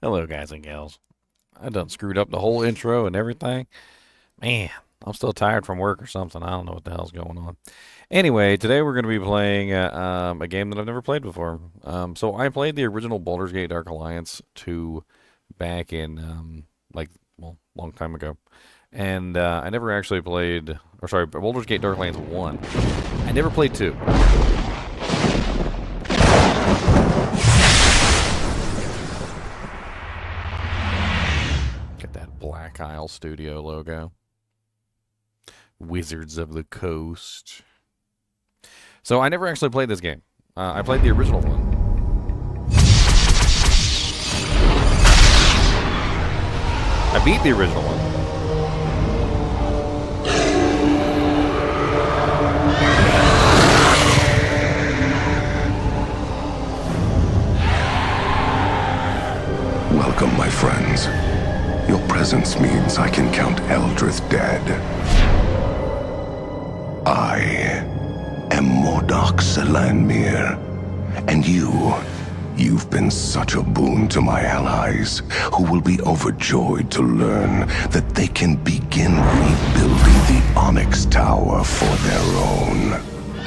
Hello, guys and gals. I done screwed up the whole intro and everything. Man, I'm still tired from work or something. I don't know what the hell's going on. Anyway, today we're going to be playing a game that I've never played before. So I played the original Baldur's Gate Dark Alliance 2 back in, long time ago. And I never actually played, or sorry, Baldur's Gate Dark Alliance 1. I never played 2. Get that Black Isle Studio logo. Wizards of the Coast. So I never actually played this game. I played the original one. I beat the original one. Welcome, my friends. Your presence means I can count Eldrith dead. I am Mordok Selanmir, and you've been such a boon to my allies, who will be overjoyed to learn that they can begin rebuilding the Onyx Tower for their own.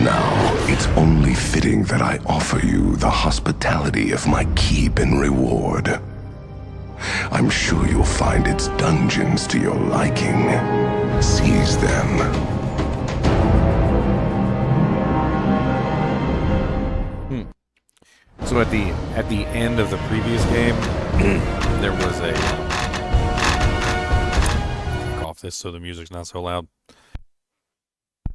Now, it's only fitting that I offer you the hospitality of my keep in reward. I'm sure you'll find its dungeons to your liking. Seize them. So at the end of the previous game, there was a off this so the music's not so loud.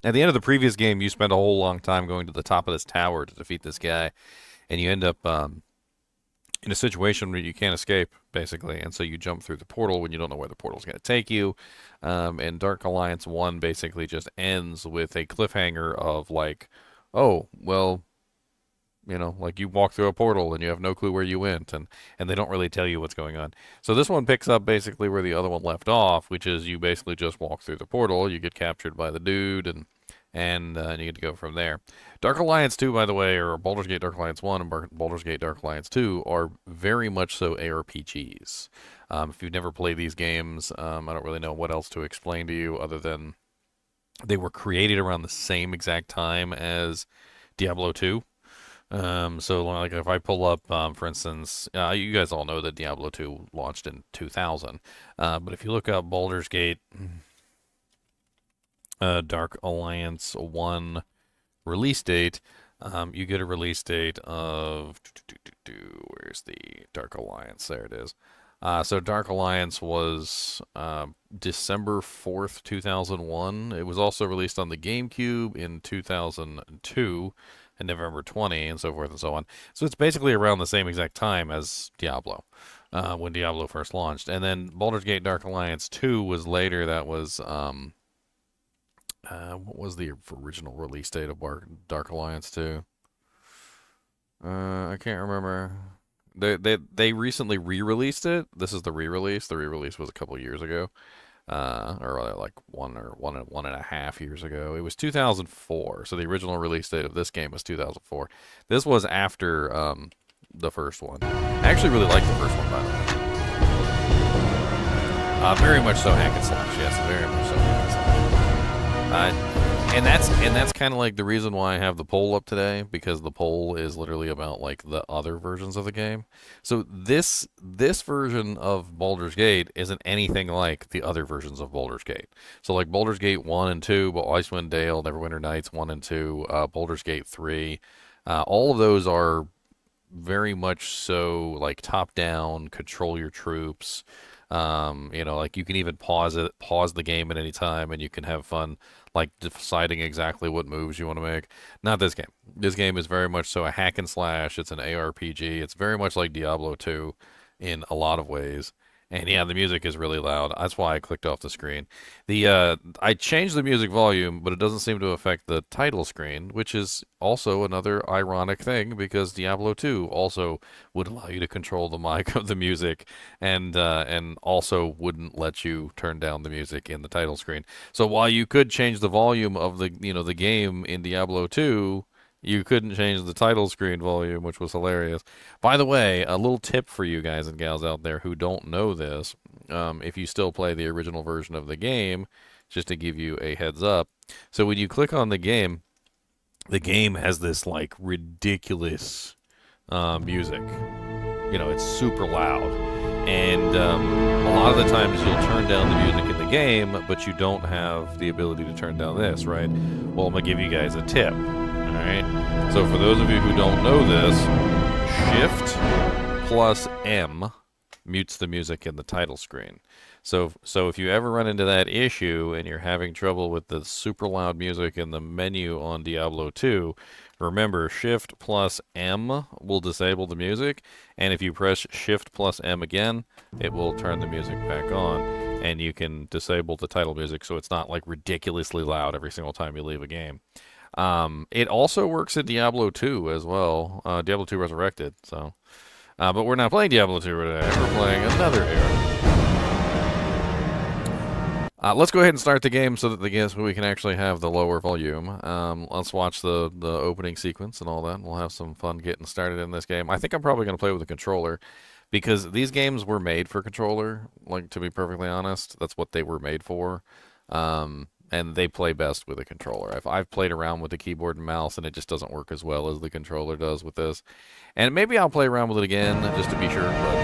At the end of the previous game, you spend a whole long time going to the top of this tower to defeat this guy, and you end up in a situation where you can't escape, basically, and so you jump through the portal when you don't know where the portal's going to take you. And Dark Alliance 1 basically just ends with a cliffhanger of like, oh, well, you know, like you walk through a portal and you have no clue where you went, and they don't really tell you what's going on. So this one picks up basically where the other one left off, which is you basically just walk through the portal, you get captured by the dude, and you get to go from there. Dark Alliance 2, by the way, or Baldur's Gate Dark Alliance 1 and Baldur's Gate Dark Alliance 2 are very much so ARPGs. If you've never played these games, I don't really know what else to explain to you other than they were created around the same exact time as Diablo 2. So like if I pull up, for instance, you guys all know that Diablo 2 launched in 2000. But if you look up Baldur's Gate Dark Alliance 1 release date, you get a release date of, where's the Dark Alliance? There it is. So Dark Alliance was December 4th, 2001. It was also released on the GameCube in 2002 and November 20 and so forth and so on. So it's basically around the same exact time as Diablo, when Diablo first launched. And then Baldur's Gate Dark Alliance 2 was later. That was, what was the original release date of Dark Alliance 2? I can't remember. They recently re-released it. This is the re-release. The re-release was a couple years ago, or rather like one and a half years ago. It was 2004. So the original release date of this game was 2004. This was after the first one. I actually really liked the first one, by the way. Very much so hack and slash. Yes, very much so hack and slash. And that's kind of like the reason why I have the poll up today, because the poll is literally about like the other versions of the game. So this version of Baldur's Gate isn't anything like the other versions of Baldur's Gate. So like Baldur's Gate 1 and 2, but Icewind Dale, Neverwinter Nights 1 and 2, Baldur's Gate 3, all of those are very much so like top down, control your troops. Like you can even pause the game at any time, and you can have fun, like deciding exactly what moves you want to make. Not this game. This game is very much so a hack and slash. It's an ARPG. It's very much like Diablo 2 in a lot of ways. And yeah, the music is really loud. That's why I clicked off the screen. I changed the music volume, but it doesn't seem to affect the title screen, which is also another ironic thing because Diablo 2 also would allow you to control the mic of the music, and also wouldn't let you turn down the music in the title screen. So while you could change the volume of the game in Diablo 2, You couldn't change the title screen volume, which was hilarious. By the way, a little tip for you guys and gals out there who don't know this, if you still play the original version of the game, just to give you a heads up. So when you click on the game has this like ridiculous music. You know, it's super loud. And a lot of the times you'll turn down the music in the game, but you don't have the ability to turn down this, right? Well, I'm going to give you guys a tip. Alright, so for those of you who don't know this, Shift plus M mutes the music in the title screen. So if you ever run into that issue and you're having trouble with the super loud music in the menu on Diablo 2, remember Shift plus M will disable the music, and if you press Shift plus M again, it will turn the music back on, and you can disable the title music so it's not like ridiculously loud every single time you leave a game. It also works in Diablo 2 as well, Diablo 2 Resurrected, so, but we're not playing Diablo 2 today, we're playing another era. Let's go ahead and start the game so that we can actually have the lower volume. Let's watch the opening sequence and all that, and we'll have some fun getting started in this game. I think I'm probably going to play with a controller, because these games were made for controller, like, to be perfectly honest. That's what they were made for. And they play best with a controller. I've played around with the keyboard and mouse, and it just doesn't work as well as the controller does with this. And maybe I'll play around with it again, just to be sure, but...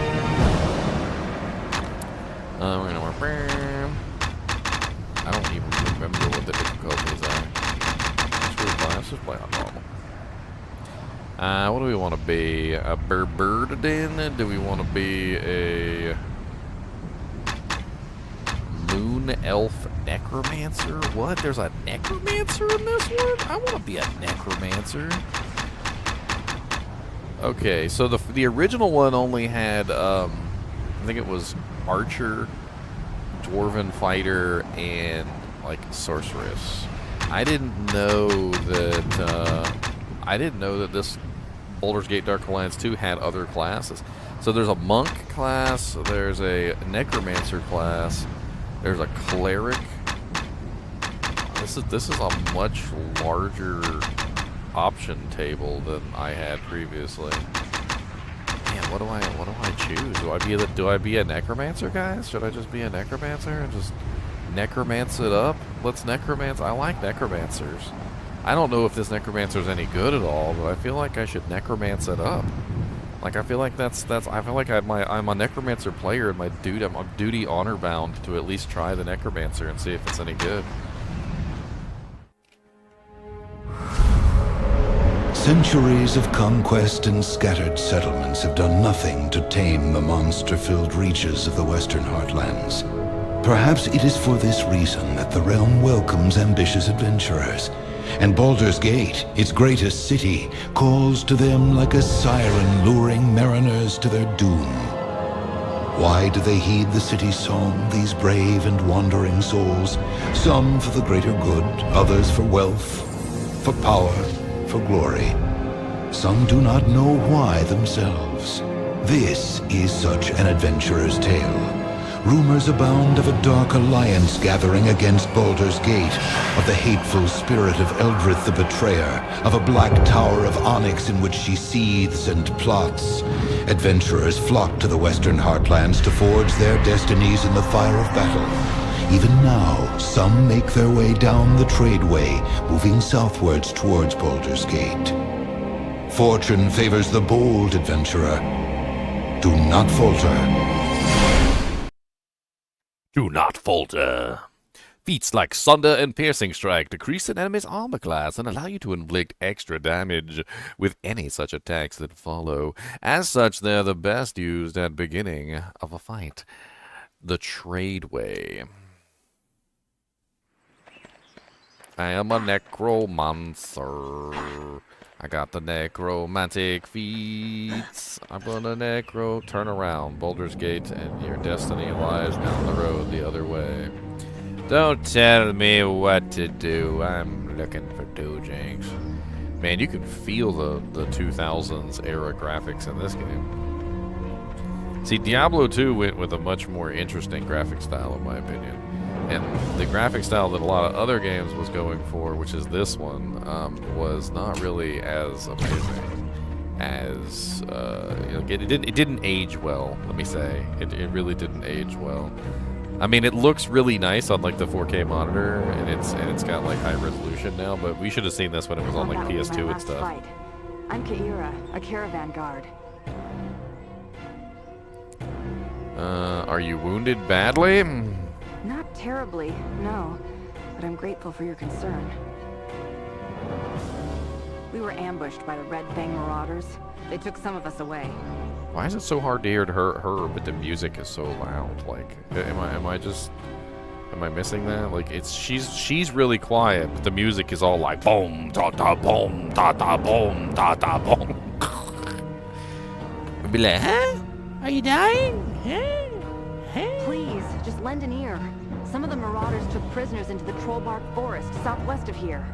we're gonna work... I don't even remember what the difficulties are. Let's just play on normal. What do we want to be? A bird then? Do we want to be a... Moon Elf Necromancer? What? There's a Necromancer in this one? I want to be a Necromancer. Okay, so the original one only had, I think it was Archer, Dwarven Fighter, and, like, Sorceress. I didn't know that this Baldur's Gate Dark Alliance 2 had other classes. So there's a Monk class, there's a Necromancer class, there's a Cleric. This is a much larger option table than I had previously. Man, what do I choose? Do I be a Necromancer, guys? Should I just be a Necromancer and just necromance it up? Let's necromance. I like Necromancers. I don't know if this Necromancer's any good at all, but I feel like I should necromance it up. Like, I feel like I feel like I'm a Necromancer player, and I'm duty honor bound to at least try the Necromancer and see if it's any good. Centuries of conquest and scattered settlements have done nothing to tame the monster-filled reaches of the Western Heartlands. Perhaps it is for this reason that the realm welcomes ambitious adventurers, and Baldur's Gate, its greatest city, calls to them like a siren luring mariners to their doom. Why do they heed the city's song, these brave and wandering souls? Some for the greater good, others for wealth, for power, for glory. Some do not know why themselves. This is such an adventurer's tale. Rumors abound of a dark alliance gathering against Baldur's Gate, of the hateful spirit of Eldrith the Betrayer, of a black tower of onyx in which she seethes and plots. Adventurers flock to the Western Heartlands to forge their destinies in the fire of battle. Even now, some make their way down the tradeway, moving southwards towards Baldur's Gate. Fortune favors the bold adventurer. Do not falter. Do not falter. Feats like Sunder and Piercing Strike decrease an enemy's armor class and allow you to inflict extra damage with any such attacks that follow. As such, they're the best used at beginning of a fight. The Tradeway. I am a necromancer. I got the necromantic feats. I'm gonna turn around. Baldur's Gate and your destiny lies down the road the other way. Don't tell me what to do. I'm looking for dojinks. Man, you can feel the 2000s era graphics in this game. See, Diablo 2 went with a much more interesting graphic style, in my opinion. And the graphic style that a lot of other games was going for, which is this one, was not really as amazing as it didn't age well. Let me say it really didn't age well. I mean, it looks really nice on like the 4K monitor, and it's got like high resolution now. But we should have seen this when it was on like PS2 and stuff. Fight. I'm Kaira, a caravan guard. Are you wounded badly? Not terribly, no. But I'm grateful for your concern. We were ambushed by the Red Fang Marauders. They took some of us away. Why is it so hard to hear her, but the music is so loud? Like, am I missing that? Like, she's really quiet, but the music is all like boom, da da boom, da da boom, da da boom. I'd be like, huh? Are you dying? Huh? Huh? Please, just lend an ear. Some of the Marauders took prisoners into the Trollbark Forest, southwest of here.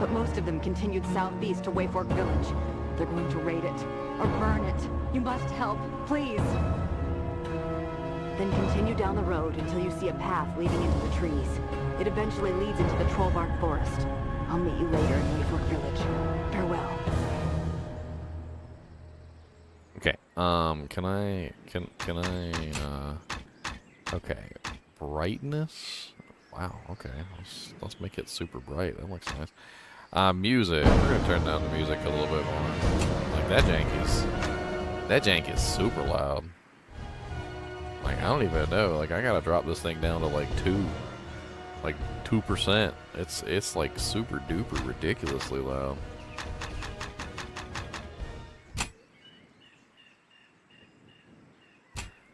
But most of them continued southeast to Wayfork Village. They're going to raid it, or burn it. You must help, please. Then continue down the road until you see a path leading into the trees. It eventually leads into the Trollbark Forest. I'll meet you later in Wayfork Village. Farewell. Okay. Okay. Brightness. Wow. Okay. Let's make it super bright. That looks nice. Music. We're gonna turn down the music a little bit more. Like that jank is super loud. Like I don't even know. Like I gotta drop this thing down to like 2%. It's like super duper ridiculously loud.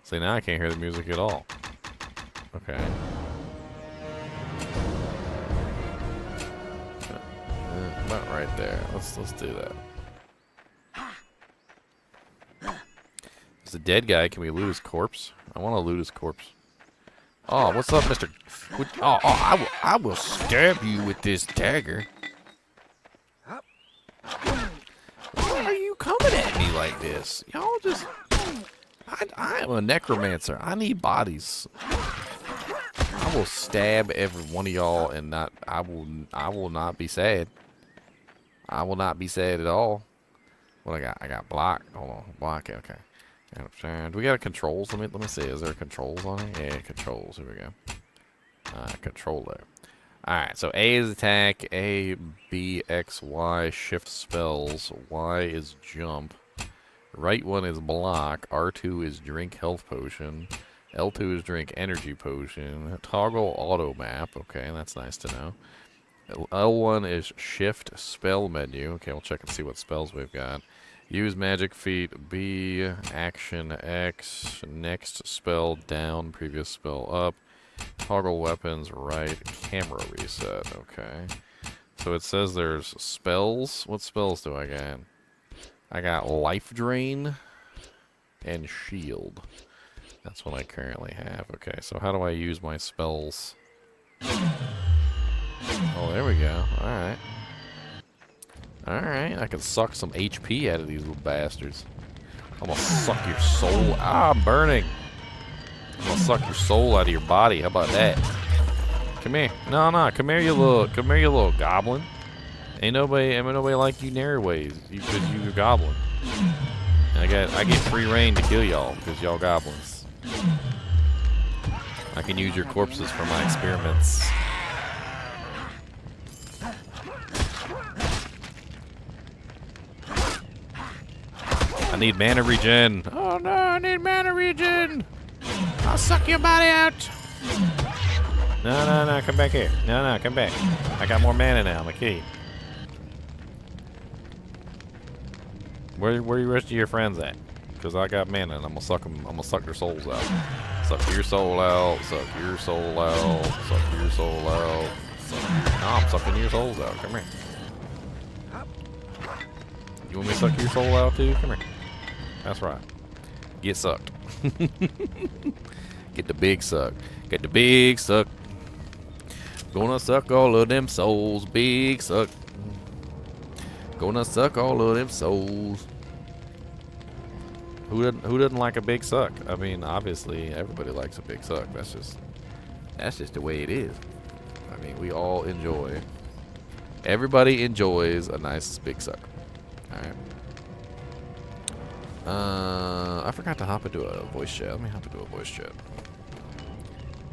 See, now I can't hear the music at all. Okay. About right there. Let's do that. There's a dead guy. Can we loot his corpse? I want to loot his corpse. Oh, what's up, Mister? I will stab you with this dagger. Why are you coming at me like this? Y'all just... I am a necromancer. I need bodies. I will stab every one of y'all, and not. I will not be sad. I will not be sad at all. What I got? I got block. Hold on, block. Okay. Do we got a controls? Let me see. Is there controls on it? Yeah, controls. Here we go. Controller. All right. So A is attack. A, B, X, Y. Shift spells. Y is jump. Right one is block, R2 is drink health potion, L2 is drink energy potion, toggle auto map, okay, that's nice to know. L1 is shift spell menu, okay, we'll check and see what spells we've got. Use magic feat, B, action X, next spell down, previous spell up, toggle weapons right, camera reset, okay. So it says there's spells, what spells do I got? I got life drain and shield. That's what I currently have. Okay, so how do I use my spells? Oh, there we go. Alright. Alright, I can suck some HP out of these little bastards. I'm gonna suck your soul. Ah, I'm burning. I'm gonna suck your soul out of your body. How about that? Come here. No, come here, you little goblin. Ain't nobody like you nary-ways, because you're a goblin. And I get free reign to kill y'all, because y'all goblins. I can use your corpses for my experiments. I need mana regen. Oh no, I need mana regen. I'll suck your body out. No, come back here. No, come back. I got more mana now, I'm a key. Where the rest of your friends at? Because I got mana and I'm gonna suck their souls out. Suck your soul out, suck your soul out, suck your soul out. No, I'm sucking your souls out. Come here. You want me to suck your soul out too? Come here. That's right. Get sucked. Get the big suck. Get the big suck. Gonna suck all of them souls. Big suck. Gonna suck all of them souls. Who doesn't like a big suck? I mean, obviously everybody likes a big suck. That's just the way it is. I mean, we all enjoy. Everybody enjoys a nice big suck. All right. I forgot to hop into a voice chat. Let me hop into a voice chat.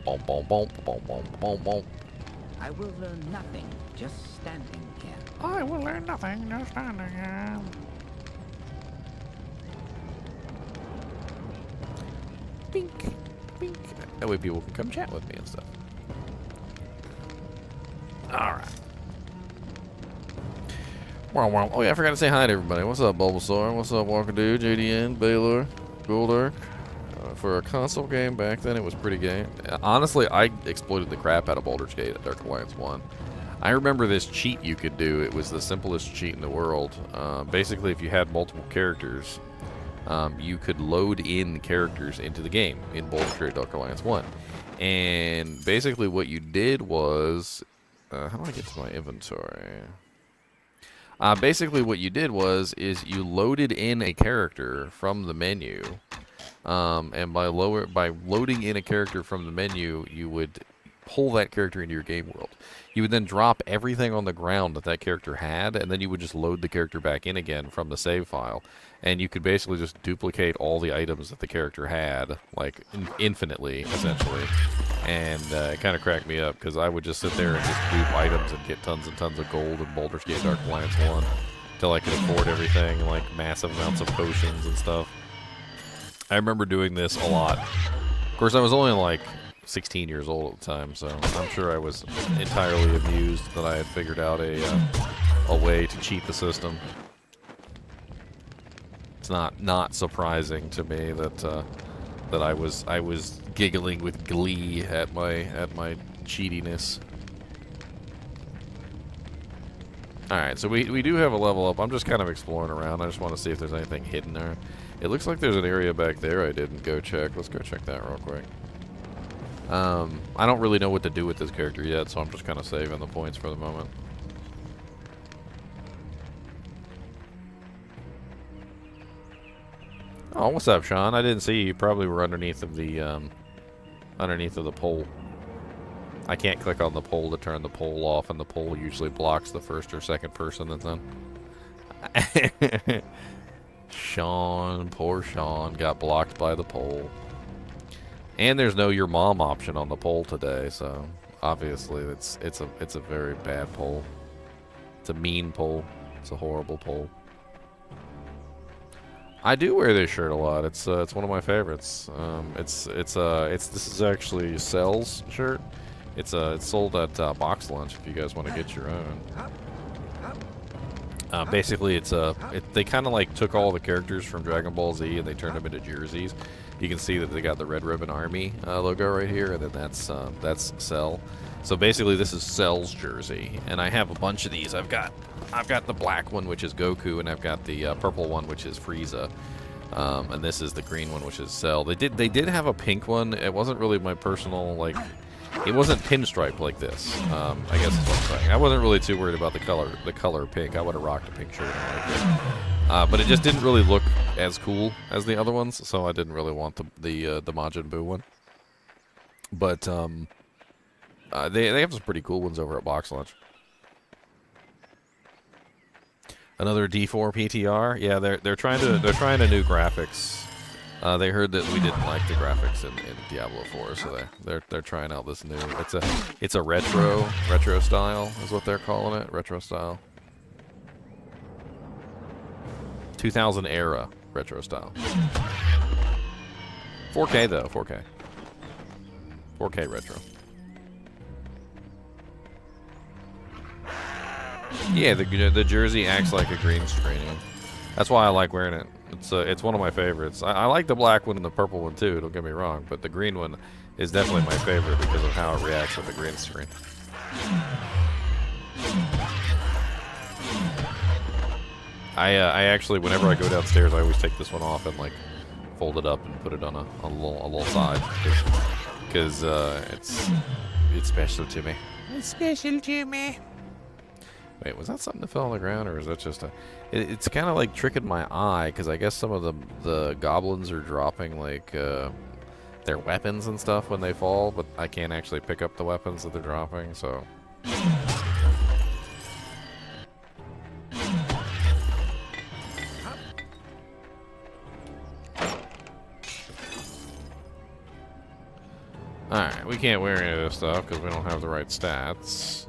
Boom, boom, boom, boom, boom, boom, boom. I will learn nothing just standing here. I will learn nothing just standing here. Bink, bink. That way people can come chat with me and stuff. Alright. Wow. Oh yeah, I forgot to say hi to everybody. What's up, Bulbasaur? What's up, Walker Dude, JDN, Baldur, Goldark? For a console game back then, it was pretty gay. Honestly, I exploited the crap out of Baldur's Gate at Dark Alliance 1. I remember this cheat you could do. It was the simplest cheat in the world. Basically, if you had multiple characters, you could load in characters into the game in Baldur's Gate Dark Alliance 1. And basically what you did was... how do I get to my inventory? Basically what you did was you loaded in a character from the menu. And by loading in a character from the menu, you would pull that character into your game world. You would then drop everything on the ground that character had, and then you would just load the character back in again from the save file. And you could basically just duplicate all the items that the character had, like infinitely, essentially. And it kind of cracked me up, because I would just sit there and just dupe items and get tons and tons of gold in Baldur's Gate Dark Alliance 1 until I could afford everything, like massive amounts of potions and stuff. I remember doing this a lot. Of course, I was only like 16 years old at the time, so I'm sure I was entirely amused that I had figured out a way to cheat the system. It's not surprising to me that I was giggling with glee at my cheatiness. All right, so we do have a level up. I'm just kind of exploring around. I just want to see if there's anything hidden there. It looks like there's an area back there I didn't go check. Let's go check that real quick. I don't really know what to do with this character yet, so I'm just kind of saving the points for the moment. Oh, what's up, Sean? I didn't see you. You probably were underneath of the pole. I can't click on the pole to turn the pole off, and the pole usually blocks the first or second person that's in. Sean, poor Sean, got blocked by the pole. And there's no your mom option on the pole today, so obviously it's a very bad pole. It's a mean pole. It's a horrible pole. I do wear this shirt a lot. It's one of my favorites. This is actually Cell's shirt. It's sold at Box Lunch if you guys want to get your own. Basically, they kind of like took all the characters from Dragon Ball Z and they turned them into jerseys. You can see that they got the Red Ribbon Army logo right here, and then that's Cell. So basically, this is Cell's jersey, and I have a bunch of these. I've got the black one, which is Goku, and I've got the purple one, which is Frieza, and this is the green one, which is Cell. They did have a pink one. It wasn't really my personal like. It wasn't pinstripe like this. I guess is what I'm saying. I wasn't really too worried about the color pink. I would have rocked a pink shirt. But it just didn't really look as cool as the other ones, so I didn't really want the Majin Buu one. But they have some pretty cool ones over at Box Lunch. Another D4 PTR. Yeah, they're trying to new graphics. They heard that we didn't like the graphics in Diablo 4, so they're trying out this new. It's a retro style is what they're calling it. Retro style. 2000 era retro style. 4K though, 4K. 4K retro. Yeah, the jersey acts like a green screen. That's why I like wearing it. It's one of my favorites. I like the black one and the purple one too, don't get me wrong, but the green one is definitely my favorite because of how it reacts with the green screen. I actually, whenever I go downstairs, I always take this one off and like fold it up and put it on a little side because it's special to me. It's special to me. Wait, was that something that fell on the ground, or is that just a... It's kind of like tricking my eye, because I guess some of the goblins are dropping, like, their weapons and stuff when they fall, but I can't actually pick up the weapons that they're dropping, so... Alright, we can't wear any of this stuff because we don't have the right stats.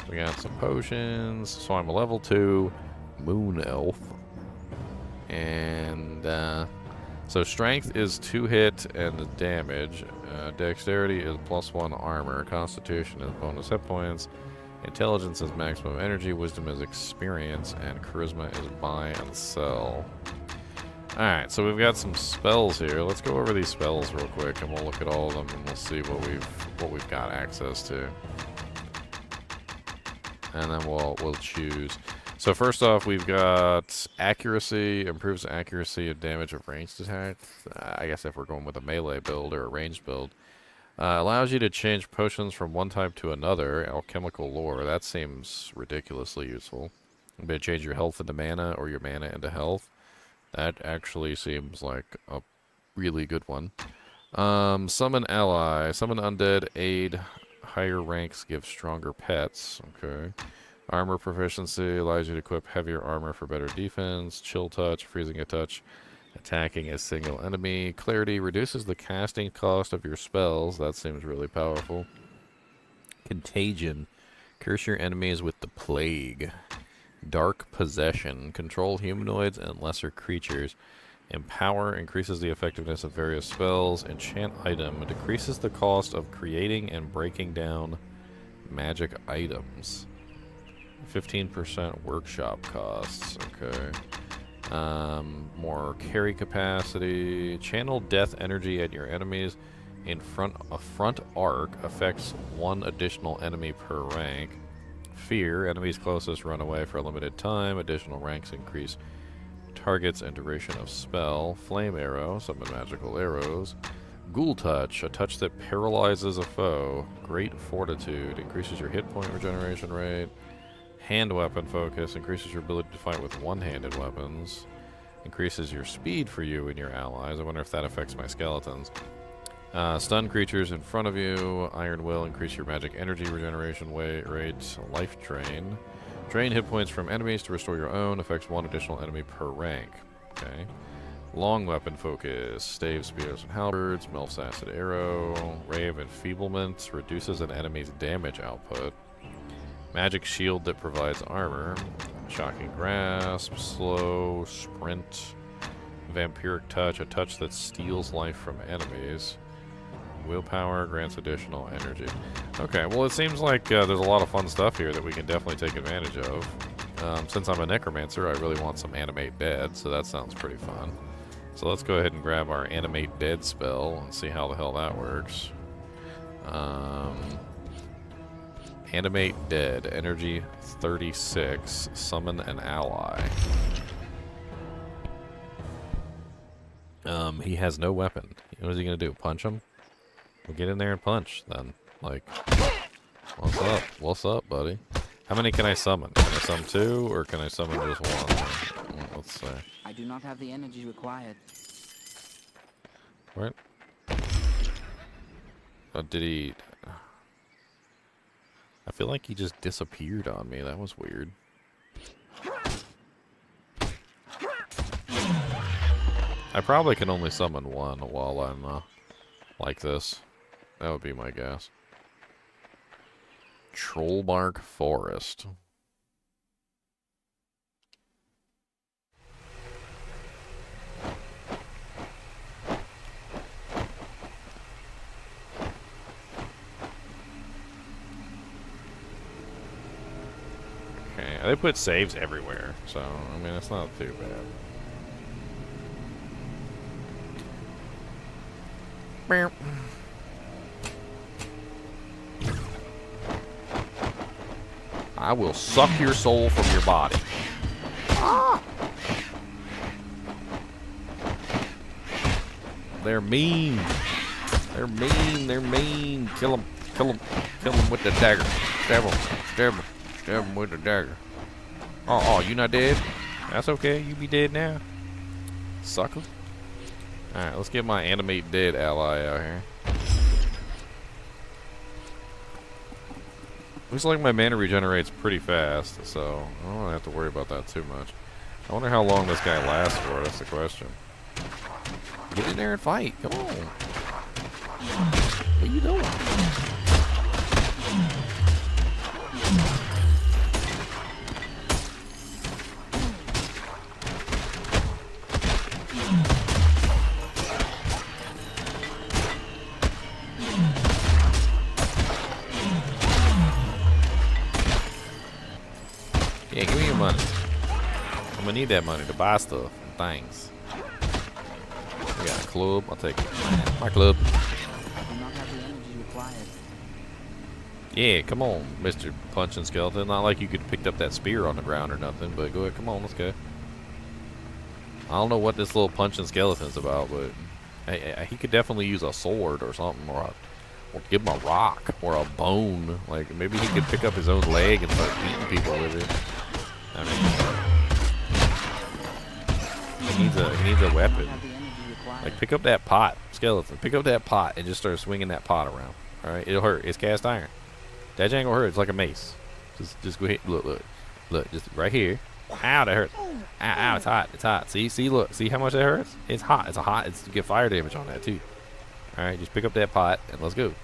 We got some potions, so I'm a level 2 moon elf. And, so strength is 2 hit and damage. Dexterity is +1 armor. Constitution is bonus hit points. Intelligence is maximum energy. Wisdom is experience. And charisma is buy and sell. Alright, so we've got some spells here. Let's go over these spells real quick and we'll look at all of them and we'll see what we've got access to. And then we'll choose. So first off, we've got accuracy, improves accuracy and damage of ranged attacks. I guess if we're going with a melee build or a ranged build. Allows you to change potions from one type to another. Alchemical lore, that seems ridiculously useful. You may change your health into mana or your mana into health. That actually seems like a really good one. Summon ally, summon undead, aid, higher ranks give stronger pets. Okay. Armor proficiency allows you to equip heavier armor for better defense. Chill touch, freezing a touch, attacking a single enemy. Clarity reduces the casting cost of your spells. That seems really powerful. Contagion, curse your enemies with the plague. Dark possession, control humanoids and lesser creatures. Empower increases the effectiveness of various spells. Enchant item decreases the cost of creating and breaking down magic items. 15% workshop costs. Okay. More carry capacity. Channel death energy at your enemies. In front, a front arc affects 1 additional enemy per rank. Fear, enemies closest run away for a limited time. Additional ranks increase targets and duration of spell. Flame arrow, summon magical arrows. Ghoul touch, a touch that paralyzes a foe. Great fortitude, increases your hit point regeneration rate. Hand weapon focus, increases your ability to fight with one-handed weapons. Increases your speed for you and your allies. I wonder if that affects my skeletons. Stun creatures in front of you. Iron Will, increase your magic energy regeneration rate. Life Drain. Drain hit points from enemies to restore your own. Affects 1 additional enemy per rank. Okay. Long weapon focus. Stave, spears, and halberds. Melf's acid arrow. Ray of enfeeblement. Reduces an enemy's damage output. Magic shield that provides armor. Shocking grasp. Slow. Sprint. Vampiric touch. A touch that steals life from enemies. Willpower grants additional energy. Okay, well it seems like there's a lot of fun stuff here that we can definitely take advantage of. Since I'm a Necromancer, I really want some Animate Dead, so that sounds pretty fun. So let's go ahead and grab our Animate Dead spell and see how the hell that works. Animate Dead, energy 36, summon an ally. He has no weapon. What is he gonna do? Punch him? We'll get in there and punch, then. Like, what's up? What's up, buddy? How many can I summon? Can I summon 2, or can I summon just 1? Let's see. I do not have the energy required. What? Did he... I feel like he just disappeared on me. That was weird. I probably can only summon 1 while I'm, like this. That would be my guess. Trollbark Forest. Okay, they put saves everywhere, so, I mean, it's not too bad. Meow. I will suck your soul from your body. Ah! They're mean. They're mean. They're mean. Kill them. Kill them. Kill them with the dagger. Stab him. Stab him. Stab him with the dagger. Oh, you not dead? That's okay. You be dead now. Sucker. Alright, let's get my animate dead ally out here. Looks like my mana regenerates pretty fast, so I don't have to worry about that too much. I wonder how long this guy lasts for, that's the question. Get in there and fight. Come on. What are you doing? Yeah, give me your money. I'm gonna need that money to buy stuff and things. We got a club. I'll take it. My club. I do not have the energy required. Yeah, come on, Mr. Punching Skeleton. Not like you could have picked up that spear on the ground or nothing, but go ahead. Come on, let's go. I don't know what this little punching skeleton's about, but he could definitely use a sword or something, or give him a rock or a bone. Like maybe he could pick up his own leg and start beating people with it. I mean, he needs a weapon. Have the energy required. Like pick up that pot, skeleton. Pick up that pot and just start swinging that pot around. All right, it'll hurt. It's cast iron. That ain't gonna hurt. It's like a mace. Just go ahead. Look. Just right here. Ow, that hurts. Ow, it's hot. It's hot. See, look. See how much that hurts? It's hot. It's you get fire damage on that too. All right, just pick up that pot and let's go.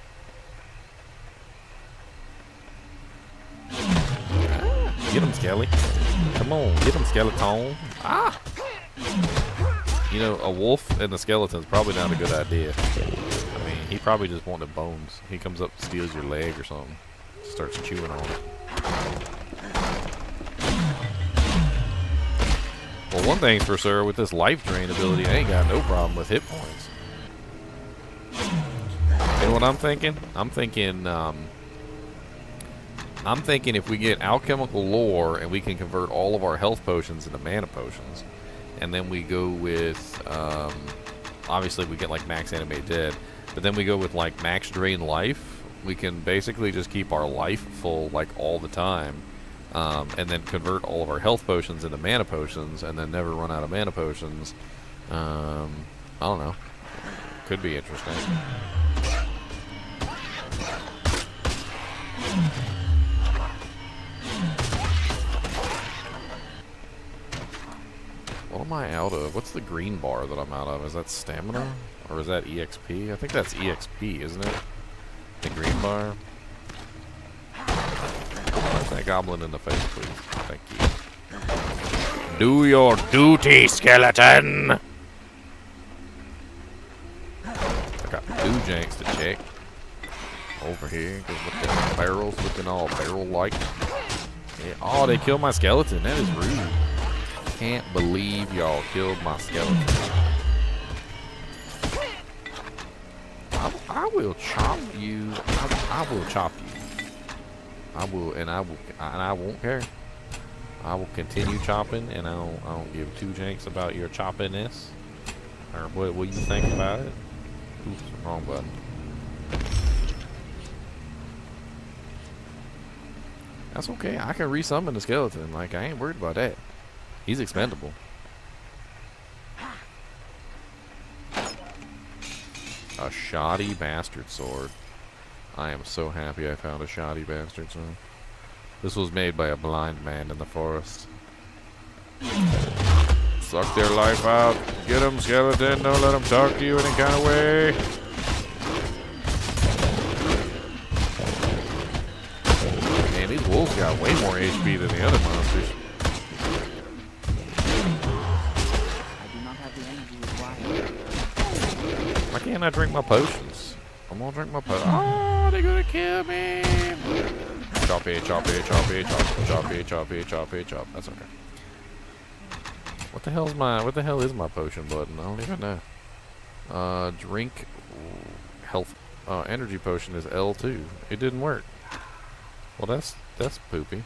Get him, Skelly. Come on, get him, skeleton. Ah! You know, a wolf and the skeleton's probably not a good idea. I mean, he probably just wanted bones. He comes up, steals your leg or something, starts chewing on it. Well, one thing's for sure, with this life drain ability, I ain't got no problem with hit points. You know what I'm thinking? I'm thinking if we get alchemical lore and we can convert all of our health potions into mana potions, and then we go with, obviously we get like max animate dead, but then we go with like max drain life, we can basically just keep our life full like all the time, and then convert all of our health potions into mana potions, and then never run out of mana potions. I don't know. Could be interesting. What am I out of? What's the green bar that I'm out of? Is that stamina? Or is that EXP? I think that's EXP, isn't it? The green bar? Punch that goblin in the face, please. Thank you. Do your duty, skeleton! I got 2 janks to check. Over here, because with the barrels looking all barrel-like. Yeah. Oh, they killed my skeleton. That is rude. Can't believe y'all killed my skeleton. I will chop you. I will chop you. I will, and I won't care. I will continue chopping, and I don't give 2 janks about your choppiness or what you think about it. Oops, wrong button. That's okay. I can resummon the skeleton. Like, I ain't worried about that. He's expendable. A shoddy bastard sword. I am so happy I found a shoddy bastard sword. This was made by a blind man in the forest. Suck their life out. Get them, skeleton. Don't let them talk to you any kind of way. Man, these wolves got way more HP than the other monsters. Why can't I drink my potions? I'm gonna drink my potions. Oh, they're gonna kill me! Chop it, chop it, chop it, chop it, chop it, chop it, chop. That's okay. What the hell is my potion button? I don't even know. Drink health energy potion is L2. It didn't work. Well, that's poopy.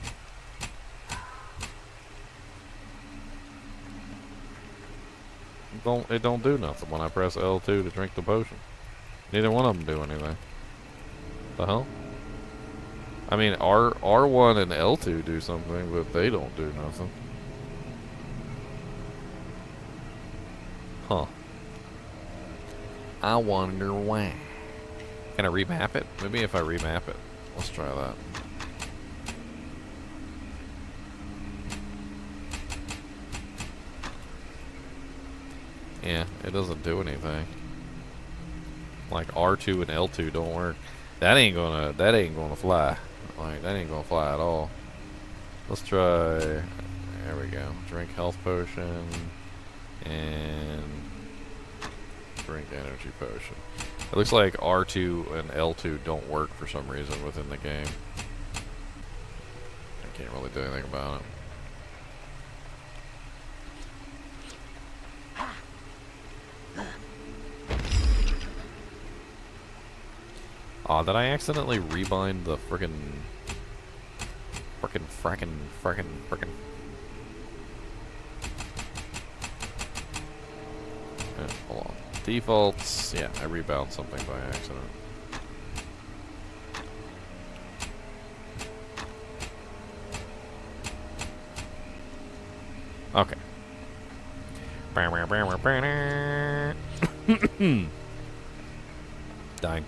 It don't do nothing when I press L2 to drink the potion. Neither one of them do anything. The hell? I mean, R1 and L2 do something, but they don't do nothing. Huh. I wonder why. Can I remap it? Maybe if I remap it. Let's try that. Yeah, it doesn't do anything. Like R2 and L2 don't work. That ain't gonna fly. Like, that ain't gonna fly at all. Let's try, there we go. Drink health potion and drink energy potion. It looks like R2 and L2 don't work for some reason within the game. I can't really do anything about it. Aw, did I accidentally rebind the frickin'... Yeah, hold on. Defaults, yeah, I rebound something by accident. Okay. Dying.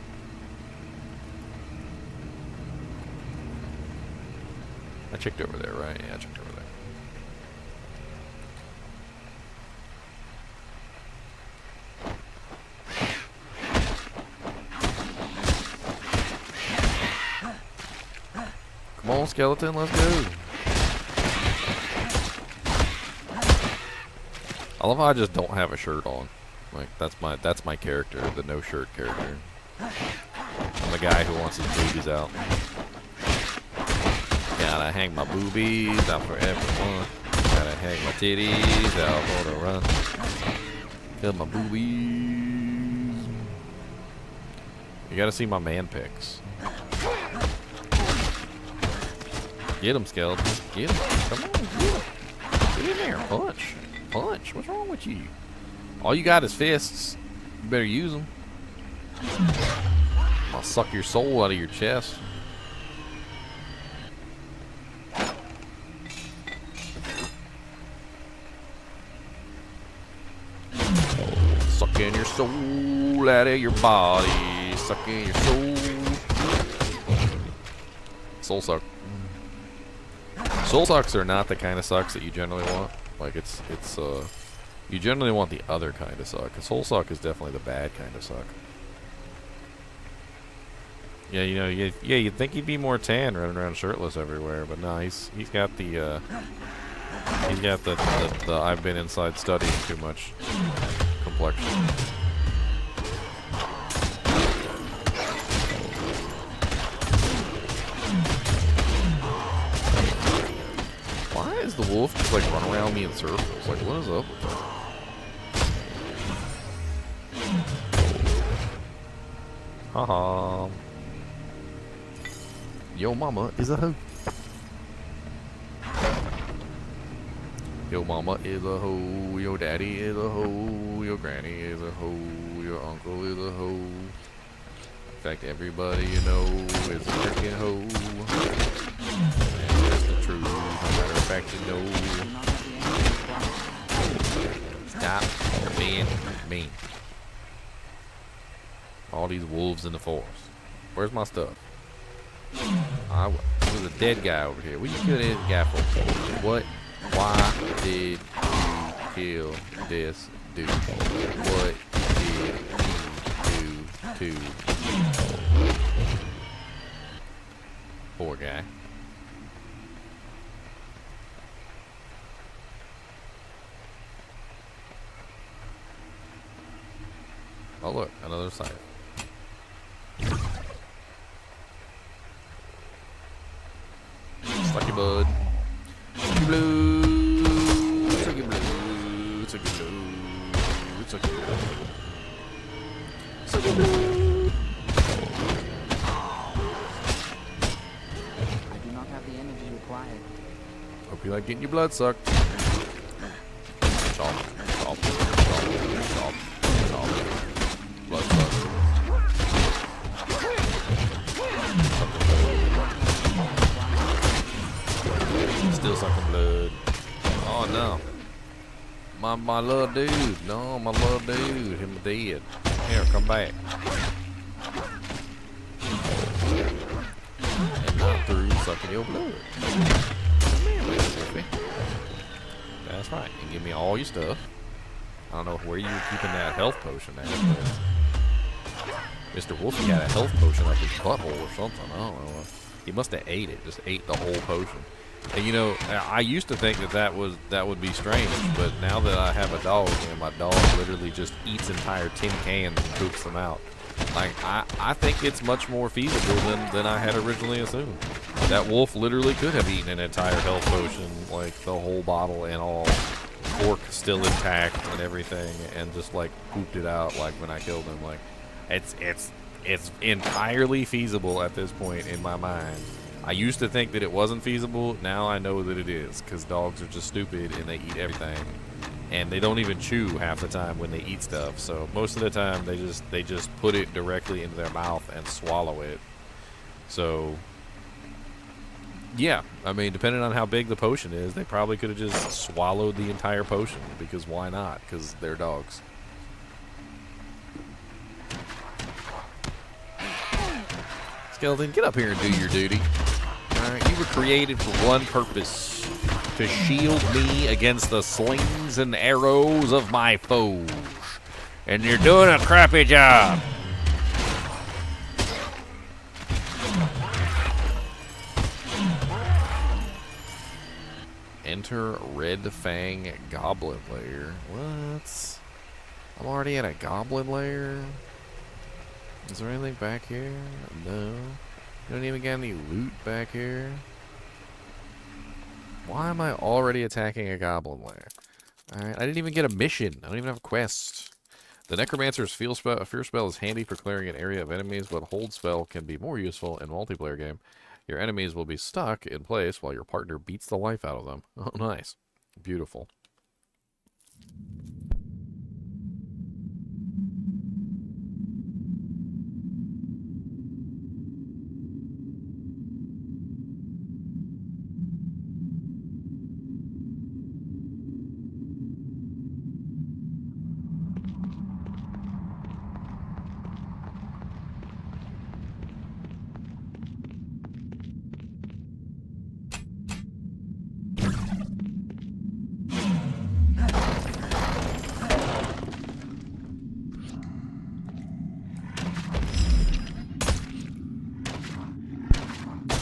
I checked over there, right? Yeah, I checked over there. Come on, skeleton, let's go. I love how I just don't have a shirt on. Like, that's my character, the no shirt character. I'm the guy who wants his boobies out. Gotta hang my boobies out for everyone. Gotta hang my titties out for the run. Kill my boobies. You gotta see my man pics. Get him, skeleton. Get him. Come on, get him. Get in there. Punch. Punch. What's wrong with you? All you got is fists. You better use them. I'll suck your soul out of your chest. Sucking your soul out of your body. Sucking your soul. Soul suck. Soul sucks are not the kind of sucks that you generally want. Like, you generally want the other kind of suck. A soul suck is definitely the bad kind of suck. Yeah, you know, yeah, you'd think he'd be more tan running around shirtless everywhere, but no, he's got the I've been inside studying too much complexion. Why is the wolf just like run around me in circles? Like, what is up with that? Haha. Yo mama is a hoe. Your mama is a hoe, your daddy is a hoe, your granny is a hoe, your uncle is a hoe. In fact, everybody you know is a freaking hoe. And that's the truth, no matter of fact you know. Stop being mean. All these wolves in the forest. Where's my stuff? There's a dead guy over here. What you kill this guy for? What? Why did you kill this dude? What did he do to you? Poor guy. Oh look, another side. Sucky bud. Sucky blue. Sucky blue. Sucky blue. Sucky blue. Sucky blue. I do not have the energy required. Hope you like getting your blood sucked. Chomp, chomp, chomp, chomp, chomp. Blood suck. Oh no. My little dude. No, my little dude. Him dead. Here, come back. And not through sucking your blood. Come here, little Wolfie. That's right. And give me all your stuff. I don't know where you were keeping that health potion at, but Mr. Wolfie had a health potion like his butthole or something. I don't know. He must have ate it. Just ate the whole potion. And you know, I used to think that would be strange, but now that I have a dog, and my dog literally just eats entire tin cans and poops them out. Like, I think it's much more feasible than I had originally assumed. That wolf literally could have eaten an entire health potion, like the whole bottle and all, fork still intact and everything, and just like pooped it out like when I killed him. Like, it's entirely feasible at this point in my mind. I used to think that it wasn't feasible. Now I know that it is, because dogs are just stupid and they eat everything. And they don't even chew half the time when they eat stuff. So most of the time they just put it directly into their mouth and swallow it. So yeah, I mean, depending on how big the potion is, they probably could have just swallowed the entire potion, because why not? Because they're dogs. Skeleton, get up here and do your duty. Alright, you were created for one purpose: to shield me against the slings and arrows of my foes. And you're doing a crappy job. Enter Red Fang Goblin Lair. What? I'm already at a Goblin Lair? Is there anything back here? No. You don't even got any loot back here? Why am I already attacking a Goblin Lair? Alright, I didn't even get a mission. I don't even have a quest. The Necromancer's Fear spell is handy for clearing an area of enemies, but Hold spell can be more useful in a multiplayer game. Your enemies will be stuck in place while your partner beats the life out of them. Oh, nice. Beautiful.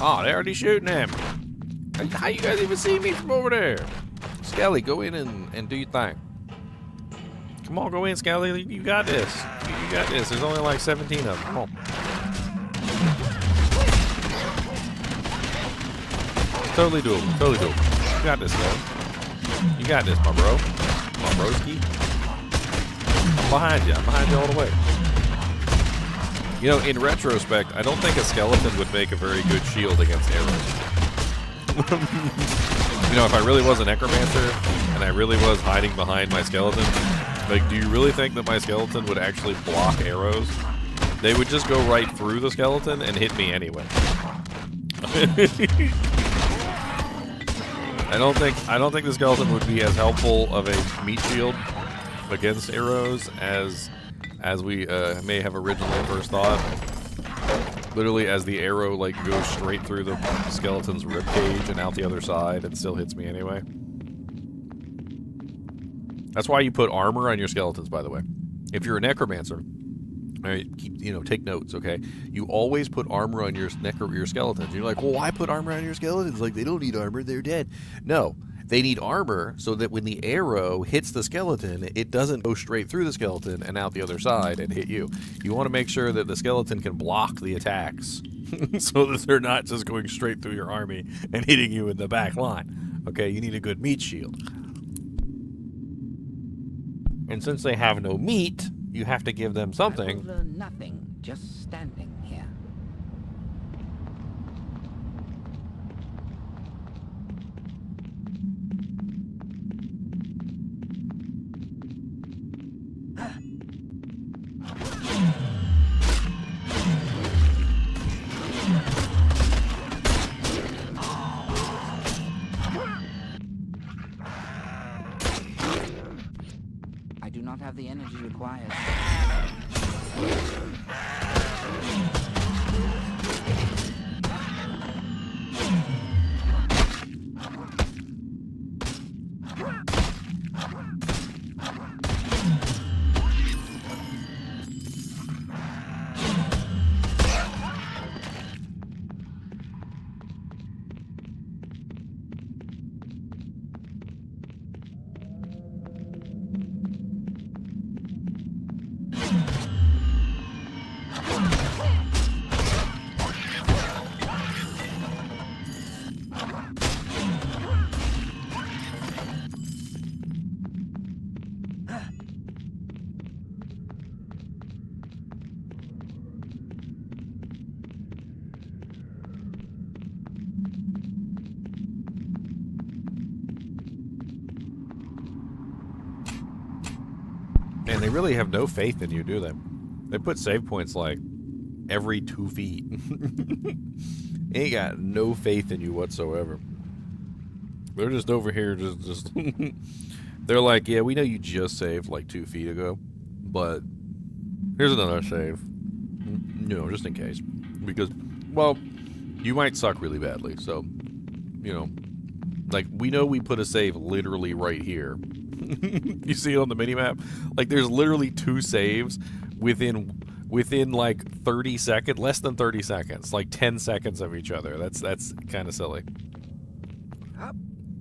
Oh, they're already shooting at me. How you guys even see me from over there? Skelly, go in and do your thing. Come on, go in, Skelly. You got this. You got this. There's only like 17 of them. Come on. Totally doable. Totally doable. You got this, Skelly. You got this, my bro. My broski. I'm behind you. I'm behind you all the way. You know, in retrospect, I don't think a skeleton would make a very good shield against arrows. You know, if I really was a necromancer, and I really was hiding behind my skeleton, like, do you really think that my skeleton would actually block arrows? They would just go right through the skeleton and hit me anyway. I don't think the skeleton would be as helpful of a meat shield against arrows as we may have originally first thought. Literally, as the arrow like goes straight through the skeleton's ribcage and out the other side, and still hits me anyway. That's why you put armor on your skeletons, by the way. If you're a necromancer, all right, take notes, okay? You always put armor on your skeletons. You're like, well, why put armor on your skeletons? Like, they don't need armor, they're dead. No. They need armor so that when the arrow hits the skeleton, it doesn't go straight through the skeleton and out the other side and hit you. You want to make sure that the skeleton can block the attacks so that they're not just going straight through your army and hitting you in the back line. Okay, you need a good meat shield. And since they have no meat, you have to give them something. I will learn nothing, just standing here. have the energy required. And they really have no faith in you, do they? They put save points like every 2 feet. Ain't got no faith in you whatsoever. They're just over here, just they're like, yeah, we know you just saved like 2 feet ago, but here's another save. You know, just in case. Because, well, you might suck really badly, so, you know, like, we know we put a save literally right here. You see it on the minimap? Like, there's literally 2 saves within like 30 seconds, less than 30 seconds, like 10 seconds of each other. That's kind of silly.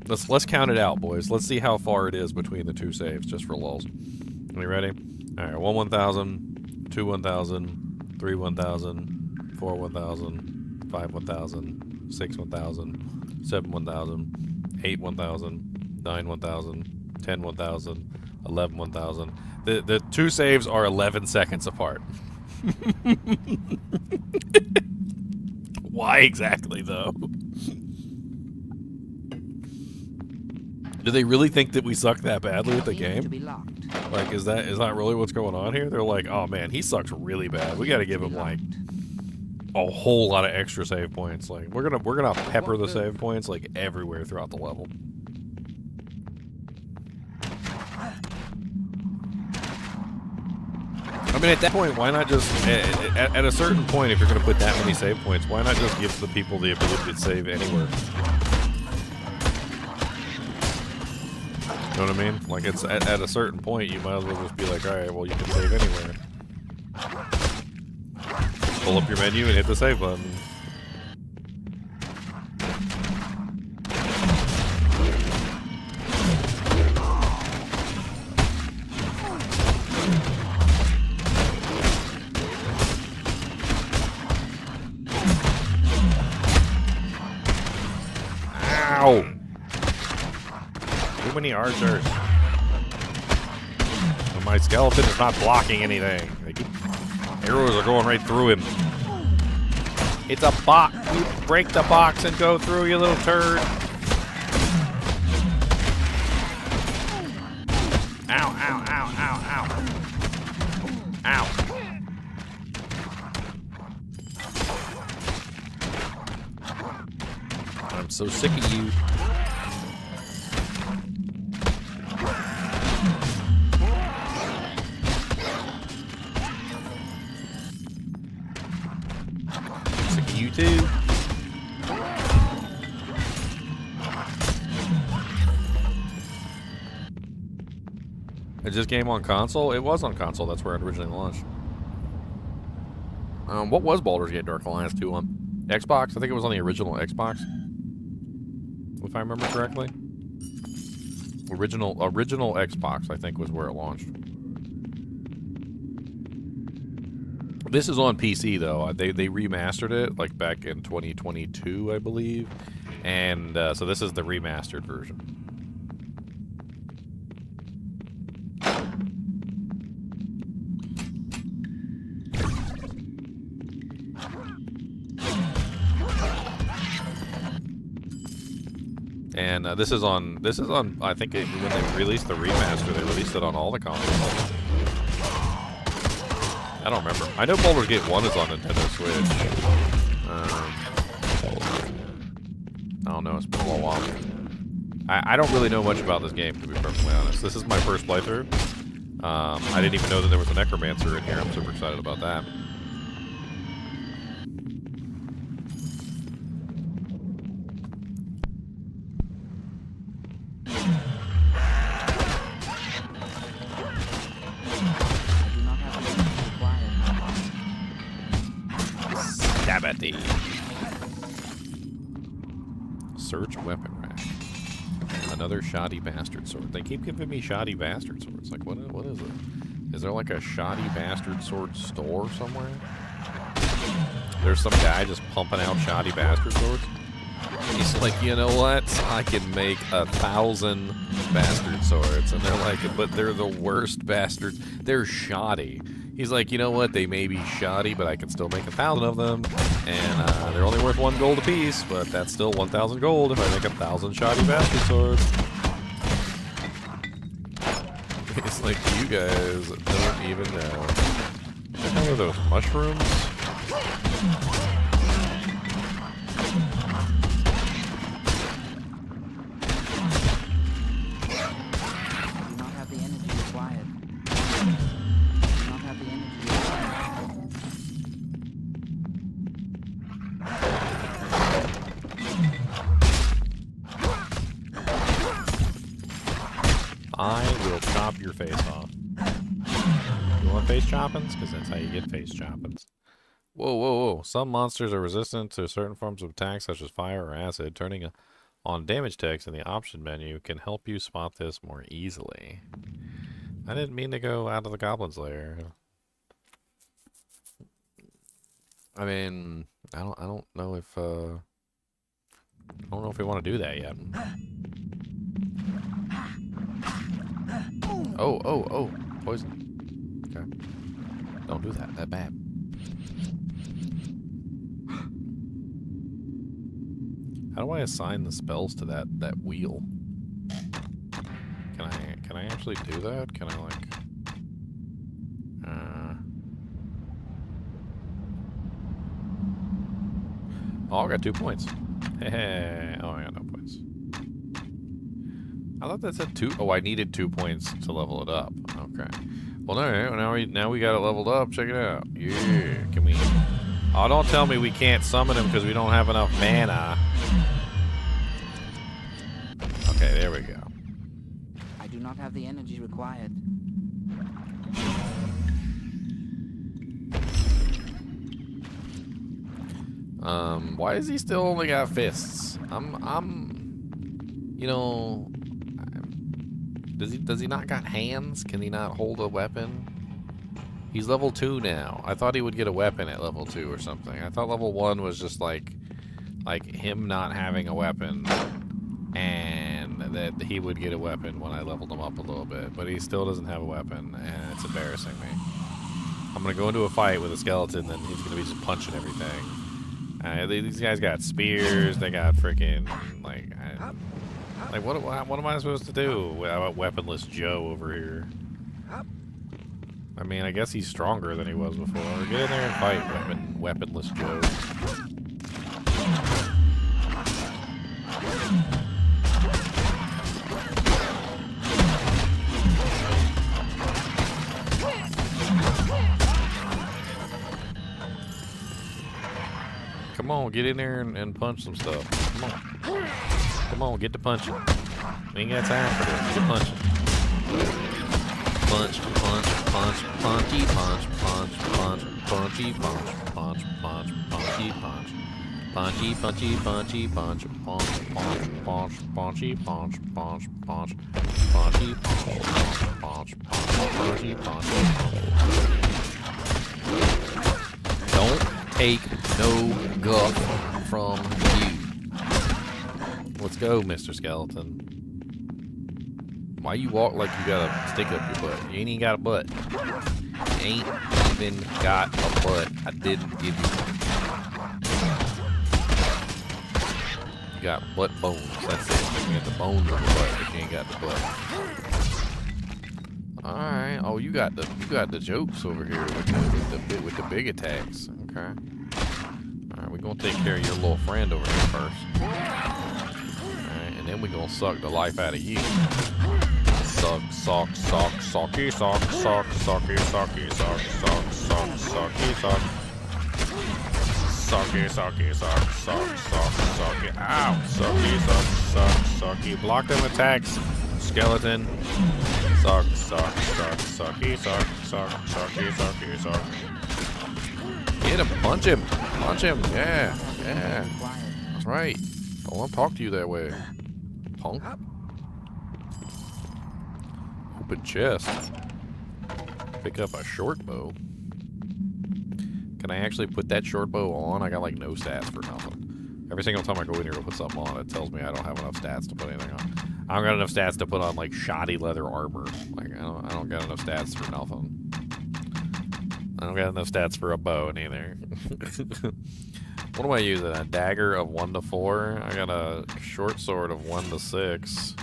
Let's count it out, boys. Let's see how far it is between the 2 saves, just for lulz. Are you ready? All right, 1 1,000, 2 1,000, 3 1,000, 4 1,000, 5 1,000, 6 1,000, 7 1,000, 8 1,000, 9 1,000. 10 1,000, 11 1,000. The 2 saves are 11 seconds apart. Why exactly, though? Do they really think that we suck that badly at the game? Like, is that really what's going on here? They're like, oh man, he sucks really bad. We got to give him like a whole lot of extra save points. Like, we're gonna pepper the save points like everywhere throughout the level. I mean, at that point, why not just, at a certain point, if you're going to put that many save points, why not just give the people the ability to save anywhere? You know what I mean? Like, it's at a certain point, you might as well just be like, alright, well, you can save anywhere. Pull up your menu and hit the save button. Ow! Too many archers. And my skeleton is not blocking anything. Arrows are going right through him. It's a box. You break the box and go through, you little turd. Ow, ow, ow, ow, ow. Ow. I'm so sick of you. Sick of you too. Is this game on console? It was on console. That's where it originally launched. What was Baldur's Gate Dark Alliance 2 on? Xbox? I think it was on the original Xbox. If I remember correctly. Original Xbox, I think, was where it launched. This is on PC, though. They remastered it, like, back in 2022, I believe. And, so this is the remastered version. And this is on. I think when they released the remaster, they released it on all the consoles. I don't remember. I know Baldur's Gate 1 is on Nintendo Switch. I don't know. It's been a little while. I don't really know much about this game, to be perfectly honest. This is my first playthrough, I didn't even know that there was a Necromancer in here. I'm super excited about that. Stabity. Search weapon rack. Another shoddy bastard sword. They keep giving me shoddy bastard swords. Like, what is it? Is there like a shoddy bastard sword store somewhere? There's some guy just pumping out shoddy bastard swords. He's like, you know what? I can make 1,000 bastard swords. And they're like, but they're the worst bastards. They're shoddy. He's like, you know what? They may be shoddy, but I can still make 1,000 of them. And they're only worth 1 gold apiece, but that's still 1,000 gold if I make 1,000 shoddy bastard swords. It's like, you guys don't even know. What the hell are those mushrooms? I will chop your face off. You want face choppings? Because that's how you get face choppings. Whoa, whoa, whoa. Some monsters are resistant to certain forms of attack, such as fire or acid. Turning on damage text in the option menu can help you spot this more easily. I didn't mean to go out of the Goblin's Lair. I mean, I don't know if we want to do that yet. Oh, poison. Okay. Don't do that. That's bad. How do I assign the spells to that wheel? Can I actually do that? Can I like Oh, I got 2 points. Hey, oh, I got no points. I thought that said 2. Oh, I needed 2 points to level it up. Okay. Well, now we got it leveled up. Check it out. Yeah. Can we? Oh, don't tell me we can't summon him because we don't have enough mana. Okay, there we go. I do not have the energy required. Why does he still only got fists? You know, does he not got hands? Can he not hold a weapon? He's level 2 now. I thought he would get a weapon at level 2 or something. I thought level 1 was just like him not having a weapon, and that he would get a weapon when I leveled him up a little bit. But he still doesn't have a weapon, and it's embarrassing me. I'm gonna go into a fight with a skeleton, and he's gonna be just punching everything. These guys got spears. They got freaking what am I supposed to do without weaponless Joe over here? I mean, I guess he's stronger than he was before. Get in there and fight, weaponless Joe. Come on, get in there and punch some stuff. Come on. Come on, get to punching. We ain't got time for this. Get punching. Punch, punch, punch, punchy, punch, punch, punch, punchy, punch, punch, punch, punchy, punch. Punchy, punchy, punchy, punch, punch, punch, punch, punchy, punch, punch, punch, punchy, punch, punch, punchy, punch. Don't take no guff from you. Let's go, Mr. Skeleton. Why you walk like you got a stick up your butt? You ain't even got a butt. You ain't even got a butt. I didn't give you one. You got butt bones. That's it. You got the bones of the butt, but you ain't got the butt. All right. Oh, you got the jokes over here with the big attacks. Okay. All right, we're gonna take care of your little friend over here first. All right, and then we're gonna suck the life out of you. Suck, sock, sock, socky, sock, sock, socky, socky, sock, sock, sock, socky, sock. Socky, socky, sock, sock, sock, socky. Ow! Socky, sock, sock, socky. Block them attacks. Skeleton. Sock, sock, sock, socky, sock, sock, socky, socky, sock. Get him! Punch him! Punch him! Yeah! Yeah! That's right. I want to talk to you that way. Punk. Open chest. Pick up a short bow. Can I actually put that short bow on? I got like no stats for nothing. Every single time I go in here to put something on, it tells me I don't have enough stats to put anything on. I don't got enough stats to put on like shoddy leather armor. Like I don't got enough stats for nothing. I don't got enough stats for a bow neither. What am I using? A dagger of 1 to 4. I got a short sword of 1 to 6.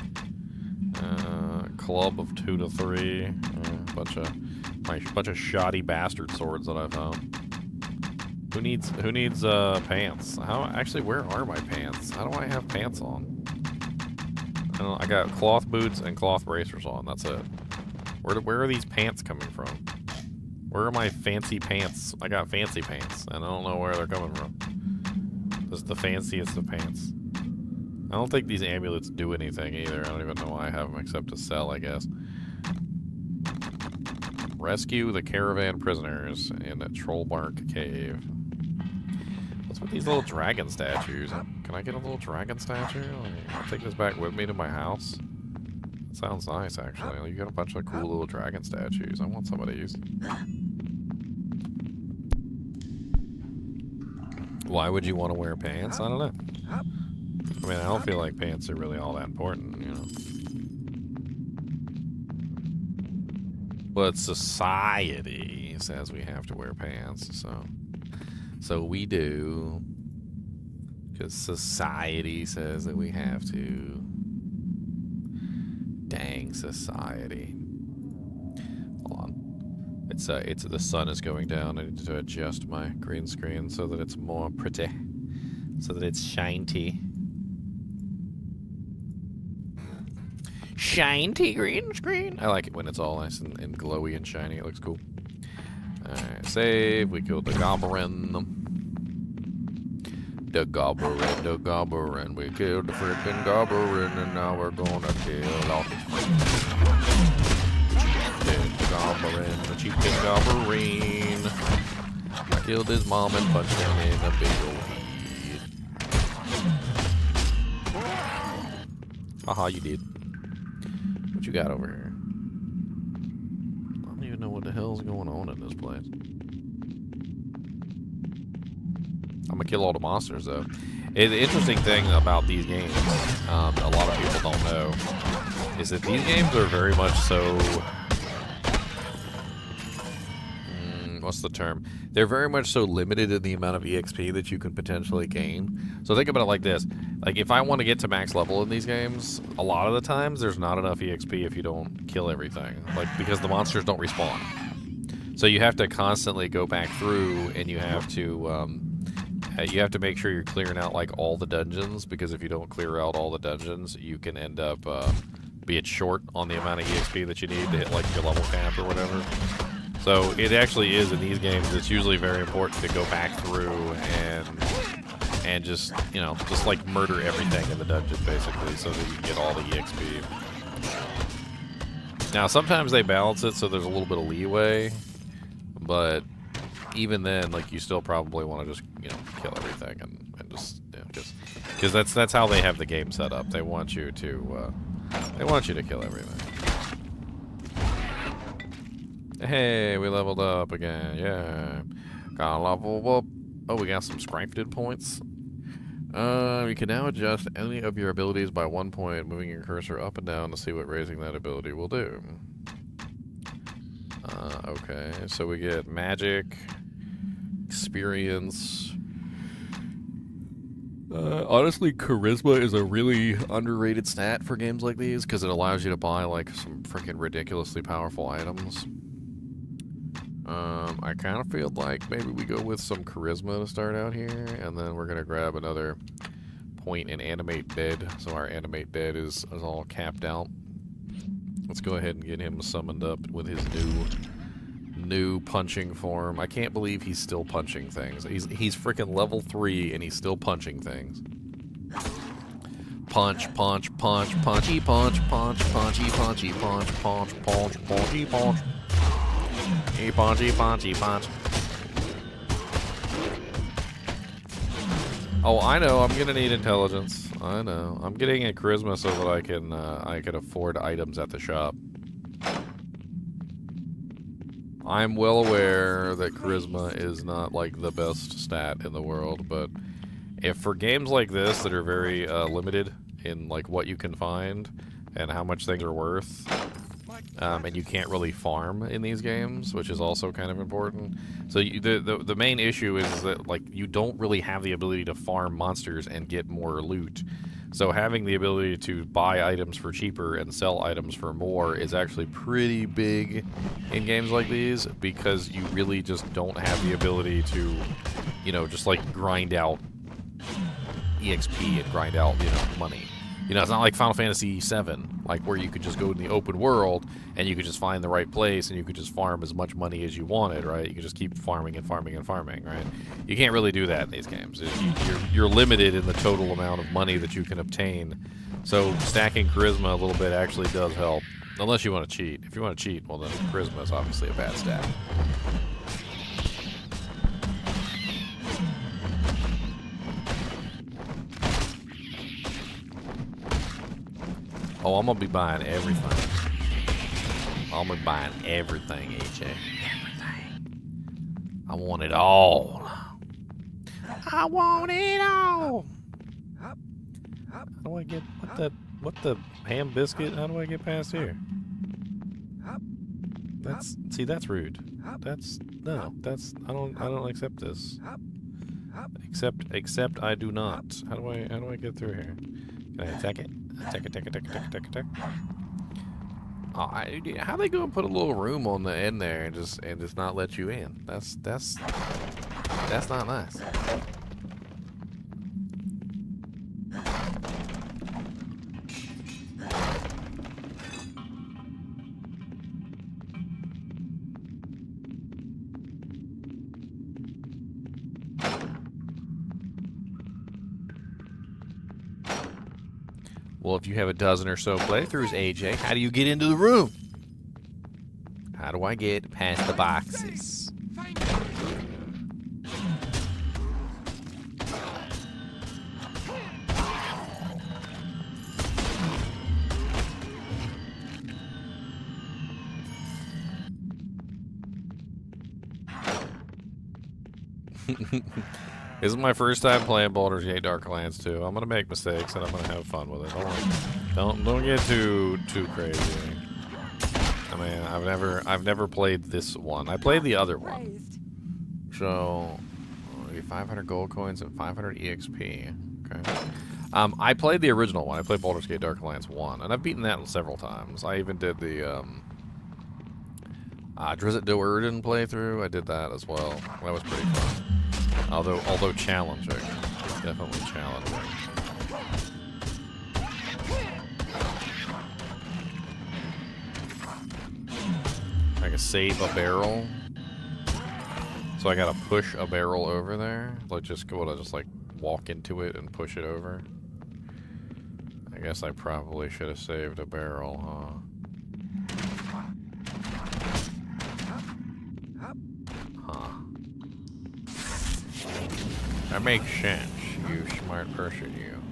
Club of 2 to 3. Bunch of shoddy bastard swords that I found. Who needs pants? Actually, where are my pants? How do I have pants on? I got cloth boots and cloth bracers on. That's it. Where are these pants coming from? Where are my fancy pants? I got fancy pants, and I don't know where they're coming from. This is the fanciest of pants. I don't think these amulets do anything either. I don't even know why I have them except to sell, I guess. Rescue the caravan prisoners in a Trollbark cave. What's with these little dragon statues? Can I get a little dragon statue? I'll take this back with me to my house. That sounds nice, actually. You got a bunch of cool little dragon statues. I want some of these. Why would you want to wear pants? I don't know. I mean, I don't feel like pants are really all that important, you know. But society says we have to wear pants, so we do. Because society says that we have to. Dang society. Hold on. It's the sun is going down. I need to adjust my green screen so that it's more pretty. So that it's shiny. Shiny green screen. I like it when it's all nice and glowy and shiny. It looks cool. Alright, save. We killed the goblin. The goblin. We killed the freaking goblin, and now we're gonna kill all his friends. The goblin, the chicken goblin. I killed his mom and punched him in the big old head. Haha, you did. What you got over here? I don't even know what the hell's going on in this place. I'm gonna kill all the monsters, though. The interesting thing about these games, a lot of people don't know, is that these games are very much so... what's the term? They're very much so limited in the amount of EXP that you can potentially gain. So think about it like this. Like, if I want to get to max level in these games, a lot of the times there's not enough EXP if you don't kill everything. Like, because the monsters don't respawn. So you have to constantly go back through, and you have to make sure you're clearing out, like, all the dungeons, because if you don't clear out all the dungeons, you can end up being short on the amount of EXP that you need to hit, like, your level cap or whatever. So it actually is, in these games, it's usually very important to go back through and just, you know, just like murder everything in the dungeon, basically, so that you can get all the EXP. Now, sometimes they balance it so there's a little bit of leeway, but even then, like, you still probably want to just, you know, kill everything and just, you know, because that's how they have the game set up. They want you to kill everything. Hey, we leveled up again. Yeah. Got a level up. Oh, we got some scripted points. You can now adjust any of your abilities by 1 point, moving your cursor up and down to see what raising that ability will do. Okay, so we get magic, experience. Honestly, charisma is a really underrated stat for games like these because it allows you to buy, like, some freaking ridiculously powerful items. I kind of feel like maybe we go with some charisma to start out here, and then we're going to grab another point in animate dead, so our animate dead is all capped out. Let's go ahead and get him summoned up with his new punching form. I can't believe he's still punching things. He's freaking level 3 and he's still punching things. Punch, punch, punch, punchy, punch, punch, punchy, punchy, punch, punch, punch, punchy, punch. Punchy, punchy, punch. Oh, I know. I'm gonna need intelligence. I know. I'm getting a charisma so that I can afford items at the shop. I'm well aware that charisma is not like the best stat in the world, but if for games like this that are very limited in like what you can find and how much things are worth, and you can't really farm in these games, which is also kind of important. So the main issue is that like you don't really have the ability to farm monsters and get more loot. So having the ability to buy items for cheaper and sell items for more is actually pretty big in games like these, because you really just don't have the ability to, you know, just like grind out EXP and grind out, you know, money. You know, it's not like Final Fantasy VII, like where you could just go in the open world and you could just find the right place and you could just farm as much money as you wanted, right? You could just keep farming and farming and farming, right? You can't really do that in these games. You're limited in the total amount of money that you can obtain. So stacking charisma a little bit actually does help, unless you want to cheat. If you want to cheat, well then charisma is obviously a bad stat. Oh, I'm gonna be buying everything. I'm gonna be buying everything, AJ. Everything. I want it all. I want it all. How do I get what the ham biscuit? How do I get past here? That's rude. I don't accept this. Except I do not. How do I get through here? Can I attack it? Attack. Oh, how they gonna put a little room on the end there and just not let you in? That's not nice. Well, if you have a dozen or so playthroughs, AJ, how do you get into the room? How do I get past the boxes? This is my first time playing Baldur's Gate Dark Alliance 2. I'm gonna make mistakes and I'm gonna have fun with it. Don't get too crazy. I mean, I've never played this one. I played the other one. So 500 gold coins and 500 EXP. Okay. I played the original one. I played Baldur's Gate Dark Alliance 1, and I've beaten that several times. I even did the Drizzt Do'Urden playthrough. I did that as well. That was pretty fun. Although challenging. Definitely challenging. I can save a barrel. So I gotta push a barrel over there. Like just like walk into it and push it over. I guess I probably should have saved a barrel, huh? That makes sense, you smart person, you.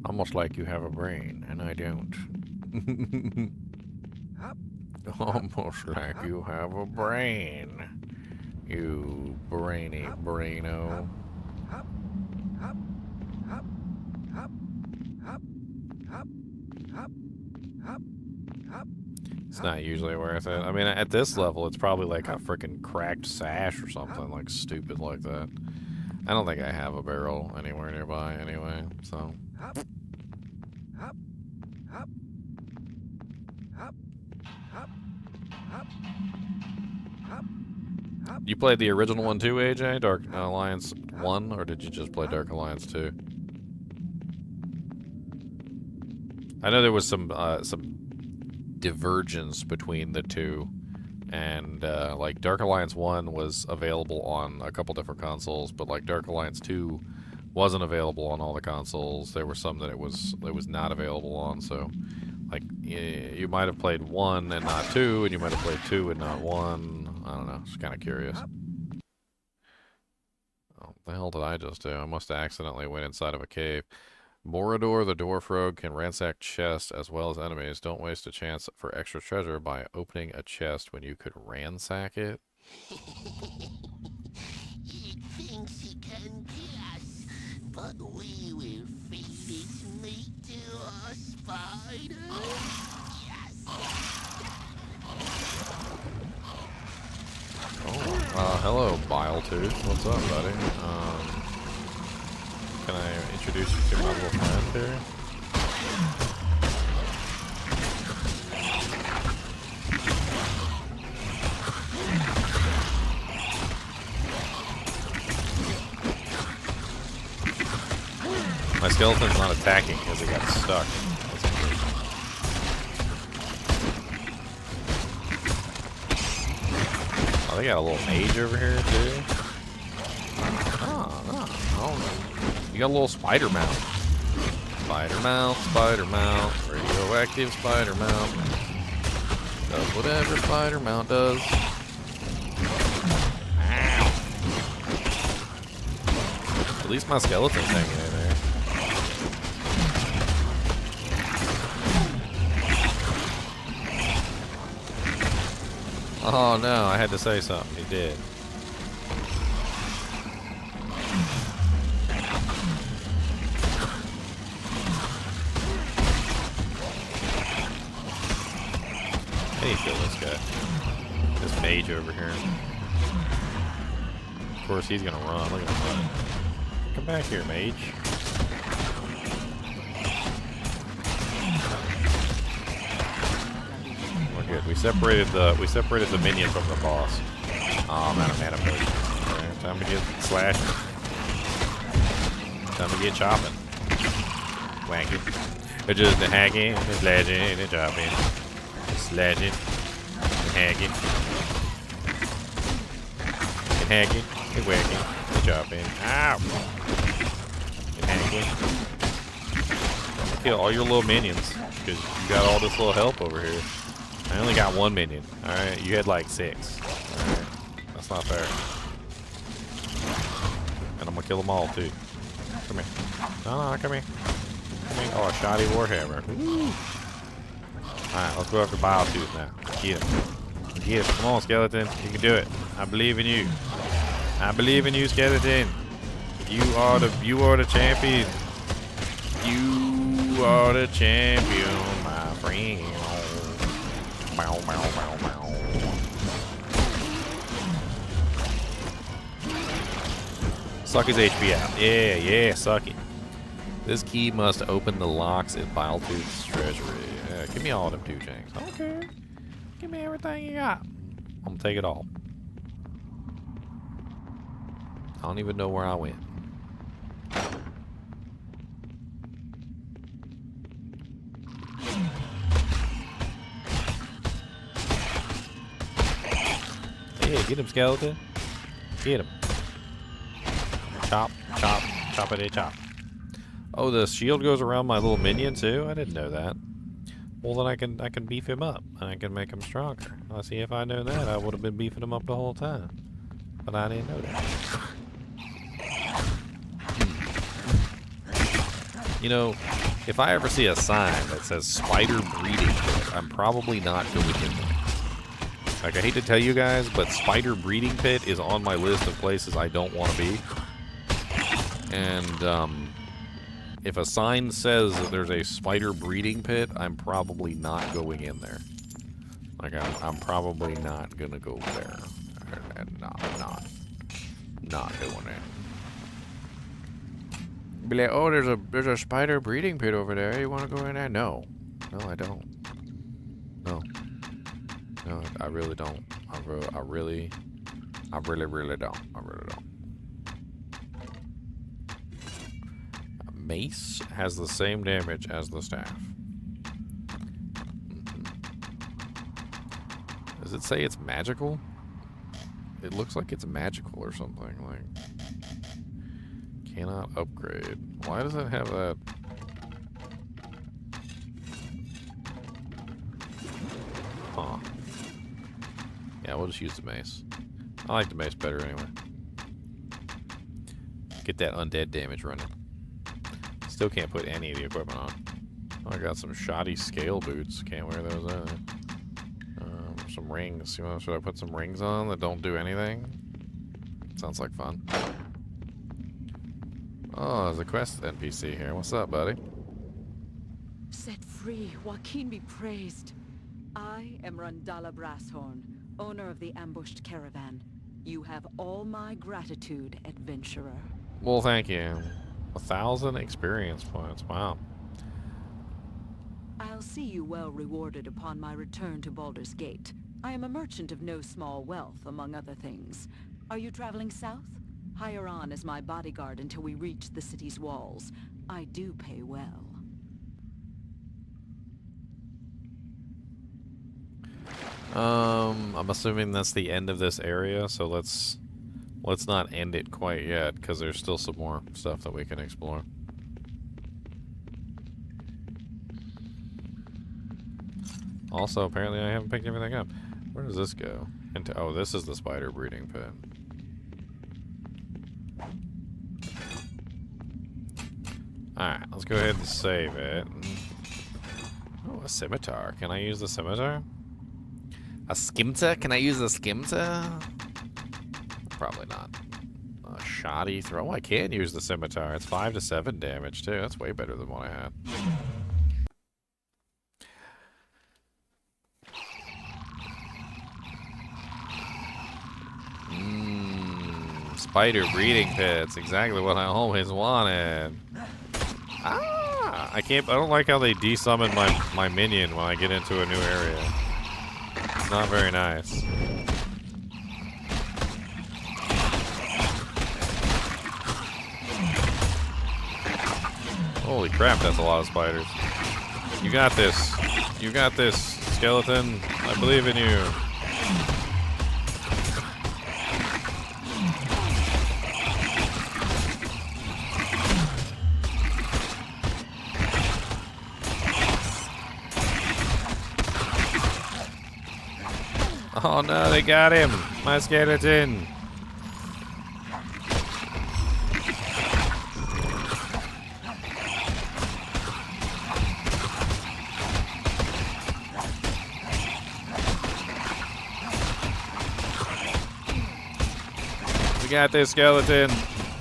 Almost like you have a brain, and I don't. Almost like you have a brain, you brainy braino. It's not usually worth it. I mean, at this level, it's probably like a freaking cracked sash or something like stupid like that. I don't think I have a barrel anywhere nearby anyway, so. You played the original one too, AJ? Dark Alliance 1, or did you just play Dark Alliance 2? I know there was some divergence between the two, and like Dark Alliance 1 was available on a couple different consoles, but like Dark Alliance 2 wasn't available on all the consoles. There were some that it was not available on, so like you might have played 1 and not 2, and you might have played 2 and not 1. I don't know, just kind of curious. Oh, what the hell did I just do? I must have accidentally went inside of a cave. Morador the dwarf rogue can ransack chests as well as enemies. Don't waste a chance for extra treasure by opening a chest when you could ransack it. He thinks he can kill us, but we will feed its meat to our spiders. Yes. Oh, hello, Biletooth. What's up, buddy? Can I introduce you to my little friend here? My skeleton's not attacking because it got stuck. That's interesting. Oh, they got a little mage over here, too. Oh. You got a little spider mount. Spider mount, radioactive spider mount. Does whatever spider mount does. Ow. At least my skeleton's hanging in there. Oh no, I had to say something. He did. How do you kill this guy? This mage over here. Of course, he's gonna run. Look at him running. Come back here, mage. We're good. We separated the minion from the boss. Oh, I'm out of mana potion. Okay, time to get slashing. Time to get chopping. Whacking. It's just the hacking, the slashing, and the chopping. Slashing, and hacking, and hacking, and whacking, and chopping. Ow! And hacking. Kill all your little minions because you got all this little help over here. I only got 1 minion. All right, you had like 6. All right, that's not fair. And I'm gonna kill them all too. Come here. No, come here. Come here. Oh, a shoddy warhammer. Woo. Alright, let's go after Biletooth now. Get him. Get him. Come on, skeleton. You can do it. I believe in you. I believe in you, skeleton. You are the champion. You are the champion, my friend. Bow, bow, bow, bow. Suck his HP out. Yeah, suck it. This key must open the locks in Biletooth's treasury. Give me all them 2 chains. Okay. Give me everything you got. I'm gonna take it all. I don't even know where I went. Yeah, get him, skeleton. Get him. Chop, chop, choppity chop. Oh, the shield goes around my little minion too? I didn't know that. Well, then I can beef him up, and I can make him stronger. I see, if I knew that, I would have been beefing him up the whole time. But I didn't know that. You know, if I ever see a sign that says spider breeding pit, I'm probably not going in there. Like, I hate to tell you guys, but spider breeding pit is on my list of places I don't want to be. And, if a sign says that there's a spider breeding pit, I'm probably not going in there. Like, I'm probably not gonna go there. And not doing it. Be like, oh, there's a spider breeding pit over there. You want to go in there? No, I don't. No, I really don't. I really don't. Mace has the same damage as the staff. Does it say it's magical? It looks like it's magical or something. Like, cannot upgrade. Why does it have that? Huh. Yeah, we'll just use the mace. I like the mace better anyway. Get that undead damage running. Still can't put any of the equipment on. Oh, I got some shoddy scale boots. Can't wear those either. Some rings. Should I put some rings on that don't do anything? Sounds like fun. Oh, there's a quest NPC here. What's up, buddy? Set free, Joaquin be praised. I am Randala Brasshorn, owner of the ambushed caravan. You have all my gratitude, adventurer. Well, thank you. 1,000 experience points. Wow. I'll see you well rewarded upon my return to Baldur's Gate. I am a merchant of no small wealth, among other things. Are you traveling south? Hire on as my bodyguard until we reach the city's walls. I do pay well. I'm assuming that's the end of this area, so let's not end it quite yet, because there's still some more stuff that we can explore. Also, apparently I haven't picked everything up. Where does this go? Into, oh, this is the spider breeding pit. Alright, let's go ahead and save it. Oh, a scimitar. Can I use the scimitar? A skimta? Can I use a skimta? Probably not. A shoddy throw. Oh, I can use the scimitar. It's 5 to 7 damage, too. That's way better than what I had. Spider breeding pits. Exactly what I always wanted. Ah! I don't like how they desummon my minion when I get into a new area. It's not very nice. Holy crap, that's a lot of spiders. You got this. You got this, skeleton. I believe in you. Oh no, they got him! My skeleton! We got this, skeleton.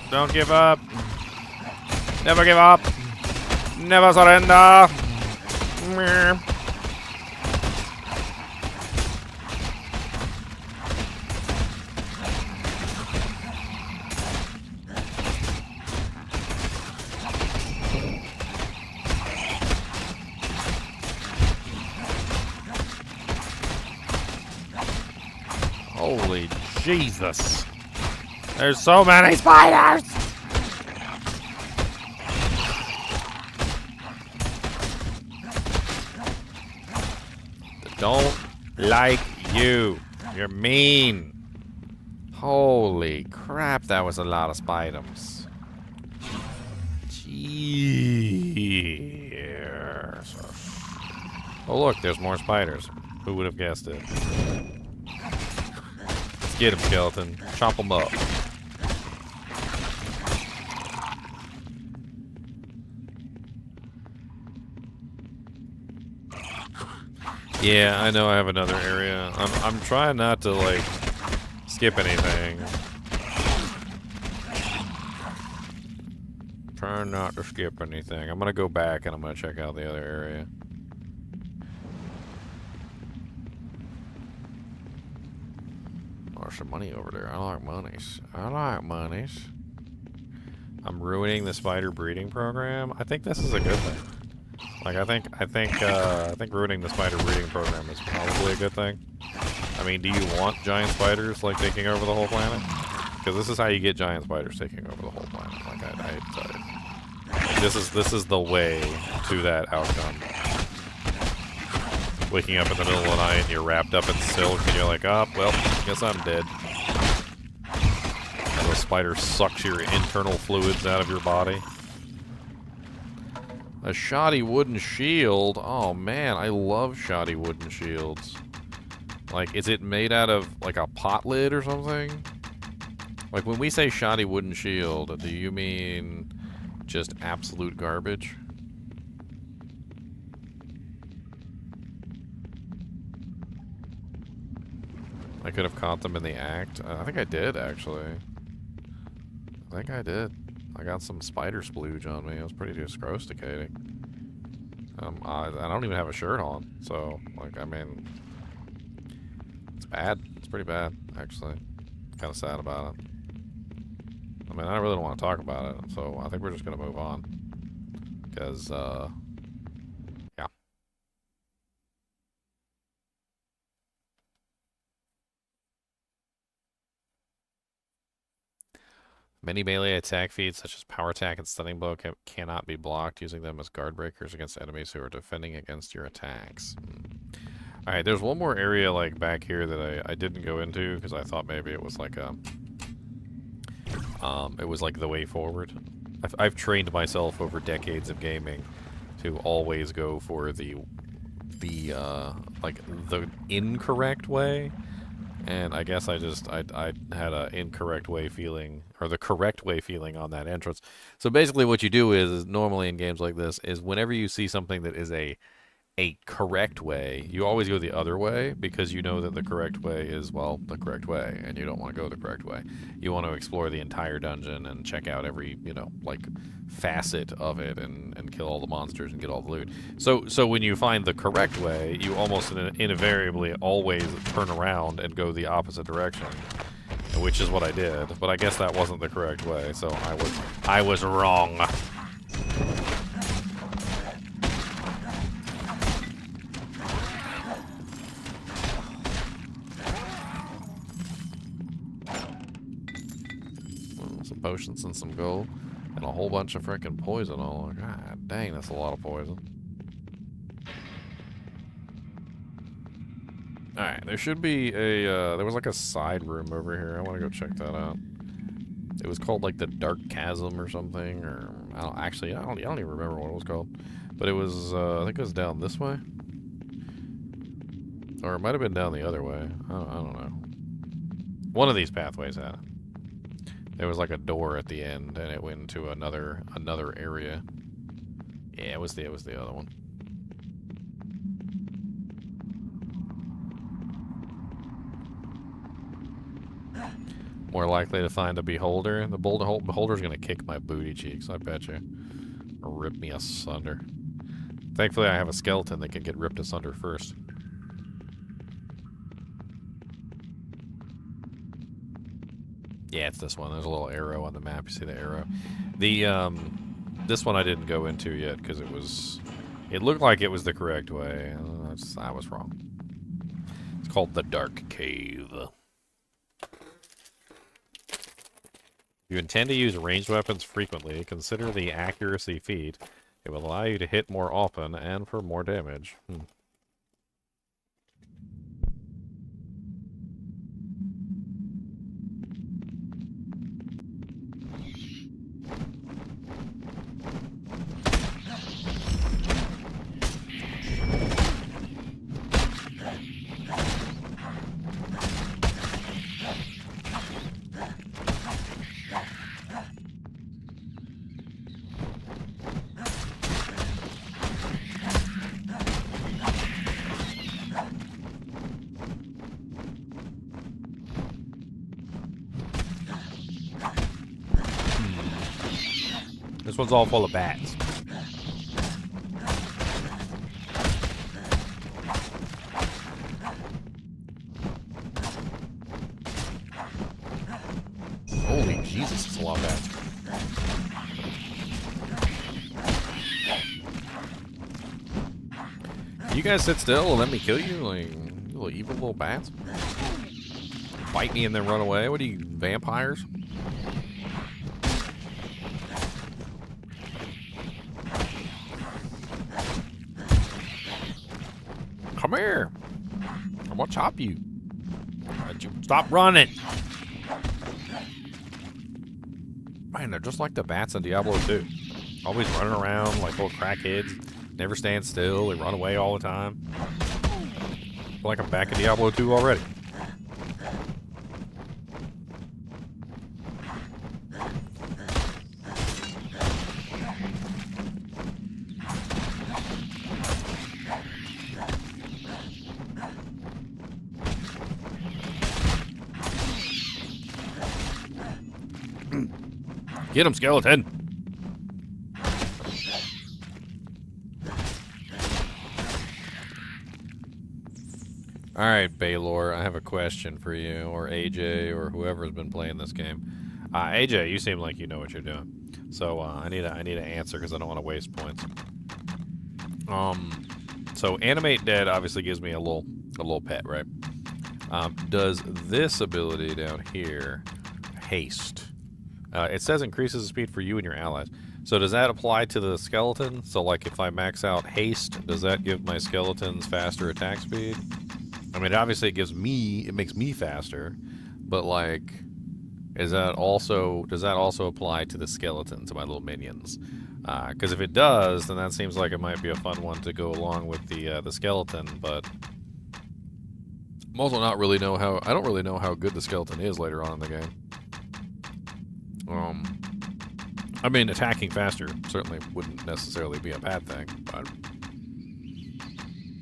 Don't give up. Never give up. Never surrender. Meh. Holy Jesus. There's so many spiders! Don't like you. You're mean. Holy crap, that was a lot of spiders. Jesus. Oh look, there's more spiders. Who would have guessed it? Get him, skeleton. Chop him up. Yeah, I know I have another area. I'm trying not to, like, skip anything. Trying not to skip anything. I'm gonna go back and I'm gonna check out the other area. There's some money over there. I like monies. I like monies. I'm ruining the spider breeding program. I think this is a good thing. Like, I think ruining the spider breeding program is probably a good thing. I mean, do you want giant spiders, like, taking over the whole planet? Because this is how you get giant spiders taking over the whole planet. Like, I hate to tell you. Like, this is the way to that outcome. Waking up in the middle of the night and you're wrapped up in silk and you're like, oh, well, guess I'm dead. And the spider sucks your internal fluids out of your body. A shoddy wooden shield. Oh man, I love shoddy wooden shields. Like, is it made out of like a pot lid or something? Like, when we say shoddy wooden shield, do you mean just absolute garbage? I could have caught them in the act. I think I did, actually. I think I did. I got some spider splooge on me. It was pretty disgrusticating. I don't even have a shirt on, so, like, I mean, it's bad. It's pretty bad, actually. Kind of sad about it. I mean, I really don't want to talk about it, so I think we're just going to move on. Because, yeah. Many melee attack feats, such as power attack and stunning blow, cannot be blocked, using them as guard breakers against enemies who are defending against your attacks. Alright, there's one more area, like, back here that I didn't go into, because I thought maybe it was like a... it was like the way forward. I've trained myself over decades of gaming to always go for the incorrect way. And I guess I had an incorrect way feeling, or the correct way feeling on that entrance. So basically what you do is normally in games like this, is whenever you see something that is a correct way, you always go the other way, because you know that the correct way is, well, the correct way, and you don't want to go the correct way. You want to explore the entire dungeon and check out every, you know, like, facet of it, and kill all the monsters and get all the loot. So when you find the correct way, you almost invariably always turn around and go the opposite direction, which is what I did. But I guess that wasn't the correct way, so I was wrong. Potions and some gold, and a whole bunch of freaking poison. Oh, god dang, that's a lot of poison. Alright, there should be a, there was like a side room over here. I want to go check that out. It was called like the Dark Chasm or something, or, I don't even remember what it was called. But it was, I think it was down this way. Or it might have been down the other way. I don't know. One of these pathways had it. There was like a door at the end, and it went into another area. Yeah, it was the other one. More likely to find a beholder. The beholder's gonna kick my booty cheeks, I bet you. Or rip me asunder. Thankfully, I have a skeleton that can get ripped asunder first. Yeah, it's this one. There's a little arrow on the map. You see the arrow? This one I didn't go into yet because it looked like it was the correct way. I was wrong. It's called the Dark Cave. If you intend to use ranged weapons frequently, consider the accuracy feat. It will allow you to hit more often and for more damage. This one's all full of bats. Holy Jesus, it's a lot of bats. You guys sit still and let me kill you, like, you little evil little bats? Bite me and then run away? What are you, vampires? Come Come here. I'm gonna chop you. Stop running. Man, they're just like the bats in Diablo 2. Always running around like little crackheads. Never stand still. They run away all the time. I feel like I'm back in Diablo 2 already. Get him, skeleton! Alright, Baldur, I have a question for you, or AJ, or whoever's been playing this game. AJ, you seem like you know what you're doing. So, I need an answer, because I don't want to waste points. So Animate Dead obviously gives me a little pet, right? Does this ability down here, Haste, it says increases the speed for you and your allies. So does that apply to the skeleton? So like if I max out Haste, does that give my skeletons faster attack speed? I mean, obviously it makes me faster, but like, does that also apply to the skeletons, to my little minions? Because if it does, then that seems like it might be a fun one to go along with the skeleton, but I'm also I don't really know how good the skeleton is later on in the game. I mean, attacking faster certainly wouldn't necessarily be a bad thing, but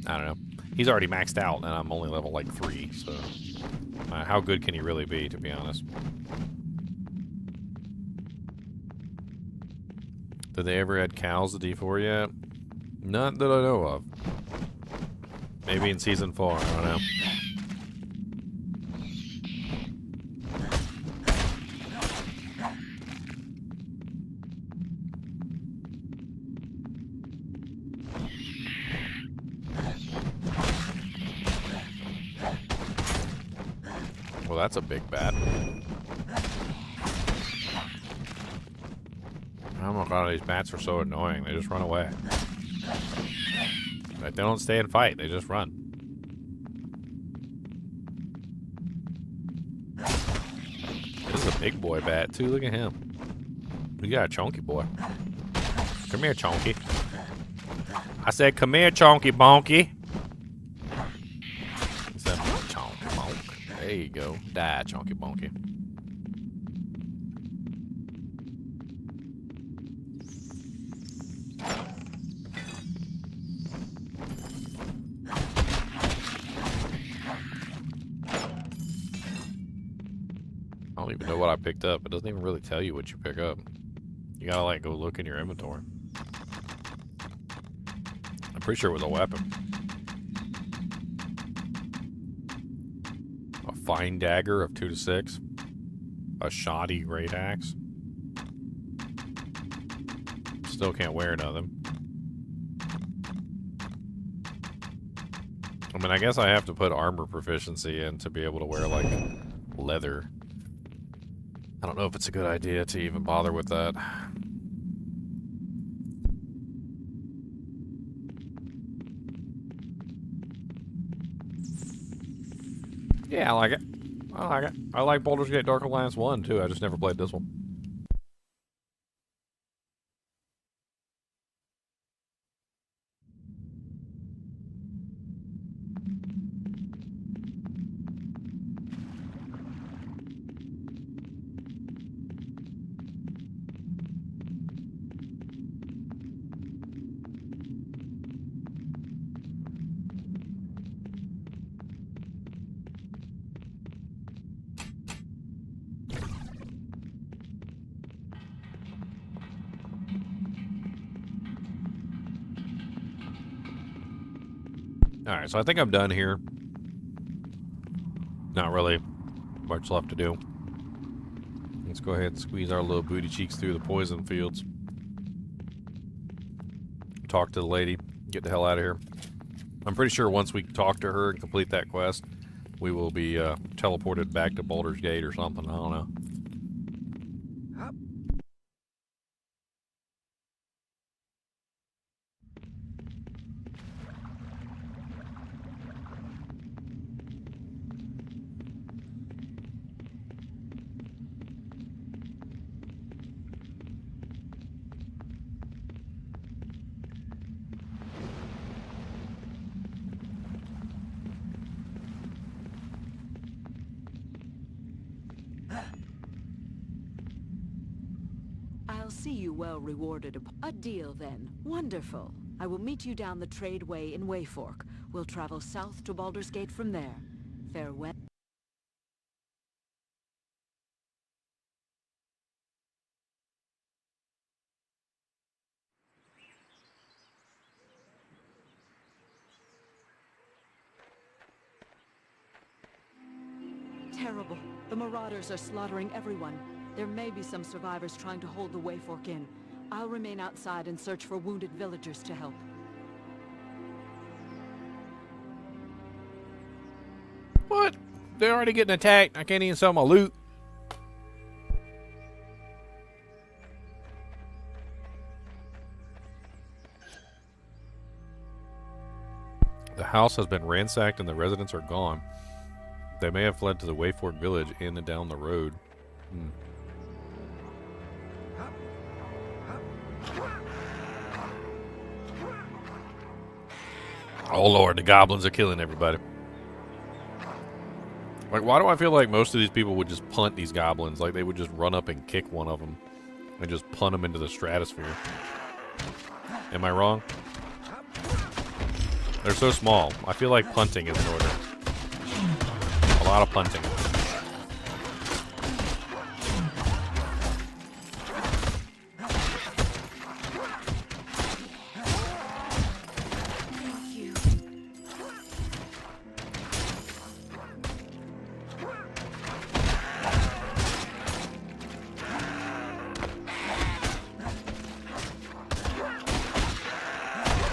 I don't know. He's already maxed out, and I'm only level like 3, so how good can he really be, to be honest? Did they ever add cows to D4 yet? Not that I know of. Maybe in Season 4, I don't know. Well, that's a big bat. Oh my god, these bats are so annoying. They just run away. Like, they don't stay and fight, they just run. This is a big boy bat, too. Look at him. We got a chunky boy. Come here, chunky. I said, come here, chunky bonky. There you go. Die, chunky bonky. I don't even know what I picked up. It doesn't even really tell you what you pick up. You gotta, like, go look in your inventory. I'm pretty sure it was a weapon. A fine dagger of 2 to 6. A shoddy great axe. Still can't wear nothing. I mean, I guess I have to put armor proficiency in to be able to wear, like, leather. I don't know if it's a good idea to even bother with that. Yeah, I like it. I like it. I like Baldur's Gate Dark Alliance 1, too. I just never played this one. Alright, so I think I'm done here. Not really much left to do. Let's go ahead and squeeze our little booty cheeks through the poison fields. Talk to the lady. Get the hell out of here. I'm pretty sure once we talk to her and complete that quest, we will be teleported back to Baldur's Gate or something. I don't know. you well rewarded. A deal, then. Wonderful. I will meet you down the tradeway in Wayfork. We'll travel south to Baldur's Gate from there. Farewell. Terrible. The Marauders are slaughtering everyone. There may be some survivors trying to hold the Wayfork in. I'll remain outside and search for wounded villagers to help. What? They're already getting attacked. I can't even sell my loot. The house has been ransacked and the residents are gone. They may have fled to the Wayfork Village in and down the road. Oh lord, the goblins are killing everybody. Like, why do I feel like most of these people would just punt these goblins? Like, they would just run up and kick one of them and just punt them into the stratosphere. Am I wrong? They're so small. I feel like punting is in order. A lot of punting.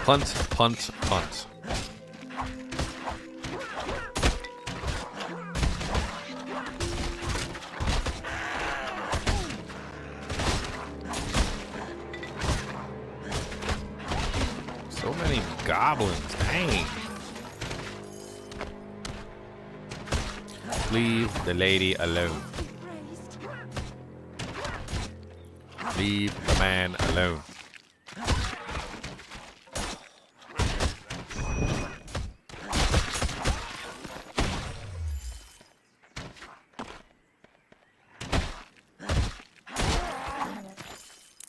Punt, punt, punt. So many goblins, dang. Leave the lady alone. Leave the man alone.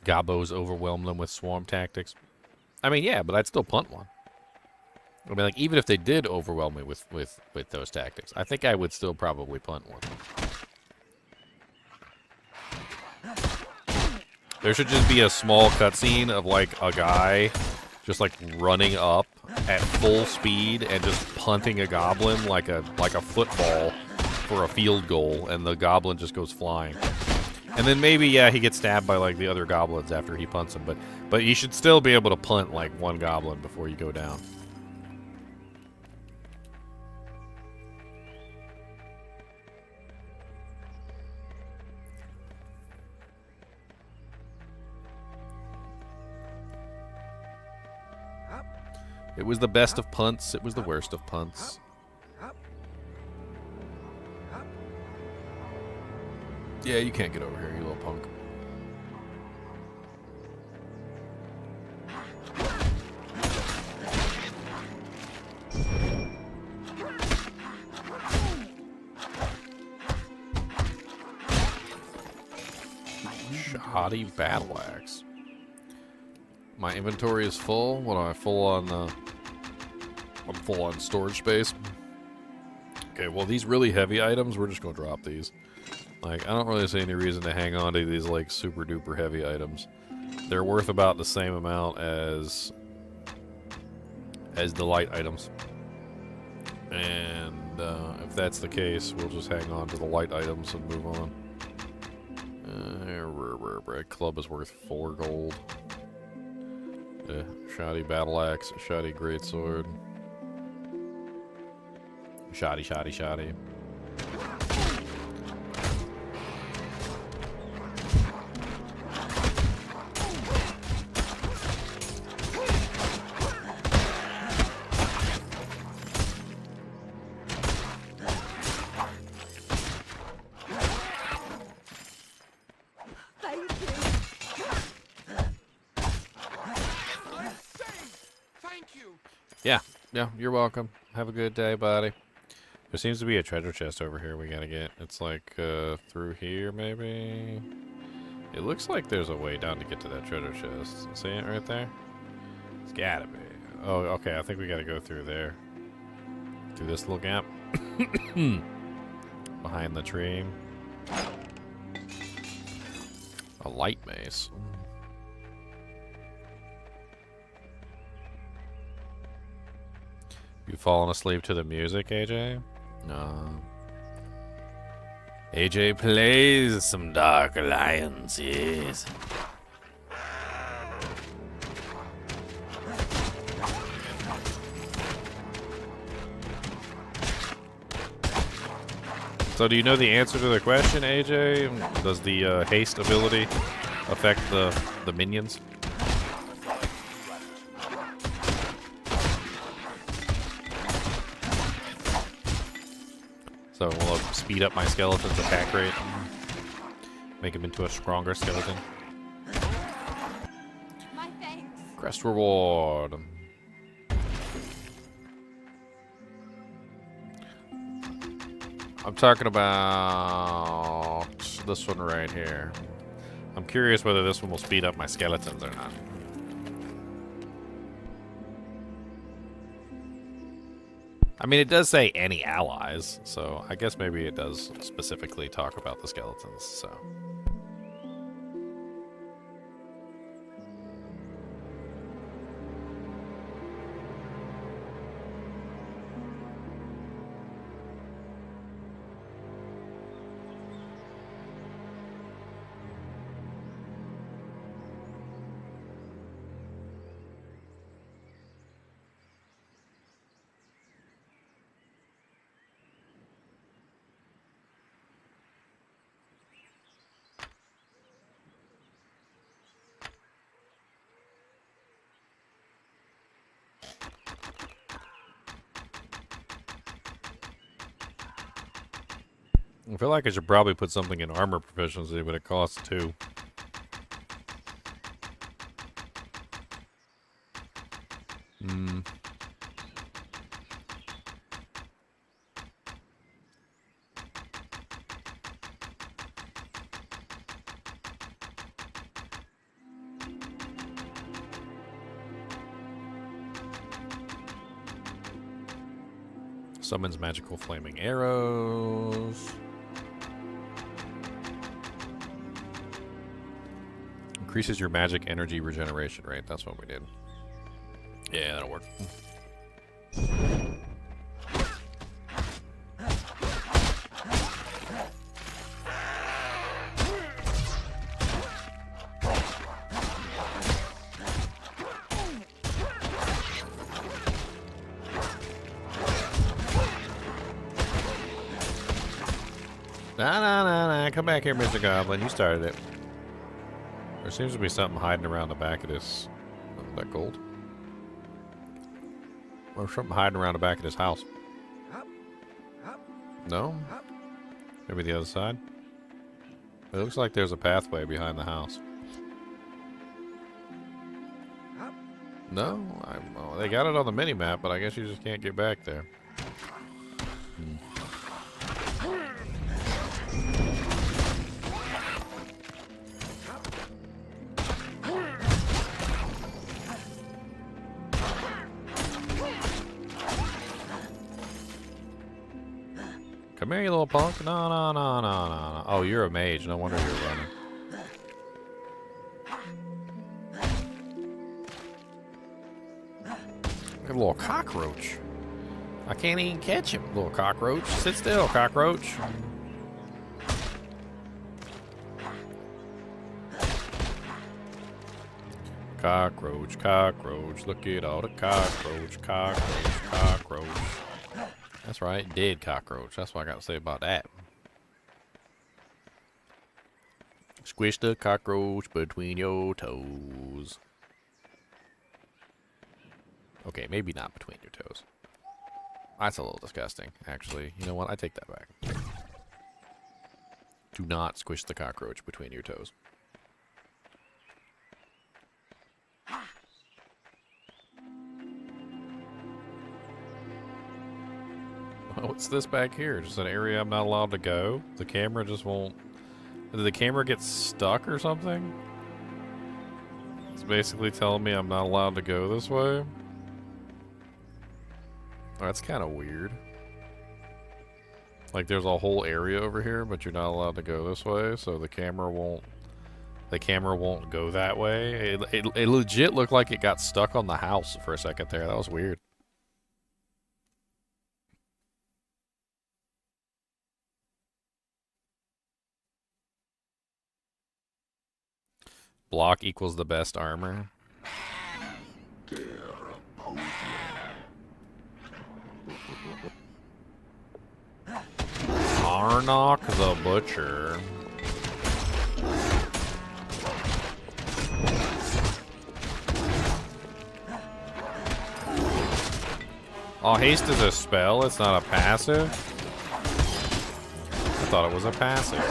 Gobos overwhelm them with swarm tactics. I mean, yeah, but I'd still punt one. I mean, like, even if they did overwhelm me with those tactics, I think I would still probably punt one. There should just be a small cutscene of, like, a guy just, like, running up at full speed and just punting a goblin like a football for a field goal, and the goblin just goes flying. And then maybe, yeah, he gets stabbed by, like, the other goblins after he punts him. But you should still be able to punt, like, one goblin before you go down. It was the best of punts. It was the worst of punts. Yeah, you can't get over here, you little punk. Shoddy battle axe. My inventory is full. What am I full on? I'm full on storage space. Okay, well, these really heavy items, we're just gonna drop these. Like, I don't really see any reason to hang on to these, like, super duper heavy items. They're worth about the same amount as the light items. And if that's the case, we'll just hang on to the light items and move on. Club is worth 4 gold. Shoddy battle axe, shoddy greatsword. Shoddy, shoddy, shoddy. Yeah, you're welcome. Have a good day, buddy. There seems to be a treasure chest over here we gotta get. It's like, through here, maybe? It looks like there's a way down to get to that treasure chest. See it right there? It's gotta be. Oh, okay. I think we gotta go through there. Through this little gap. Behind the tree. A light mace. You fallen asleep to the music, AJ? No. AJ plays some Dark Alliance, yes. So do you know the answer to the question, AJ? Does the haste ability affect the minions? So will it speed up my skeleton's attack rate? Make him into a stronger skeleton? My thanks. Crest reward. I'm talking about this one right here. I'm curious whether this one will speed up my skeletons or not. I mean, it does say any allies, so I guess maybe it does specifically talk about the skeletons, so. I feel like I should probably put something in armor proficiency, but it costs 2. Summons magical flaming arrows. Increases your magic energy regeneration rate. That's what we did. Yeah, that'll work. Nah. Come back here, Mr. Goblin. You started it. There seems to be something hiding around the back of this. Is that gold? Or something hiding around the back of this house. No? Maybe the other side? It looks like there's a pathway behind the house. No? Well, they got it on the mini-map, but I guess you just can't get back there. Come here, you little punk. No. Oh, you're a mage. No wonder you're running. A little cockroach. I can't even catch him, little cockroach. Sit still, cockroach. Cockroach. Look at all the cockroach. That's right, dead cockroach. That's what I got to say about that. Squish the cockroach between your toes. Okay, maybe not between your toes. That's a little disgusting, actually. You know what? I take that back. Do not squish the cockroach between your toes. What's this back here? Just an area I'm not allowed to go? The camera just won't Did the camera get stuck or something? It's basically telling me I'm not allowed to go this way. Oh, that's kind of weird. Like there's a whole area over here, but you're not allowed to go this way, so the camera won't go that way. It legit looked like it got stuck on the house for a second there. That was weird. Block equals the best armor. Arnok the Butcher. Oh, haste is a spell, it's not a passive? I thought it was a passive.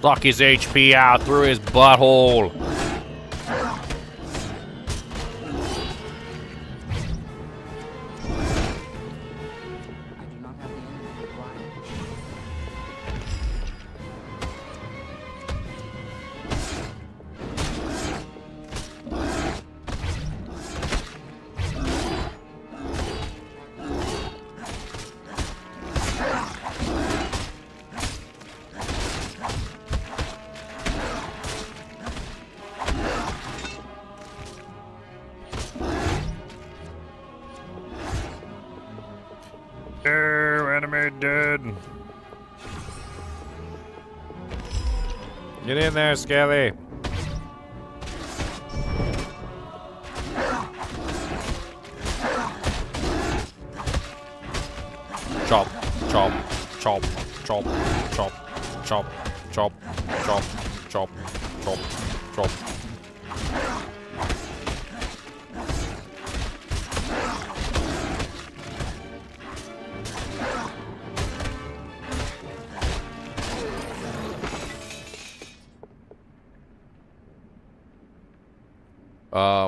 Suck his HP out through his butthole. Get in there, Skelly. Chop, chop, chop, chop, chop, chop, chop, chop, chop, chop, chop.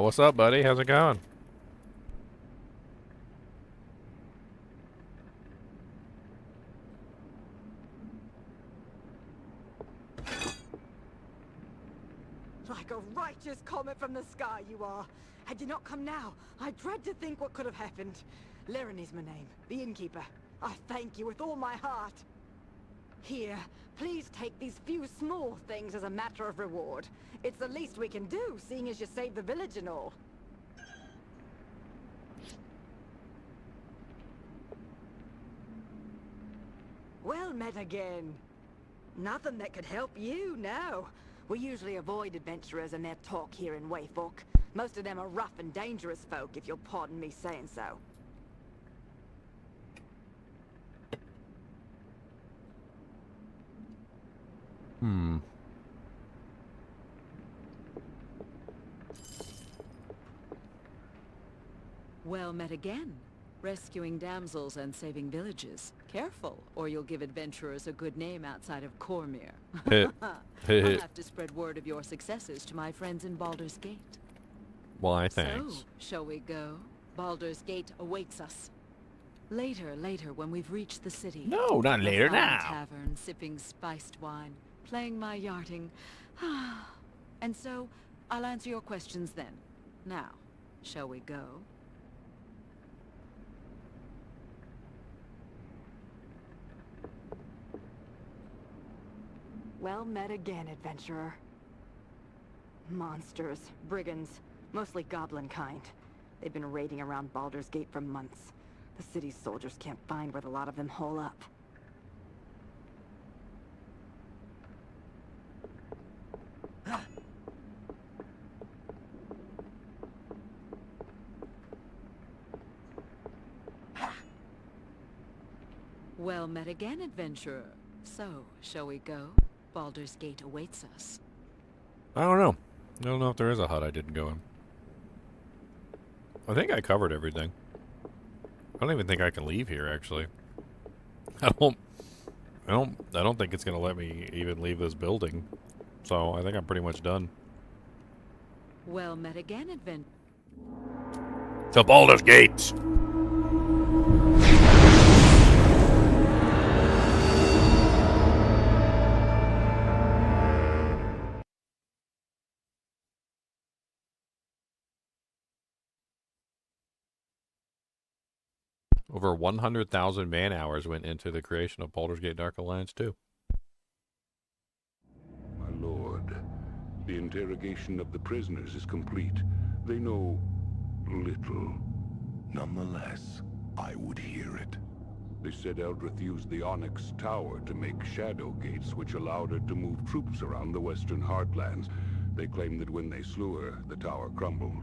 What's up, buddy? How's it going? Like a righteous comet from the sky you are. Had you not come now, I dread to think what could have happened. Liren is my name, the innkeeper. I thank you with all my heart. Here, please take these few small things as a matter of reward. It's the least we can do, seeing as you saved the village and all. Well met again. Nothing that could help you, no. We usually avoid adventurers and their talk here in Wayfork. Most of them are rough and dangerous folk, if you'll pardon me saying so. Well met again. Rescuing damsels and saving villages. Careful, or you'll give adventurers a good name outside of Cormyr. I'll have to spread word of your successes to my friends in Baldur's Gate. Why, thanks. So, shall we go? Baldur's Gate awaits us. Later, when we've reached the city. No, not later, A fine now. Tavern, sipping spiced wine, playing my yachting. And so, I'll answer your questions then. Now, shall we go? Well met again, adventurer. Monsters, brigands, mostly goblin kind. They've been raiding around Baldur's Gate for months. The city's soldiers can't find where the lot of them hole up. Well met again, adventurer. So, shall we go? Baldur's Gate awaits us. I don't know. I don't know if there is a hut I didn't go in. I think I covered everything. I don't even think I can leave here, actually. I don't think it's gonna let me even leave this building. So I think I'm pretty much done. Well met again, adventurer. To Baldur's Gate! Over 100,000 man-hours went into the creation of Baldur's Gate Dark Alliance 2. My lord, the interrogation of the prisoners is complete. They know little. Nonetheless, I would hear it. They said Eldrith used the Onyx Tower to make shadow gates, which allowed her to move troops around the Western Heartlands. They claim that when they slew her, the tower crumbled.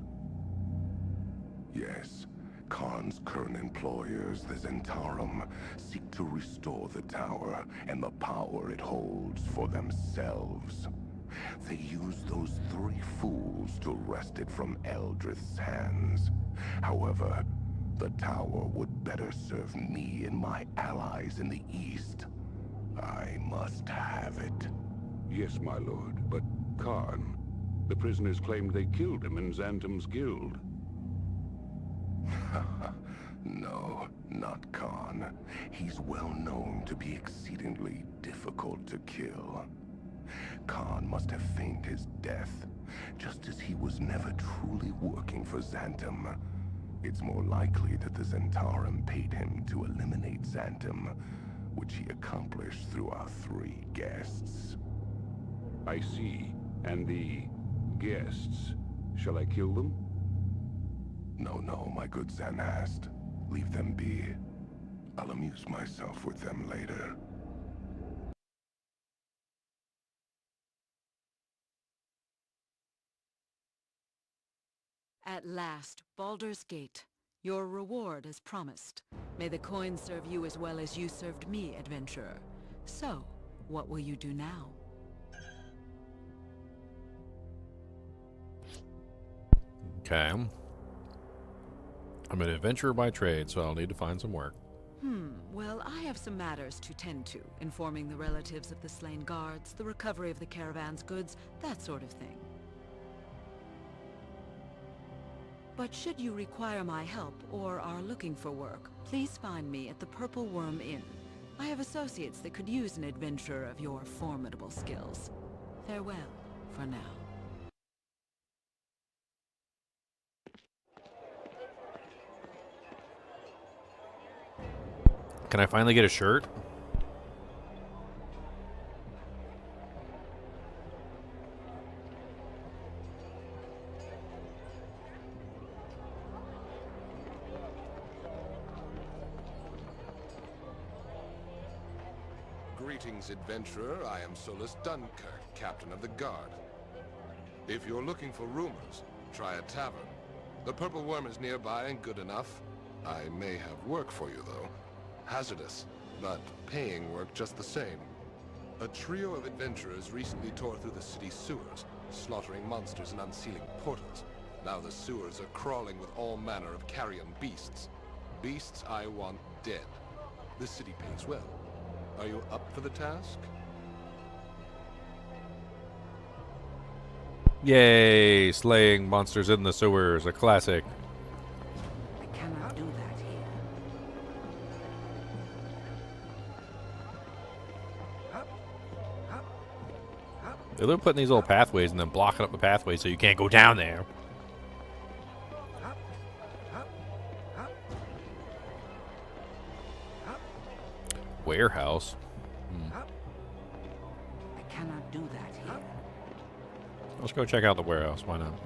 Yes. Khan's current employers, the Zentarum, seek to restore the tower and the power it holds for themselves. They use those 3 fools to wrest it from Eldrith's hands. However, the tower would better serve me and my allies in the East. I must have it. Yes, my lord, but Khan, the prisoners claimed they killed him in Xantam's guild. No, not Khan. He's well known to be exceedingly difficult to kill. Khan must have feigned his death, just as he was never truly working for Xantam. It's more likely that the Zentarum paid him to eliminate Xantam, which he accomplished through our 3 guests. I see. And the guests, shall I kill them? No, my good Zanhast. Leave them be. I'll amuse myself with them later. At last, Baldur's Gate. Your reward as promised. May the coin serve you as well as you served me, adventurer. So, what will you do now? Okay. I'm an adventurer by trade, so I'll need to find some work. Well, I have some matters to tend to, informing the relatives of the slain guards, the recovery of the caravan's goods, that sort of thing. But should you require my help or are looking for work, please find me at the Purple Worm Inn. I have associates that could use an adventurer of your formidable skills. Farewell, for now. Can I finally get a shirt? Greetings, adventurer. I am Solus Dunkirk, captain of the guard. If you're looking for rumors, try a tavern. The Purple Worm is nearby and good enough. I may have work for you, though. Hazardous, but paying work just the same. A trio of adventurers recently tore through the city's sewers, slaughtering monsters and unsealing portals. Now the sewers are crawling with all manner of carrion beasts. Beasts I want dead. The city pays well. Are you up for the task? Yay! Slaying monsters in the sewers, a classic. I cannot do that here. They're putting these little pathways and then blocking up the pathway so you can't go down there. Warehouse. I cannot do that here. Let's go check out the warehouse. Why not?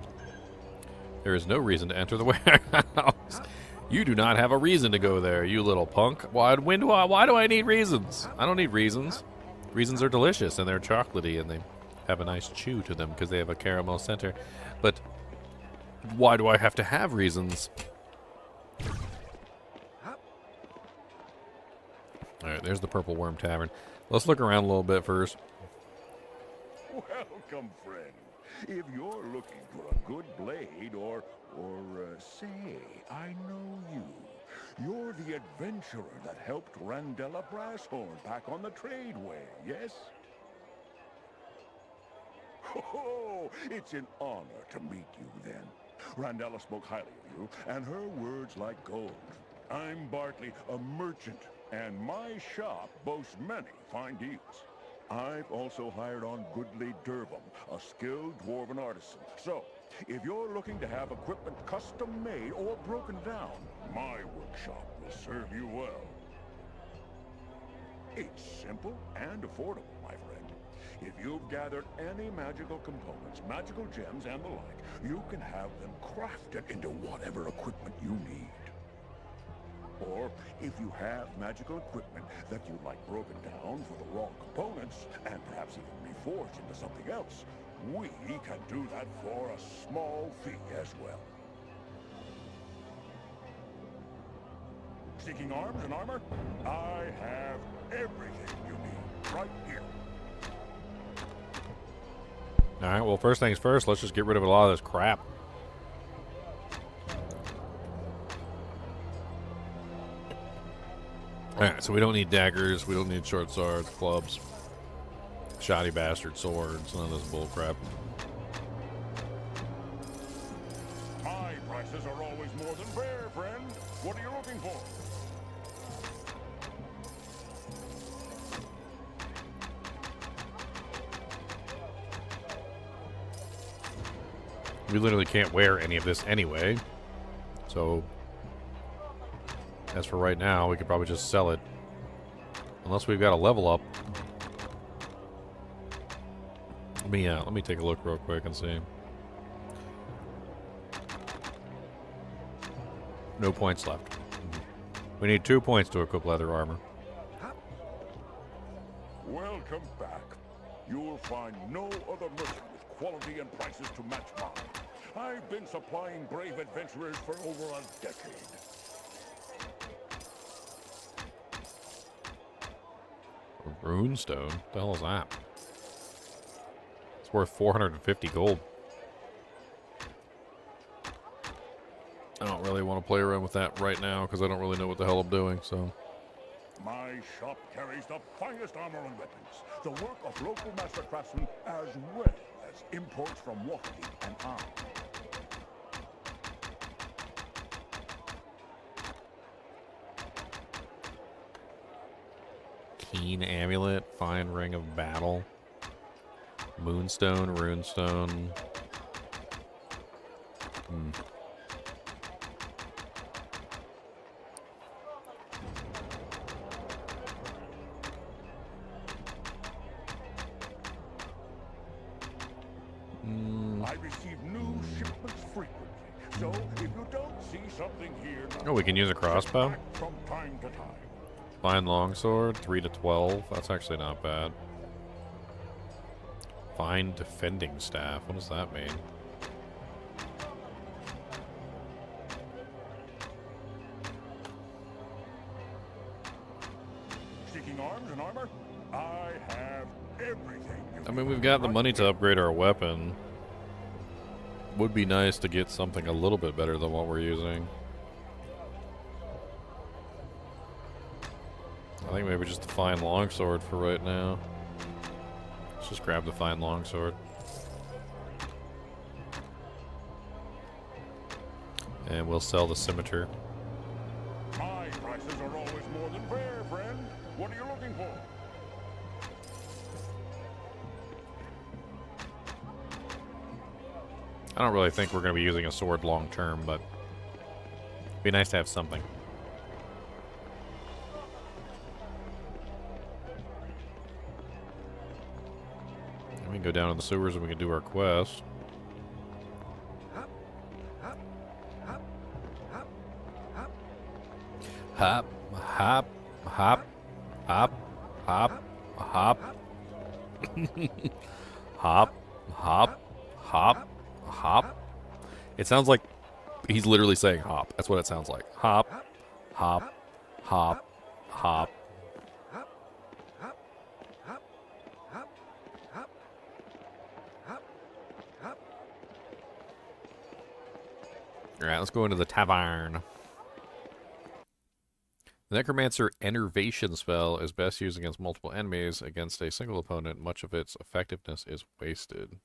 There is no reason to enter the warehouse. You do not have a reason to go there, you little punk. Why do I need reasons? I don't need reasons. Reasons are delicious and they're chocolatey and they have a nice chew to them because they have a caramel center. But why do I have to have reasons? Alright, there's the Purple Worm Tavern. Let's look around a little bit first. Welcome, friend. If you're looking for a good blade or say, I know you. You're the adventurer that helped Randella Brasshorn back on the tradeway, yes? Oh, it's an honor to meet you then. Randella spoke highly of you, and her words like gold. I'm Bartley, a merchant, and my shop boasts many fine deals. I've also hired on Goodly Durbum, a skilled dwarven artisan. So, if you're looking to have equipment custom-made or broken down, my workshop will serve you well. It's simple and affordable, my friend. If you've gathered any magical components, magical gems, and the like, you can have them crafted into whatever equipment you need. Or, if you have magical equipment that you'd like broken down for the raw components, and perhaps even reforged into something else, we can do that for a small fee as well. Seeking arms and armor? I have everything you need right here. Alright, well, first things first, let's just get rid of a lot of this crap. Alright, so we don't need daggers, we don't need short swords, clubs, shoddy bastard swords, none of this bullcrap. My prices are always more than fair, friend. What are you looking for? We literally can't wear any of this anyway, so as for right now, we could probably just sell it. Unless we've got a level up. Let me take a look real quick and see. No points left. We need 2 points to equip leather armor. Welcome back. You'll find no other merchant with quality and prices to match mine. I've been supplying brave adventurers for over a decade. Runestone? What the hell is that? It's worth 450 gold. I don't really want to play around with that right now because I don't really know what the hell I'm doing, so. My shop carries the finest armor and weapons, the work of local master craftsmen as well as imports from Waterdeep and Arm. Keen Amulet, Fine Ring of Battle, Moonstone, Runestone. I receive new shipments frequently, so if you don't see something here now, Oh, we can use a crossbow? check back from time to time. Fine Longsword, 3 to 12. That's actually not bad. Fine Defending Staff. What does that mean? Seeking arms and armor? I have everything. I mean, we've got the money to upgrade our weapon. Would be nice to get something a little bit better than what we're using. I think maybe just the Fine Longsword for right now. Let's just grab the Fine Longsword. And we'll sell the Scimitar. My prices are always more than fair, friend. What are you looking for? I don't really think we're going to be using a sword long term, but it'd be nice to have something. And we can go down in the sewers and we can do our quest. Hop, hop, hop, hop, hop, hop. Hop, hop, hop, hop. It sounds like he's literally saying hop. That's what it sounds like. Hop, hop, hop, hop, Alright, let's go into the tavern. The Necromancer Enervation spell is best used against multiple enemies. Against a single opponent, much of its effectiveness is wasted.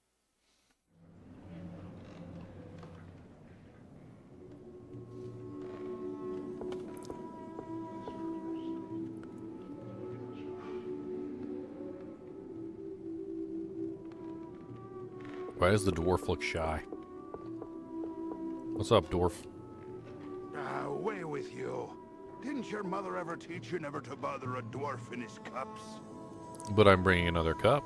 Why does the dwarf look shy? What's up, dwarf? Away with you. Didn't your mother ever teach you never to bother a dwarf in his cups? But I'm bringing another cup.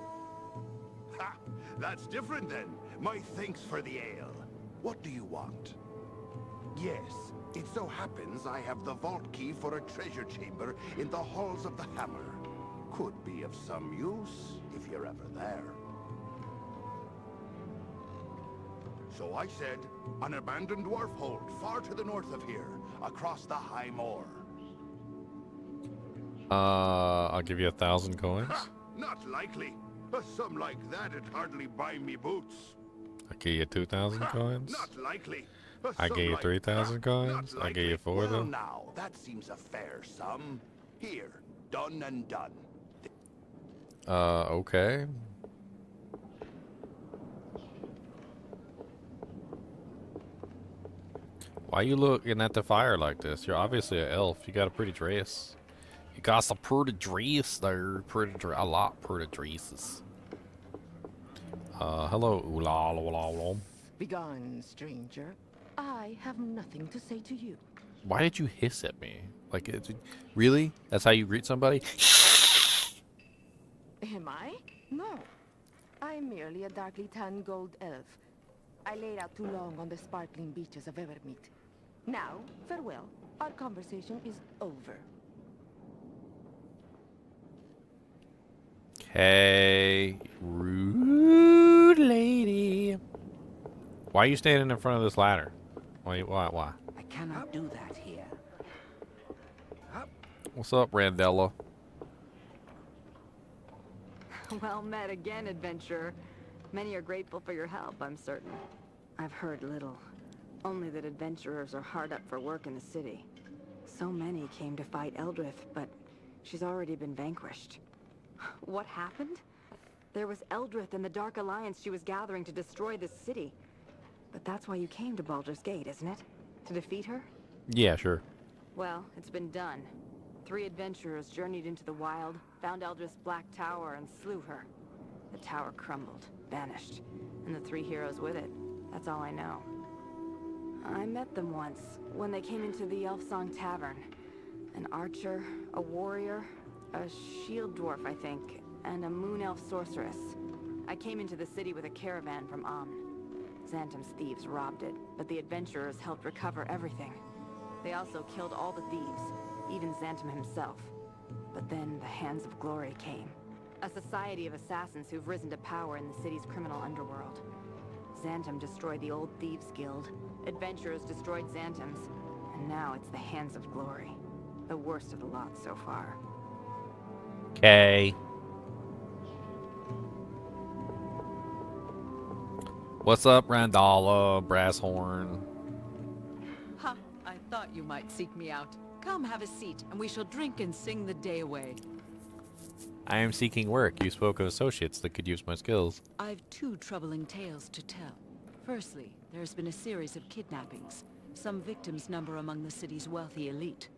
Ha! That's different then. My thanks for the ale. What do you want? Yes, it so happens I have the vault key for a treasure chamber in the halls of the Hammer. Could be of some use if you're ever there. So I said, an abandoned dwarf hold far to the north of here, across the high moor. I'll give you 1,000 coins. Ha! Not likely. A sum like that'd hardly buy me boots. I'll give you 2,000 coins. Not likely. I gave you 3,000 coins. I gave you 4 well, though. Now, that seems a fair sum. Here, done and done. Okay. Why you looking at the fire like this? You're obviously an elf. You got a pretty dress. You got some pretty dress there. A lot pretty dresses. Hello, oola, oola, oola. Begone, stranger. I have nothing to say to you. Why did you hiss at me? Like, really? That's how you greet somebody? Am I? No. I'm merely a darkly tanned gold elf. I laid out too long on the sparkling beaches of Evermeet. Now, farewell. Our conversation is over. Okay, rude lady. Why are you standing in front of this ladder? Why? I cannot do that here. What's up, Randella? Well met again, adventurer. Many are grateful for your help, I'm certain. I've heard little. Only that adventurers are hard up for work in the city. So many came to fight Eldrith, but she's already been vanquished. What happened? There was Eldrith and the Dark Alliance she was gathering to destroy this city. But that's why you came to Baldur's Gate, isn't it? To defeat her? Yeah, sure. Well, it's been done. 3 adventurers journeyed into the wild, found Eldrith's Black Tower, and slew her. The tower crumbled, vanished, and the 3 heroes with it. That's all I know. I met them once, when they came into the Elfsong Tavern. An archer, a warrior, a shield dwarf, I think, and a moon elf sorceress. I came into the city with a caravan from Amn. Xantam's thieves robbed it, but the adventurers helped recover everything. They also killed all the thieves, even Xantam himself. But then the Hands of Glory came. A society of assassins who've risen to power in the city's criminal underworld. Xantam destroyed the Old Thieves Guild. Adventurers destroyed Xantam's. And now it's the Hands of Glory. The worst of the lot so far. Okay. What's up, Randalla, Brasshorn? Ha! I thought you might seek me out. Come have a seat, and we shall drink and sing the day away. I am seeking work. You spoke of associates that could use my skills. I've 2 troubling tales to tell. Firstly, there's been a series of kidnappings. Some victims number among the city's wealthy elite.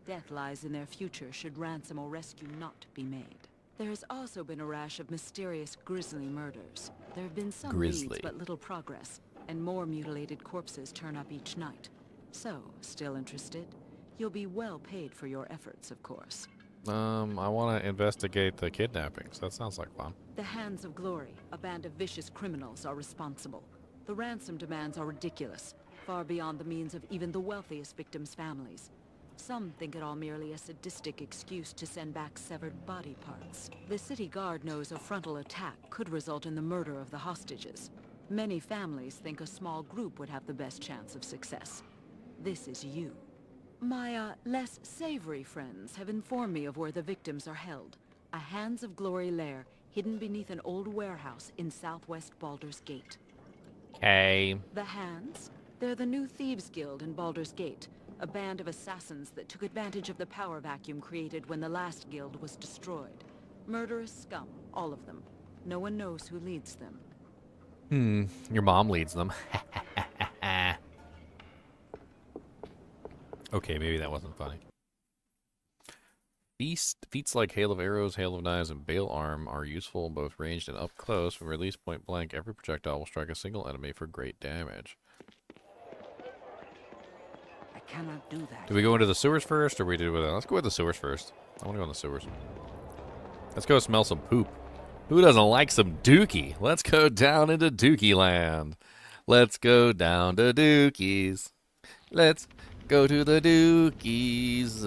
Death lies in their future should ransom or rescue not be made. There has also been a rash of mysterious grisly murders. There have been some leads, but little progress, and more mutilated corpses turn up each night. So, still interested? You'll be well paid for your efforts, of course. I want to investigate the kidnappings. That sounds like fun. The Hands of Glory, a band of vicious criminals, are responsible. The ransom demands are ridiculous, far beyond the means of even the wealthiest victims' families. Some think it all merely a sadistic excuse to send back severed body parts. The city guard knows a frontal attack could result in the murder of the hostages. Many families think a small group would have the best chance of success. This is you. My, less savory friends have informed me of where the victims are held. A Hands of Glory lair hidden beneath an old warehouse in southwest Baldur's Gate. Okay. The Hands? They're the new Thieves Guild in Baldur's Gate, a band of assassins that took advantage of the power vacuum created when the last guild was destroyed. Murderous scum, all of them. No one knows who leads them. Your mom leads them. Okay, maybe that wasn't funny. Feats like Hail of Arrows, Hail of Knives, and Bale Arm are useful both ranged and up close. When released point blank, every projectile will strike a single enemy for great damage. I cannot do that. Do we go into the sewers first, or we do with? Let's go with the sewers first. I want to go in the sewers. Let's go smell some poop. Who doesn't like some dookie? Let's go down into Dookie Land. Let's go down to Dookies. Let's go to the Dookies.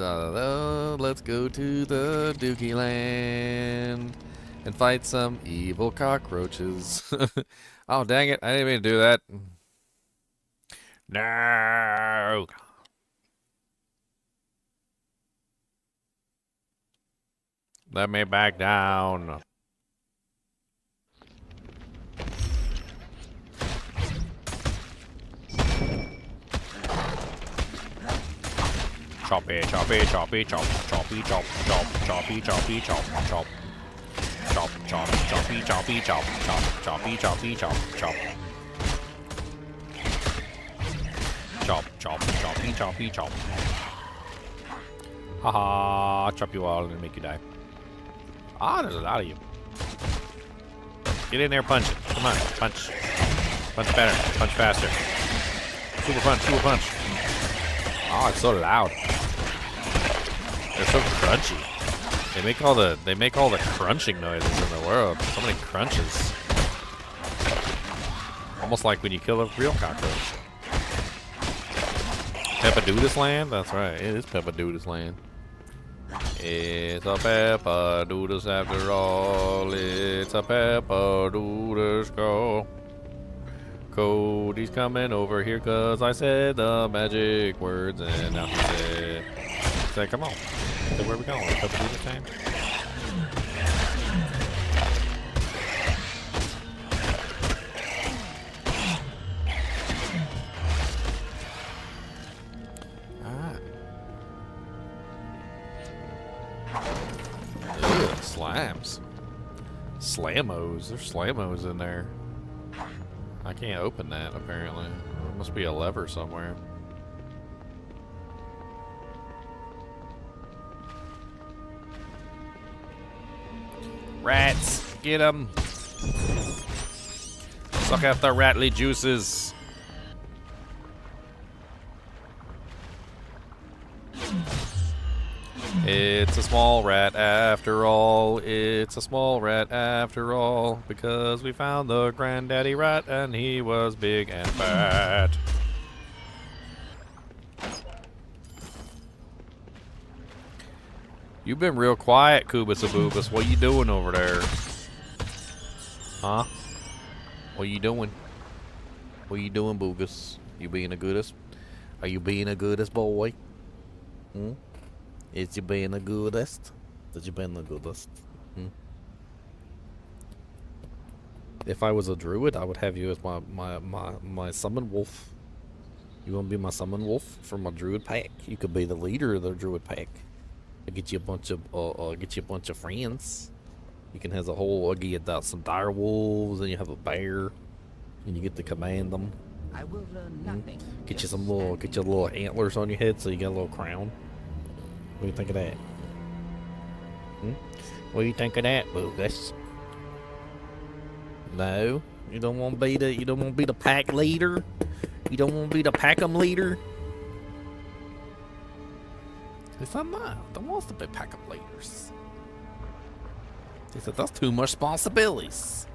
Let's go to the Dookie Land and fight some evil cockroaches. Oh, dang it. I didn't mean to do that. No. Let me back down. Choppy, choppy, choppy, chop, choppy, chop, chop, choppy, choppy, chop, chop, chop, chop, choppy, choppy, chop, chop, choppy, choppy, chop, chop, chop, chop, choppy, choppy, chop. Haha, chop you all and make you die. Ah, there's a lot of you. Get in there, punch it. Come on, punch. Punch better, punch faster. Super punch, super punch. Oh, it's so loud. They're so crunchy. They make all the crunching noises in the world. So many crunches. Almost like when you kill a real cockroach. Peppadoodus Land? That's right. It is Peppadoodus Land. It's a Peppadoodus after all. It's a Peppadoodus go. Cody's coming over here cause I said the magic words and now he said come on. So where are we going? Peppadoodus time? Slams. Slamos. There's slamos in there. I can't open that, apparently. There must be a lever somewhere. Rats! Get them! Suck out the rattly juices! It's a small rat after all. It's a small rat after all. Because we found the granddaddy rat and he was big and fat. You've been real quiet, Kubus Abubus. What you doing over there? Huh? What you doing? What you doing, Boogus? You being a goodest? Are you being a goodest boy? Hmm? Is you being the goodest? Did you being the goodest? If I was a druid, I would have you as my summon wolf. You want to be my summon wolf for my druid pack? You could be the leader of the druid pack. I'll get you a bunch of friends. You can have a whole. I'll get you some dire wolves, and you have a bear, and you get to command them. I will learn nothing. Get you little antlers on your head, so you got a little crown. What do you think of that? What do you think of that, Boogus? No, you don't want to be the pack leader. You don't want to be the pack-em leader. If I'm not, don't want to be pack-em leaders. They said that's too much responsibilities.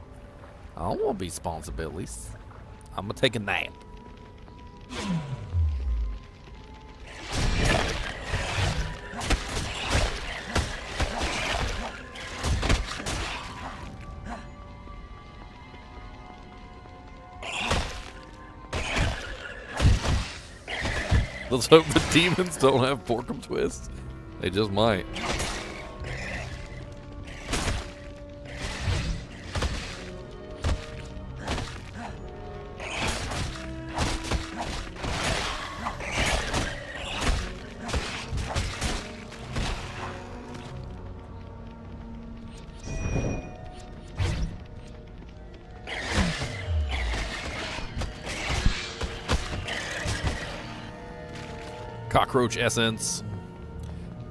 I don't want to be responsibilities. I'm gonna take a nap. Let's hope the demons don't have Porkum Twist. They just might. Cockroach essence.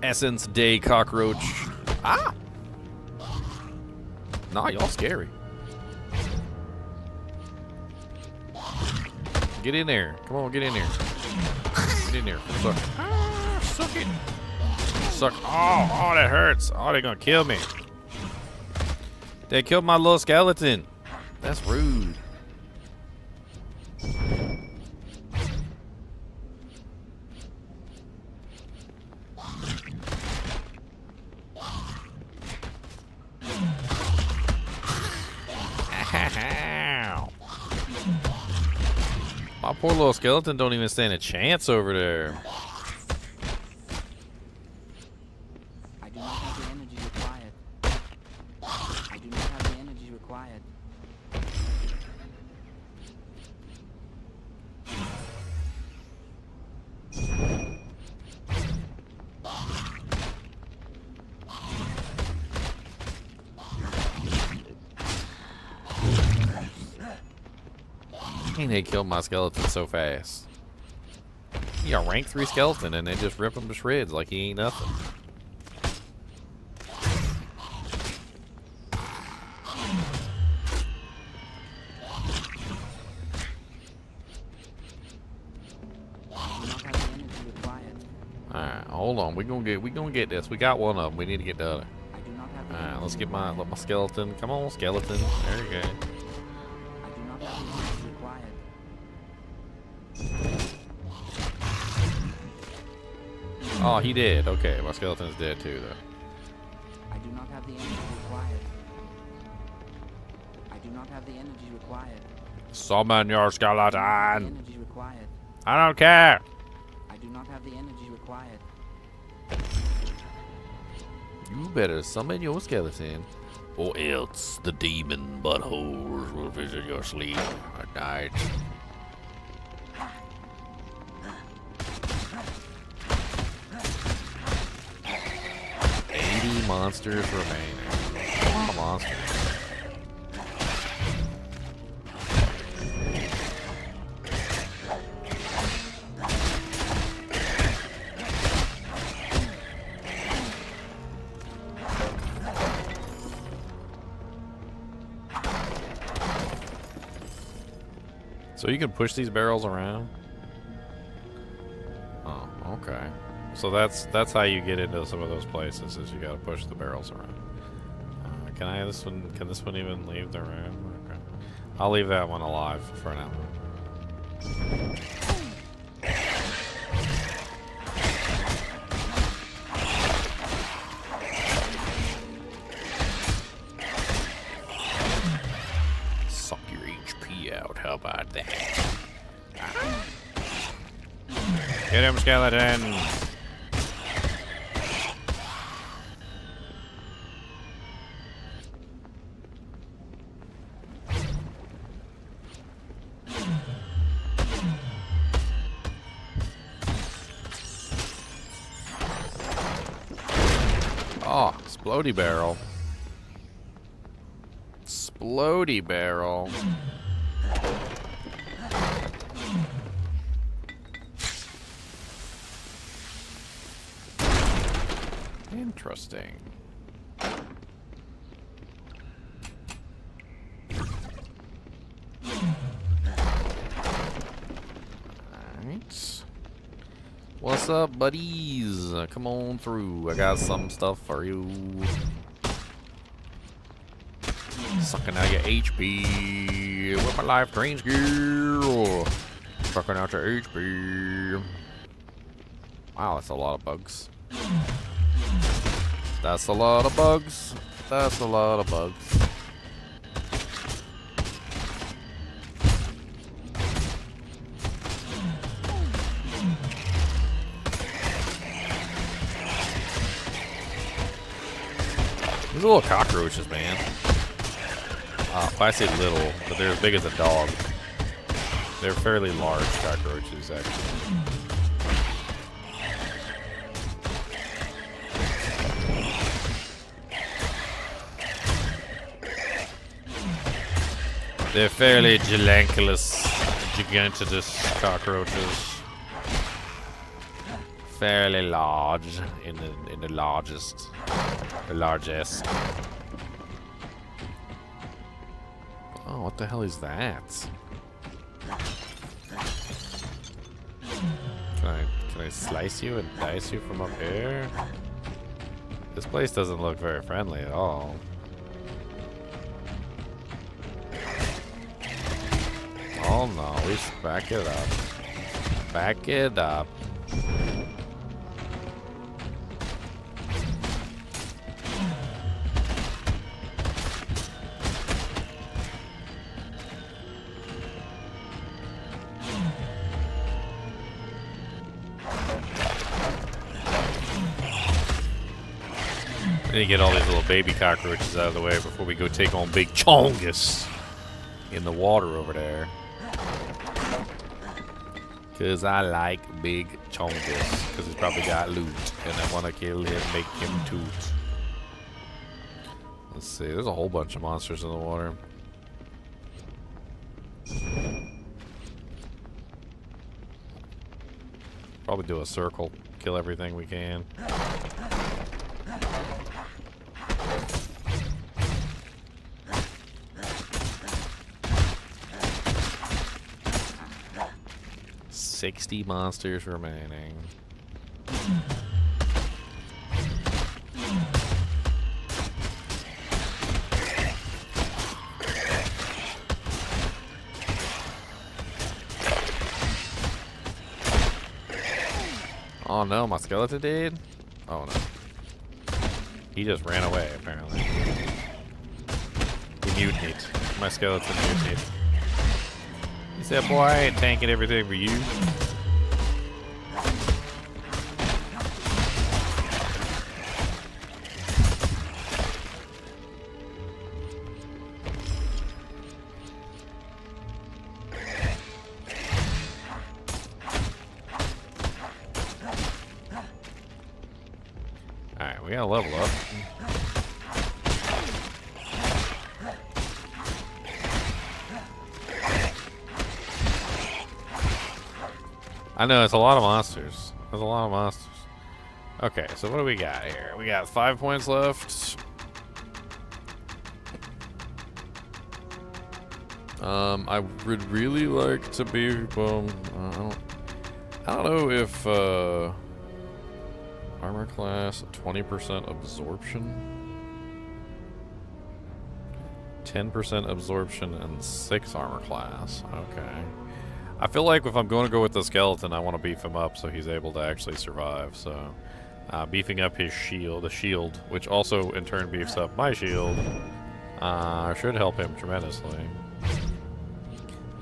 Essence day cockroach. Ah! Nah, y'all scary. Get in there. Come on, get in there. Get in there. Suck. Ah, suck it. Suck. Oh, that hurts. Oh, they're gonna kill me. They killed my little skeleton. That's rude. My poor little skeleton don't even stand a chance over there. I do not have the energy required. I do not have the energy required. They killed my skeleton so fast. Yeah, rank 3 skeleton and they just rip him to shreds like he ain't nothing. Alright, hold on. We gonna get this. We got one of them. We need to get the other. Alright, let's get my skeleton. Come on, skeleton. There you go. Oh, he did. Okay, my skeleton's dead too, though. I do not have the energy required. I do not have the energy required. Summon your skeleton. Energy required. I don't care. I do not have the energy required. You better summon your skeleton, or else the demon buttholes will visit your sleep at night. Monsters remaining. Come on, monsters. So you can push these barrels around? Oh, okay. So that's how you get into some of those places, is you gotta push the barrels around. Can I this one? Can this one even leave the room? Okay. I'll leave that one alive for now. Suck your HP out. How about that? Get him, skeleton. Oh, Splody barrel. Splody barrel. Interesting. Alright. What's up, buddies? Come on through. I got some stuff for you. Sucking out your HP with my life drain skill. Sucking out your HP. Wow, that's a lot of bugs. That's a lot of bugs. That's a lot of bugs. These little cockroaches, man. If I say little, but they're as big as a dog. They're fairly large cockroaches, actually. They're fairly giganculous cockroaches. fairly large in the largest. Oh, what the hell is that? Can I slice you and dice you from up here? This place doesn't look very friendly at all. Oh no, we should back it up. Back it up. We need to get all these little baby cockroaches out of the way before we go take on Big Chongus in the water over there. Because I like Big Chongus. Because he's probably got loot. And I want to kill him, make him toot. Let's see. There's a whole bunch of monsters in the water. Probably do a circle. Kill everything we can. $60 monsters remaining. Oh no, my skeleton did? Oh no. He just ran away, apparently. He mutinied. My skeleton mutinied. He said, boy, I ain't tanking everything for you. Alright, we gotta level up. I know, it's a lot of monsters. There's a lot of monsters. Okay, so what do we got here? We got 5 points left. I would really like to be, I don't know if, armor class, 20% absorption. 10% absorption and 6 armor class. Okay. I feel like if I'm going to go with the skeleton, I want to beef him up so he's able to actually survive. So, beefing up his shield, which also in turn beefs up my shield, should help him tremendously.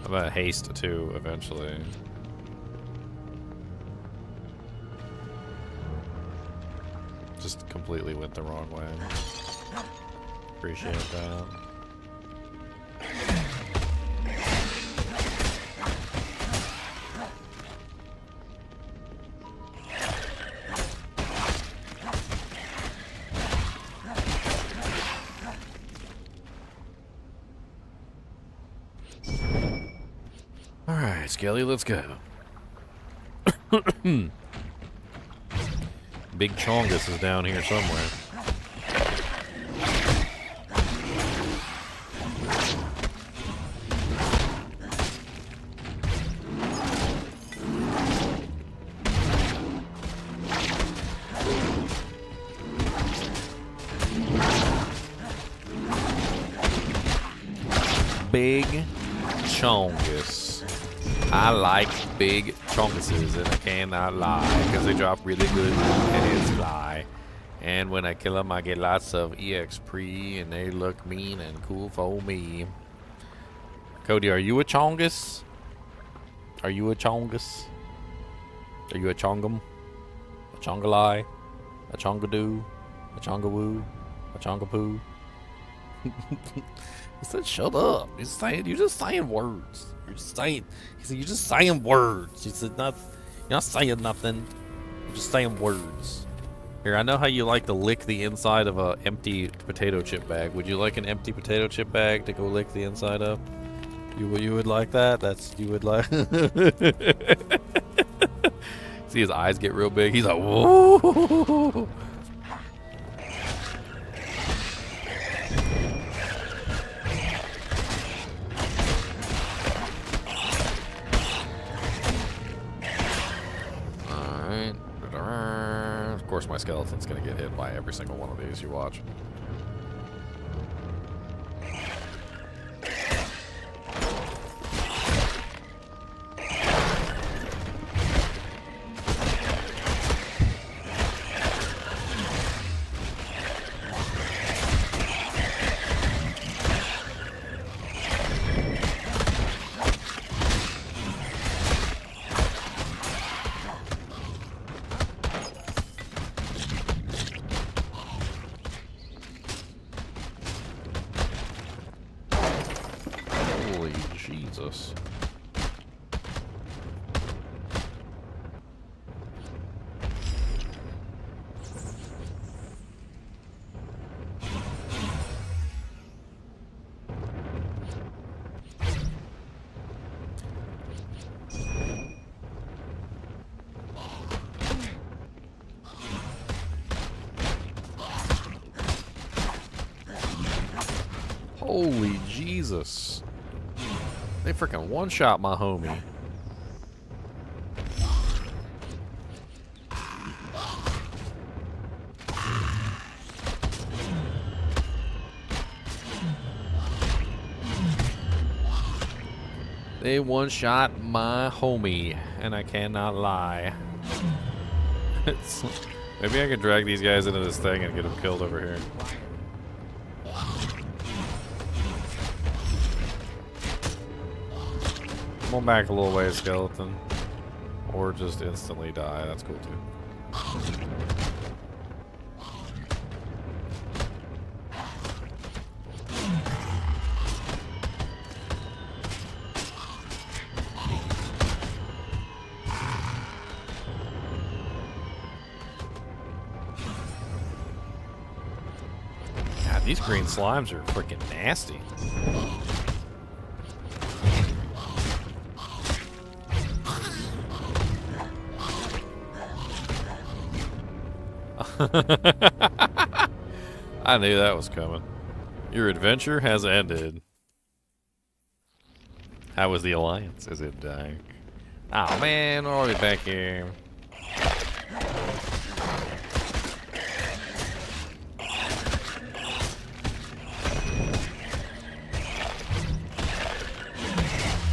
I'm gonna haste too eventually. Just completely went the wrong way. Appreciate that. Alright, Skelly, let's go. Big Chongus is down here somewhere. Big Chongus. I like big chonguses, and I cannot lie, because they drop really good and it's fly. And when I kill them, I get lots of EXP, and they look mean and cool for me. Cody, are you a chongus? Are you a chongus? Are you a chongum? A chongalai? A chongadoo? A chongawoo? A chongapoo? He said, "Shut up." He's saying, "You're just saying words. You're just saying." He said, "You're just saying words." He said, "You're not saying nothing. You're just saying words." Here, I know how you like to lick the inside of a empty potato chip bag. Would you like an empty potato chip bag to go lick the inside of? You would like that? You would like. See his eyes get real big. He's like, whoa. Alright. Of course, my skeleton's gonna get hit by every single one of these. You watch. Holy Jesus. Holy Jesus. They freaking one-shot my homie. They one-shot my homie, and I cannot lie. Maybe I can drag these guys into this thing and get them killed over here. Come on back a little way, skeleton. Or just instantly die. That's cool too. God, these green slimes are freaking nasty. I knew that was coming. Your adventure has ended. How was the alliance? Is it dying? Oh man, we're already back here.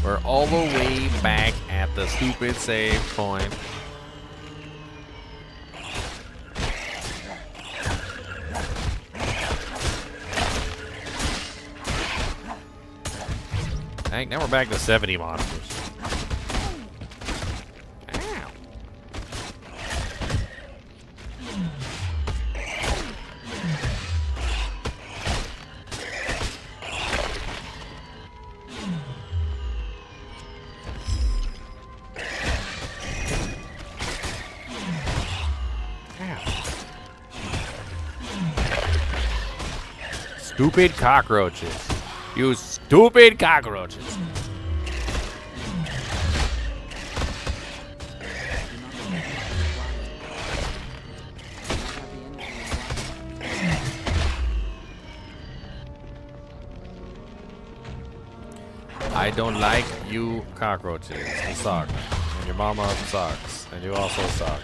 We're all the way back at the stupid save point. Now we're back to 70 monsters. Ow. Stupid cockroaches. You stupid cockroaches. I don't like you cockroaches. You suck. And your mama sucks. And you also suck.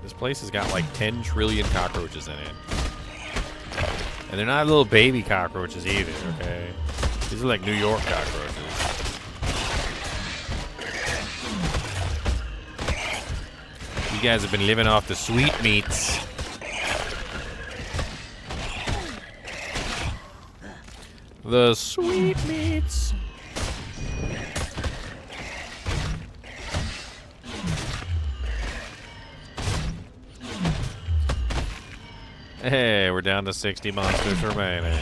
This place has got like 10 trillion cockroaches in it. And they're not little baby cockroaches either, okay? These are like New York cockroaches. You guys have been living off the sweetmeats. The sweetmeats. Hey, we're down to 60 monsters remaining.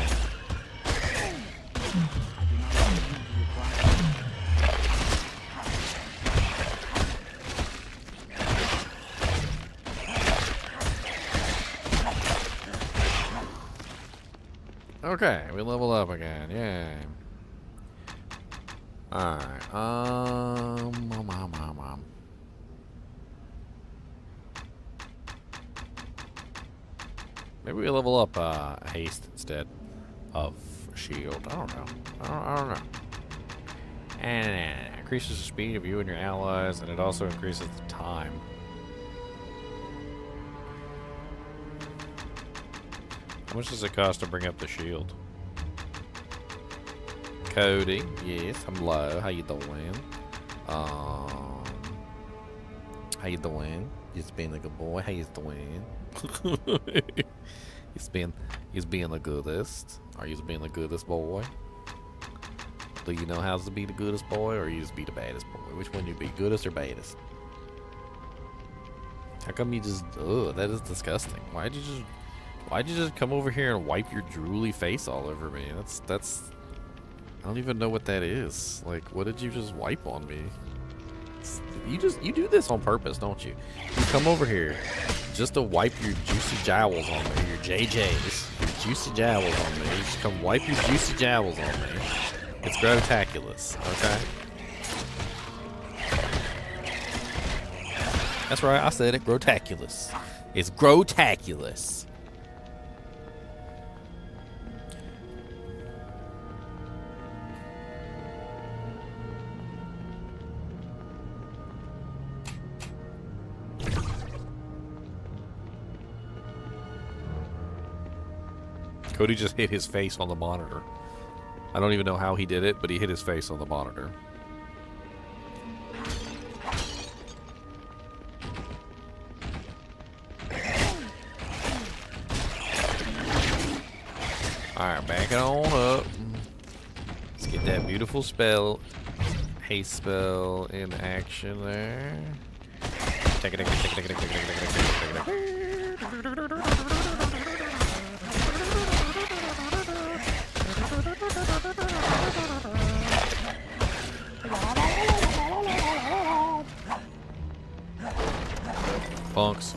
Okay, we level up again. Yay. Alright, maybe we level up haste instead of shield. I don't know. I don't know. And it increases the speed of you and your allies, and it also increases the time. How much does it cost to bring up the shield? Cody, yes, hello. How you doing? How you doing? Just being a good boy. How you doing? he's being the goodest. Are you being the goodest boy? Do you know how to be the goodest boy, or you just be the baddest boy? Which one you be, goodest or baddest? How come you just? Ugh, that is disgusting. Why'd you just come over here and wipe your drooly face all over me? That's. I don't even know what that is. Like, what did you just wipe on me? You do this on purpose, don't you? You come over here just to wipe your juicy jowls on me, your JJs, your juicy jowls on me. You just come wipe your juicy jowls on me. It's growtaculous, okay? That's right, I said it, growtaculous. It's growtaculous. Cody just hit his face on the monitor. I don't even know how he did it, but he hit his face on the monitor. Alright, back it on up. Let's get that beautiful spell, haste spell in action there. Punks.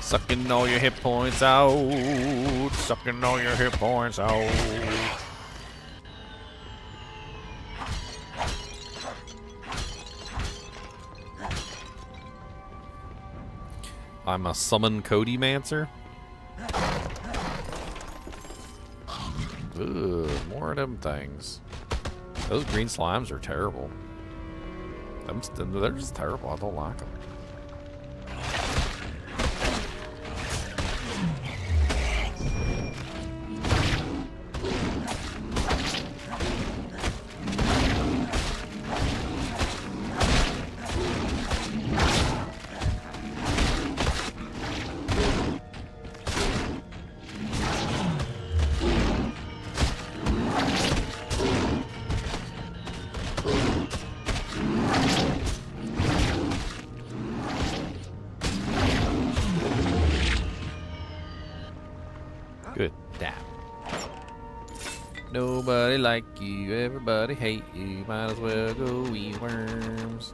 Sucking all your hit points out. Sucking all your hit points out. I'm a summon Codymancer. Ugh, more of them things. Those green slimes are terrible. They're just terrible. I don't like them. Good. Damn. Nobody like you, everybody hate you. Might as well go eat worms.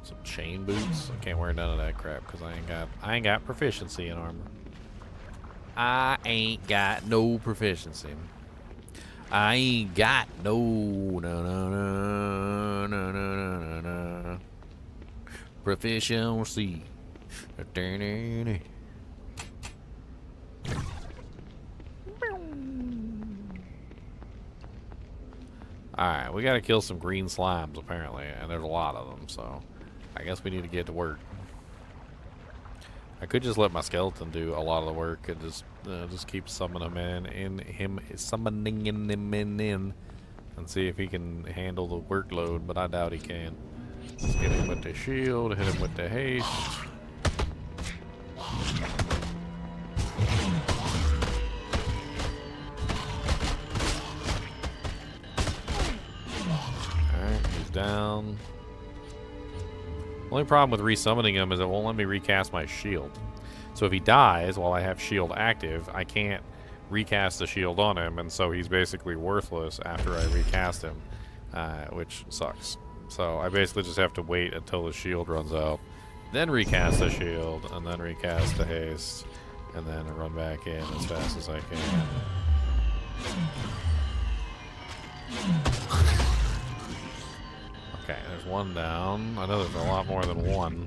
Some chain boots. I can't wear none of that crap because I ain't got proficiency in armor. I ain't got no proficiency. I ain't got no proficiency. Alright, we gotta kill some green slimes apparently, and there's a lot of them, so I guess we need to get to work. I could just let my skeleton do a lot of the work and just keep summoning them summoning him in, and see if he can handle the workload, but I doubt he can. Let's hit him with the shield, hit him with the haste. Alright, he's down. Only problem with resummoning him is it won't let me recast my shield. So if he dies while I have shield active, I can't recast the shield on him, and so he's basically worthless after I recast him, which sucks. So I basically just have to wait until the shield runs out, then recast the shield, and then recast the haste, and then run back in as fast as I can. Okay, there's one down. I know there's a lot more than one.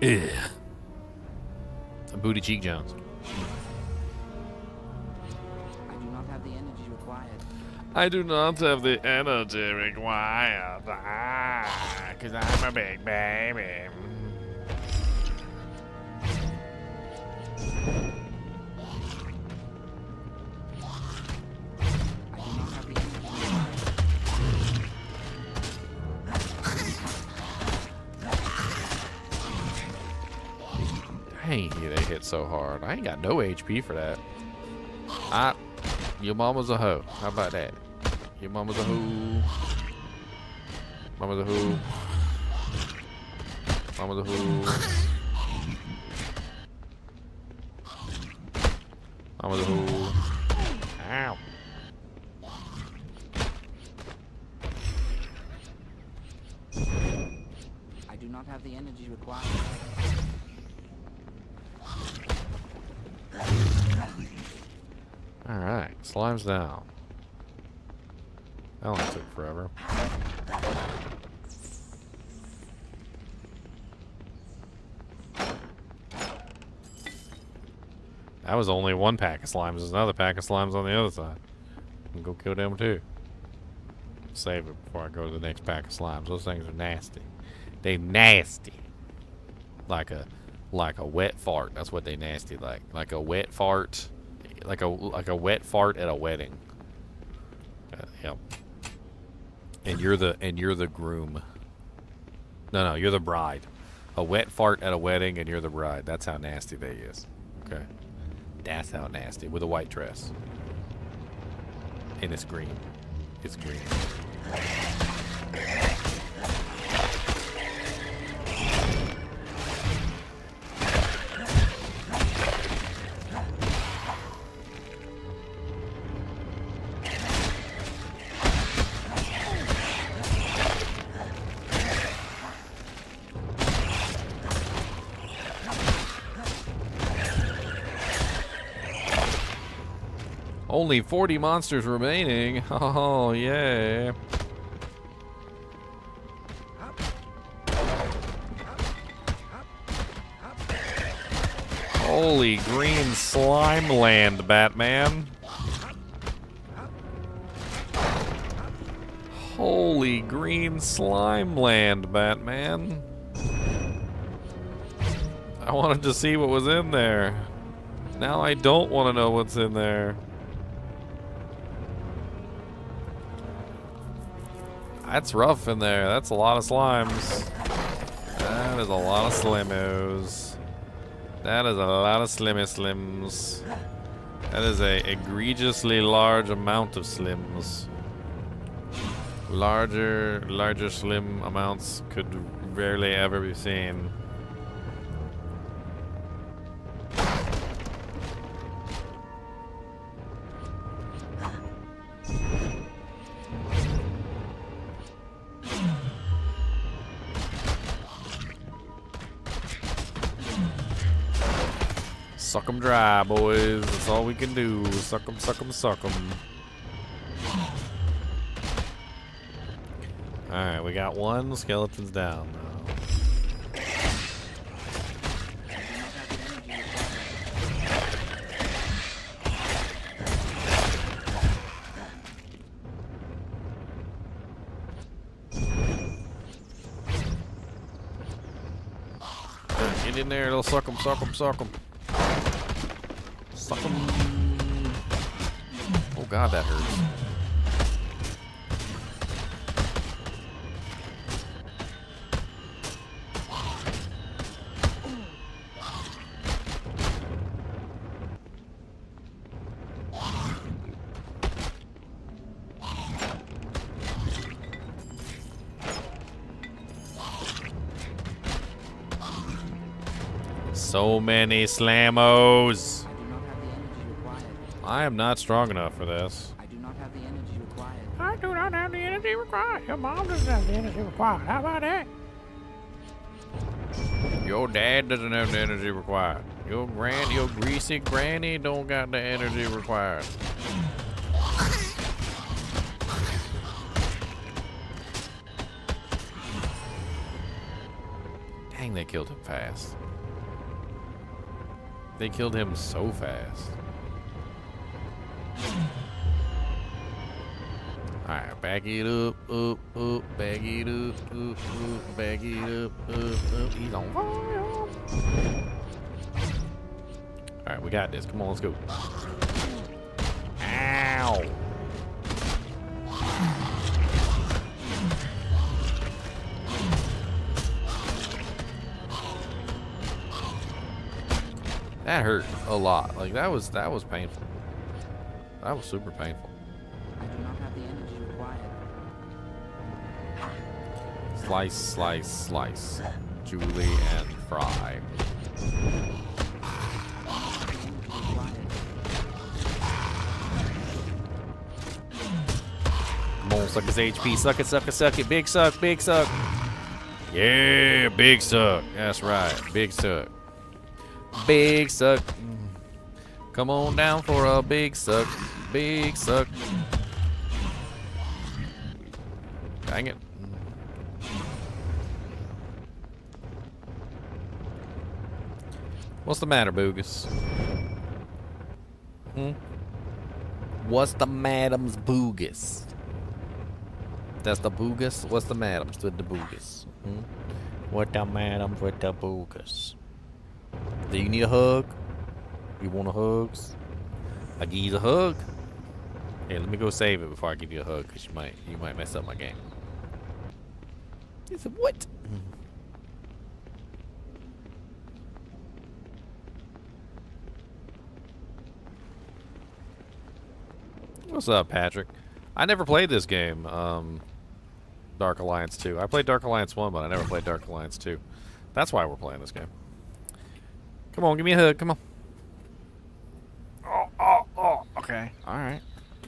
Ugh. Booty cheek Jones. I do not have the energy required. I do not have the energy required. Because I'm a big baby. Dang, they hit so hard. I ain't got no HP for that. Your mama's a hoe. How about that? Your mama's a hoe. Mama's a hoe. Mama's a hoe. Mama's a hoe. Ow. I do not have the energy required. Alright, slime's down. That one took forever. That was only one pack of slimes. There's another pack of slimes on the other side. I'm gonna go kill them too. Save it before I go to the next pack of slimes. Those things are nasty. They nasty. Like a wet fart. That's what they nasty like. Like a wet fart. Like a wet fart at a wedding. Yep. And you're the groom. No, you're the bride. A wet fart at a wedding, and you're the bride. That's how nasty they is. Okay. That's how nasty. With a white dress. And it's green. It's green. Only 40 monsters remaining. Oh, yeah. Holy green slime land, Batman. Holy green slime land, Batman. I wanted to see what was in there. Now I don't want to know what's in there. That's rough in there. That's a lot of slimes. That is a lot of slimmos. That is a lot of slims. That is a egregiously large amount of slims. Larger slim amounts could rarely ever be seen. Suck 'em dry, boys. That's all we can do. Suck 'em, suck 'em, suck 'em. Alright, we got one. Skeleton's down now. Get in there, it'll suck 'em, suck 'em, suck 'em. Suck 'em. Oh god, that hurts. so many slammos. I do not have the energy required. I am not strong enough for this. I do not have the energy required. I do not have the energy required. Your mom doesn't have the energy required. How about that? Your dad doesn't have the energy required. Your greasy granny don't got the energy required. Dang, they killed him fast. They killed him so fast. Alright, back it up, back it up, back it up. He's on fire. Alright, we got this. Come on, let's go. Ow! That hurt a lot. Like that was painful. That was super painful. I do not have the energy required. Slice, slice, slice. Julie and fry. Come on, suck his HP. Suck it, suck it, suck it. Big suck, big suck. Yeah, big suck. That's right. Big suck. Big suck. Come on down for a big suck. Big suck. Dang it. What's the matter, Boogus? What's the madam's Boogus? That's the Boogus? What's the madam's with the Boogus? What the madam's with the Boogus? Do you need a hug? You want a hugs? I give you a hug. Hey, let me go save it before I give you a hug, because you might mess up my game. He said, what? What's up, Patrick? I never played this game, Dark Alliance 2. I played Dark Alliance 1, but I never played Dark Alliance 2. That's why we're playing this game. Come on, give me a hug, come on. Oh, okay. Alright.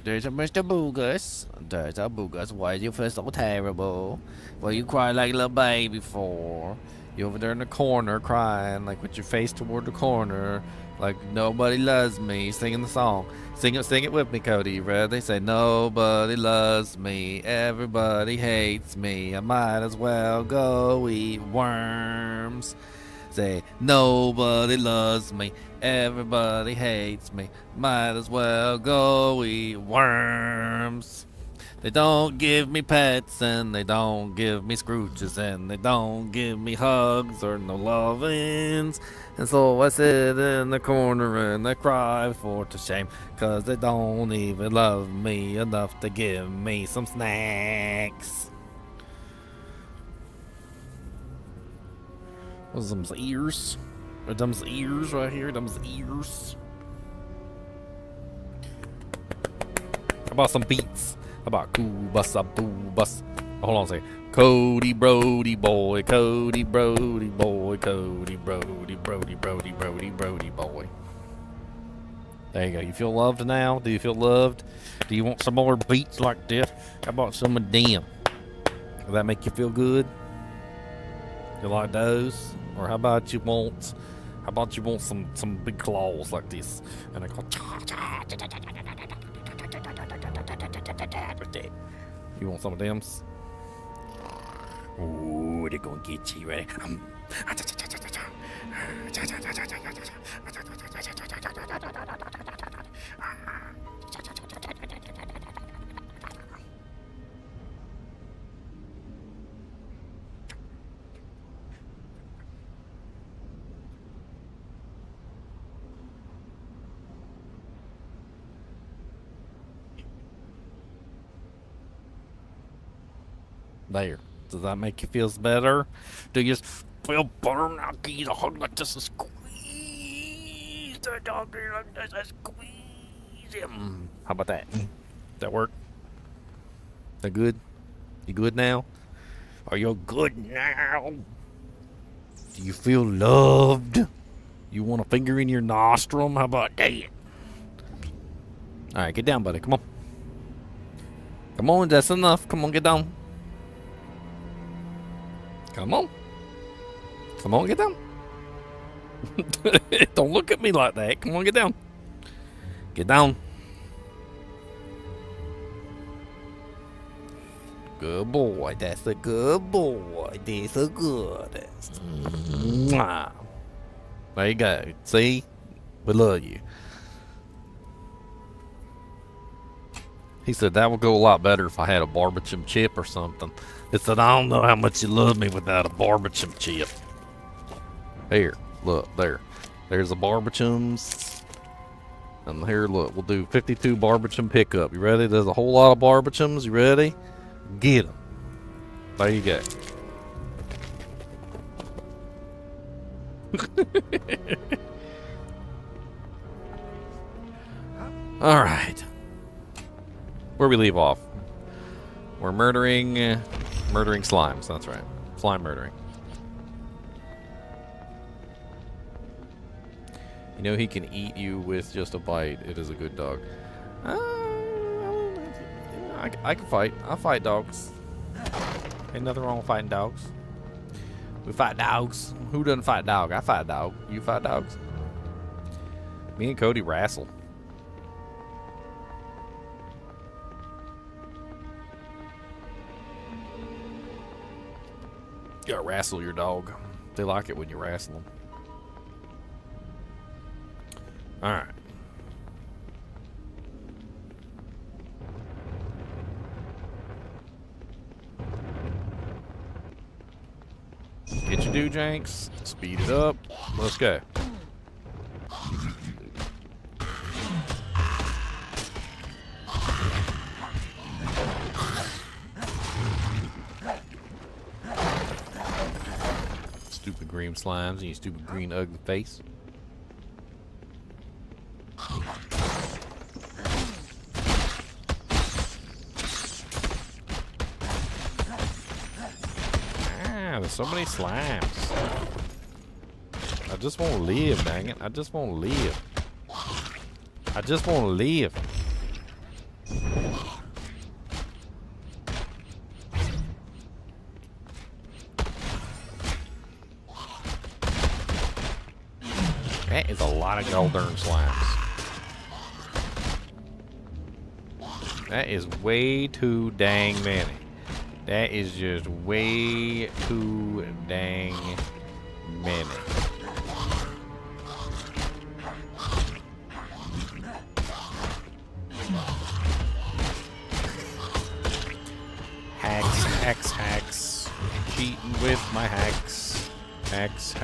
There's a Mr. Boogus. There's a Boogus. Why do you feel so terrible? Well, you cried like a little baby for. You're over there in the corner crying, like with your face toward the corner, like nobody loves me, singing the song. Sing it with me, Cody. You ready? They say nobody loves me, everybody hates me. I might as well go eat worms. Say nobody loves me, everybody hates me. Might as well go eat worms. They don't give me pets, and they don't give me scrooches, and they don't give me hugs or no lovins. And so I sit in the corner and I cry for to shame, 'cause they don't even love me enough to give me some snacks. What's them ears? Are them ears right here? Them ears. How about some beats? How about cool bus up, cool bus? Hold on a second. Cody Brody boy, Cody Brody boy, Cody Brody Brody Brody Brody Brody boy. There you go. You feel loved now? Do you feel loved? Do you want some more beats like this? How about some of them? Does that make you feel good? You like those? Or how about you want some big claws like this? And I go you want some of them? Ooh, they're gonna get you, right? There. Does that make you feel better? Do you feel better now? Give you a hug like this and squeeze the doggy like this and squeeze him. How about that? Does that work? That good? You good now? Are you good now? Do you feel loved? You want a finger in your nostrum? How about that? Alright, get down, buddy. Come on. Come on, that's enough. Come on, get down. Come on. Come on, get down. Don't look at me like that. Come on, get down. Get down. Good boy. That's a good boy. That's a good. Mwah. There you go. See? We love you. He said that would go a lot better if I had a barbecue chip or something. He said, I don't know how much you love me without a barbecue chip. Here, look, there. There's the barbecues. And here, look, we'll do 52 barbecue pickup. You ready? There's a whole lot of barbecues. You ready? Get them. There you go. All right. Where we leave off? We're murdering slimes. That's right. Slime murdering. You know he can eat you with just a bite. It is a good dog. I can fight. I'll fight dogs. Ain't nothing wrong with fighting dogs. We fight dogs. Who doesn't fight dog? I fight dog. You fight dogs? Me and Cody wrestle. You gotta wrestle your dog. They like it when you wrestle them. Alright. Get your Doojanks. Speed it up. Let's go. Stupid green slimes and you stupid green ugly face. There's so many slimes. I just want to live, dang it. I just want to live. I just want to live. That is a lot of golden slimes. That is way too dang many. That is just way too dang many. Hacks. Cheating with my hacks. Hacks.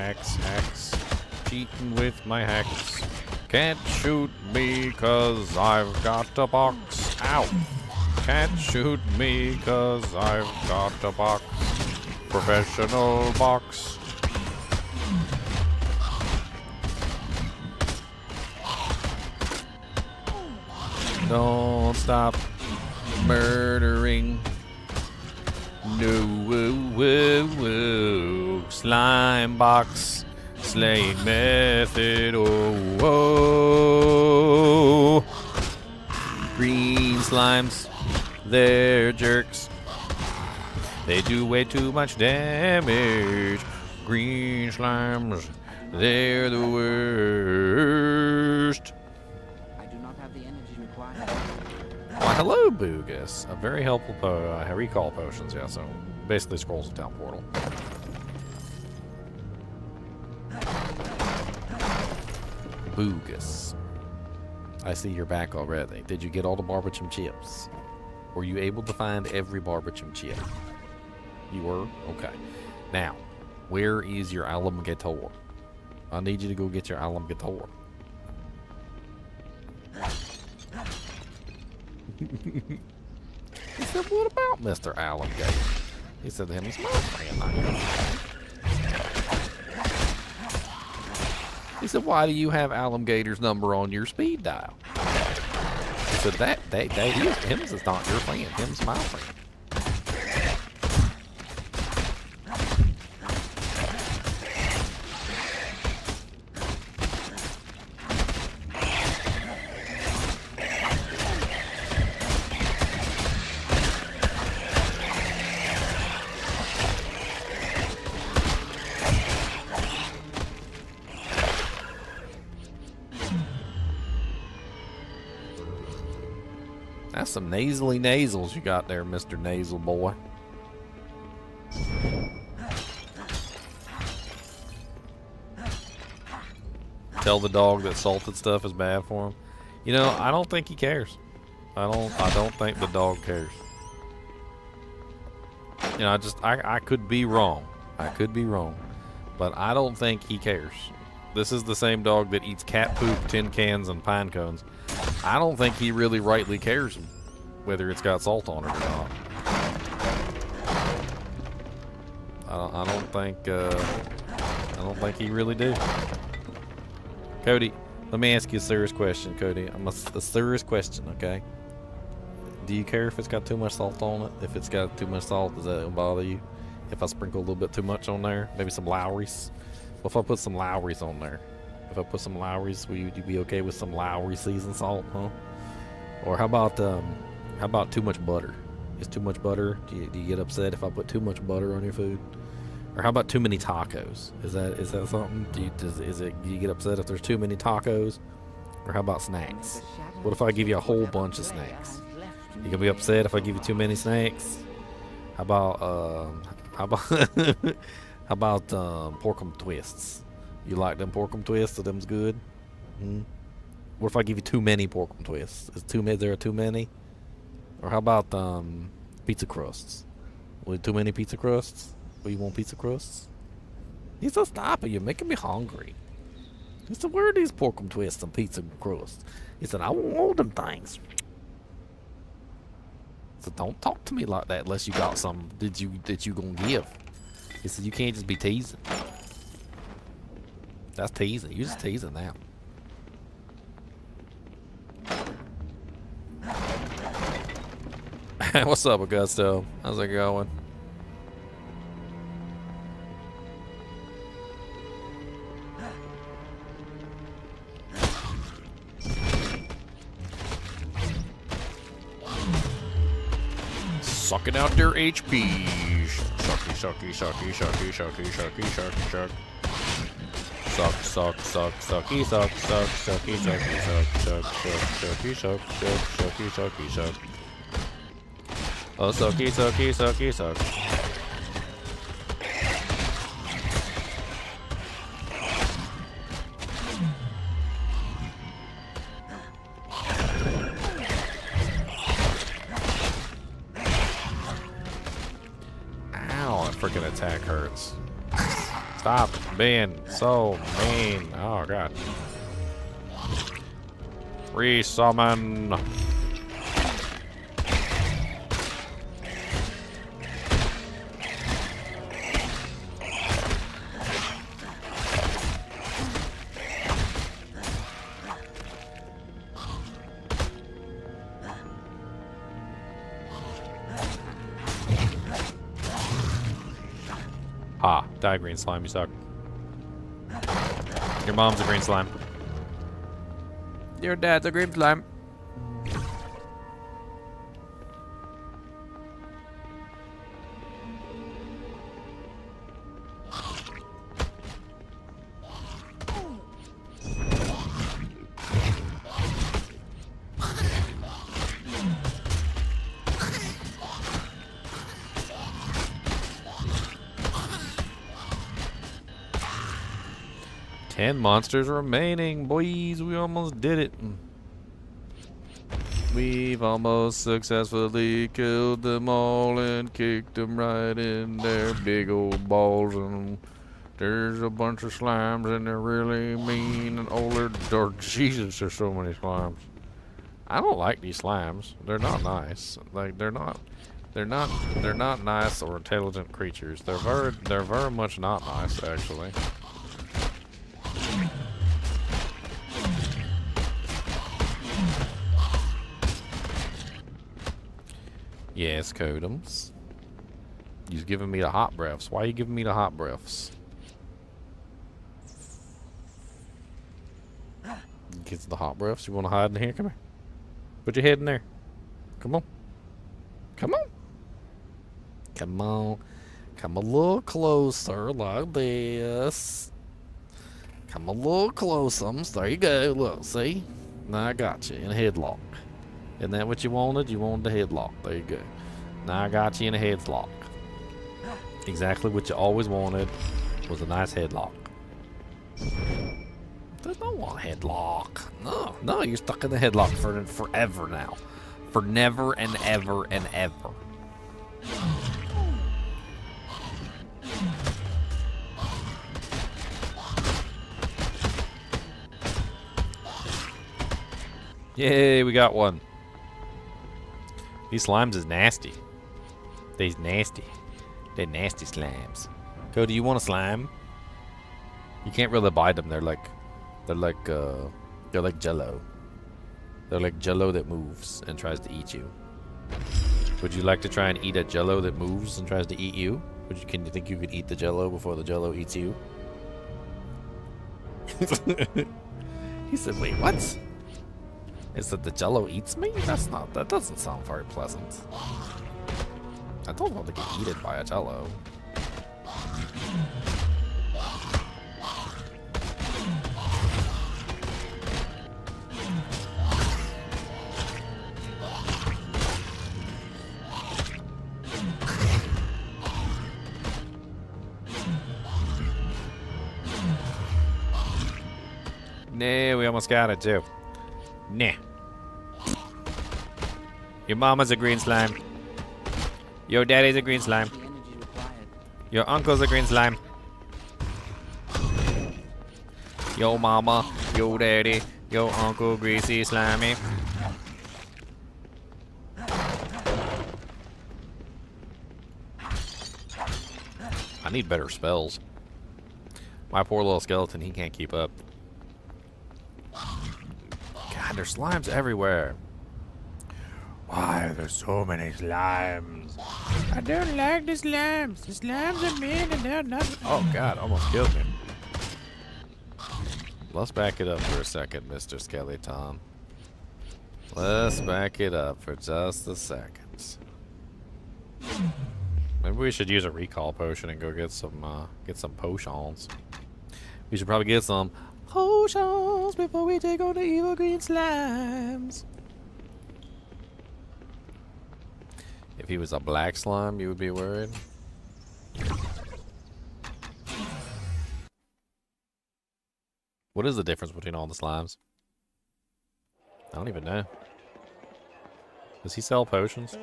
Cheating with my hacks. Can't shoot me 'cause I've got a box. Ow. Can't shoot me 'cause I've got a box. Professional box. Don't stop murdering. No, slime box. Slaying method. Oh. Green slimes. They're jerks. They do way too much damage. Green slimes, they're the worst. I do not have the energy required. Why, hello, Boogus. A very helpful recall potions, yeah, so basically scrolls of town portal. Boogus. I see you're back already. Did you get all the barbecue chips? Were you able to find every barbecue chip? You were? Okay. Now, where is your alligator? I need you to go get your alligator. He said, what about Mr. Alligator? He said, him's my friend. He said, why do you have Alligator's number on your speed dial? He said, that is, him's is not your friend. Him's my friend. That's some nasally nasals you got there, Mr. Nasal Boy. Tell the dog that salted stuff is bad for him. You know, I don't think he cares. I don't think the dog cares. You know, I could be wrong. I could be wrong. But I don't think he cares. This is the same dog that eats cat poop, tin cans, and pine cones. I don't think he really rightly cares whether it's got salt on it or not. I don't think he really do. Cody, let me ask you a serious question, Cody. A serious question, okay? Do you care if it's got too much salt on it? If it's got too much salt, does that bother you? If I sprinkle a little bit too much on there? Maybe some Lowry's? What if I put some Lowry's on there? If I put some Lowry's, will you be okay with some Lowry seasoned salt, huh? Or how about too much butter? Is too much butter? Do you get upset if I put too much butter on your food? Or how about too many tacos? Is that something? Do you get upset if there's too many tacos? Or how about snacks? What if I give you a whole bunch of snacks? You gonna be upset if I give you too many snacks? How about porkum twists? You like them porkum twists? Are them's good? What if I give you too many porkum twists? There are too many? Or how about pizza crusts? Too many pizza crusts? Well, you want pizza crusts? He said, stop it, you're making me hungry. He said, where are these porkum twists and pizza crusts? He said, I want all them things. So don't talk to me like that unless you got some that you gonna give. He said, you can't just be teasing. That's teasing. You're just teasing now. What's up, Augusto? How's it going? Sucking out their HP. Sucky. Sucky. Oh, sucky. Freaking attack hurts. Stop being so mean. Oh god. Resummon. Die, green slime, you suck. Your mom's a green slime. Your dad's a green slime. Monsters remaining, boys. We almost did it. We've almost successfully killed them all and kicked them right in their big old balls. And there's a bunch of slimes and they're really mean and older. Jesus, there's so many slimes. I don't like these slimes. They're not nice. Like they're not nice or intelligent creatures. They're very much not nice, actually. Yes, Codums. You're giving me the hot breaths. Why are you giving me the hot breaths? Get the hot breaths. You want to hide in here? Come here. Put your head in there. Come on. Come on. Come on. Come a little closer like this. Come a little closer. There you go. Look, see? Now I got you in a headlock. Isn't that what you wanted? You wanted a headlock. There you go. Now I got you in a headlock. Exactly what you always wanted was a nice headlock. I don't want a headlock. No, you're stuck in the headlock for forever now. For never and ever and ever. Yay, we got one. These slimes is nasty. They's nasty. They're nasty slimes. Cody, you want a slime? You can't really bite them. They're like Jello. They're like Jello that moves and tries to eat you. Would you like to try and eat a Jello that moves and tries to eat you? Can you think you could eat the Jello before the Jello eats you? He said, "Wait, what? Is that the Jello eats me? That doesn't sound very pleasant. I don't want to get eaten by a Jello." Nah, we almost got it too. Nah. Your mama's a green slime. Your daddy's a green slime. Your uncle's a green slime. Your mama, your daddy, your uncle, greasy slimy. I need better spells. My poor little skeleton, he can't keep up. God, there's slimes everywhere. Why are there so many slimes? I don't like the slimes. The slimes are mean and they're not. Oh God, almost killed me. Let's back it up for a second, Mr. Skeleton. Let's back it up for just a second. Maybe we should use a recall potion and go get some potions. We should probably get some potions before we take on the evil green slimes. If he was a black slime, you would be worried. What is the difference between all the slimes? I don't even know. Does he sell potions?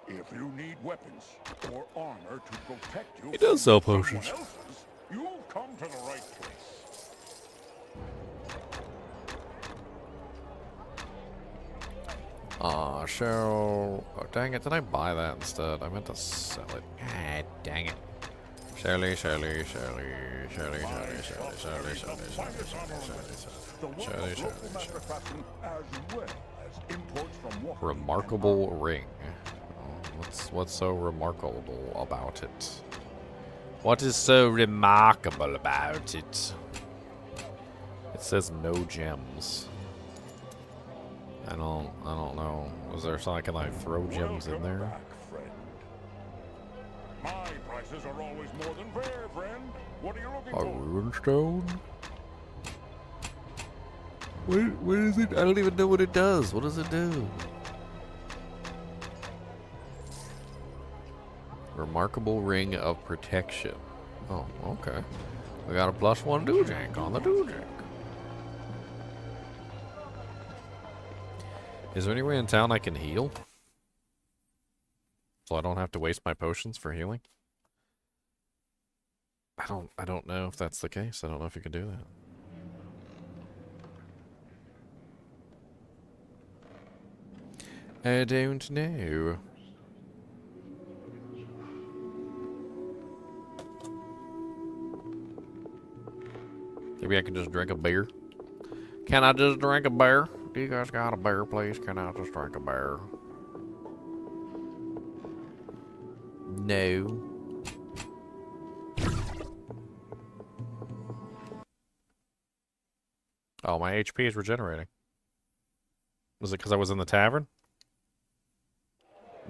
If you need weapons or armor to protect you, he does sell potions. You've come to the right place. Oh, dang it, did I buy that instead? I meant to sell it. God dang it. Shirley. Remarkable ring. What's so remarkable about it? What is so remarkable about it? It says no gems. I don't know. Was there something I can like throw gems in there? My prices are always more than fair, friend. What are you looking for? A rune stone? What is it? I don't even know what it does. What does it do? Remarkable ring of protection. Oh, okay. We got a +1 doojank on the doojank. Is there anywhere in town I can heal? So I don't have to waste my potions for healing? I don't know if that's the case. I don't know if you can do that. I don't know. Maybe I can just drink a beer. Can I just drink a beer? Do you guys got a beer, please? Can I just drink a beer? No. Oh, my HP is regenerating. Was it because I was in the tavern?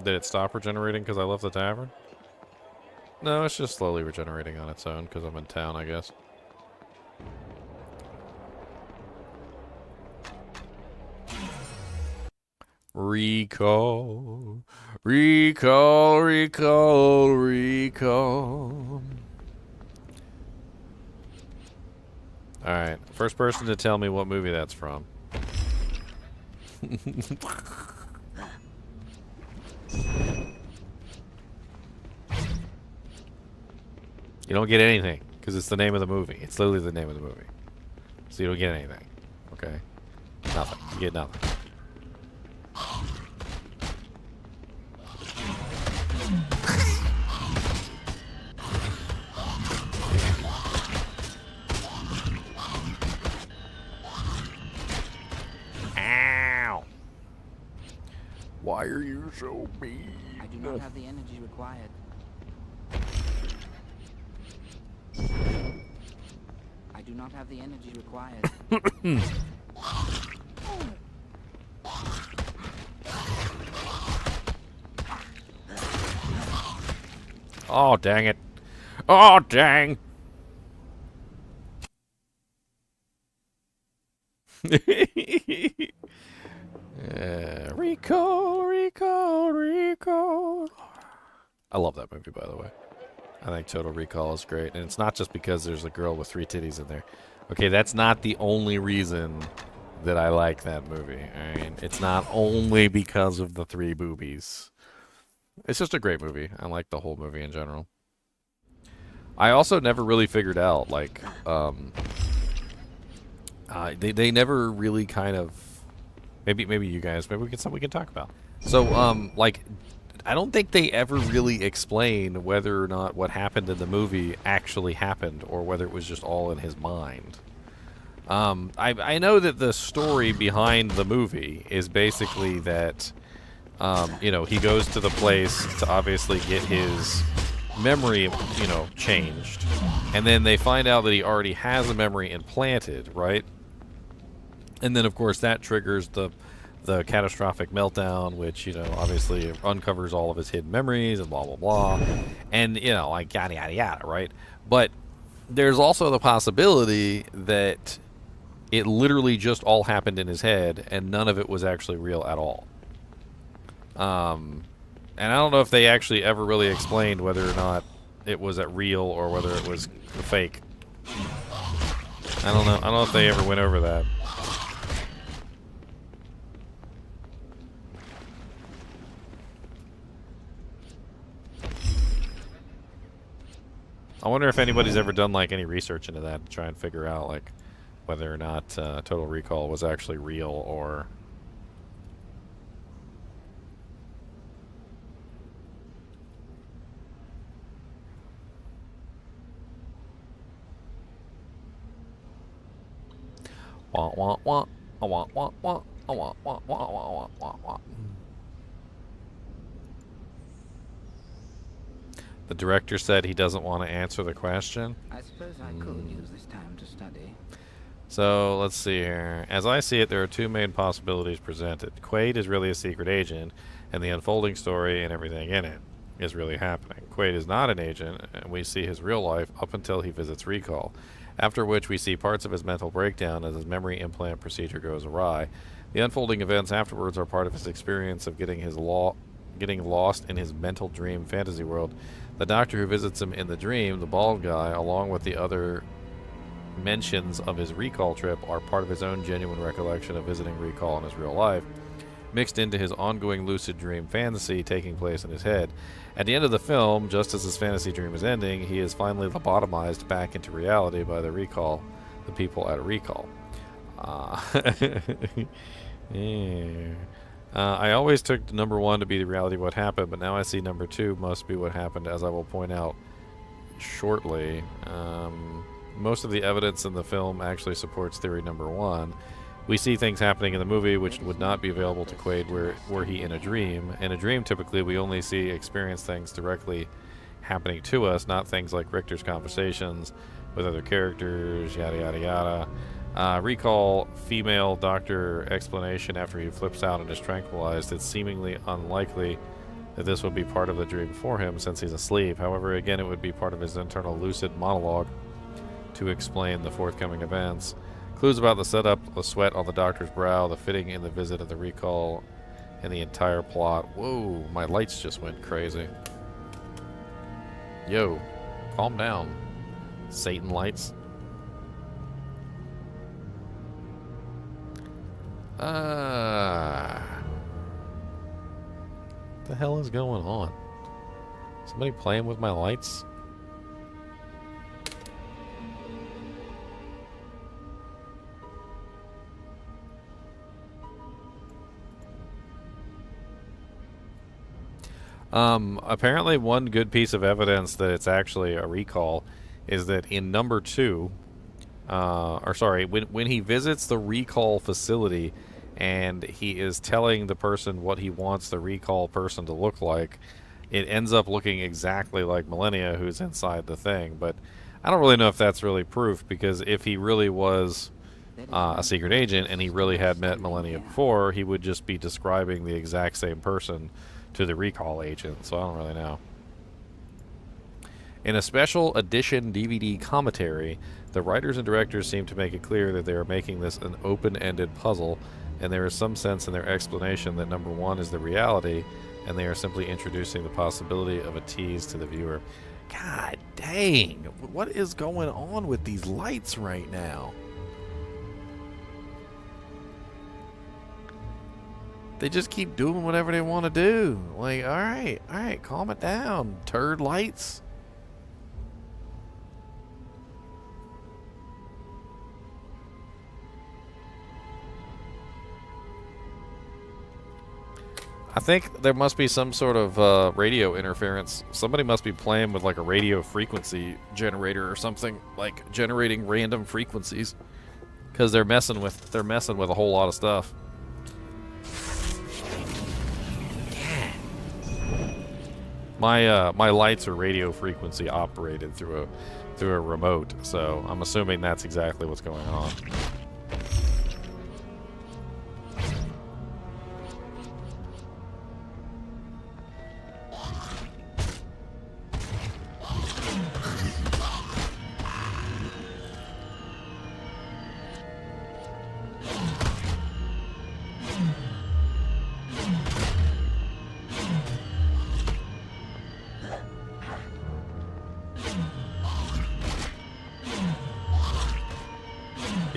Did it stop regenerating because I left the tavern? No, it's just slowly regenerating on its own because I'm in town, I guess. Recall. Recall, recall, recall. Alright, first person to tell me what movie that's from. You don't get anything, because it's the name of the movie. It's literally the name of the movie. So you don't get anything. Okay? Nothing. You get nothing. Ow! Why are you so mean? I do not have the energy required. I do not have the energy required. Oh, dang it. Oh, dang. Recall, recall, recall. I love that movie, by the way. I think Total Recall is great. And it's not just because there's a girl with 3 titties in there. Okay, that's not the only reason that I like that movie. I mean, it's not only because of the 3 boobies. It's just a great movie. I like the whole movie in general. I also never really figured out, like, they never really kind of, maybe you guys, maybe we can talk about. So, like, I don't think they ever really explain whether or not what happened in the movie actually happened, or whether it was just all in his mind. I know that the story behind the movie is basically that, you know, he goes to the place to obviously get his memory, you know, changed. And then they find out that he already has a memory implanted, right? And then, of course, that triggers the catastrophic meltdown, which, you know, obviously uncovers all of his hidden memories and blah, blah, blah. And, you know, like, yada, yada, yada, right? But there's also the possibility that it literally just all happened in his head and none of it was actually real at all. And I don't know if they actually ever really explained whether or not it was at real or whether it was fake. I don't know. I don't know if they ever went over that. I wonder if anybody's ever done like any research into that to try and figure out like whether or not Total Recall was actually real or. Wah wah wah wah wah wah wah wah wah wah wah. The director said he doesn't want to answer the question. I suppose I could use this time to study. So, let's see here. As I see it, there are 2 main possibilities presented. Quaid is really a secret agent, and the unfolding story and everything in it is really happening. Quaid is not an agent, and we see his real life up until he visits Recall, after which we see parts of his mental breakdown as his memory implant procedure goes awry. The unfolding events afterwards are part of his experience of getting lost in his mental dream fantasy world. The doctor who visits him in the dream, the bald guy, along with the other mentions of his Recall trip, are part of his own genuine recollection of visiting Recall in his real life, mixed into his ongoing lucid dream fantasy taking place in his head. At the end of the film, just as his fantasy dream is ending, he is finally lobotomized back into reality by the people at Recall. Yeah. I always took number 1 to be the reality of what happened, but now I see number 2 must be what happened, as I will point out shortly. Most of the evidence in the film actually supports theory number 1. We see things happening in the movie which would not be available to Quaid were he in a dream. In a dream, typically, we only experience things directly happening to us, not things like Richter's conversations with other characters, yada, yada, yada. Recall female doctor explanation after he flips out and is tranquilized. It's seemingly unlikely that this would be part of the dream for him since he's asleep. However, again, it would be part of his internal lucid monologue to explain the forthcoming events. Clues about the setup, the sweat on the doctor's brow, the fitting in the visit of the Recall and the entire plot. Whoa, my lights just went crazy. Yo, calm down, Satan lights. What the hell is going on? Somebody playing with my lights? Apparently one good piece of evidence that it's actually a recall is that in number 2, when he visits the recall facility and he is telling the person what he wants the recall person to look like, it ends up looking exactly like Millennia, who's inside the thing. But I don't really know if that's really proof, because if he really was a secret agent and he really had met Millennia before, he would just be describing the exact same person to the recall agent, so I don't really know. In a special edition DVD commentary, the writers and directors seem to make it clear that they are making this an open-ended puzzle, and there is some sense in their explanation that number 1 is the reality, and they are simply introducing the possibility of a tease to the viewer. God dang, what is going on with these lights right now? They just keep doing whatever they want to do. Like, alright, calm it down, turd lights. I think there must be some sort of radio interference. Somebody must be playing with like a radio frequency generator or something, like generating random frequencies, because they're messing with a whole lot of stuff. My lights are radio frequency operated through a remote, so I'm assuming that's exactly what's going on.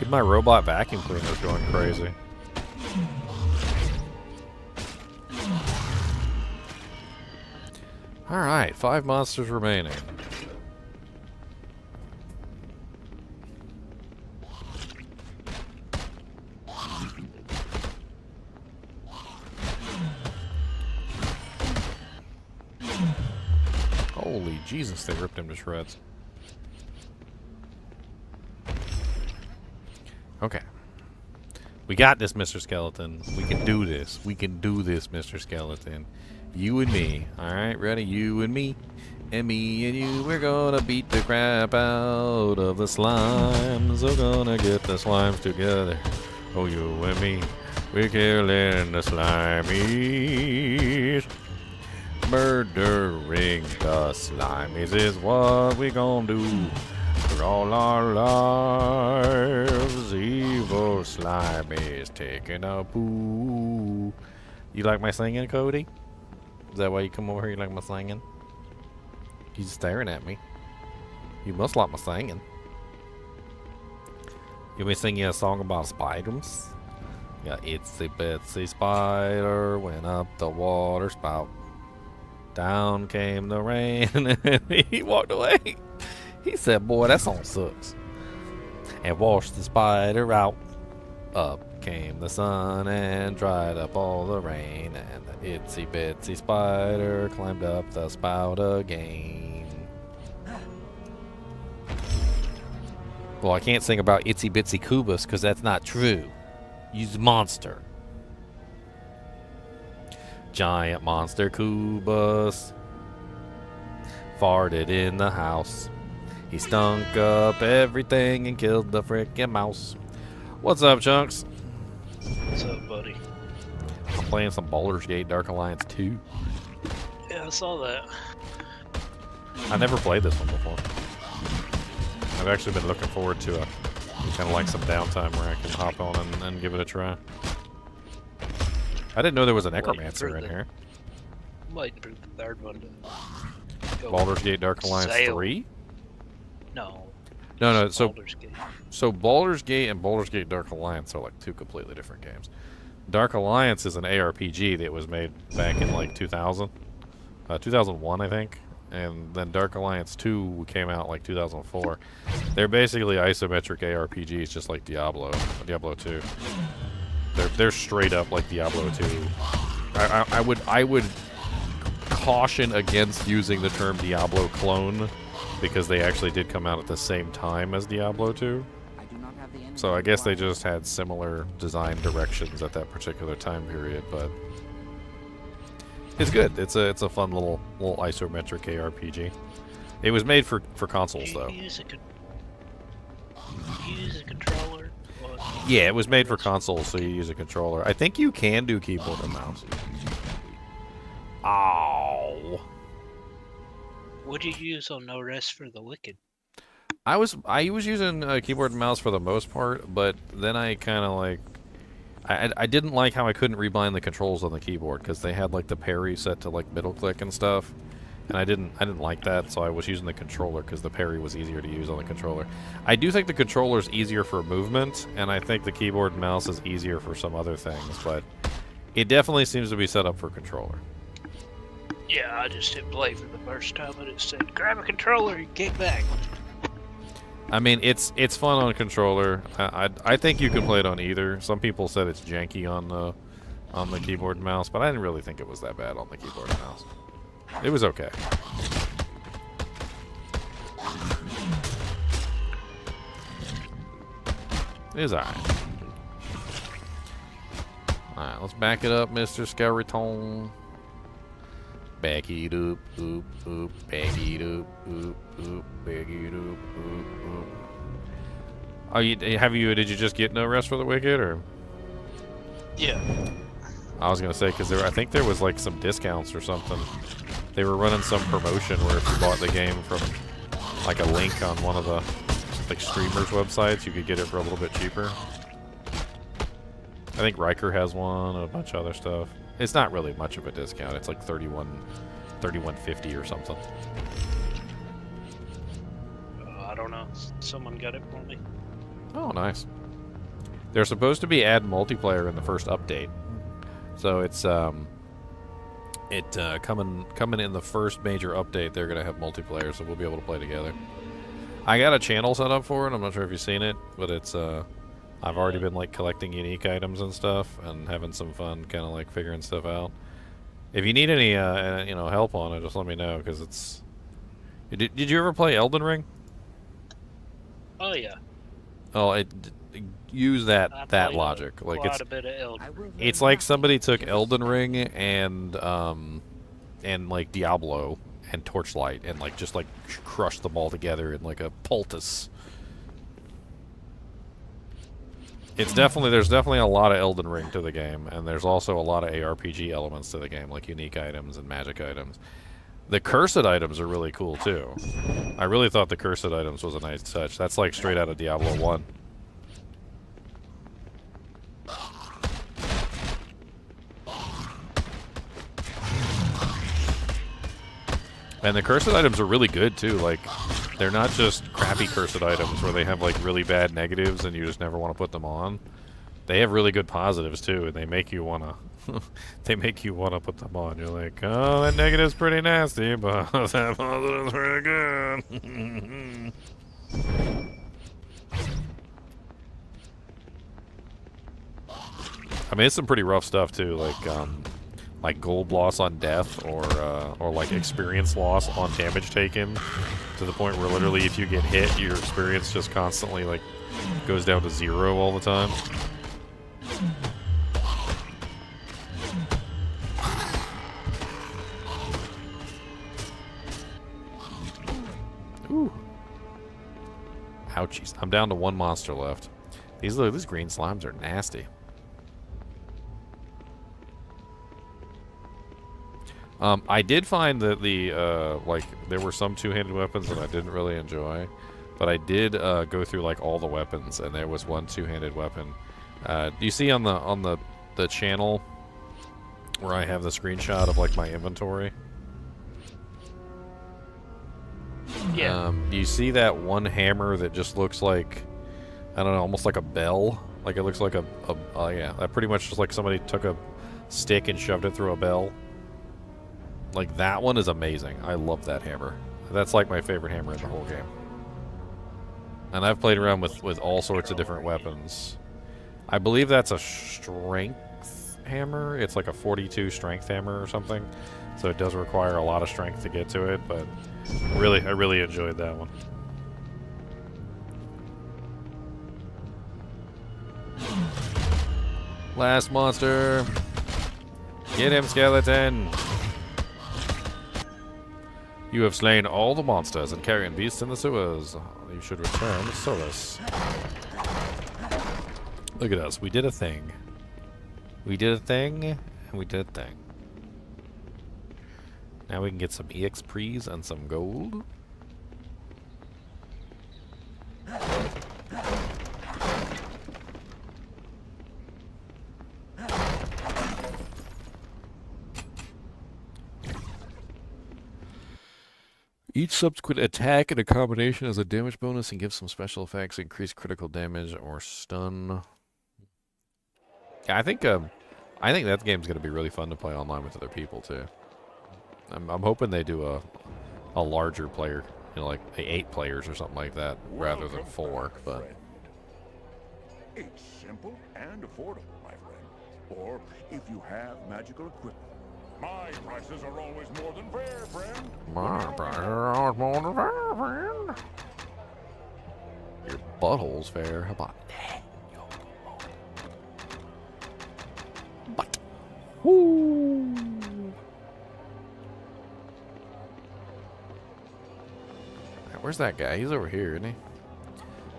My robot vacuum cleaner is going crazy. Alright, 5 monsters remaining. Holy Jesus, they ripped him to shreds. Okay. We got this, Mr. Skeleton. We can do this. We can do this, Mr. Skeleton. You and me. Alright, ready? You and me. And me and you. We're gonna beat the crap out of the slimes. We're gonna get the slimes together. Oh, you and me. We're killing the slimies. Murdering the slimies is what we gonna do. For all our lives, evil slime is taking a poo. You like my singing, Cody? Is that why you come over here? You like my singing? He's staring at me. You must like my singing. You want me to sing you a song about spiders? Yeah, itsy bitsy spider went up the water spout. Down came the rain and he walked away. He said, boy, that song sucks. And washed the spider out. Up came the sun and dried up all the rain. And the itsy bitsy spider climbed up the spout again. Well, I can't sing about itsy bitsy Kubus because that's not true. He's a monster. Giant monster Kubus farted in the house. He stunk up everything and killed the frickin' mouse. What's up, Chunks? What's up, buddy? I'm playing some Baldur's Gate Dark Alliance 2. Yeah, I saw that. I never played this one before. I've actually been looking forward to kind of like some downtime where I can hop on and give it a try. I didn't know there was a Waiting Necromancer for in the- here. I'm waiting for the third one to go. Baldur's Gate Dark Alliance Sail. 3? No. No, so Baldur's Gate. So Baldur's Gate and Baldur's Gate Dark Alliance are like two completely different games. Dark Alliance is an ARPG that was made back in like 2000, 2001 I think, and then Dark Alliance 2 came out like 2004. They're basically isometric ARPGs, just like Diablo 2. They're straight up like Diablo 2. I would caution against using the term Diablo clone because they actually did come out at the same time as Diablo 2. So I guess they just had similar design directions at that particular time period, but it's good. It's a fun little isometric ARPG. It was made for consoles though. Use a controller. Or Yeah, it was made for consoles, so you use a controller. I think you can do keyboard and mouse. Ow. What do you use on No Rest for the Wicked? I was using keyboard and mouse for the most part, but then I kind of like I didn't like how I couldn't rebind the controls on the keyboard because they had like the parry set to like middle click and stuff, and I didn't like that, so I was using the controller because the parry was easier to use on the controller. I do think the controller is easier for movement, and I think the keyboard and mouse is easier for some other things, but it definitely seems to be set up for controller. Yeah, I just hit play for the first time and it said, grab a controller and get back. I mean, it's fun on controller. I think you can play it on either. Some people said it's janky on the keyboard and mouse, but I didn't really think it was that bad on the keyboard and mouse. It was okay. It was alright. Alright, let's back it up, Mr. Skeleton. Back it up, back it up, back it up, Oh, did you just get No Rest for the Wicked, or? Yeah. I was gonna say, because I think there was like some discounts or something. They were running some promotion where if you bought the game from like a link on one of the like streamers websites, you could get it for a little bit cheaper. I think Riker has one and a bunch of other stuff. It's not really much of a discount. It's like $31.50 or something. I don't know. Someone got it for me. Oh, nice. They're supposed to be adding multiplayer in the first update, so it's coming in the first major update. They're gonna have multiplayer, so we'll be able to play together. I got a channel set up for it. I'm not sure if you've seen it, but it's I've already been like collecting unique items and stuff and having some fun, kind of like figuring stuff out. If you need any help on it, just let me know, because it's. Did you ever play Elden Ring? Oh yeah. Oh, use that logic. Like quite a bit of Elden. it's like somebody took Elden Ring and like Diablo and Torchlight and like just like crushed them all together in like a poultice. There's definitely a lot of Elden Ring to the game, and there's also a lot of ARPG elements to the game, like unique items and magic items. The cursed items are really cool too. I really thought the cursed items was a nice touch. That's like straight out of Diablo 1. And the cursed items are really good too. Like, they're not just crappy cursed items where they have like really bad negatives and you just never want to put them on. They have really good positives too, and they make you wanna put them on. You're like, oh, that negative's pretty nasty, but that positive's pretty good. I mean, it's some pretty rough stuff too, like gold loss on death, or like experience loss on damage taken, to the point where literally if you get hit, your experience just constantly like goes down to 0 all the time. Ooh. Ouchies. I'm down to 1 monster left. These green slimes are nasty. I did find that there were some two-handed weapons that I didn't really enjoy, but I did go through like all the weapons, and there was one two-handed weapon. Do you see on the channel where I have the screenshot of like my inventory. Yeah. You see that one hammer that just looks like, I don't know, almost like a bell? Like it looks like yeah, that pretty much just like somebody took a stick and shoved it through a bell. Like that one is amazing. I love that hammer. That's like my favorite hammer in the whole game. And I've played around with all sorts of different weapons. I believe that's a strength hammer. It's like a 42 strength hammer or something. So it does require a lot of strength to get to it, but I really enjoyed that one. Last monster. Get him, skeleton. You have slain all the monsters and carrion beasts in the sewers. You should return to Solus. Look at us. We did a thing. We did a thing, and we did a thing. Now we can get some EXPs and some gold. Each subsequent attack and a combination has a damage bonus and gives some special effects, increase critical damage or stun. Yeah, I think that game's gonna be really fun to play online with other people too. I'm hoping they do a larger player, you know, like 8 players or something like that, rather than 4. But it's simple and affordable, my friend. Or if you have magical equipment. My prices are always more than fair, friend. My prices are always more than fair, friend. Your butthole's fair. How about that? Butt. Woo. Where's that guy? He's over here, isn't he?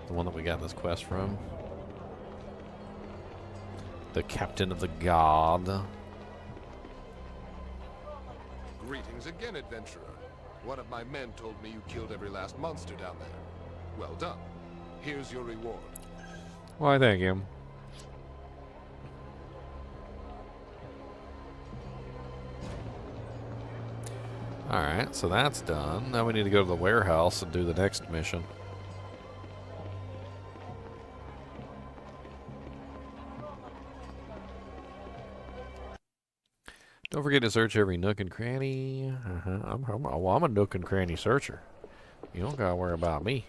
The one that we got this quest from. The captain of the guard. Greetings again, adventurer. One of my men told me you killed every last monster down there. Well done. Here's your reward. Why, thank you. Alright, so that's done. Now we need to go to the warehouse and do the next mission. Don't forget to search every nook and cranny. I'm a nook and cranny searcher. You don't gotta worry about me.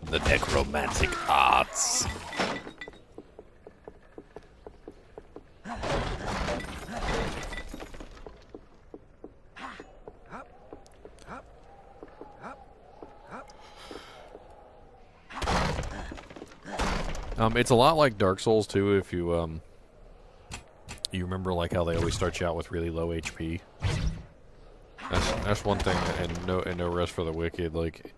The necromantic arts. It's a lot like Dark Souls too. If you you remember like how they always start you out with really low HP. That's one thing, and no rest for the wicked. Like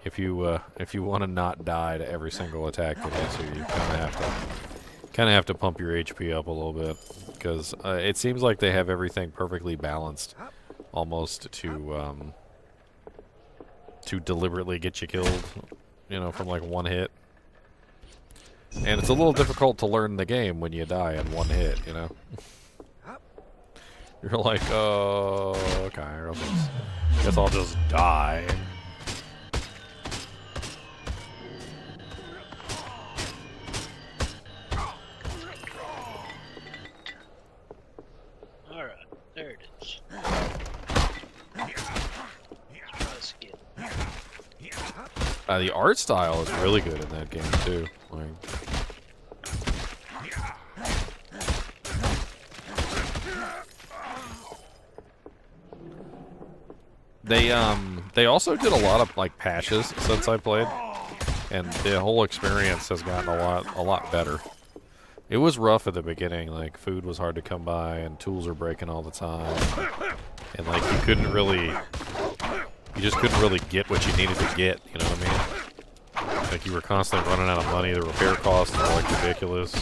if you want to not die to every single attack that hits you, you kind of have to pump your HP up a little bit, because it seems like they have everything perfectly balanced, almost to deliberately get you killed, you know, from like one hit. And it's a little difficult to learn the game when you die in one hit, you know? You're like, oh, okay, I guess I'll just die. Alright, there it is. The art style is really good in that game too. Like, they also did a lot of like patches since I played, and the whole experience has gotten a lot better. It was rough at the beginning, like food was hard to come by and tools are breaking all the time, and like you just couldn't really get what you needed to get, you know what I mean? Like you were constantly running out of money, the repair costs were like ridiculous.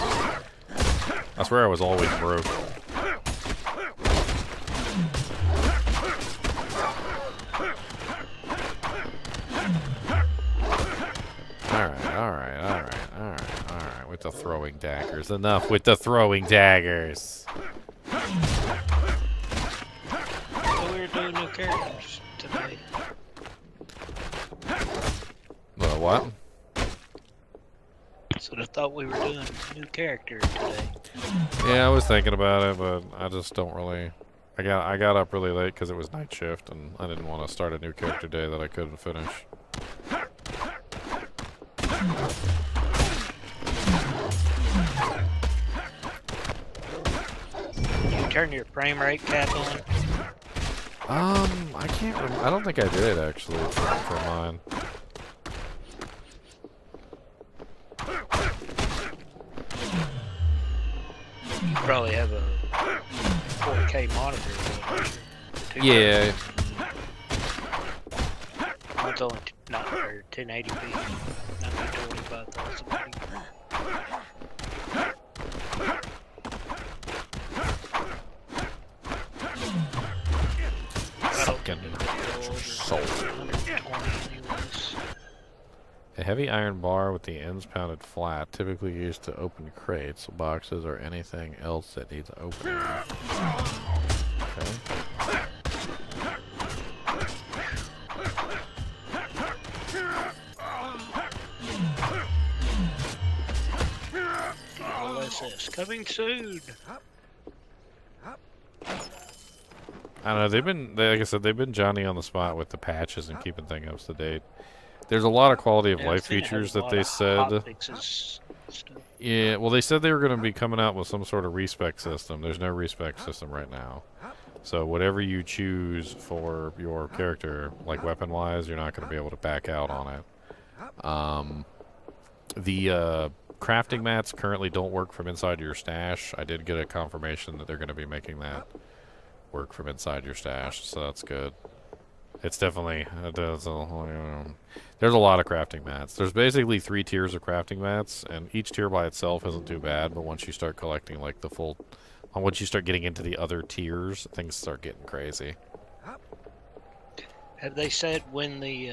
I swear I was always broke. Alright. With the throwing daggers. Enough with the throwing daggers. So we were doing new characters today. What? So I thought we were doing a new character today. Yeah, I was thinking about it, but I just don't really... I got up really late because it was night shift, and I didn't want to start a new character day that I couldn't finish. You turn your frame rate cap on? I can't remember. I don't think I did, actually, for mine. You probably have a 4K monitor. Yeah. Mine's only 1080p. 25,000. A heavy iron bar with the ends pounded flat, typically used to open crates, boxes, or anything else that needs opening. Okay. LSS coming soon. I don't know, like I said, they've been Johnny on the spot with the patches and keeping things up to date. There's a lot of quality of life features that they said. Yeah, well, they said they were going to be coming out with some sort of respec system. There's no respec system right now. So whatever you choose for your character, like weapon-wise, you're not going to be able to back out on it. The crafting mats currently don't work from inside your stash. I did get a confirmation that they're going to be making that work from inside your stash, so that's good. It's definitely there's a lot of crafting mats. There's basically 3 tiers of crafting mats, and each tier by itself isn't too bad, but once you start collecting like the full, once you start getting into the other tiers, things start getting crazy. Have they said when the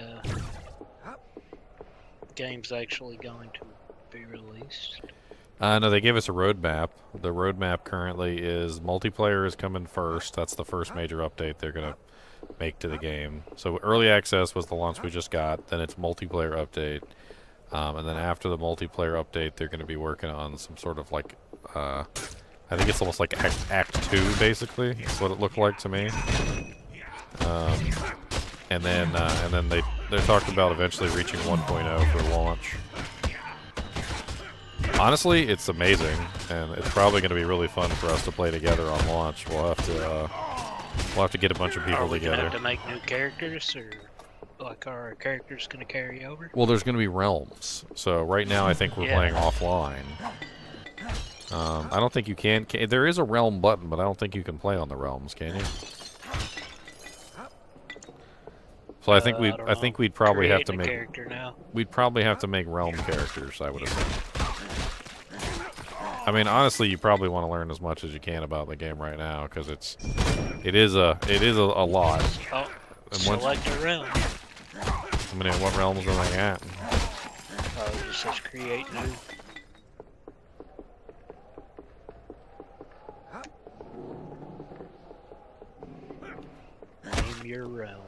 game's actually going to be released? No, they gave us a roadmap. The roadmap currently is multiplayer is coming first. That's the first major update they're going to make to the game. So early access was the launch we just got, then it's multiplayer update, and then after the multiplayer update they're going to be working on some sort of like I think it's almost like act 2 basically. That's what it looked like to me. And then they talked about eventually reaching 1.0 for launch. Honestly, it's amazing, and it's probably going to be really fun for us to play together on launch. We'll have to get a bunch of people together. Are we going to have to make new characters, or like are our characters going to carry over? Well, there's going to be realms. So right now I think we're playing offline. I don't think you can. There is a realm button, but I don't think you can play on the realms, can you? So I think we'd probably have to make. We'd probably have to make realm characters, I would assume. I mean, honestly, you probably want to learn as much as you can about the game right now, because it is a lot. Oh, select a realm. I mean, what realms are they at? Oh, it just says create new. Name your realm.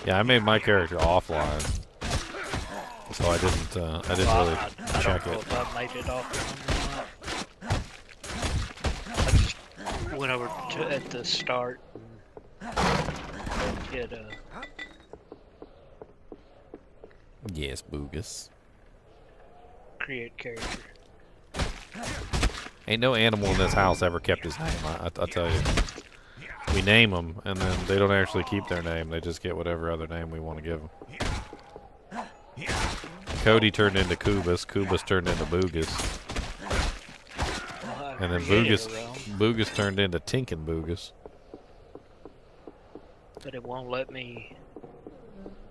Yeah, I made my character offline, so I didn't really check it. I made it offline. I just went over to at the start and get a. Yes, Boogus. Create character. Ain't no animal in this house ever kept his name. I'll tell you. We name them, and then they don't actually keep their name. They just get whatever other name we want to give them. Cody turned into Kubus. Kubus turned into Boogus. And then Boogus turned into Tinkin' Boogus. But it won't let me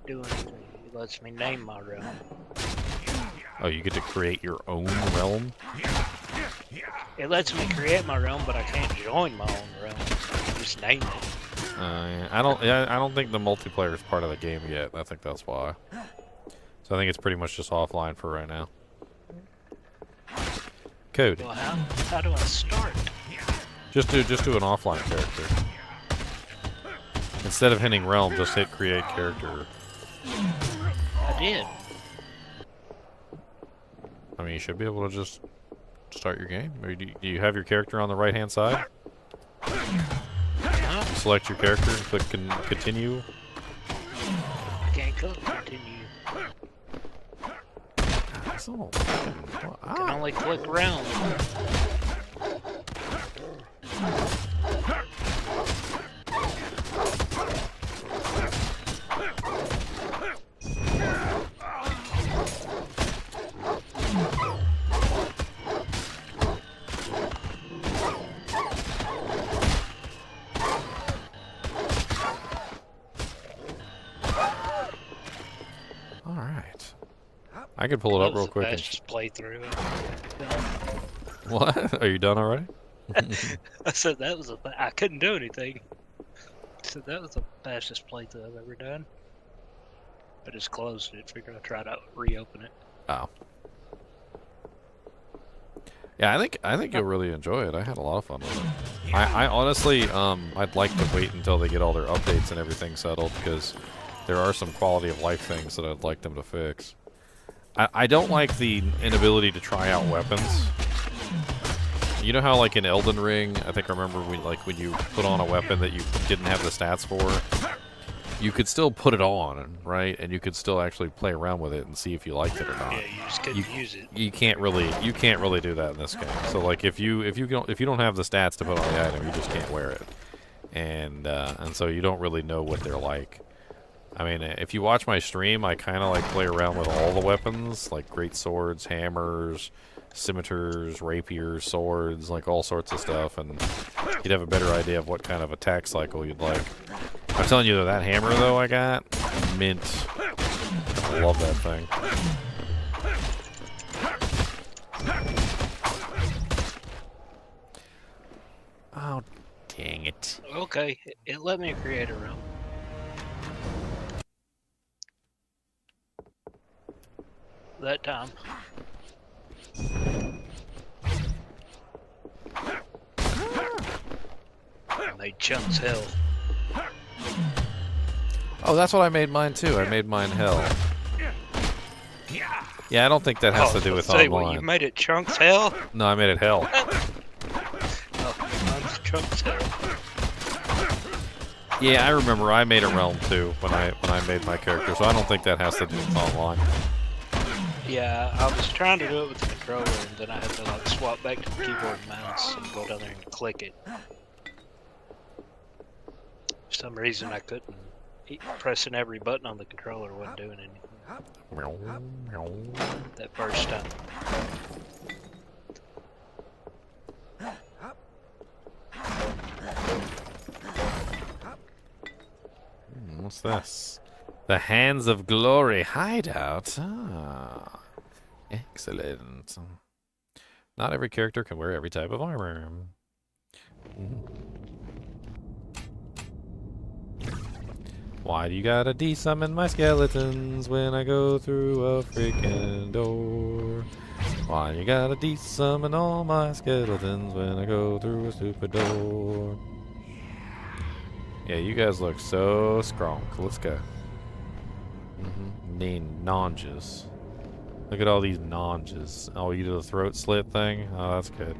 do anything. It lets me name my realm. Oh, you get to create your own realm? It lets me create my realm, but I can't join my own realm. Just name it. I don't think the multiplayer is part of the game yet. I think that's why. So I think it's pretty much just offline for right now. Code. Well, how do I start? Just do an offline character. Instead of hitting realm, just hit create character. I did. I mean, you should be able to just start your game. Or do you have your character on the right hand side? You select your character and click continue. I can't click continue. I can only click realm. Alright. I could pull it up real quick. Just play through it. What? Are you done already? I said that was I couldn't do anything. I said that was the fastest playthrough I've ever done. I just closed it. Figured I'd try to reopen it. Oh. Yeah, I think you'll really enjoy it. I had a lot of fun with it. I honestly, I'd like to wait until they get all their updates and everything settled, because there are some quality of life things that I'd like them to fix. I don't like the inability to try out weapons. You know how, like, in Elden Ring, I think I remember when you put on a weapon that you didn't have the stats for, you could still put it on, right? And you could still actually play around with it and see if you liked it or not. Yeah, you just couldn't use it. You can't really do that in this game. So, like, if you don't have the stats to put on the item, you just can't wear it. And so you don't really know what they're like. I mean, if you watch my stream, I kind of like play around with all the weapons, like great swords, hammers, scimitars, rapiers, swords, like all sorts of stuff, and you'd have a better idea of what kind of attack cycle you'd like. I'm telling you, that hammer, though, I got, mint. I love that thing. Oh, dang it. Okay, it let me create a realm. That time. I made Chunks hell. Oh, that's what I made mine too. I made mine hell. Yeah, I don't think that has to do with online. What, you made it Chunks hell? No, I made it hell. Oh, mine's Chunks hell. Yeah, I remember I made a realm too when I made my character, so I don't think that has to do with online. Yeah, I was trying to do it with the controller, and then I had to like swap back to the keyboard and mouse and go down there and click it. For some reason, I couldn't. Pressing every button on the controller wasn't doing anything. That first time. What's this? The Hands of Glory hideout. Ah, excellent. Not every character can wear every type of armor. Why do you gotta de-summon my skeletons when I go through a freaking door? Why you gotta de-summon all my skeletons when I go through a stupid door? Yeah, you guys look so strong. Let's go. Nonges. Look at all these nonges. Oh, you do the throat slit thing? Oh, that's good.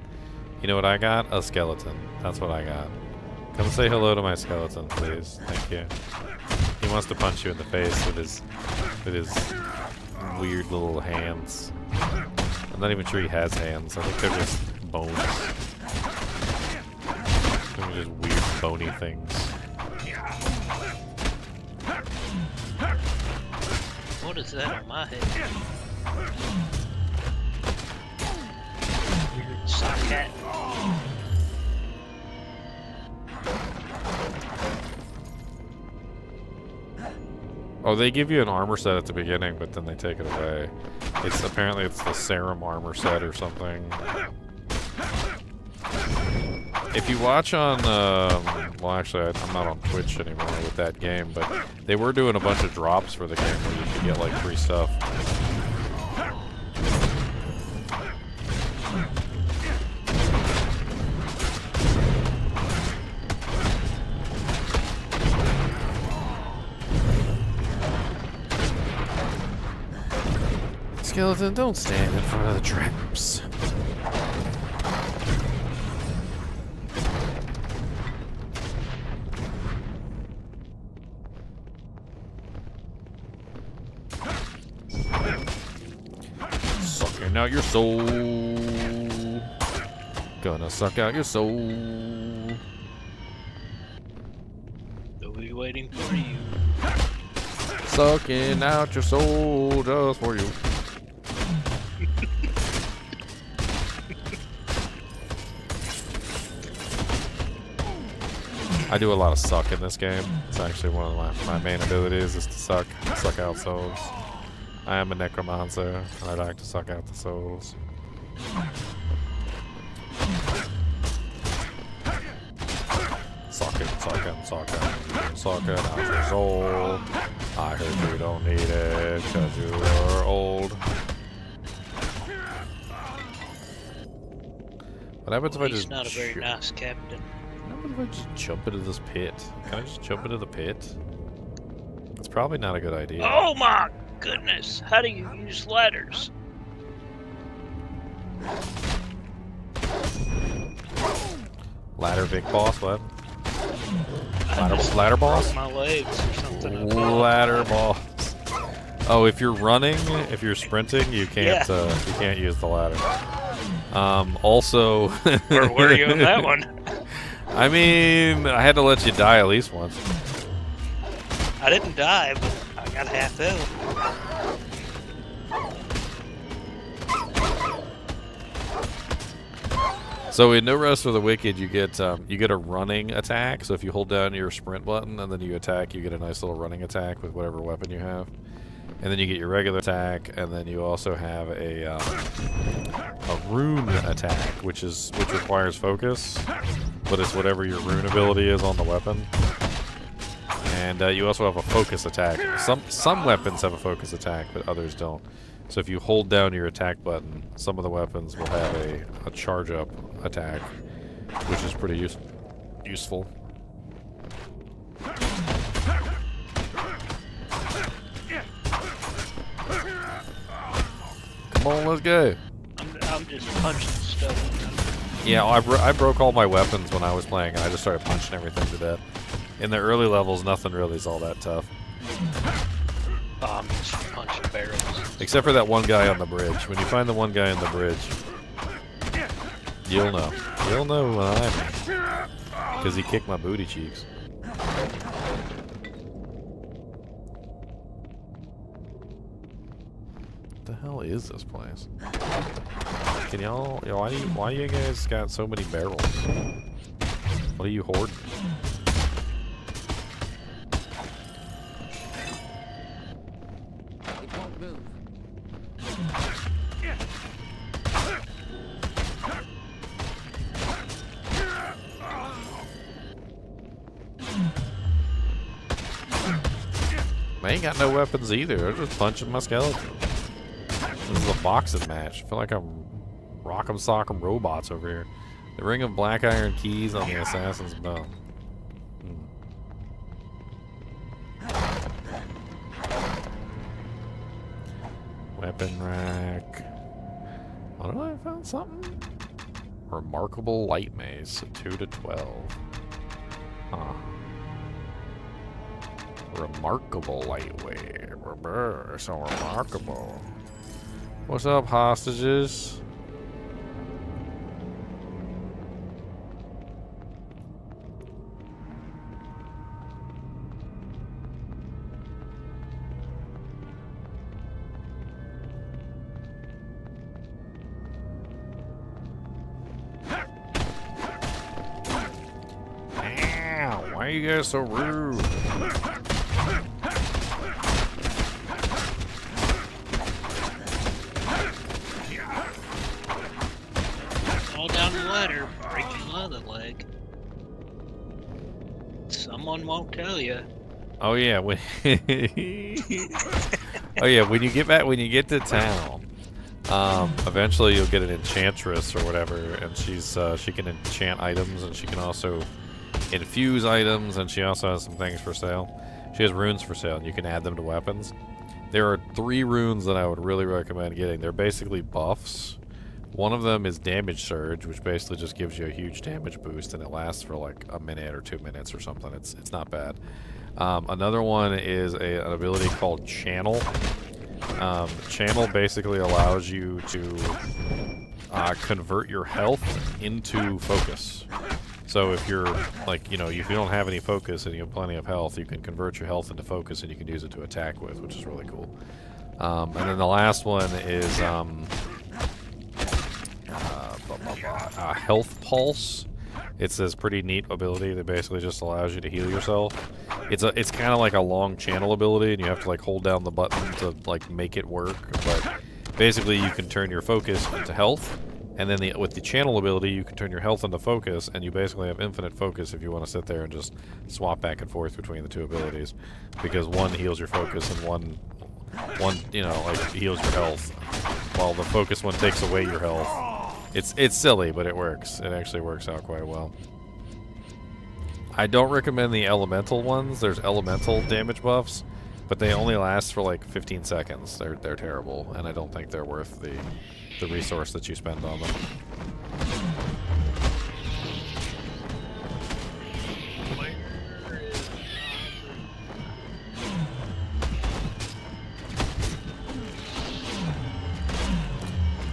You know what I got? A skeleton. That's what I got. Come say hello to my skeleton, please. Thank you. He wants to punch you in the face with his weird little hands. I'm not even sure he has hands. I think they're just bones. They're just weird bony things. What is that on my head? Weird sock hat. Oh, they give you an armor set at the beginning, but then they take it away. Apparently it's the serum armor set or something. If you watch on, well, actually, I'm not on Twitch anymore with that game, but they were doing a bunch of drops for the game where you could get like free stuff. Skeleton, don't stand in front of the traps. Sucking out your soul. Gonna suck out your soul. They'll be waiting for you. Sucking out your soul just for you. I do a lot of suck in this game. It's actually one of my main abilities is to suck out souls. I am a Necromancer, and I like to suck out the souls. Suck it out your soul. I heard you don't need it, cause you are old. What happens if I just... He's not a very nice captain. What happens if I just jump into this pit? Can I just jump into the pit? It's probably not a good idea. Oh my goodness! How do you use ladders? Ladder big boss, what? Ladder boss? My legs or something. Ladder boss. Oh, if you're running, if you're sprinting, you can't you can't use the ladder. Also Where were you on that one? I mean, I had to let you die at least once. I didn't die, but I got half health. So in No Rest for the Wicked, you get a running attack. So if you hold down your sprint button and then you attack, you get a nice little running attack with whatever weapon you have. And then you get your regular attack, and then you also have a rune attack, which requires focus, but it's whatever your rune ability is on the weapon. And you also have a focus attack. Some weapons have a focus attack, but others don't. So if you hold down your attack button, some of the weapons will have a charge up attack, which is pretty useful. Come on, let's go. I'm just punching stuff. Yeah, I broke all my weapons when I was playing, and I just started punching everything to death. In the early levels, nothing really is all that tough. Oh, I'm just punching barrels. Except for that one guy on the bridge. When you find the one guy on the bridge, you'll know. You'll know when I'm in. Because he kicked my booty cheeks. What the hell is this place? Can y'all... Why you guys got so many barrels? What are you hoarding? It won't move. I ain't got no weapons either. They're just punching my skeleton. This is a boxing match. I feel like I'm rock'em sock'em robots over here. The ring of black iron keys on the assassin's belt. Weapon rack. Oh, did I found something? Remarkable light mace, 2 to 12. Huh. Remarkable lightweight. So remarkable. What's up, hostages? Ow, why are you guys so rude? All down the ladder, breaking my other leg. someone won't tell you. Oh yeah, when oh yeah, when you get to town, eventually you'll get an enchantress or whatever, and she can enchant items, and she can also infuse items, and she also has some things for sale. She has runes for sale, and you can add them to weapons. There are 3 runes that I would really recommend getting. They're basically buffs. One of them is Damage Surge, which basically just gives you a huge damage boost, and it lasts for like a minute or 2 minutes or something. It's not bad. Another one is an ability called Channel. Channel basically allows you to convert your health into focus. So if you're like, if you don't have any focus and you have plenty of health, you can convert your health into focus and you can use it to attack with, which is really cool. And then the last one is Health Pulse. It's this pretty neat ability that basically just allows you to heal yourself. It's kind of like a long channel ability, and you have to like hold down the button to like make it work. But basically, you can turn your focus into health, and then with the channel ability, you can turn your health into focus, and you basically have infinite focus if you want to sit there and just swap back and forth between the 2 abilities, because one heals your focus and one like heals your health, while the focus one takes away your health. It's silly, but it works. It actually works out quite well. I don't recommend the elemental ones. There's elemental damage buffs, but they only last for like 15 seconds. They're terrible, and I don't think they're worth the resource that you spend on them.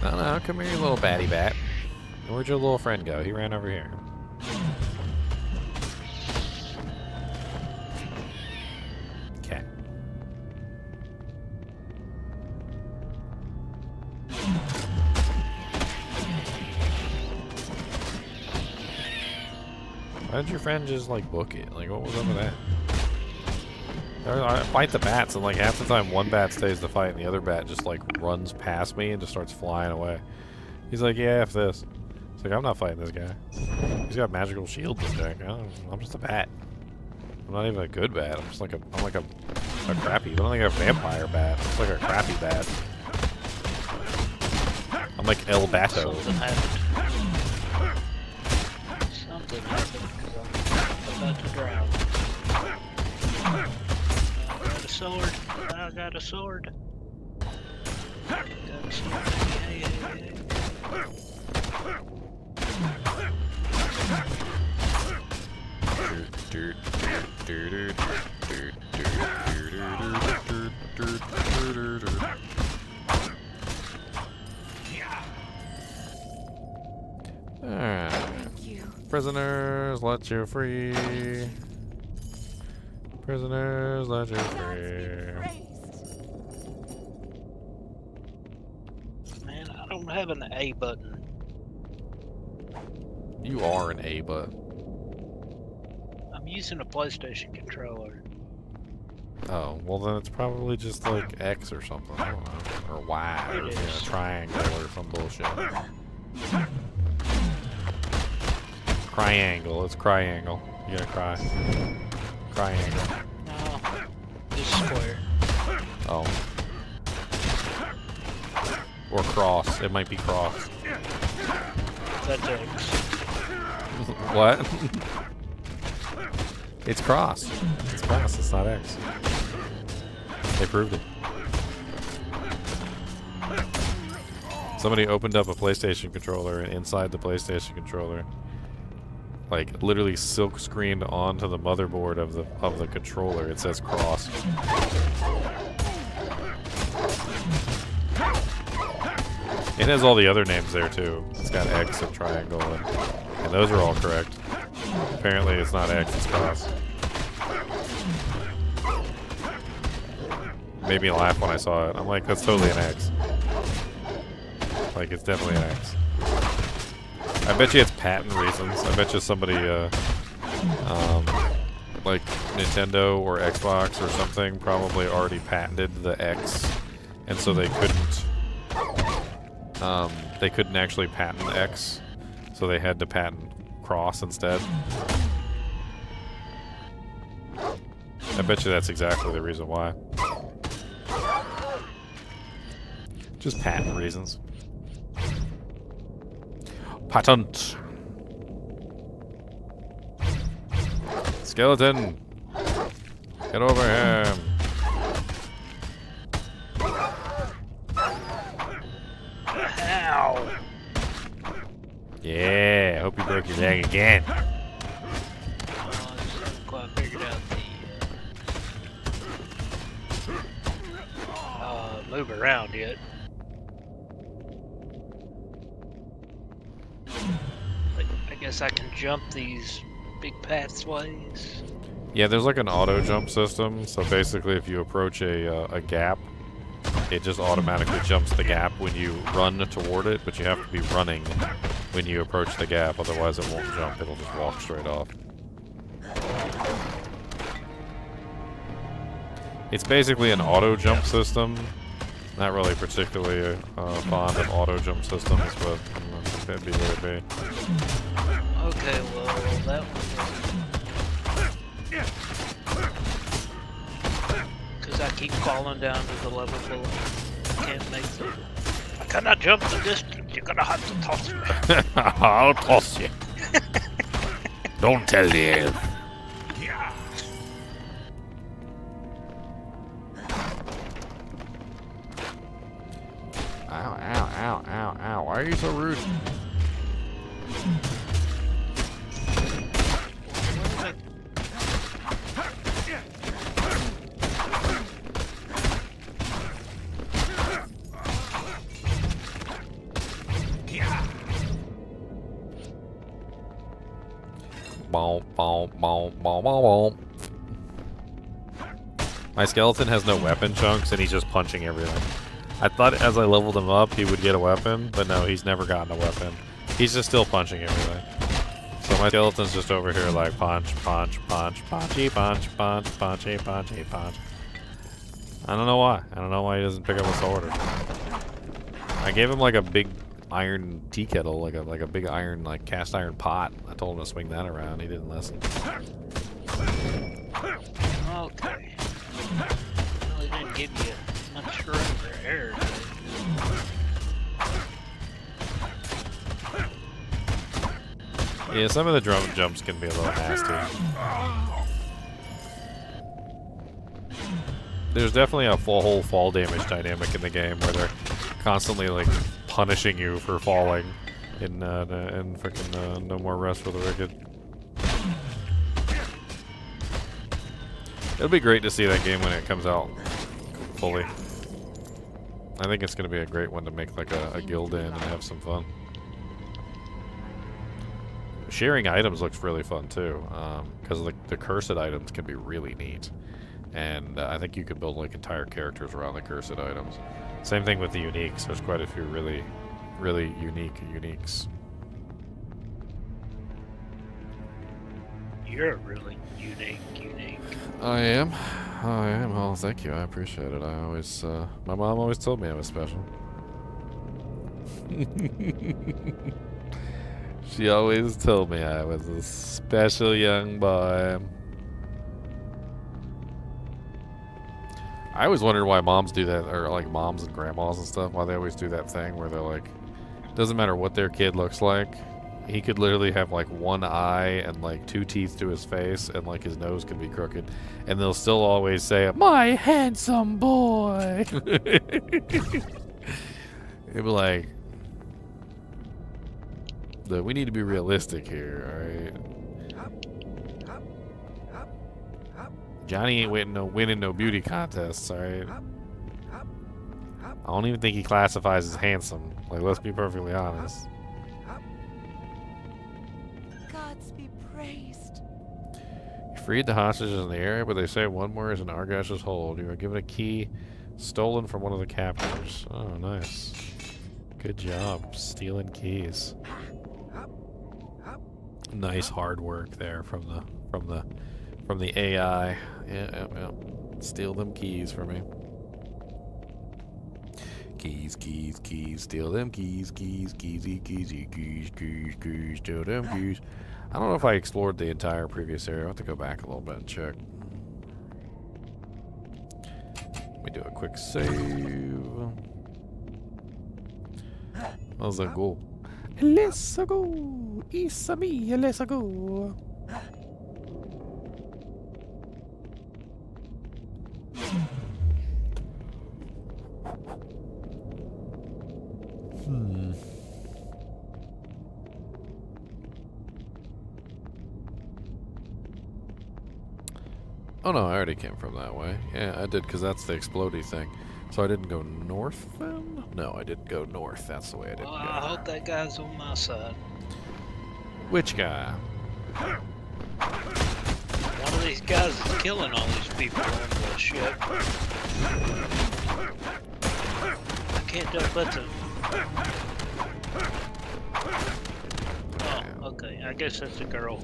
No, come here, you little batty bat. Where'd your little friend go? He ran over here. Okay. Why did your friend just like book it? Like, what was up with that? I fight the bats, and like half the time one bat stays to fight and the other bat just like runs past me and just starts flying away. He's like, yeah, F this. It's like, I'm not fighting this guy. He's got magical shields and thing. I'm just a bat. I'm not even a good bat. I'm just like a crappy. I don't think I'm a vampire bat. I'm just like a crappy bat. I'm like El Bato. Something happened because I'm about to drown. Sword. I got a sword. Prisoners, let you free. Prisoners, let you free. Man, I don't have an A button. You are an A button. I'm using a PlayStation controller. Oh, well then it's probably just like X or something. I don't know. Or Y or triangle or some bullshit. Triangle, it's triangle. You gotta cry. Triangle. No, just square. Oh. Or cross. It might be cross. That's X. What? It's cross. It's cross. It's not X. They proved it. Somebody opened up a PlayStation controller, and inside the PlayStation controller, like literally silk screened onto the motherboard of the controller, it says cross. It has all the other names there too. It's got X and triangle, and those are all correct. Apparently it's not X, it's cross. Made me laugh when I saw it. I'm like, that's totally an X. Like, it's definitely an X. I bet you it's patent reasons. I bet you somebody, like Nintendo or Xbox or something probably already patented the X, and so they couldn't actually patent X, so they had to patent cross instead. I bet you that's exactly the reason why. Just patent reasons. Patent. Skeleton. Get over here. Ow. Yeah, hope you broke your leg again. I just haven't quite figured out the move around yet. I guess I can jump these big pathways. Yeah, there's like an auto jump system. So basically, if you approach a gap, it just automatically jumps the gap when you run toward it. But you have to be running when you approach the gap, otherwise it won't jump. It'll just walk straight off. It's basically an auto jump system. Not really particularly fond of auto jump systems, but that'd be what it'd be. Okay, well, that one. Because I keep falling down to the level below. Can't make it. I cannot jump the distance. You're gonna have to toss me. I'll toss you. Don't tell the elf. Ow, ow, ow, ow, ow. Why are you so rude? My skeleton has no weapon chunks and he's just punching everything. I thought as I leveled him up he would get a weapon, but no, he's never gotten a weapon. He's just still punching everything. So my skeleton's just over here like punch, punch, punch, punchy, punch, punch, punchy, punchy, punch. I don't know why. I don't know why he doesn't pick up a sword. I gave him like a big iron tea kettle, like a big iron, like cast iron pot. I told him to swing that around. He didn't listen. Okay. Well, it didn't give you much room for error. Yeah, some of the drum jumps can be a little nasty. There's definitely a whole fall damage dynamic in the game where they're constantly like punishing you for falling in frickin' No More Rest for the Wicked. It'll be great to see that game when it comes out fully. I think it's going to be a great one to make like a guild in and have some fun. Sharing items looks really fun too, because the cursed items can be really neat. And I think you could build like entire characters around the cursed items. Same thing with the uniques. There's quite a few really unique uniques. You're really unique. I am. Oh, thank you. I appreciate it. I always, my mom always told me I was special. She always told me I was a special young boy. I always wondered why moms do that, or like moms and grandmas and stuff, why they always do that thing where they're like, doesn't matter what their kid looks like, he could literally have like one eye and like 2 teeth to his face and like his nose could be crooked, and they'll still always say, "My handsome boy." It'd be like, we need to be realistic here, alright? Johnny ain't winning no beauty contests, alright? I don't even think he classifies as handsome. Like, let's be perfectly honest. Gods be praised. You freed the hostages in the area, but they say one more is in Argash's hold. You are given a key stolen from one of the captors. Oh, nice. Good job stealing keys. Nice hard work there from the AI. Yeah. Steal them keys for me. Keys, steal them keys, keys, steal them keys. I don't know if I explored the entire previous area. I'll have to go back a little bit and check. me do a quick save. Let's go. Let's go. It's me. Let's go. Oh no, I already came from that way. Yeah, I did, because that's the explodey thing. So I didn't go north then? No, I didn't go north. That's the way I didn't go. I hope that guy's on my side. Which guy? One of these guys is killing all these people on the ship. I can't jump at them. Oh, okay. I guess that's a girl.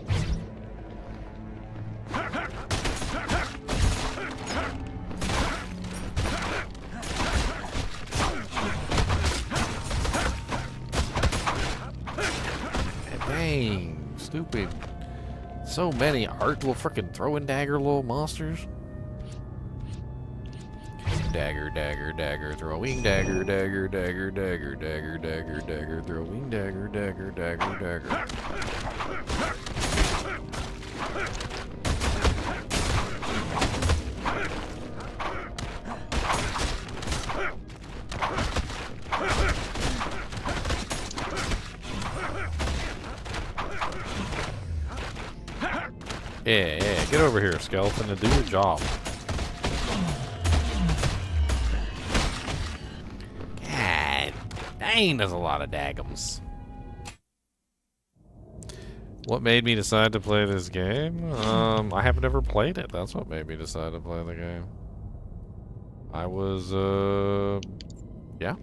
Dang, stupid. So many little frickin' throwing dagger little monsters. Dagger, dagger, dagger, throwing dagger, dagger, dagger, dagger, dagger, dagger, dagger, throwing dagger, dagger, dagger, dagger. Yeah, yeah, get over here, skeleton, and do your job. God dang, there's a lot of daggums. What made me decide to play this game? I have never played it. That's what made me decide to play the game. I was, yeah,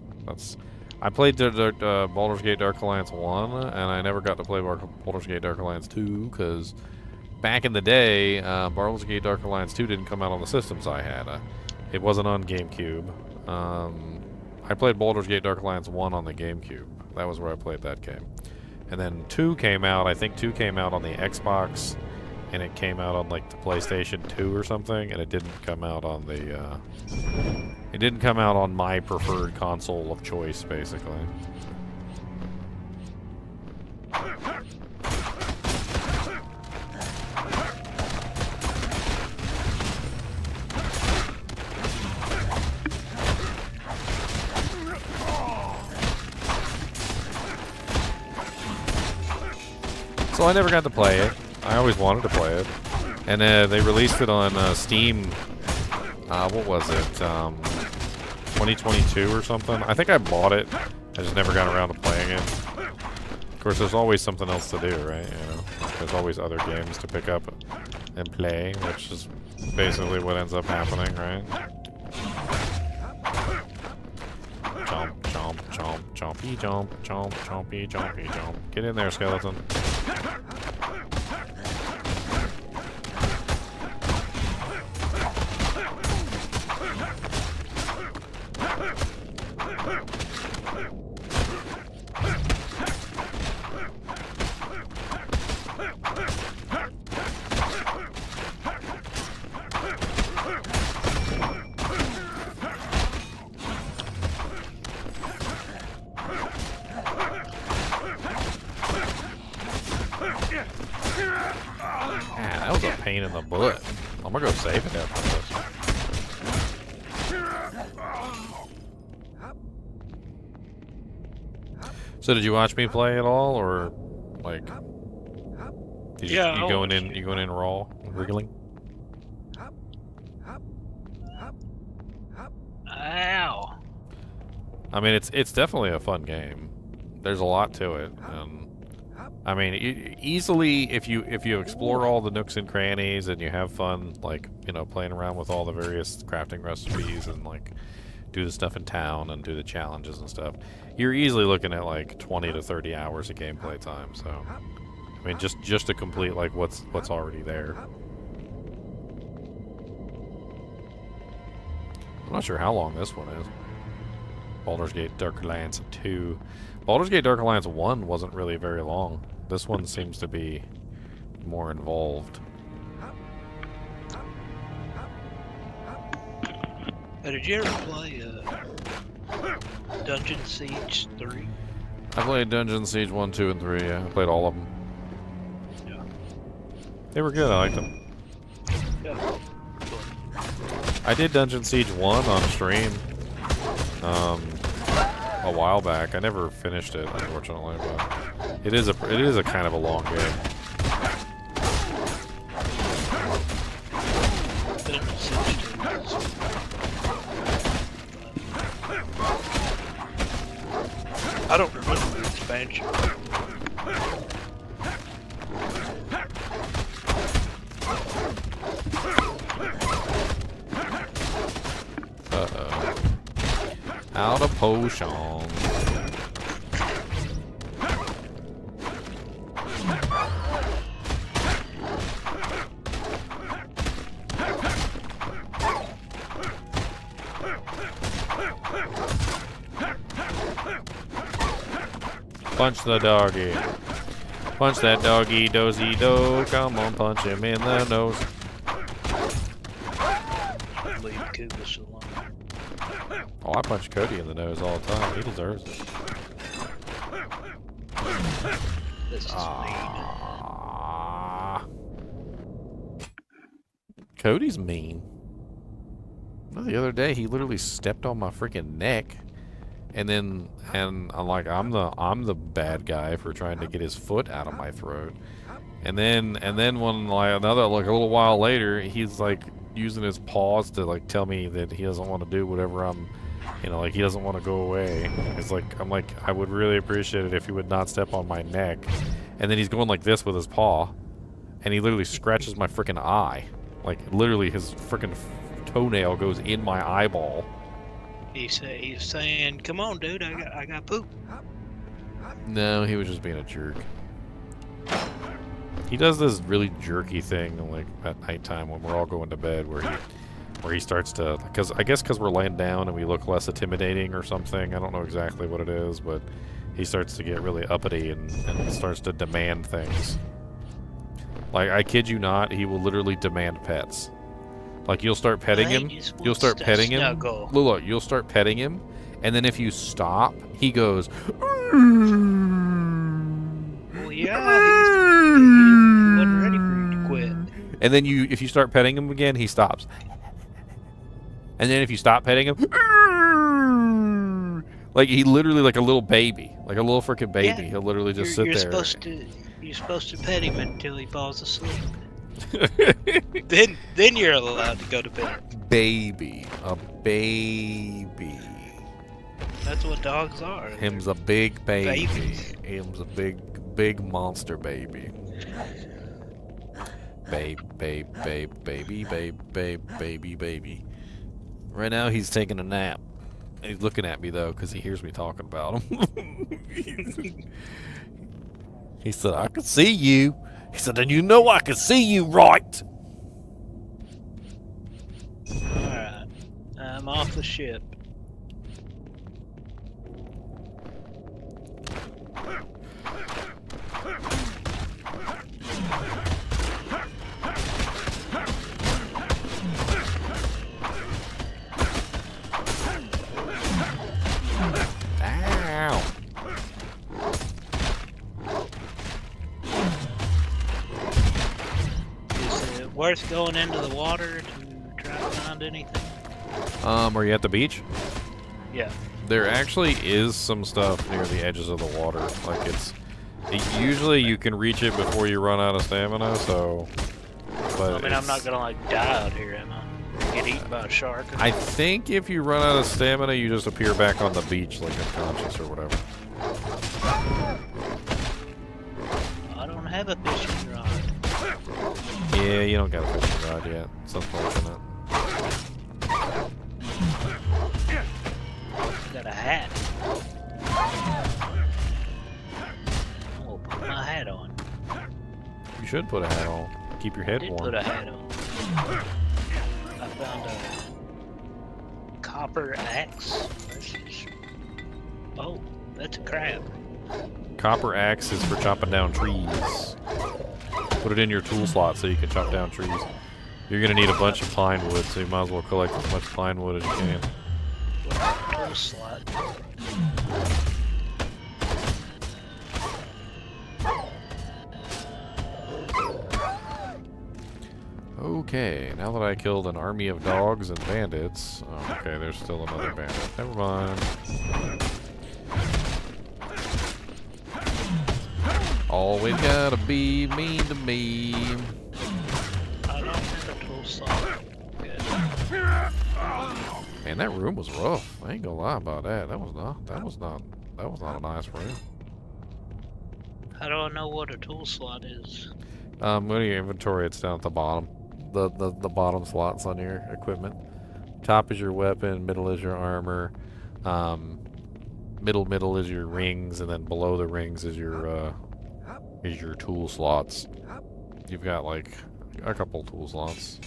I played Baldur's Gate Dark Alliance 1, and I never got to play Baldur's Gate Dark Alliance 2, because back in the day, Baldur's Gate Dark Alliance 2 didn't come out on the systems I had. It wasn't on GameCube. I played Baldur's Gate Dark Alliance 1 on the GameCube. That was where I played that game. And then 2 came out, I think 2 came out on the Xbox, and it came out on like the PlayStation 2 or something, and it didn't come out on the, it didn't come out on my preferred console of choice, basically. So I never got to play it. I always wanted to play it. And they released it on Steam, what was it, 2022 or something? I think I bought it. I just never got around to playing it. Of course, there's always something else to do, right? You know, there's always other games to pick up and play, which is basically what ends up happening, right? Chomp, chomp, chomp, chompy, chomp, chomp, chompy, chompy, chomp. Get in there, skeleton. That was a pain in the butt. I'm gonna go save it after this. So did you watch me play at all, or like? Did you, you going in raw, wriggling? Ow! I mean, it's definitely a fun game. There's a lot to it, and I mean, easily if you explore all the nooks and crannies and you have fun, like, you know, playing around with all the various crafting recipes and like do the stuff in town and do the challenges and stuff, you're easily looking at like 20 to 30 hours of gameplay time. So, I mean, just to complete like what's already there. I'm not sure how long this one is. Baldur's Gate Dark Alliance 2. Baldur's Gate Dark Alliance 1 wasn't really very long. This one seems to be more involved. Did you ever play Dungeon Siege 3? I played Dungeon Siege 1, 2, and 3. Yeah, I played all of them. Yeah. They were good. I liked them. Yeah. I did Dungeon Siege 1 on stream a while back. I never finished it, unfortunately, but it is a kind of a long game. I don't remember the expansion. Uh-oh. Out of potion. Punch the doggy. Punch that doggy, dozy do. Come on, punch him in the nose. Leave Kubis alone. Oh, I punch Cody in the nose all the time. He deserves it. This is Cody's mean. Well, the other day, he literally stepped on my freaking neck. And I'm like, I'm the bad guy for trying to get his foot out of my throat. And then when like a little while later, he's like using his paws to like tell me that he doesn't want to do whatever I'm, like he doesn't want to go away. It's like I'm like, I would really appreciate it if he would not step on my neck. And then he's going like this with his paw, and he literally scratches my freaking eye. Like literally, his freaking toenail goes in my eyeball. He's saying, "Come on, dude, I got poop." No, he was just being a jerk. He does this really jerky thing, like at nighttime when we're all going to bed, where he starts to, because we're laying down and we look less intimidating or something. I don't know exactly what it is, but he starts to get really uppity and starts to demand things. Like, I kid you not, he will literally demand pets. Like, you'll start petting him. You'll start petting him. Look, you'll start petting him, and then if you stop, he goes. Well, yeah, he wasn't ready for you to quit. And then if you start petting him again, he stops. And then if you stop petting him, like he literally like a little baby, like a little freaking baby. Yeah, he'll literally just sit there. You're supposed to pet him until he falls asleep. then you're allowed to go to bed. Baby, a baby. That's what dogs are. Him's a big baby. Babies. Him's a big monster baby. Babe, baby. Right now he's taking a nap. He's looking at me though because he hears me talking about him. He said, "I can see you." He said, "And you know I can see you, right?" Alright. I'm off the ship. Ow. Is it worth going into the water to try to find anything? Are you at the beach? Yeah. There actually is some stuff near the edges of the water. Like usually you can reach it before you run out of stamina, so. But I mean, I'm not gonna like die out here, am I? Get eaten by a shark? I think if you run out of stamina, you just appear back on the beach like unconscious or whatever. I don't have a fishing rod. Yeah, you don't got a fishing rod yet. It's unfortunate. I got a hat. I'm gonna put my hat on. You should put a hat on. Keep your head I did warm. put a hat on. I found a copper axe. Oh, that's a crab. Copper axe is for chopping down trees. Put it in your tool slot so you can chop down trees. You're gonna need a bunch of pine wood, so you might as well collect as much pine wood as you can. Tool slot. Okay, now that I killed an army of dogs and bandits... Oh, okay, there's still another bandit. Never mind. Always gotta be mean to me. I don't have a tool slot. Good. Man, that room was rough. I ain't gonna lie about that. That was not a nice room. How do I know what a tool slot is? Go to your inventory, it's down at the bottom. The bottom slots on your equipment. Top is your weapon, middle is your armor, middle is your rings, and then below the rings is your tool slots. You've got like a couple tool slots.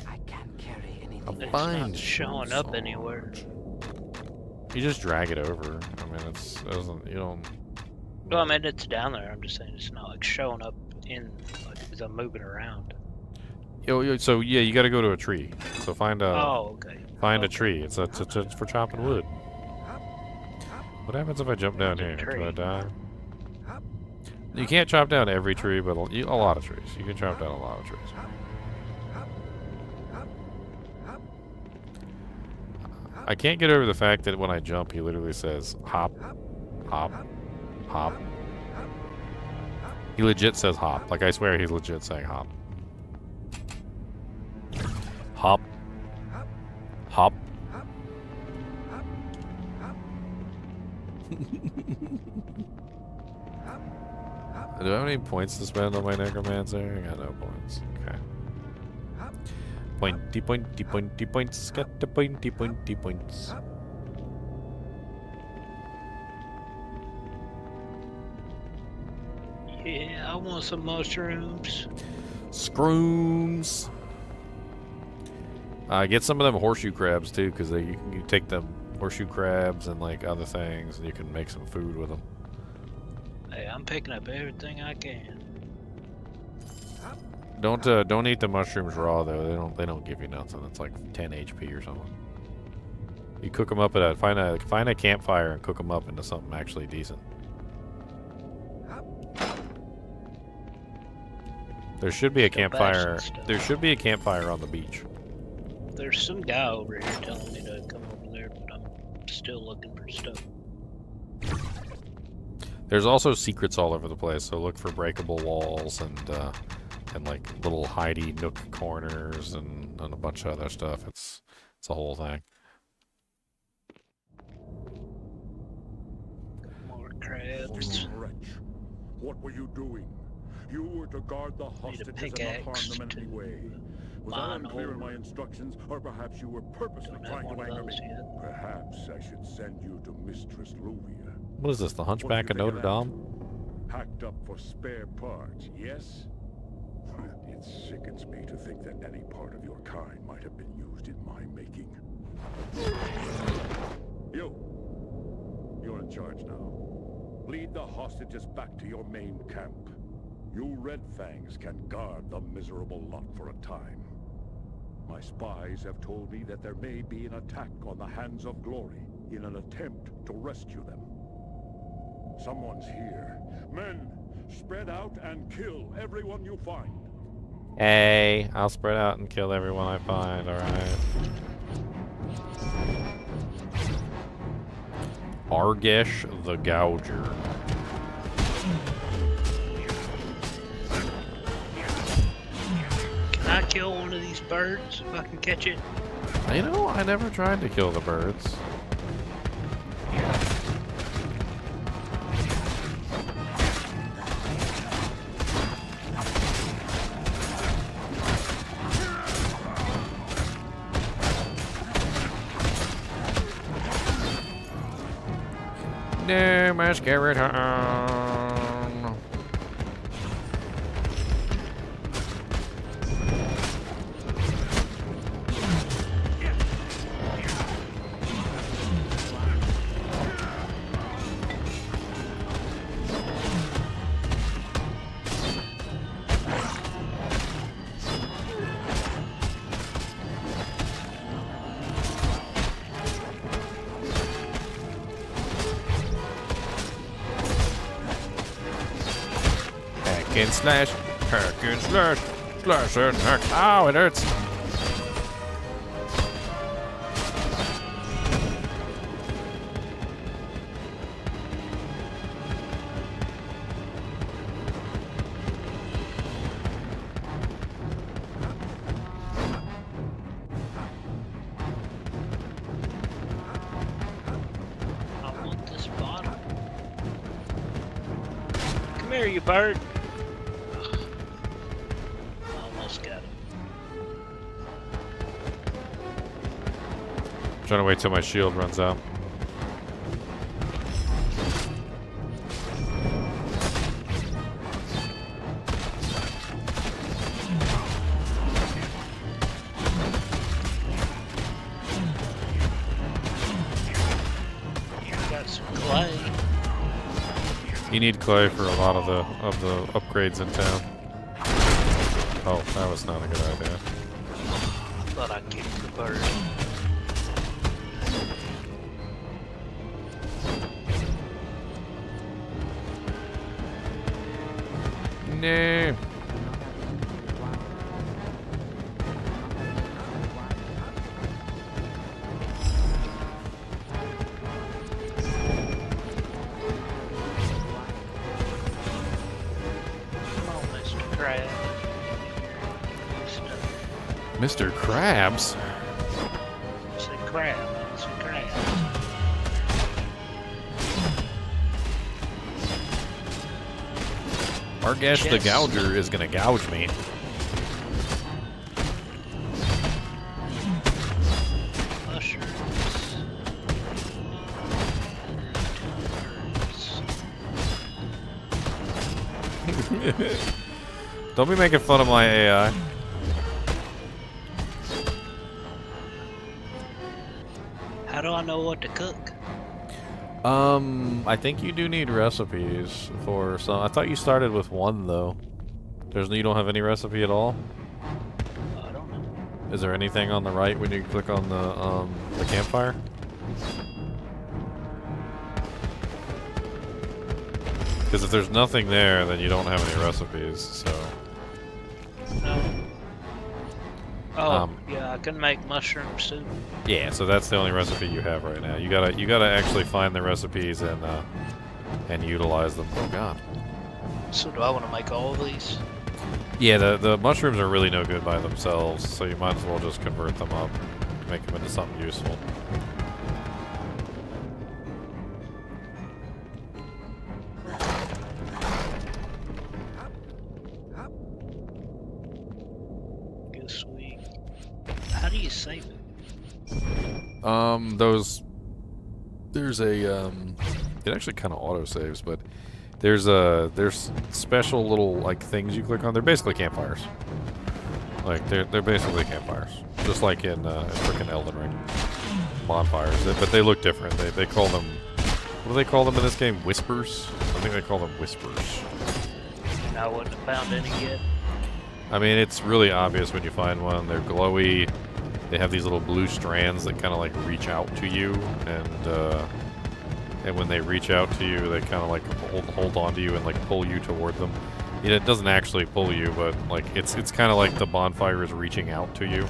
I can't carry anything. It's not showing up anywhere. You just drag it over. I mean, you don't. No, I mean it's down there. I'm just saying it's not like showing up in like as I'm moving around. So yeah, you got to go to a tree. So find a. Oh, okay. Find a tree. It's for chopping wood. What happens if I jump down here? Do I die? You can't chop down every tree, but a lot of trees. You can chop down a lot of trees. I can't get over the fact that when I jump, he literally says hop, hop, hop. He legit says hop. Like, I swear he's legit saying hop. Hop. Hop. Do I have any points to spend on my Necromancer? I got no points. Okay. Pointy, pointy, pointy points. Got the pointy, pointy points. Yeah, I want some mushrooms. Scrooms. Get some of them horseshoe crabs too, because you take them horseshoe crabs and like other things, and you can make some food with them. Hey, I'm picking up everything I can. Don't eat the mushrooms raw though. They don't give you nothing. It's like 10 HP or something. You cook them up at find a campfire and cook them up into something actually decent. There should be a campfire. There should be a campfire on the beach. There's some guy over here telling me to come over there, but I'm still looking for stuff. There's also secrets all over the place, so look for breakable walls and like little hidey nook corners and a bunch of other stuff. It's a whole thing. More crabs. Wretch, what were you doing? You were to guard the hostages and not harm them in any way. Was I unclear in my instructions, or perhaps you were purposely trying to anger me? Perhaps I should send you to Mistress Luvia. What is this, the Hunchback of Notre Dame? Hacked up for spare parts, yes? It sickens me to think that any part of your kind might have been used in my making. You're in charge now. Lead the hostages back to your main camp. You Red Fangs can guard the miserable lot for a time. My spies have told me that there may be an attack on the Hands of Glory in an attempt to rescue them. Someone's here. Men, spread out and kill everyone you find. Hey, I'll spread out and kill everyone I find, alright? Argesh the Gouger. Can I kill one of these birds if I can catch it? You know, I never tried to kill the birds. No, my skeleton. and slash. Hack and slash. Slash and hack. Ow, it hurts. You bird. Almost got it. Trying to wait till my shield runs out. Got some clay. You need clay for a lot of the upgrades in town. Oh, that was not a good idea. Thought I kicked the bird. No. Mr. Krabs? It's a crab. It's a crab. Argesh the Gouger is gonna gouge me. Don't be making fun of my AI. How do I know what to cook? I think you do need recipes for some. I thought you started with one though. You don't have any recipe at all? I don't know. Is there anything on the right when you click on the campfire? Because if there's nothing there, then you don't have any recipes, so... No. Oh, yeah, I can make mushroom soup. Yeah, so that's the only recipe you have right now. You gotta actually find the recipes and utilize them. Oh god. So do I want to make all of these? Yeah, the mushrooms are really no good by themselves, so you might as well just convert them up, make them into something useful. How do you save it? There's a it actually kind of auto saves, but there's special little like things you click on. They're basically campfires. Like they're basically campfires, just like in frickin' Elden Ring bonfires. But they look different. They call them, what do they call them in this game? Whispers. I think they call them whispers. And I wouldn't have found any yet. I mean, it's really obvious when you find one. They're glowy. They have these little blue strands that kind of like reach out to you, and when they reach out to you, they kind of like hold on to you and like pull you toward them. It doesn't actually pull you, but like it's kind of like the bonfire is reaching out to you.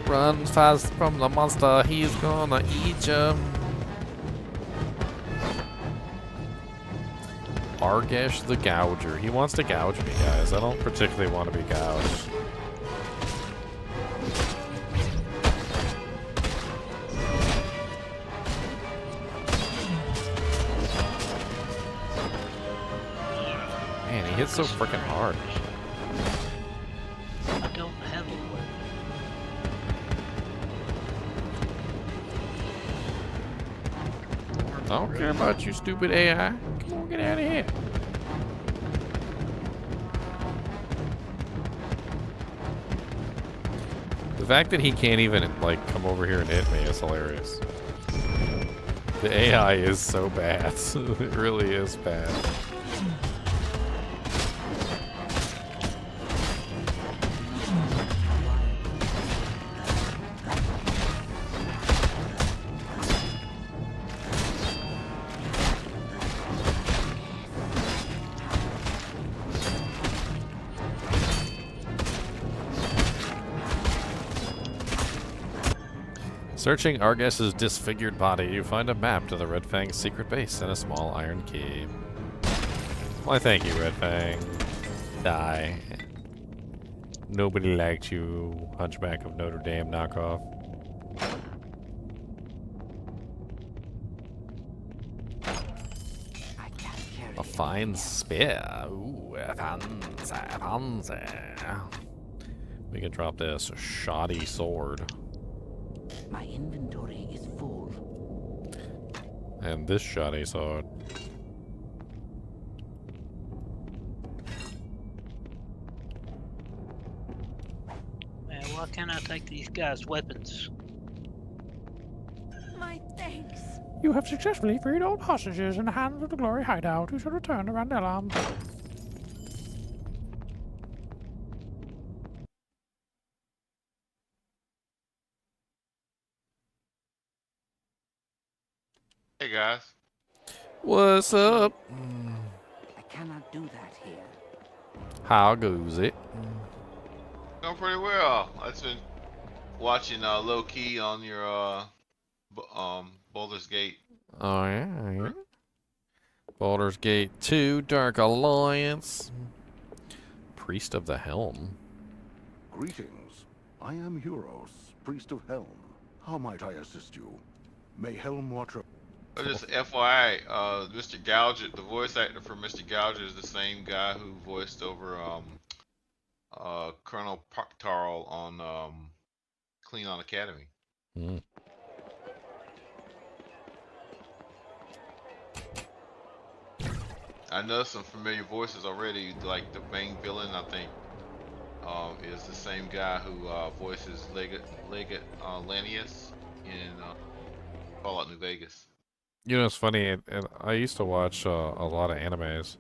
Run fast from the monster, he's gonna eat you. Argesh the Gouger. He wants to gouge me, guys. I don't particularly want to be gouged. Man, he hits so freaking hard. I don't have a weapon. I don't care about you, stupid AI. Come on, get out of here. The fact that he can't even, like, come over here and hit me is hilarious. The AI is so bad. It really is bad. Searching Argus's disfigured body, you find a map to the Red Fang's secret base and a small iron key. Why, thank you, Red Fang. Die. Nobody liked you, Hunchback of Notre Dame knockoff. A fine spear. Ooh, fancy. We can drop this shoddy sword. My inventory is full. And this shoddy sword. Man, why can't I take these guys' weapons? My thanks. You have successfully freed all hostages in the hands of the Glory Hideout, who shall return to Randella. Hey guys. What's up? I cannot do that here. How goes it? Going pretty well. I've just been watching low key on your Baldur's Gate. Oh yeah. Baldur's Gate 2, Dark Alliance. Priest of the Helm. Greetings. I am Euros, Priest of Helm. How might I assist you? May Helm Watcher... Just FYI, Mr. Gouger, the voice actor for Mr. Gouger is the same guy who voiced over Colonel Paktarl on Klingon Academy. Mm. I know some familiar voices already, like the main villain, I think, is the same guy who voices Legate Lanius in Fallout New Vegas. You know, it's funny, and I used to watch a lot of animes,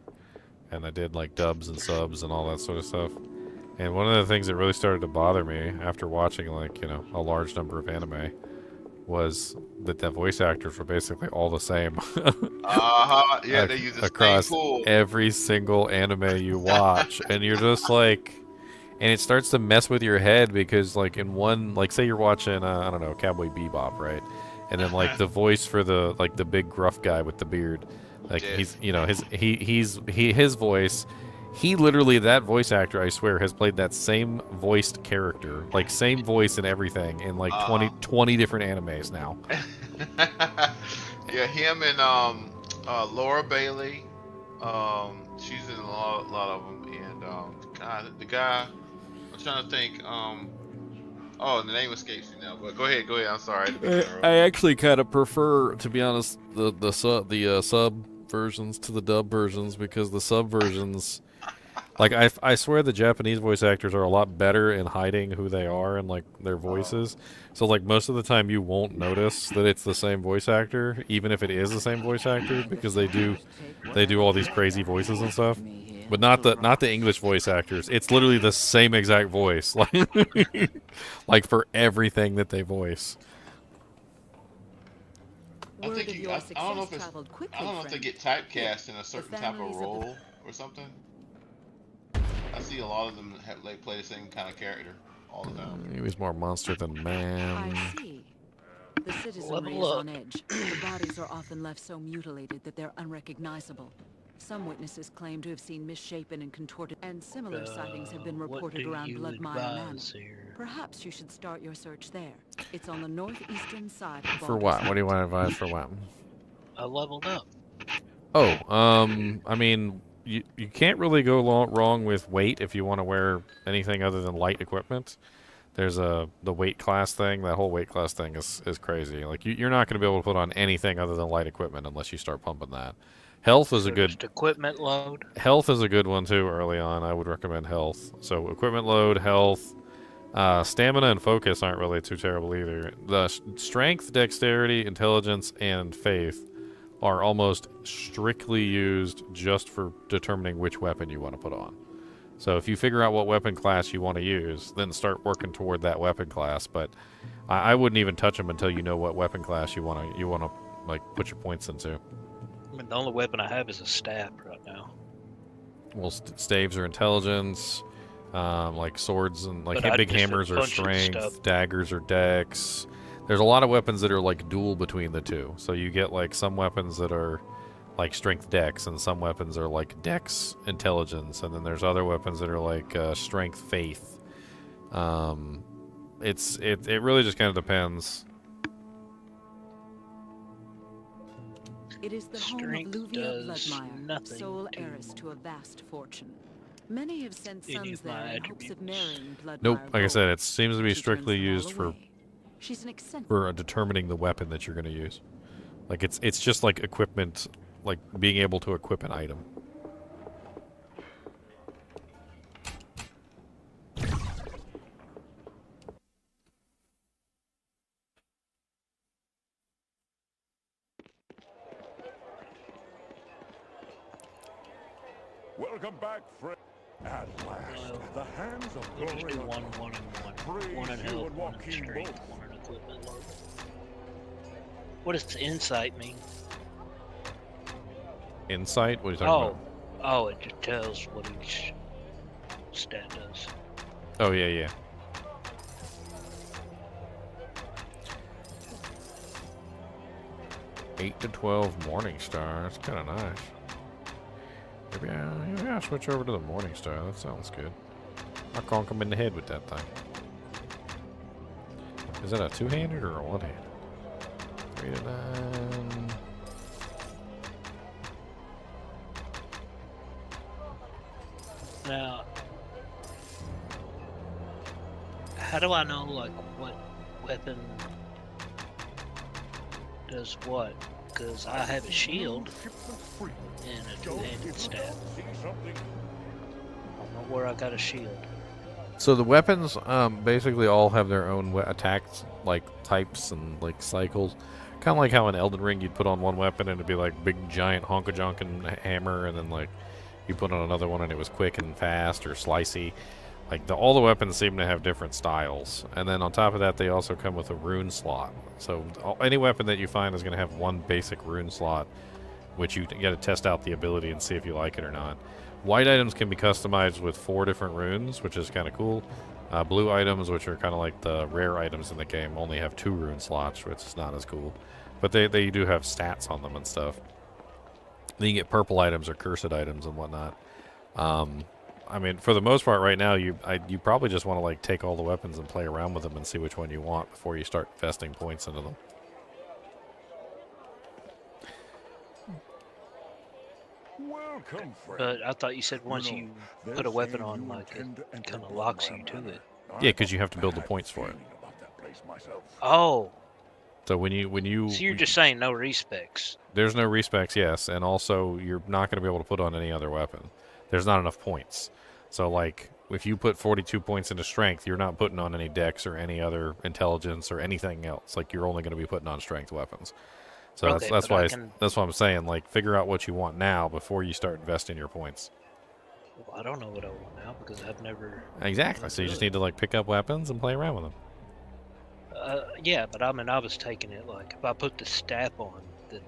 and I did like dubs and subs and all that sort of stuff. And one of the things that really started to bother me after watching, like, you know, a large number of anime was that the voice actors were basically all the same. Yeah, they use the across same pool. every single anime you watch, and you're just like, and it starts to mess with your head because, like, in one, like, say you're watching, I don't know, Cowboy Bebop, right? And then like the voice for the big gruff guy with the beard, like he's, you know, his voice, he literally, that voice actor, I swear, has played that same voiced character, like same voice and everything in like 20 different animes now. Yeah, him and Laura Bailey, she's in a lot of them, and God, the guy, I'm trying to think, oh, the name escapes me now. But go ahead. I'm sorry. I actually kind of prefer, to be honest, the sub versions to the dub versions, because the sub versions, like I swear the Japanese voice actors are a lot better in hiding who they are and like their voices. So like most of the time you won't notice that it's the same voice actor, even if it is the same voice actor, because they do all these crazy voices and stuff. But not the English voice actors. It's literally the same exact voice, like for everything that they voice. I'm thinking, I don't know if they get typecast in a certain type of role or something. I see a lot of them they play the same kind of character all the time. He was more monster than man. I see. The citizenry is on edge. The bodies are often left so mutilated that they're unrecognizable. Some witnesses claim to have seen misshapen and contorted, and similar sightings have been reported around Bloodmire Manor. Perhaps you should start your search there. It's on the northeastern side of For what? What do you want advice for what? I leveled up. Oh, I mean, you can't really go wrong with weight if you want to wear anything other than light equipment. There's the weight class thing. That whole weight class thing is crazy. Like you're not going to be able to put on anything other than light equipment unless you start pumping that. Health is a good just equipment load. Health is a good one too. Early on, I would recommend health. So equipment load, health, stamina, and focus aren't really too terrible either. The strength, dexterity, intelligence, and faith are almost strictly used just for determining which weapon you want to put on. So if you figure out what weapon class you want to use, then start working toward that weapon class. But I wouldn't even touch them until you know what weapon class you want to like put your points into. I mean, the only weapon I have is a staff right now. Well, staves are intelligence, like swords and like But big just hammers are punching strength, stuff. daggers are dex. There's a lot of weapons that are like dual between the two. So you get like some weapons that are like strength dex, and some weapons are like dex intelligence, and then there's other weapons that are like strength faith. It really just kind of depends. It is the home of Luvia Bloodmire, sole heiress to a vast fortune. Many have sent sons there in hopes of marrying Bloodmire. Nope, like I gold. said, it seems to be She strictly turns them all used for away. She's an eccentric. determining the weapon that you're going to use. Like it's just like equipment, like being able to equip an item. Welcome back, friend. At last, the hands of You just glory do are one come. and Praise one in you health, and one in walking strength, both. one in equipment load. What does the insight mean? Insight? What are you talking about? Oh, it just tells what each stat does. Oh, yeah, yeah. Eight to 12 Morning Star. That's kind of nice. Maybe I'll switch over to the Morning Star. That sounds good. I'll conk him in the head with that thing. Is that a two-handed or a one-handed? 3 to 9. Now, how do I know, like, what weapon does what? Because I have a shield and a two-handed staff. I don't know where I got a shield. So the weapons basically all have their own attacks, like types and like cycles. Kind of like how in Elden Ring you'd put on one weapon and it'd be like big giant honka-jonkin hammer, and then like you put on another one and it was quick and fast or slicey. Like all the weapons seem to have different styles, and then on top of that they also come with a rune slot. So any weapon that you find is going to have one basic rune slot, which you got to test out the ability and see if you like it or not. White items can be customized with 4 different runes, which is kind of cool. Blue items, which are kind of like the rare items in the game, only have 2 rune slots, which is not as cool. But they do have stats on them and stuff. Then you get purple items or cursed items and whatnot. I mean, for the most part right now, you probably just want to like take all the weapons and play around with them and see which one you want before you start investing points into them. Welcome, friend. But I thought you said once you put a weapon on, like, it kind of locks you to it. Yeah, because you have to build the points for it. Oh, So when you so you're just saying no respecs. there's no respecs, yes, and also you're not going to be able to put on any other weapon. There's not enough points. So like if you put 42 points into strength, you're not putting on any dex or any other intelligence or anything else. Like you're only going to be putting on strength weapons. So Okay, that's but I why can- that's what I'm saying. Like figure out what you want now before you start investing your points. Well, I don't know what I want now because I've never. Exactly. So you just need to like pick up weapons and play around with them. Yeah, but I mean, I was taking it like if I put the staff on, then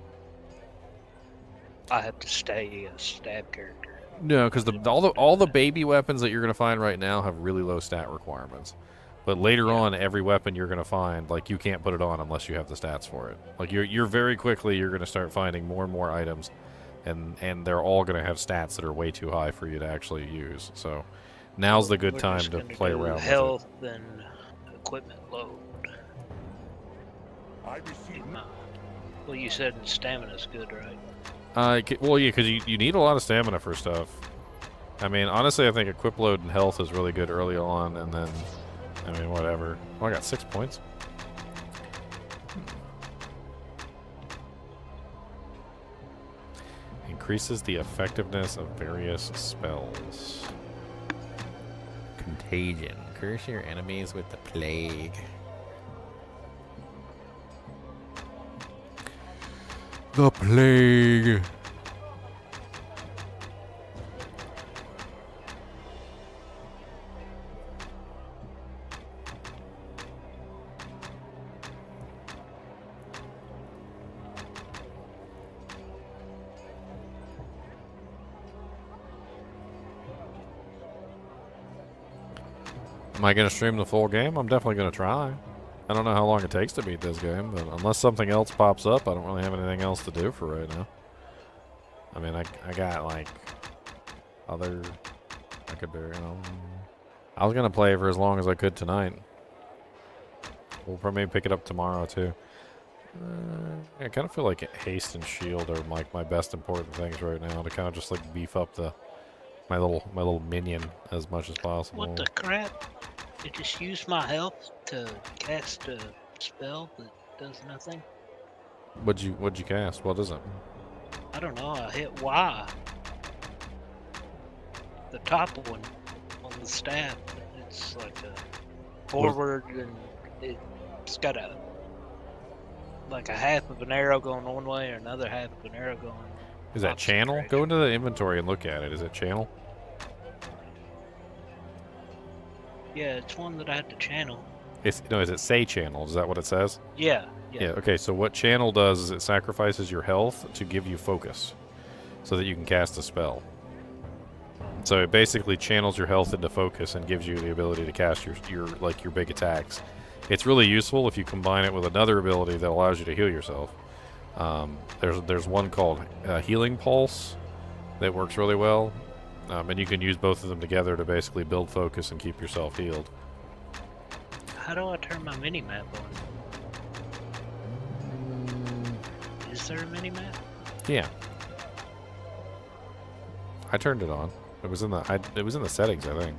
I have to stay a stab character. No, because all the baby weapons that you're going to find right now have really low stat requirements. But later on, every weapon you're going to find, like you can't put it on unless you have the stats for it. Like you're very quickly you're going to start finding more and more items, and they're all going to have stats that are way too high for you to actually use. So now's the good We're time just to gonna play do around with it. health and equipment load. Well, you said stamina's good, right? Well, yeah, because you need a lot of stamina for stuff. I mean, honestly, I think equip load and health is really good early on, and then, I mean, whatever. Oh, I got 6 points. Increases the effectiveness of various spells. Contagion. Curse your enemies with the plague. The plague. Am I going to stream the full game? I'm definitely going to try. I don't know how long it takes to beat this game, but unless something else pops up, I don't really have anything else to do for right now. I mean, I got like other. I could do, I was gonna play for as long as I could tonight. We'll probably pick it up tomorrow too. I kind of feel like haste and shield are like my best important things right now to kind of just like beef up my little minion as much as possible. What the crap? It just used my health to cast a spell that does nothing. What'd you cast? What is it? I don't know. I hit Y. The top one on the staff. It's like a forward, and it's got a half of an arrow going one way or another half of an arrow going. Is that channel? Direction. Go into the inventory and look at it. Is it channel? Yeah, it's one that I had to channel. Is it say channel? Is that what it says? Yeah. Yeah, okay, so what channel does is it sacrifices your health to give you focus so that you can cast a spell. So it basically channels your health into focus and gives you the ability to cast your big attacks. It's really useful if you combine it with another ability that allows you to heal yourself. There's one called Healing Pulse that works really well, and you can use both of them together to basically build focus and keep yourself healed. How do I turn my mini-map on? Is there a mini-map? Yeah. I turned it on. It was in the settings, I think.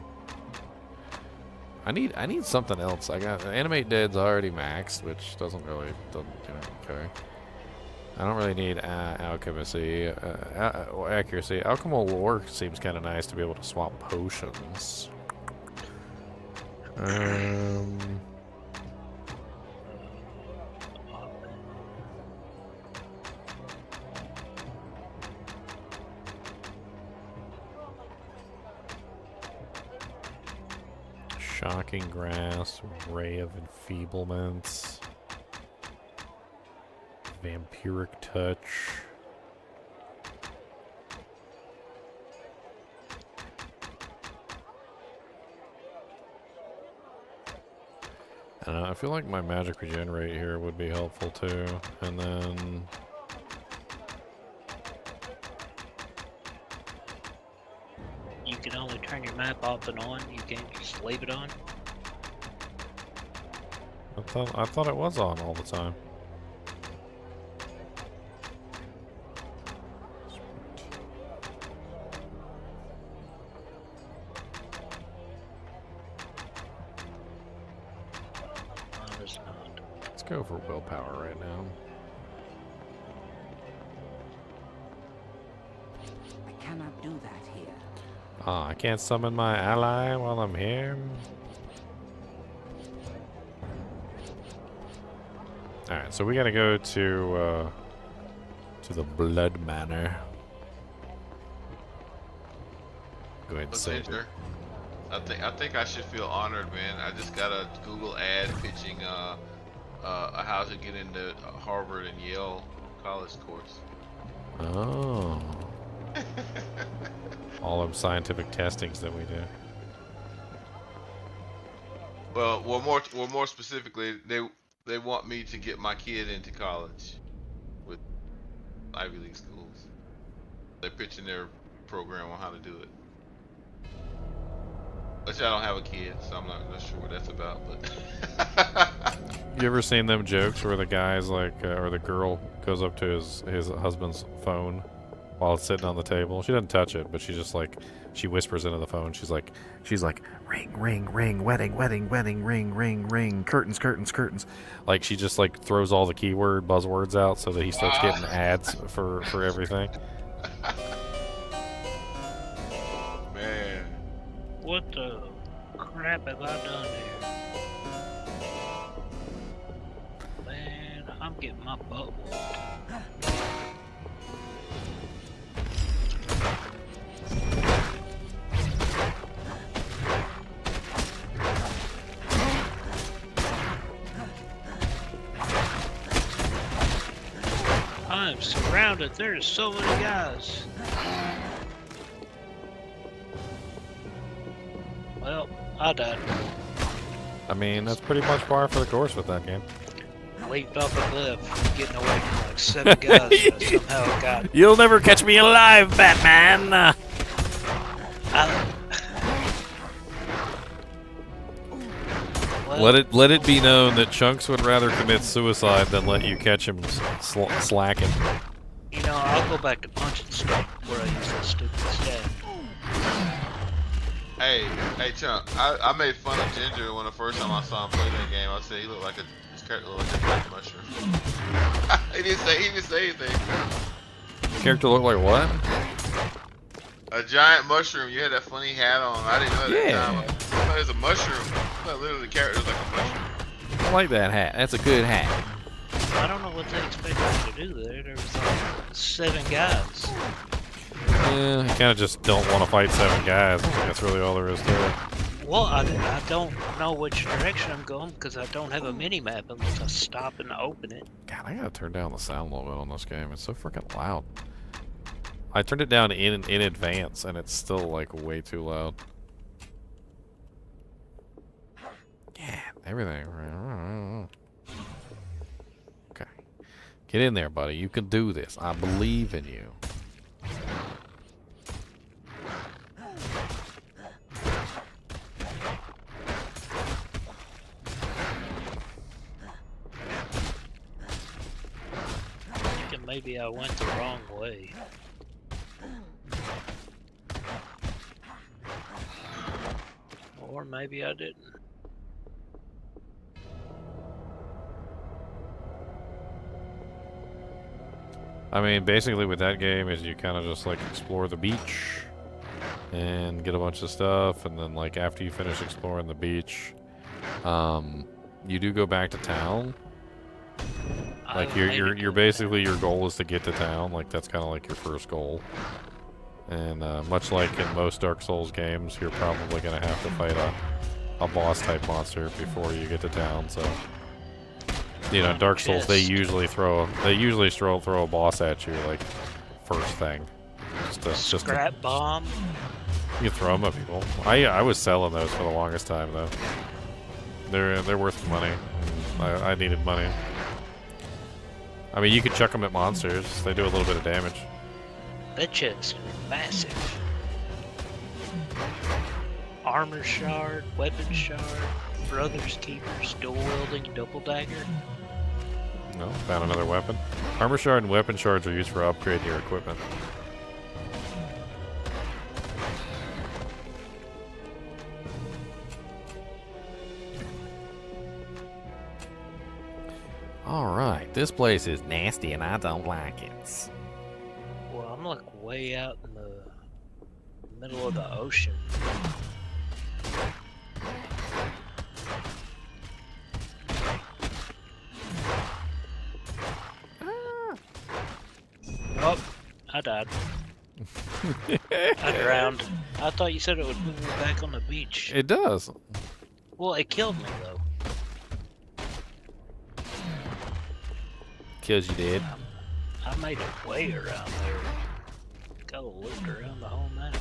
I need something else. I got Animate Dead's already maxed, which doesn't okay. I don't really need alchemy, accuracy. Alchemical lore seems kind of nice to be able to swap potions. Shocking Grasp, Ray of Enfeeblements, Vampiric Touch. I don't know, I feel like my magic regenerate here would be helpful too, and then you can only turn your map off and on. You can't just leave it on. I thought it was on all the time. Let's go for willpower right now. I cannot do that here. Ah, I can't summon my ally while I'm here. Alright, so we gotta go to the Blood Manor. Go ahead and save it. I think I should feel honored, man. I just got a Google ad pitching how to get into Harvard and Yale college course. Oh. All them scientific testings that we do. Well, more specifically, they want me to get my kid into college with Ivy League schools. They're pitching their program on how to do it. Which I don't have a kid, so I'm not sure what that's about. But you ever seen them jokes where the guy's like, or the girl goes up to his husband's phone while it's sitting on the table? She doesn't touch it, but she just like, she whispers into the phone. She's like, ring, ring, ring, wedding, wedding, wedding, ring, ring, ring, curtains, curtains, curtains. Like she just like throws all the keyword buzzwords out so that he starts getting ads for everything. Man. What the crap have I done here? Man, I'm getting my butt whooped. I'm surrounded. There's so many guys. Well, I died. I mean, that's pretty much par for the course with that game. Leaped off a cliff, getting away from like 7 guys, but somehow got. You'll never catch me alive, Batman! Let it be known that Chunks would rather commit suicide than let you catch him slacking. You know, I'll go back to punching stuff where I used that stupid stab. Hey, Chunk, I made fun of Ginger when the first time I saw him play that game. I said he looked like his character looked like a giant mushroom. he didn't say anything. Character look like what? A giant mushroom. You had that funny hat on. I didn't know that at the time. I thought it was a mushroom. I thought literally the character was like a mushroom. I like that hat. That's a good hat. I don't know what they expected me to do there. There was like 7 guys. Yeah, you kind of just don't want to fight 7 guys. I think that's really all there is to it. Well, I don't know which direction I'm going because I don't have a mini-map unless I stop and open it. God, I gotta turn down the sound a little bit on this game. It's so freaking loud. I turned it down in advance, and it's still like way too loud. Yeah, everything. Okay, get in there, buddy. You can do this. I believe in you. Thinking maybe I went the wrong way. Or maybe I didn't. I mean, basically with that game is you kind of just like explore the beach and get a bunch of stuff, and then like after you finish exploring the beach, you do go back to town. Like you're basically, your goal is to get to town. Like that's kind of like your first goal. And much like in most Dark Souls games, you're probably gonna have to fight a boss type monster before you get to town. So, you know, Dark Souls they usually throw a boss at you like first thing. Just scrap bomb. You can throw them at people. I was selling those for the longest time though. They're worth money. I needed money. I mean, you could chuck them at monsters. They do a little bit of damage. That chest is massive. Armor shard, weapon shard, brother's keepers, dual wielding, double dagger. No, found another weapon. Armor shard and weapon shards are used for upgrading your equipment. Alright, this place is nasty and I don't like it. Well, I'm like way out in the middle of the ocean. Oh, I died. I drowned. I thought you said it would move me back on the beach. It does. Well, it killed me though. Kills you did. I made it way around there. Got a loop around the whole map.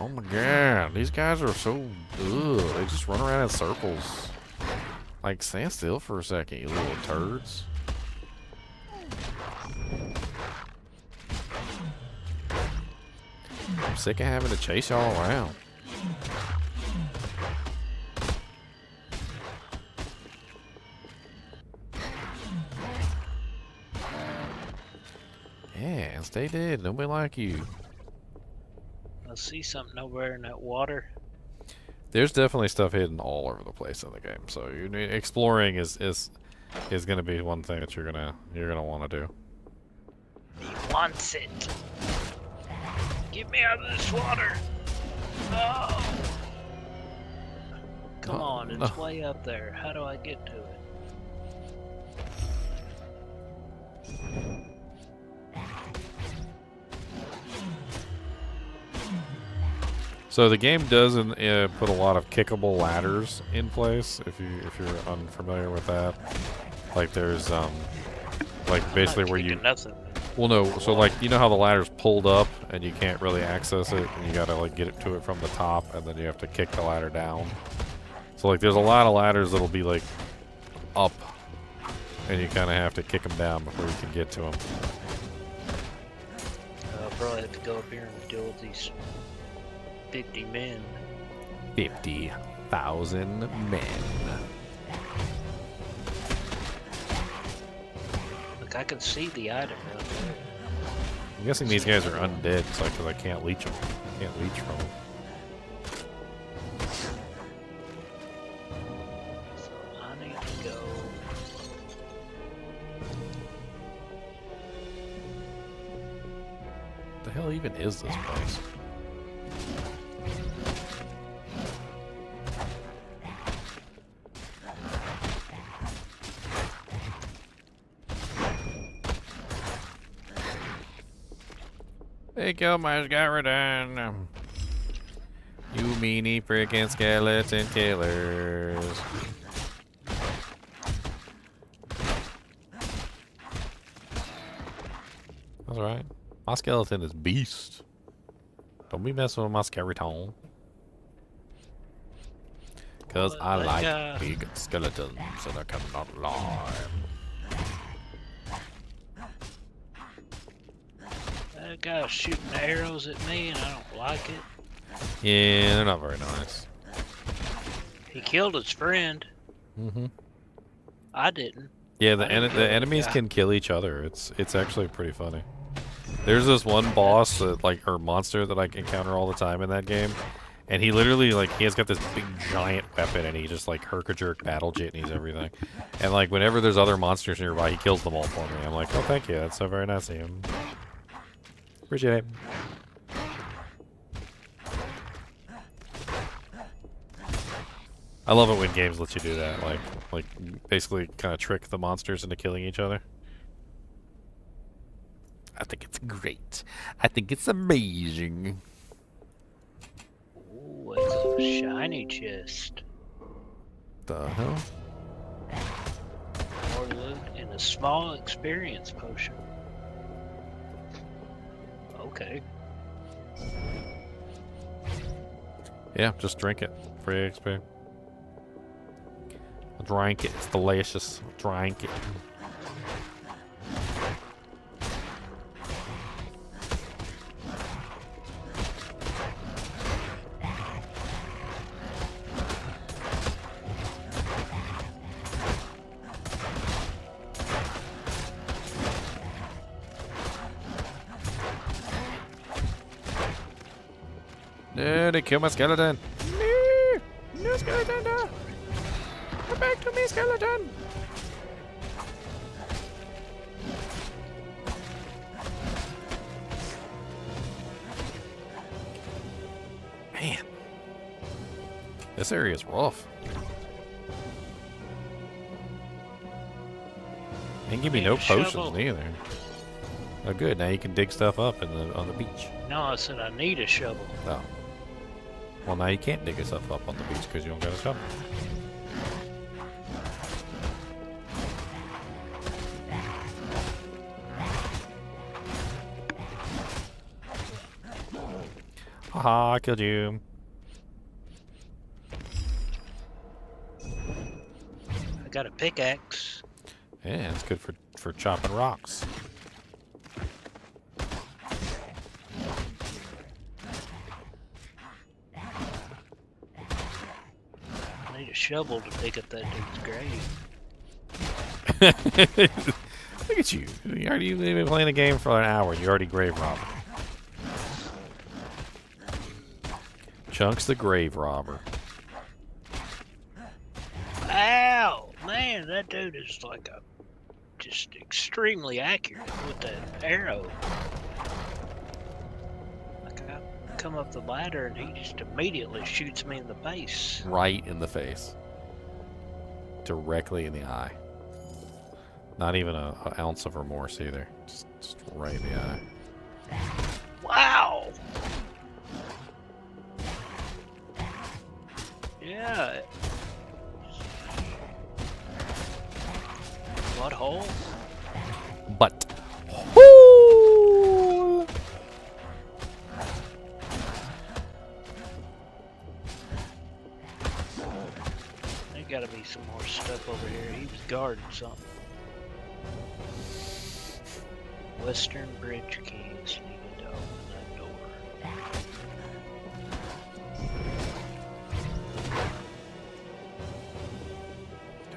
Oh my god, these guys are so ugh. They just run around in circles. Like, stand still for a second, you little turds. I'm sick of having to chase y'all around. Yeah, stay dead. Nobody like you. I see something over there in that water. There's definitely stuff hidden all over the place in the game. So exploring is going to be one thing that you're gonna want to do. He wants it. Get me out of this water. Oh. Come on, it's way up there. How do I get to it? So the game doesn't put a lot of kickable ladders in place. If you're unfamiliar with that, like there's like basically where you nothing. Well, no. So, like, you know how the ladder's pulled up and you can't really access it, and you gotta like get it to it from the top, and then you have to kick the ladder down. So, like, there's a lot of ladders that'll be like up, and you kind of have to kick them down before you can get to them. I'll probably have to go up here and deal with these 50 men. 50,000 men. Look, I can see the item out there. I'm guessing these guys are undead, so because I can't leech them. Can't leech from them. So I need to go. What the hell even is this place? They killed my skeleton. You meanie freaking skeleton killers. That's right. My skeleton is beast. Don't be messing with my skeleton. Cause I like big skeletons and I cannot lie. That guy's shooting arrows at me and I don't like it. Yeah, they're not very nice. He killed his friend. Mm-hmm. I didn't. Yeah, the enemies can kill each other. It's actually pretty funny. There's this one boss that or monster that I encounter all the time in that game, and he literally he has got this big giant weapon and he just herk-a-jerk battle jitneys everything. And whenever there's other monsters nearby, he kills them all for me. I'm like, oh, thank you. That's so very nice of you. Appreciate it. I love it when games let you do that, like basically kind of trick the monsters into killing each other. I think it's great. I think it's amazing. Ooh, it's a shiny chest. The hell? More loot and a small experience potion. Okay. Yeah, just drink it. Free XP. Drink it. It's delicious. Drink it. No, they killed my skeleton. No! No skeleton! No. Come back to me, skeleton! Man. This area is rough. Ain't give me no potions either. Oh good, now you can dig stuff up on the beach. No, I said I need a shovel. Oh. Well, now you can't dig yourself up on the beach because you don't got a shovel. Haha, I killed you. I got a pickaxe. Yeah, it's good for chopping rocks. I need a shovel to dig up that dude's grave. Look at you. You've been playing the game for an hour. You already grave robber. Chunks the grave robber. Ow! Man, that dude is just extremely accurate with that arrow. I come up the ladder and he just immediately shoots me in the face. Right in the face. Directly in the eye. Not even an ounce of remorse either. Just right in the eye. Wow! Yeah. Butthole? But. Woo! gotta be some more stuff over here. He was guarding something. Western Bridge keys needed to open that door.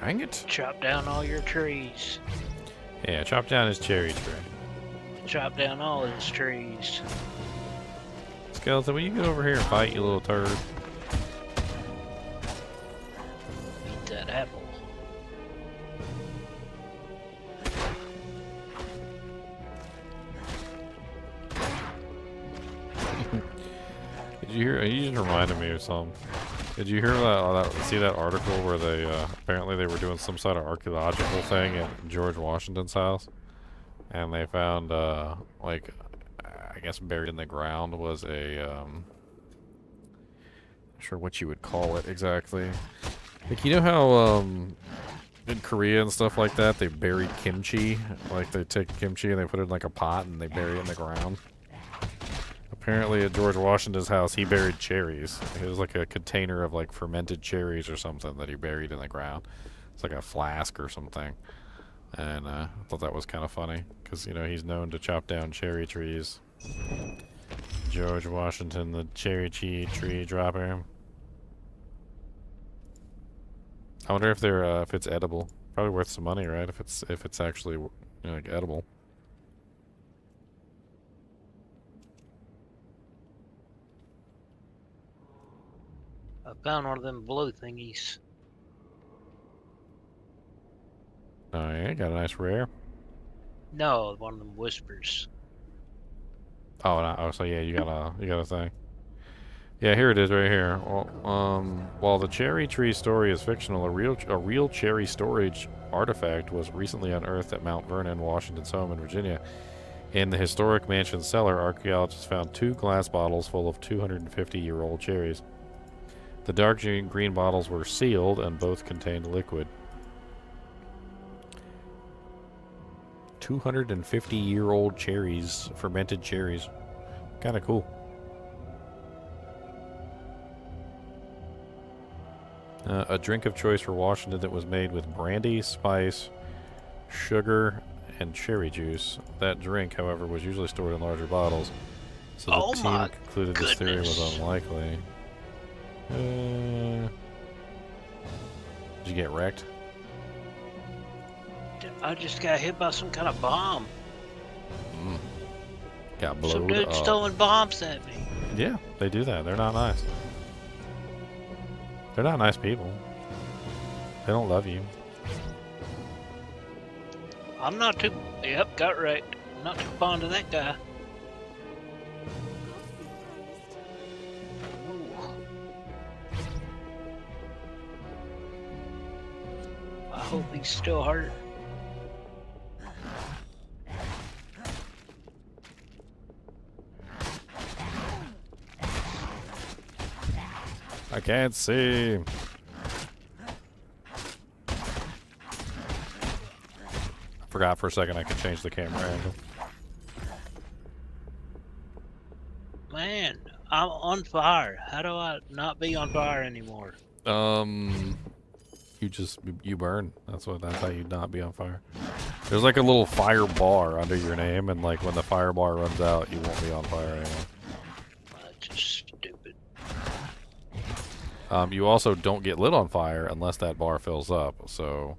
Dang it. Chop down all your trees. Yeah, chop down his cherry tree. Chop down all his trees. Skeleton, will you get over here and fight, you little turd? Eat that apple. Did you hear? You just reminded me of something. Did you hear that? See that article where they apparently they were doing some sort of archaeological thing at George Washington's house, and they found like I guess buried in the ground was a not sure what you would call it exactly. Like, you know how in Korea and stuff like that they buried kimchi, like they take kimchi and they put it in like a pot and they bury it in the ground. Apparently at George Washington's house, he buried cherries. It was like a container of like fermented cherries or something that he buried in the ground. It's like a flask or something. And I thought that was kind of funny because, you know, he's known to chop down cherry trees. George Washington, the cherry tree dropper. I wonder if they're if it's edible. Probably worth some money, right? If it's actually, you know, like edible. I found one of them blue thingies. Oh yeah, got a nice rare. No, one of them whispers. Oh, no, oh, so yeah, you got a thing. Yeah, here it is, right here. Well, while the cherry tree story is fictional, a real cherry storage artifact was recently unearthed at Mount Vernon, Washington's home in Virginia. In the historic mansion cellar, archaeologists found 2 glass bottles full of 250-year-old cherries. The dark green bottles were sealed and both contained liquid. 250-year-old cherries, fermented cherries. Kind of cool. A drink of choice for Washington that was made with brandy, spice, sugar, and cherry juice. That drink, however, was usually stored in larger bottles. So the team concluded this theory was unlikely. Did you get wrecked? I just got hit by some kind of bomb. Got blown Some dude up. throwing bombs at me. Yeah, they do that. They're not nice. They're not nice people. They don't love you. I'm not too... Yep, got wrecked. I'm not too fond of that guy. I hope he's still hurt. I can't see. I forgot for a second I could change the camera angle. Man, I'm on fire. How do I not be on fire anymore? You burn. That's how you not be on fire. There's like a little fire bar under your name, and like when the fire bar runs out, you won't be on fire anymore. That's just stupid. You also don't get lit on fire unless that bar fills up. So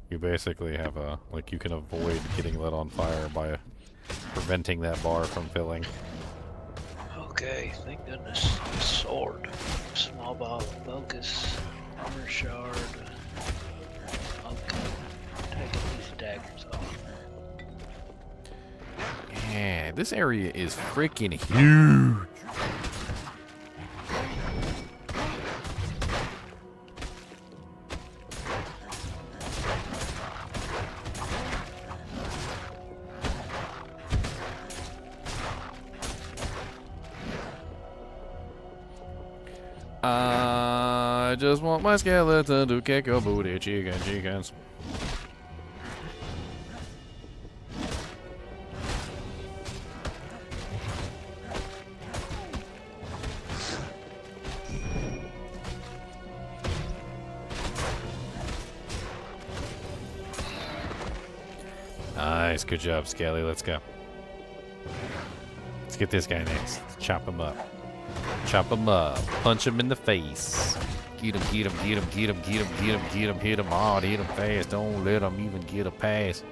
you basically have you can avoid getting lit on fire by preventing that bar from filling. Okay, thank goodness. Sword. Small ball of focus. Armor shard. Okay. Taking these daggers off. Yeah, this area is freaking huge. I just want my skeleton to kick a booty, chickens. Nice, good job, Scaly. Let's go. Let's get this guy next. Chop him up. Chop him up. Punch him in the face. Get him, get him, get him, get him, get him, get him, get him, hit him hard, hit him fast. Don't let him even get a pass.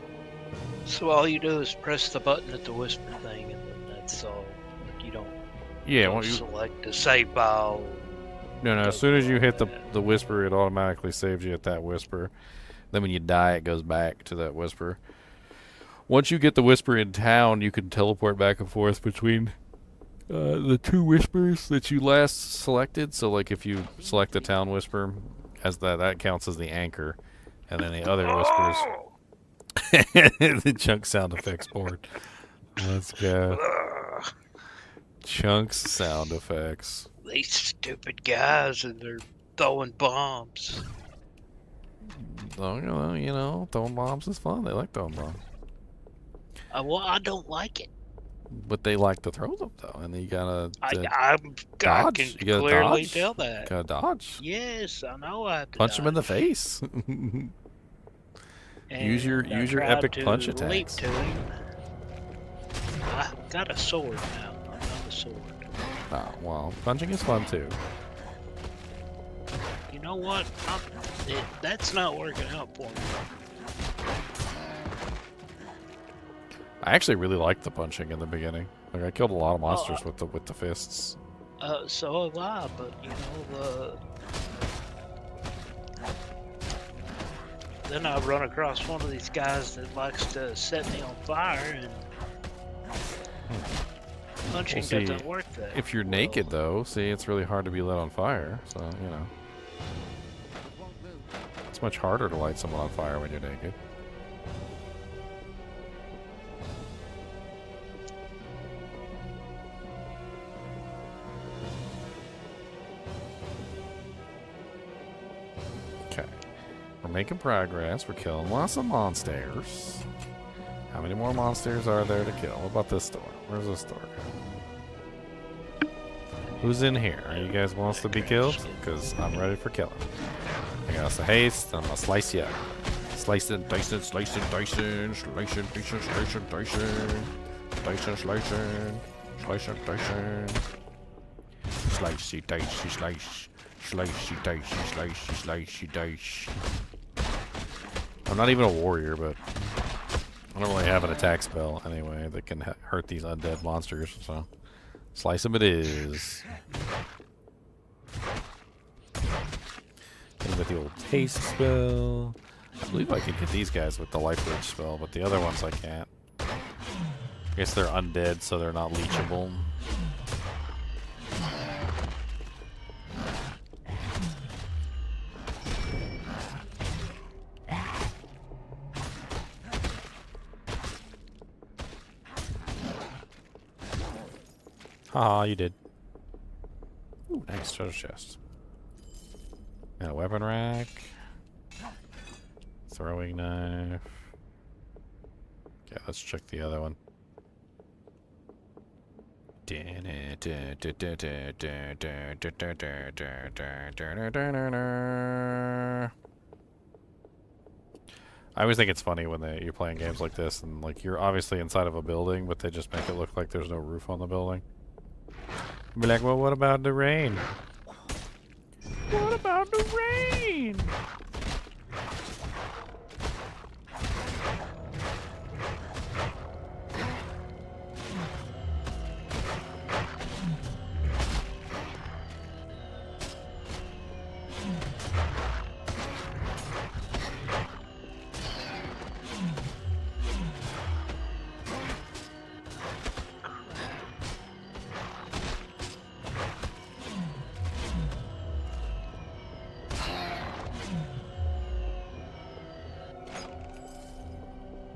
So all you do is press the button at the whisper thing, and then that's all. Like you don't. Yeah, don't well, you select the save file. No, as soon as you hit the whisper, it automatically saves you at that whisper. Then when you die, it goes back to that whisper. Once you get the whisper in town, you can teleport back and forth between the two whispers that you last selected. So, like, if you select the town whisper, as that counts as the anchor, and then the other whispers, the chunk sound effects board. Let's go. Chunks sound effects. These stupid guys, and they're throwing bombs. Oh, you know, throwing bombs is fun. They like throwing bombs. Well, I don't like it. But they like to throw them, though, and you gotta I dodge. can You gotta clearly dodge. tell that. Gotta dodge. Yes, I know I have to Punch them in the dodge. face. use your And I epic tried punch to leap attacks. to him. I got a sword now. I got a sword. Oh, well, punching is fun too. You know what? That's not working out for me. I actually really liked the punching in the beginning. Like, I killed a lot of monsters with the fists. So have I, but you know then I run across one of these guys that likes to set me on fire, and punching Well, see, doesn't work that. if you're naked, though, see, it's really hard to be lit on fire. So, you know. It's much harder to light someone on fire when you're naked. Okay. We're making progress. We're killing lots of monsters. How many more monsters are there to kill? What about this door? Where's this door? Who's in here? Are you guys wants to be killed? Because I'm ready for killing. I got some haste. I'm gonna slice you up. Slicing, dicing, slicing, dicing, slicing, dicing, slicing, dicing, dicing, slicing, slicing, dicing. Slicey, dicey, slice. Slicey, dicey, slicey, slicey, dice. I'm not even a warrior, but I don't really have an attack spell anyway that can hurt these undead monsters, so slice them it is. And with the old haste spell, I believe I can hit these guys with the life bridge spell, but the other ones I can't. I guess they're undead, so they're not leechable. Haha, you did. Ooh, nice treasure chest. And a weapon rack. Throwing knife. Okay, let's check the other one. I always think it's funny when you're playing games like this and like you're obviously inside of a building, but they just make it look like there's no roof on the building. Be like, well, what about the rain? What about the rain?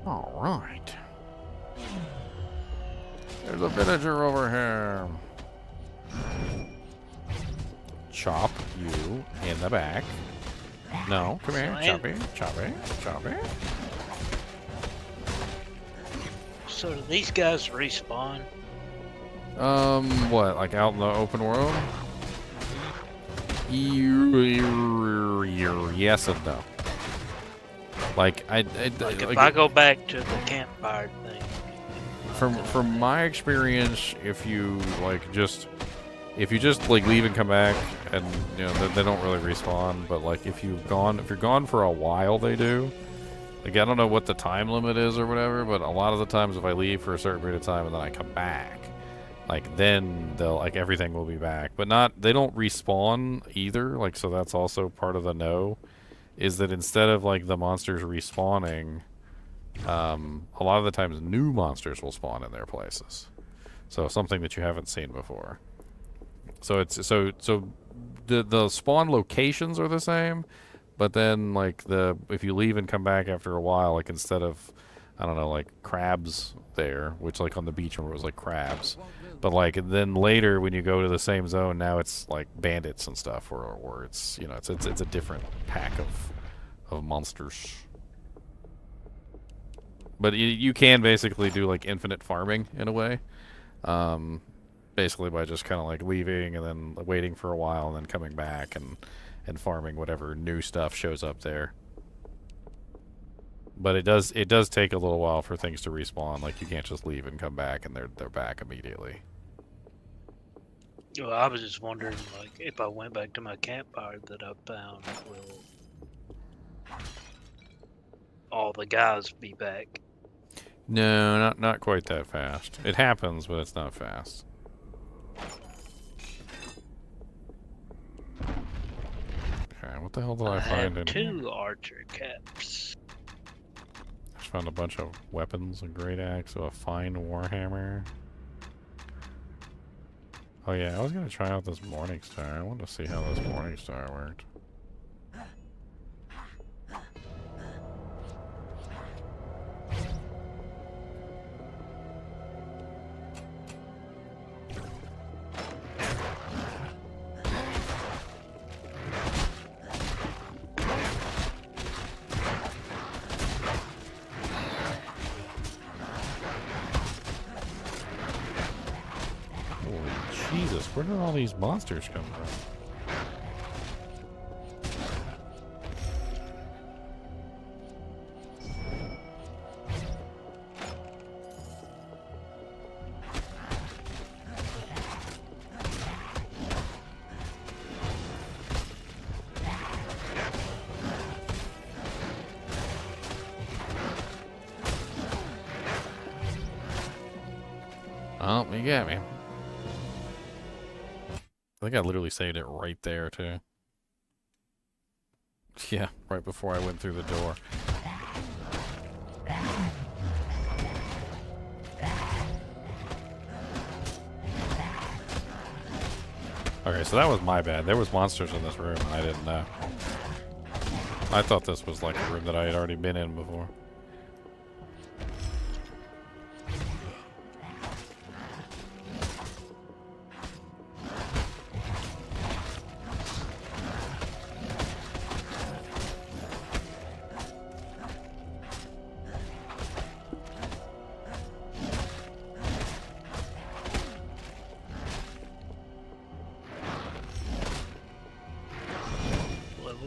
Alright. There's a villager over here. Chop you in the back. No, come here. Choppy, choppy, choppy. So do these guys respawn? What? Like out in the open world? Yes and no. Like Like if I go back to the campfire thing. From my experience, if you just like leave and come back, and you know they don't really respawn. But like if you're gone for a while, they do. Like I don't know what the time limit is or whatever, but a lot of the times if I leave for a certain period of time and then I come back, like then they'll like everything will be back. But they don't respawn either. Like so that's also part of the no, is that instead of like the monsters respawning, a lot of the times new monsters will spawn in their places. So something that you haven't seen before. So it's so the spawn locations are the same, but then like if you leave and come back after a while, like instead of I don't know like crabs there, which like on the beach where it was like crabs, but like then later when you go to the same zone, now it's like bandits and stuff, or it's you know it's a different pack of monsters. But you can basically do like infinite farming in a way, basically by just kind of like leaving and then waiting for a while and then coming back and farming whatever new stuff shows up there. But it does take a little while for things to respawn. Like you can't just leave and come back and they're back immediately. Well, I was just wondering, like, if I went back to my campfire that I found, will all the guys be back? No, not quite that fast. It happens, but it's not fast. Okay, what the hell did I find in here? 2 archer caps. I just found a bunch of weapons, a great axe, a fine warhammer. Oh yeah, I was gonna try out this morning star. I wanted to see how this morning star worked. Jesus, where did all these monsters come from? Oh, you got me. I think I literally saved it right there, too. Yeah, right before I went through the door. Okay, so that was my bad. There was monsters in this room, and I didn't know. I thought this was like a room that I had already been in before.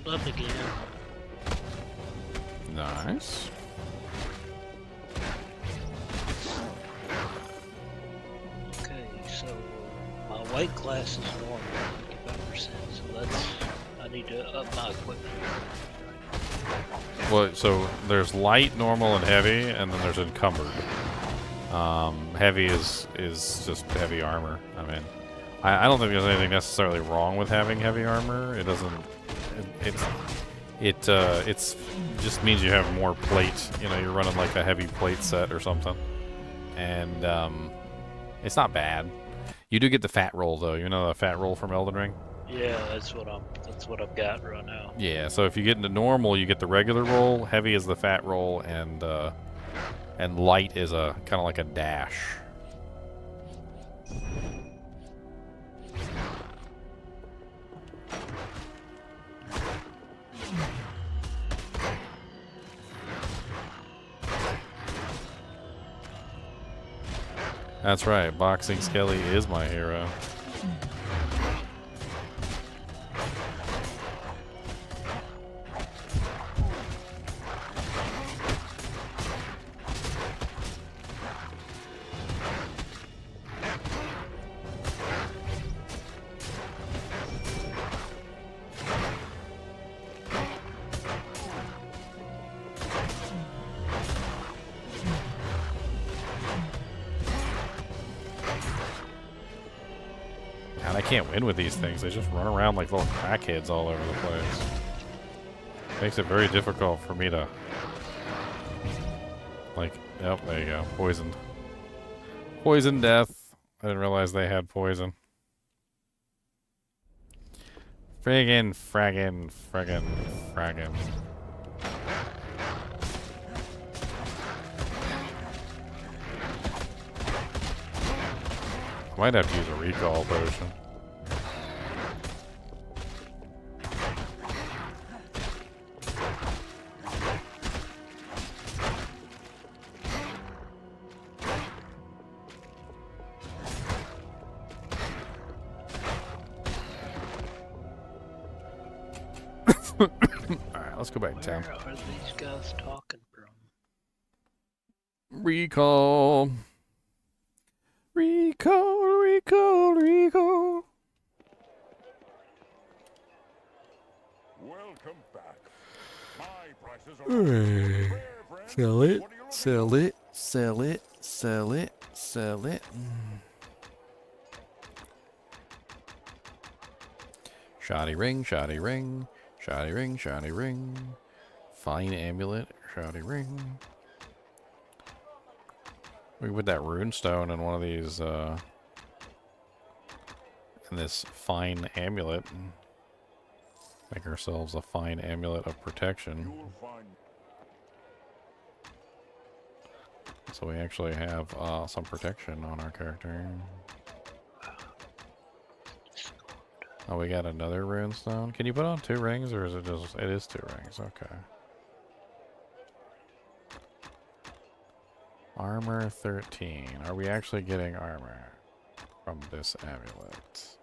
Up again. Nice. Okay, so my weight class is normal, 55%, so I need to up my equipment. Well, so there's light, normal, and heavy, and then there's encumbered. Heavy is just heavy armor. I mean, I don't think there's anything necessarily wrong with having heavy armor. It doesn't. It's just means you have more plate. You know, you're running like a heavy plate set or something, and it's not bad. You do get the fat roll though. You know the fat roll from Elden Ring. Yeah, that's what I've got right now. Yeah, so if you get into normal, you get the regular roll. Heavy is the fat roll, and light is a kind of like a dash. That's right, Boxing Skelly is my hero. I can't win with these things. They just run around like little crackheads all over the place. Makes it very difficult for me to... Like, yep, there you go. Poisoned. Poison death. I didn't realize they had poison. Friggin', fraggin', fraggin', fraggin'. Might have to use a recall potion. Alright, let's go back to town. Where are these guys talking from? Recall. Recall, recall, recall. Welcome back. My prices are Sell it, sell it, sell it, sell it, sell it. Shoddy ring, shoddy ring, shoddy ring, shoddy ring. Fine amulet, shoddy ring. We can put that rune stone in one of these, in this fine amulet. And make ourselves a fine amulet of protection. So we actually have some protection on our character. Oh, we got another rune stone. Can you put on 2 rings, or is it just... It is 2 rings, okay. Armor 13. Are we actually getting armor from this amulet?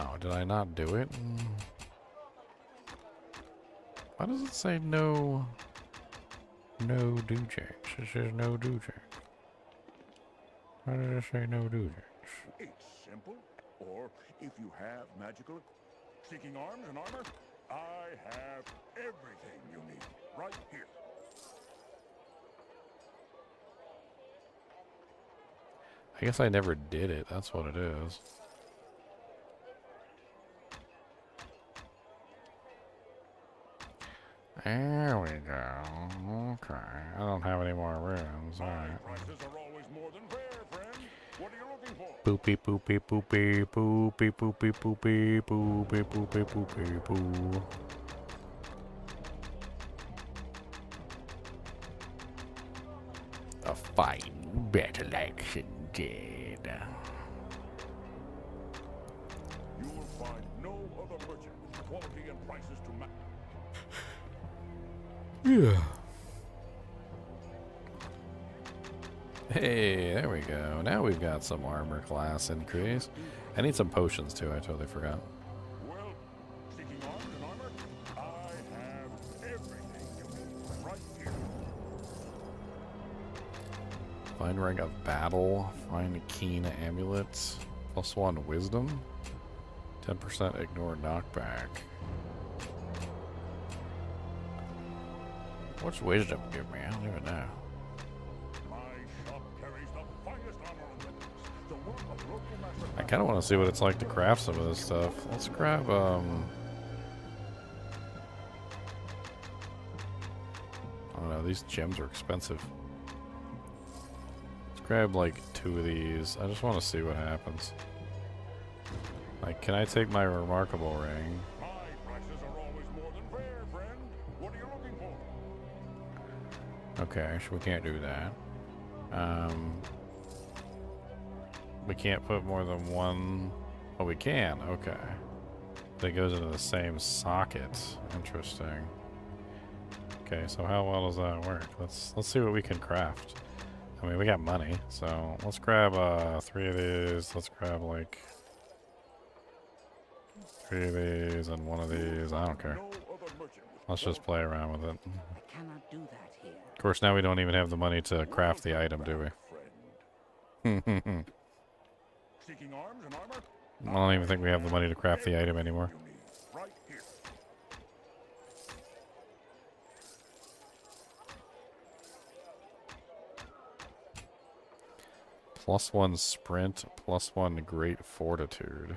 Oh, did I not do it? Why does it say no dujacks? It says no dujacks. Why did it say no dujacks? It's simple. Or if you have magical seeking arms and armor, I have everything you need right here. I guess I never did it. That's what it is. There we go. Okay. I don't have any more runes. Alright. Poopy, poopy, poopy, poopy, poopy, poopy, poopy, poopy, poopy, poo. A fine battle axe indeed. You will find no other merchant with quality and prices to match. Yeah. Hey, there we go. Now we've got some armor class increase. I need some potions too. I totally forgot. Well, seeking arms and armor, I have everything you need right here. Fine ring of battle. Fine keen amulets. +1 wisdom. 10% ignore knockback. What's wisdom give me? I don't even know. I kind of want to see what it's like to craft some of this stuff. Let's grab, I don't know, these gems are expensive. Let's grab like 2 of these. I just want to see what happens. Like, can I take my remarkable ring? My prices are always more than fair, friend. What are you looking for? Okay, so we can't do that. We can't put more than 1. Oh, we can. Okay. That goes into the same socket. Interesting. Okay, so how well does that work? Let's see what we can craft. I mean, we got money, so let's grab 3 of these. Let's grab like 3 of these and 1 of these. I don't care. Let's just play around with it. I cannot do that here. Of course, now we don't even have the money to craft the item, do we? Seeking arms and armor? I don't even think we have the money to craft the item anymore. Right here. +1 sprint, +1 great fortitude.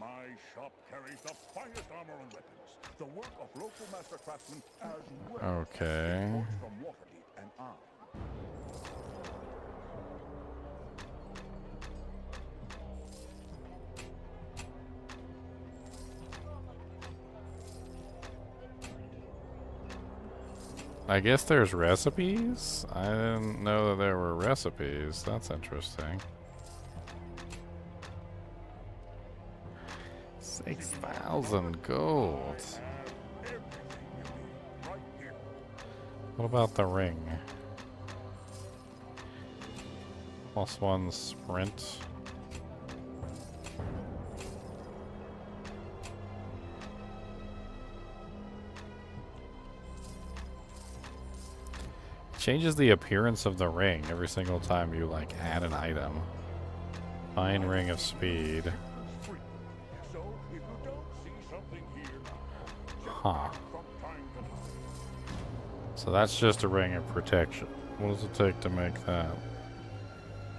My shop carries the finest armor and weapons, the work of local master craftsmen as well. Okay. Imports from Waterdeep and Arm. I guess there's recipes? I didn't know that there were recipes. That's interesting. 6,000 gold. What about the ring? +1 sprint. Changes the appearance of the ring every single time you like add an item. Fine ring of speed. Huh. So that's just a ring of protection. What does it take to make that?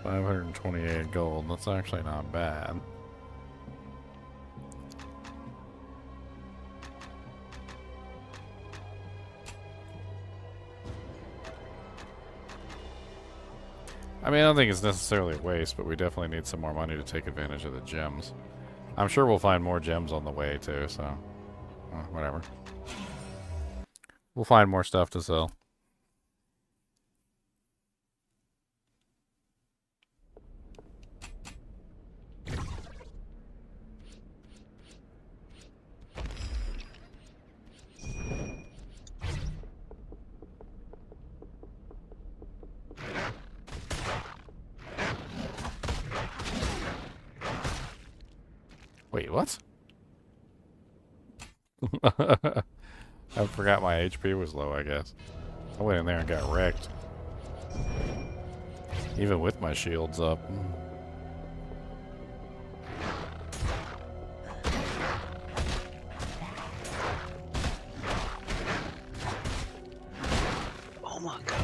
528 gold. That's actually not bad. I mean, I don't think it's necessarily a waste, but we definitely need some more money to take advantage of the gems. I'm sure we'll find more gems on the way, too, so... whatever. We'll find more stuff to sell. Wait, what? I forgot my HP was low, I guess. I went in there and got wrecked. Even with my shields up. Oh my god.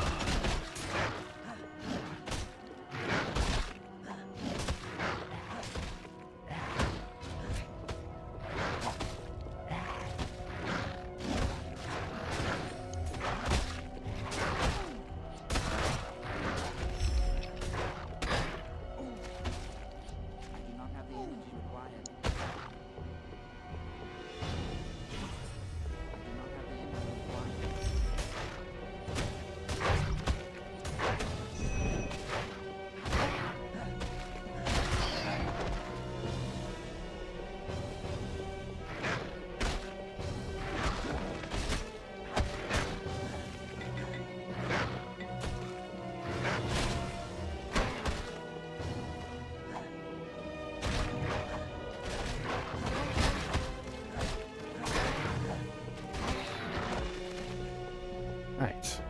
Right.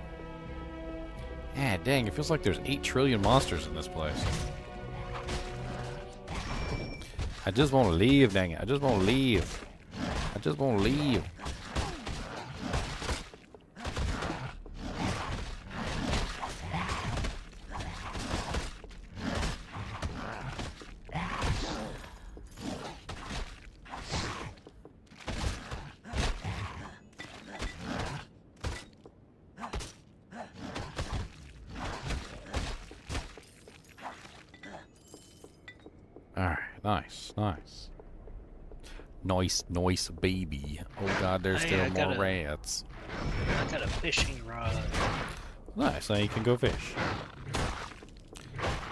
Yeah, dang, it feels like there's 8 trillion monsters in this place. I just want to leave, dang it. I just want to leave. I just want to leave. Nice, baby. Oh god, there's still more rats. I got a fishing rod. Nice, now you can go fish.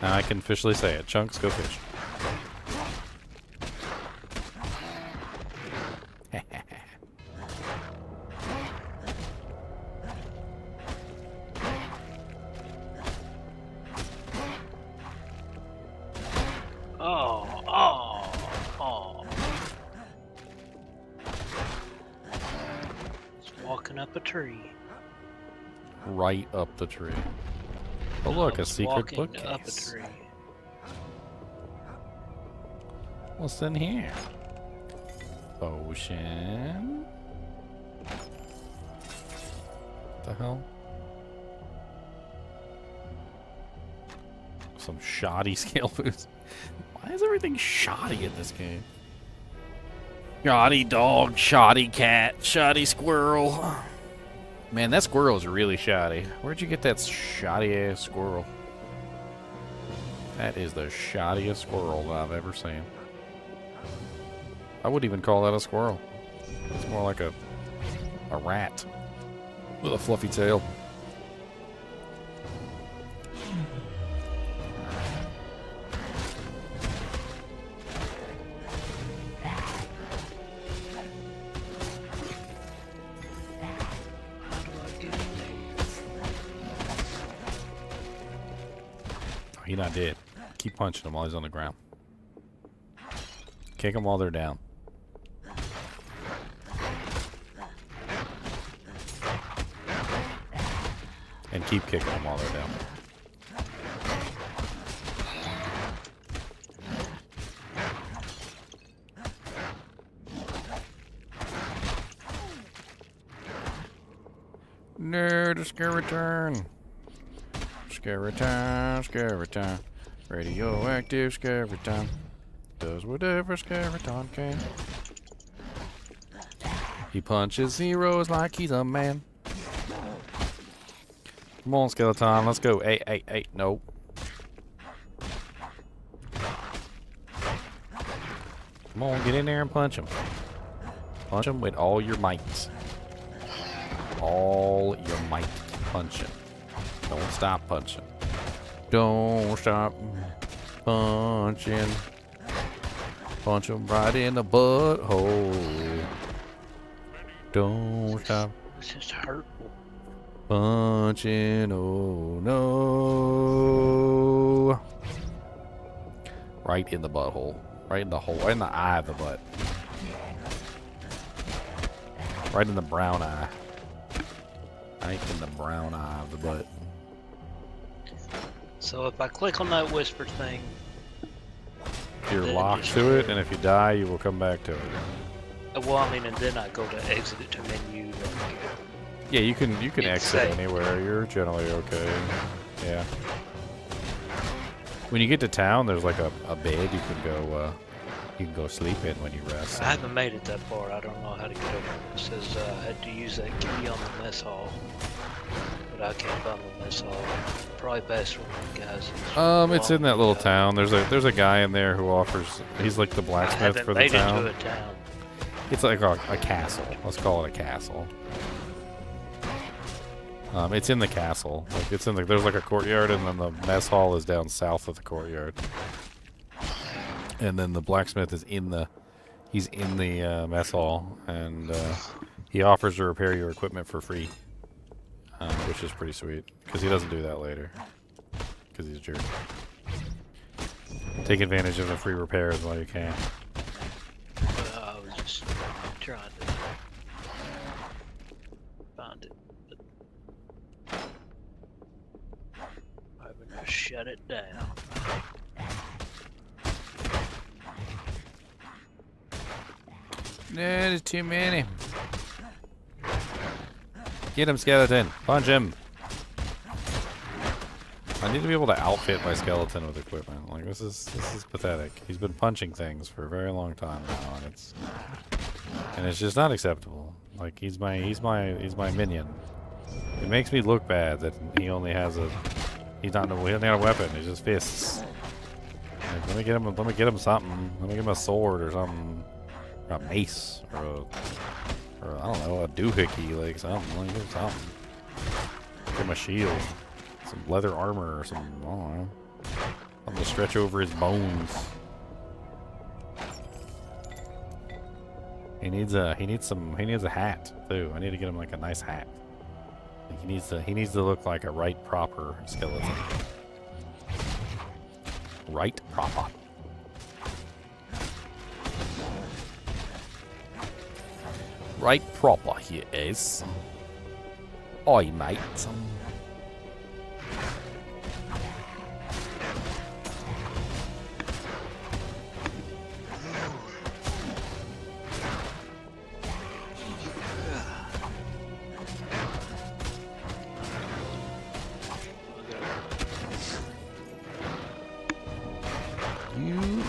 Now I can officially say it. Chunks, go fish. Right up the tree. Oh look, a secret bookcase. Up a tree. What's in here? Potion. What the hell? Some shoddy scale boots. Why is everything shoddy in this game? Shoddy dog, shoddy cat, shoddy squirrel. Man, that squirrel is really shoddy. Where'd you get that shoddy ass squirrel? That is the shoddiest squirrel that I've ever seen. I wouldn't even call that a squirrel. It's more like a rat with a fluffy tail. He's not dead. Keep punching him while he's on the ground. Kick them while they're down. And keep kicking them while they're down. No, the skeleton. Skeleton, skeleton. Radioactive skeleton. Does whatever skeleton can. He punches heroes like he's a man. Come on, skeleton, let's go. Hey, no. Come on, get in there and punch him. Punch him with all your might. All your might. Punch him. Don't stop punching. Don't stop punching. Punch him right in the butthole. Don't stop. This is hurtful. Punching, oh no. Right in the butthole. Right in the hole. Right in the eye of the butt. Right in the brown eye. Right in the brown eye of the butt. So if I click on that whisper thing, You're locked to it, and if you die, you will come back to it. well, I mean, and then I go to exit it to menu. Yeah, you can exit safe. anywhere. You're generally okay. Yeah. When you get to town, there's like a bed you can go sleep in when you rest. I haven't made it that far. I don't know how to get over it. It says I had to use that key on the mess hall, but I can't find the mess hall. Probably best when the guys. It's in that little town. There's a guy in there who offers. He's like the blacksmith for the made town. it to a town. It's like a castle. Let's call it a castle. It's in the castle. Like it's in the. There's like a courtyard, and then the mess hall is down south of the courtyard. And then the blacksmith is in the. He's in the mess hall, and he offers to repair your equipment for free, which is pretty sweet. Because he doesn't do that later. Because he's a jerk. Take advantage of the free repairs while you can. I was just trying to find it. I'm gonna shut it down. No, there's too many. Get him, skeleton. Punch him. I need to be able to outfit my skeleton with equipment. Like this is pathetic. He's been punching things for a very long time now, and it's just not acceptable. Like he's my minion. It makes me look bad that he only has a. He doesn't have a weapon. He's just fists. Like, let me get him something. Let me get him a sword or something. Or a mace, or I don't know, a doohickey, like something. Let me get him something. Get him a shield, some leather armor, or some, I don't know, something to stretch over his bones. He needs a hat too. I need to get him like a nice hat. Like he needs to look like a right proper skeleton. Right proper. Right proper he is. Oi, mate.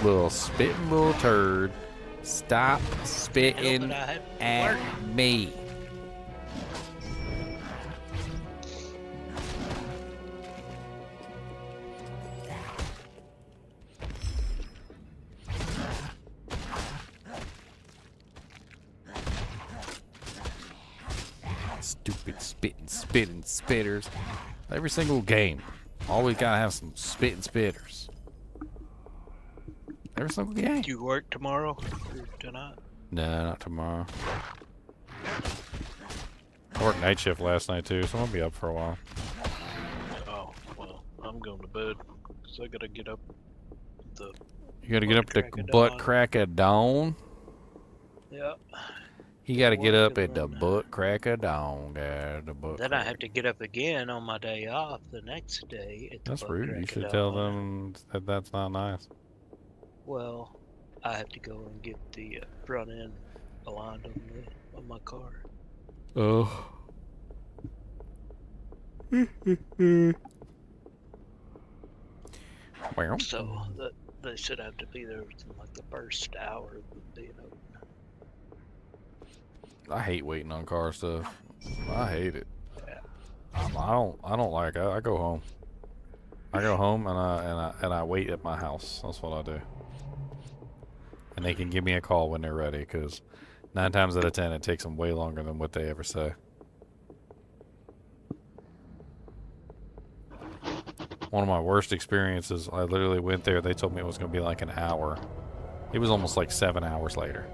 little spitting little turd. Stop spitting at me. Stupid spitting spitters. Every single game. Always gotta have some spitting spitters. Every single game. Do you work tomorrow or tonight? Nah, not tomorrow. I worked night shift last night too, so I'm gonna be up for a while. Oh, well, I'm going to bed because I gotta get up. You gotta get up the butt crack of dawn? Yeah. You gotta get up at the butt crack of dawn, guys. Then I have to get up again on my day off the next day. At the That's butt rude. You crack of should dawn. tell them that that's not nice. Well, I have to go and get the front end aligned on my car. Oh. Well. So they should have to be there within like the first hour of being open. I hate waiting on car stuff. I hate it. I don't like it. I go home. I go home and I wait at my house. That's what I do. And they can give me a call when they're ready, because 9 times out of 10 it takes them way longer than what they ever say. One of my worst experiences, I literally went there, they told me it was going to be like an hour. It was almost like 7 hours later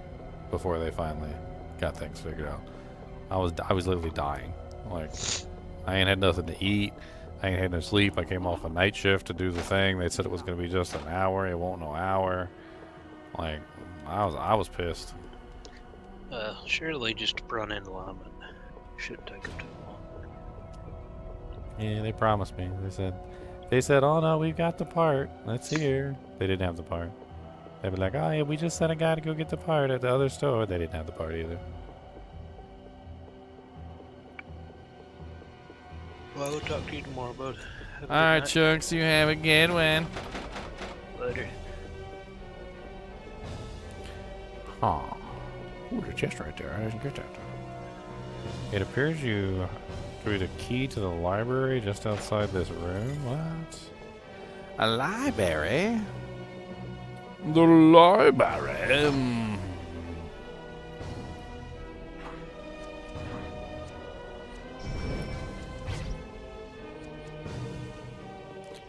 before they finally got things figured out. I was literally dying. Like, I ain't had nothing to eat. I ain't had no sleep. I came off a night shift to do the thing. They said it was going to be just an hour. It won't no hour. Like, I was pissed. Surely just front end alignment shouldn't take them too long. Yeah, they promised me. They said, oh no, we've got the part. That's here. They didn't have the part. They'd be like, oh yeah, we just sent a guy to go get the part at the other store. They didn't have the part either. Well, I'll talk to you tomorrow, bud. Alright, Chunks, you have a good one. Later. Aw. Ooh, there's a chest right there. I didn't get that. It appears you threw the key to the library just outside this room. What? A library? The library?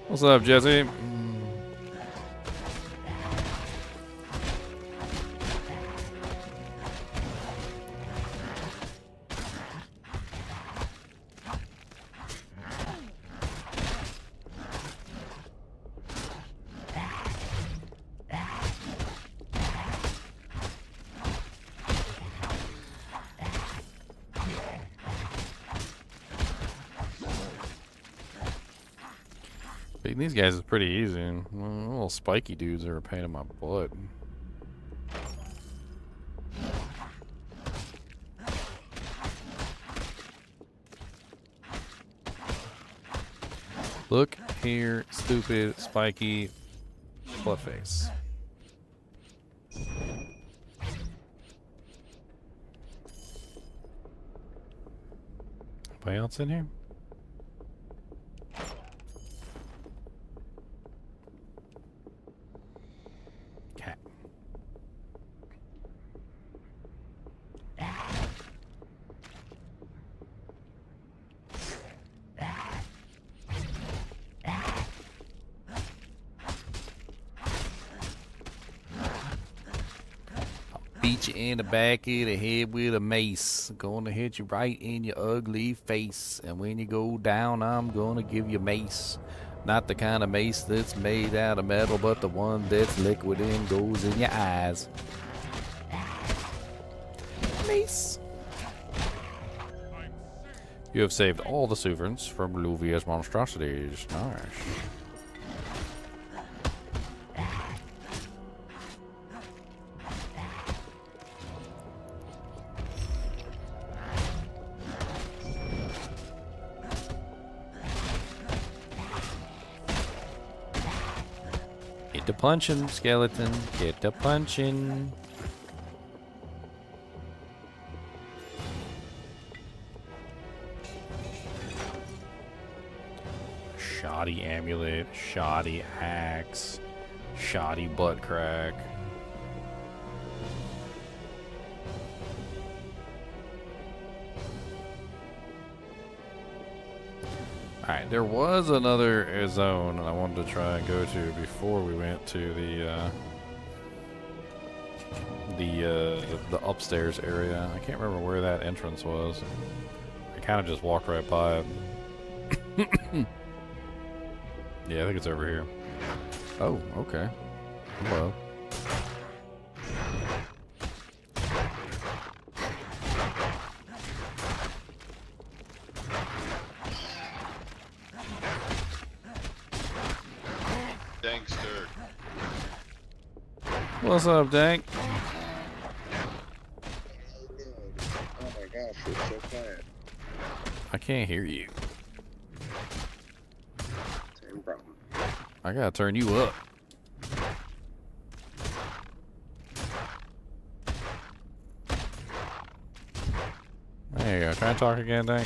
What's up, Jesse? Beating these guys is pretty easy. Little spiky dudes are a pain in my butt. Look here, stupid, spiky, butt face. Anybody else in here? Cat. Beat you in the back of the head with a mace. Gonna hit you right in your ugly face. And when you go down, I'm gonna give you mace. Not the kind of mace that's made out of metal, but the one that's liquid and goes in your eyes. Mace. You have saved all the sovereigns from Luvia's monstrosities. Nice. to punching, skeleton. Get to punching. Shoddy amulet, shoddy axe, shoddy butt crack. Alright, there was another zone I wanted to try and go to before we went to the upstairs area. I can't remember where that entrance was. I kind of just walked right by it. Yeah, I think it's over here. Oh, okay. Hello. Dankster. What's up, Dank? Oh my gosh, it's so quiet. I can't hear you. Same problem. I gotta turn you up. There you go. Try and talk again, Dank.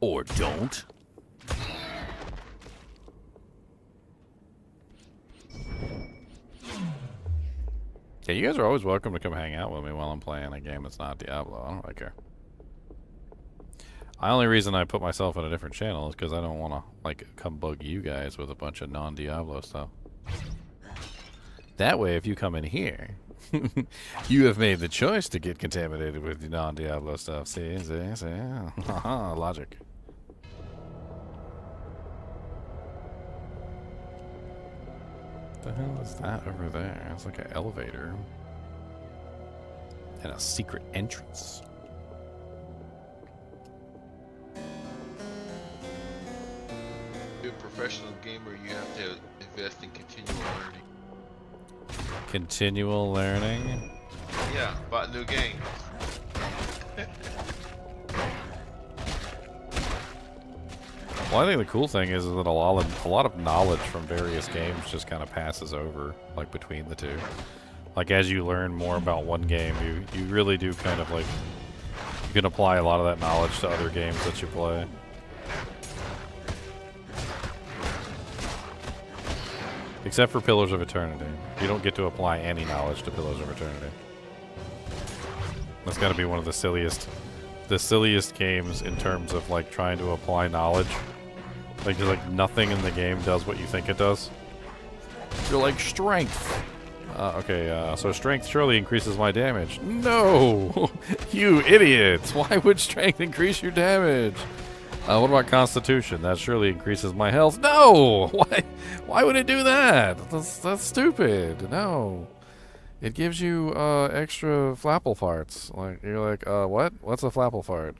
Or don't. Yeah, you guys are always welcome to come hang out with me while I'm playing a game that's not Diablo. I don't really care. The only reason I put myself on a different channel is because I don't want to, like, come bug you guys with a bunch of non-Diablo stuff. That way, if you come in here, you have made the choice to get contaminated with the non-Diablo stuff. See? Haha, logic. What the hell is that over there? It's like an elevator. And a secret entrance. To be a professional gamer, you have to invest in continual learning. Continual learning? Yeah, about new games. Well, I think the cool thing is that a lot of knowledge from various games just kind of passes over, like, between the two. Like, as you learn more about one game, you really do kind of, like, you can apply a lot of that knowledge to other games that you play. Except for Pillars of Eternity. You don't get to apply any knowledge to Pillars of Eternity. That's got to be one of the silliest games in terms of, like, trying to apply knowledge. Like, there's, like, nothing in the game does what you think it does. You're like, strength. So strength surely increases my damage. No! You idiots! Why would strength increase your damage? What about constitution? That surely increases my health. No! Why would it do that? That's stupid. No. It gives you extra flapple farts. Like, you're like, what? What's a flapple fart?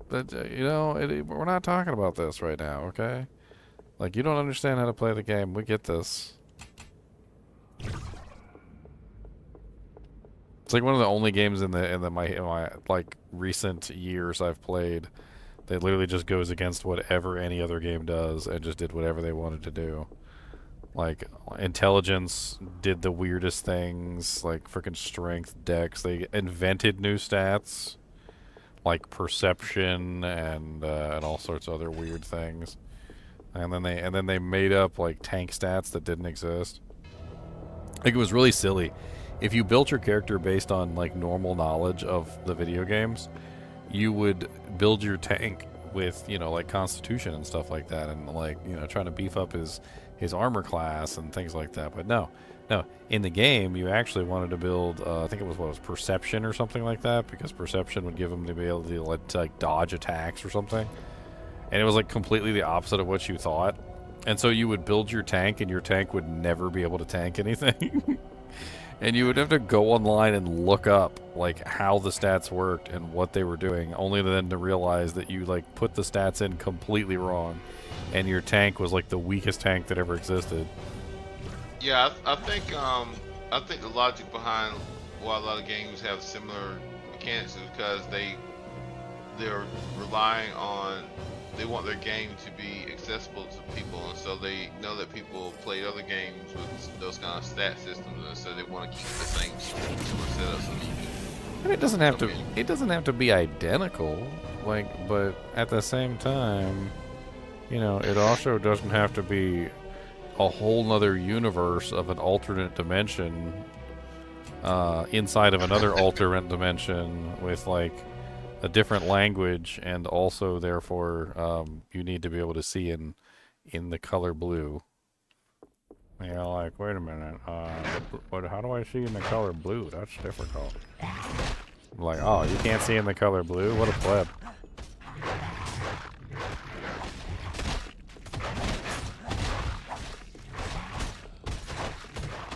But, you know, we're not talking about this right now, okay? Like, you don't understand how to play the game. We get this. It's like one of the only games in my like recent years I've played that literally just goes against whatever any other game does and just did whatever they wanted to do. Like, intelligence did the weirdest things, like freaking strength, dex. They invented new stats, like perception and all sorts of other weird things. And then they made up like tank stats that didn't exist. Like, it was really silly. If you built your character based on like normal knowledge of the video games, you would build your tank with, you know, like constitution and stuff like that, and like, you know, trying to beef up his armor class and things like that. But no, in the game you actually wanted to build I think it was perception or something like that, because perception would give him to be able to like dodge attacks or something. And it was like completely the opposite of what you thought. And so you would build your tank, and your tank would never be able to tank anything. And you would have to go online and look up like how the stats worked and what they were doing, only then to realize that you like put the stats in completely wrong, and your tank was like the weakest tank that ever existed. Yeah, I think the logic behind why a lot of games have similar mechanics is because they're relying on, they want their game to be accessible to people, and so they know that people played other games with those kind of stat systems, and so they want to keep the same sort of setup so you can. And it doesn't have to. It doesn't have to be identical. Like, but at the same time, you know, it also doesn't have to be a whole nother universe of an alternate dimension inside of another alternate dimension with like a different language, and also therefore you need to be able to see in the color blue. You know, like, wait a minute, how do I see in the color blue? That's difficult. I'm like, oh, you can't see in the color blue? What a pleb.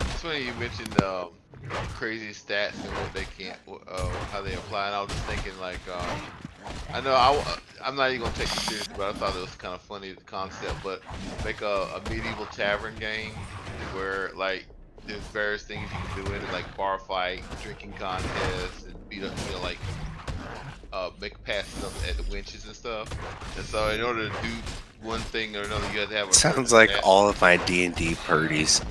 It's funny you mentioned crazy stats and what they can't, how they apply. And I was just thinking, like, I know I'm not even gonna take it seriously, but I thought it was kind of funny, the concept. But make a medieval tavern game where like there's various things you can do in it, like bar fight, drinking contests, and beat up, you know, like make passes up at the winches and stuff. And so in order to do one thing or another, you have to have a Sounds like all of my D&D parties.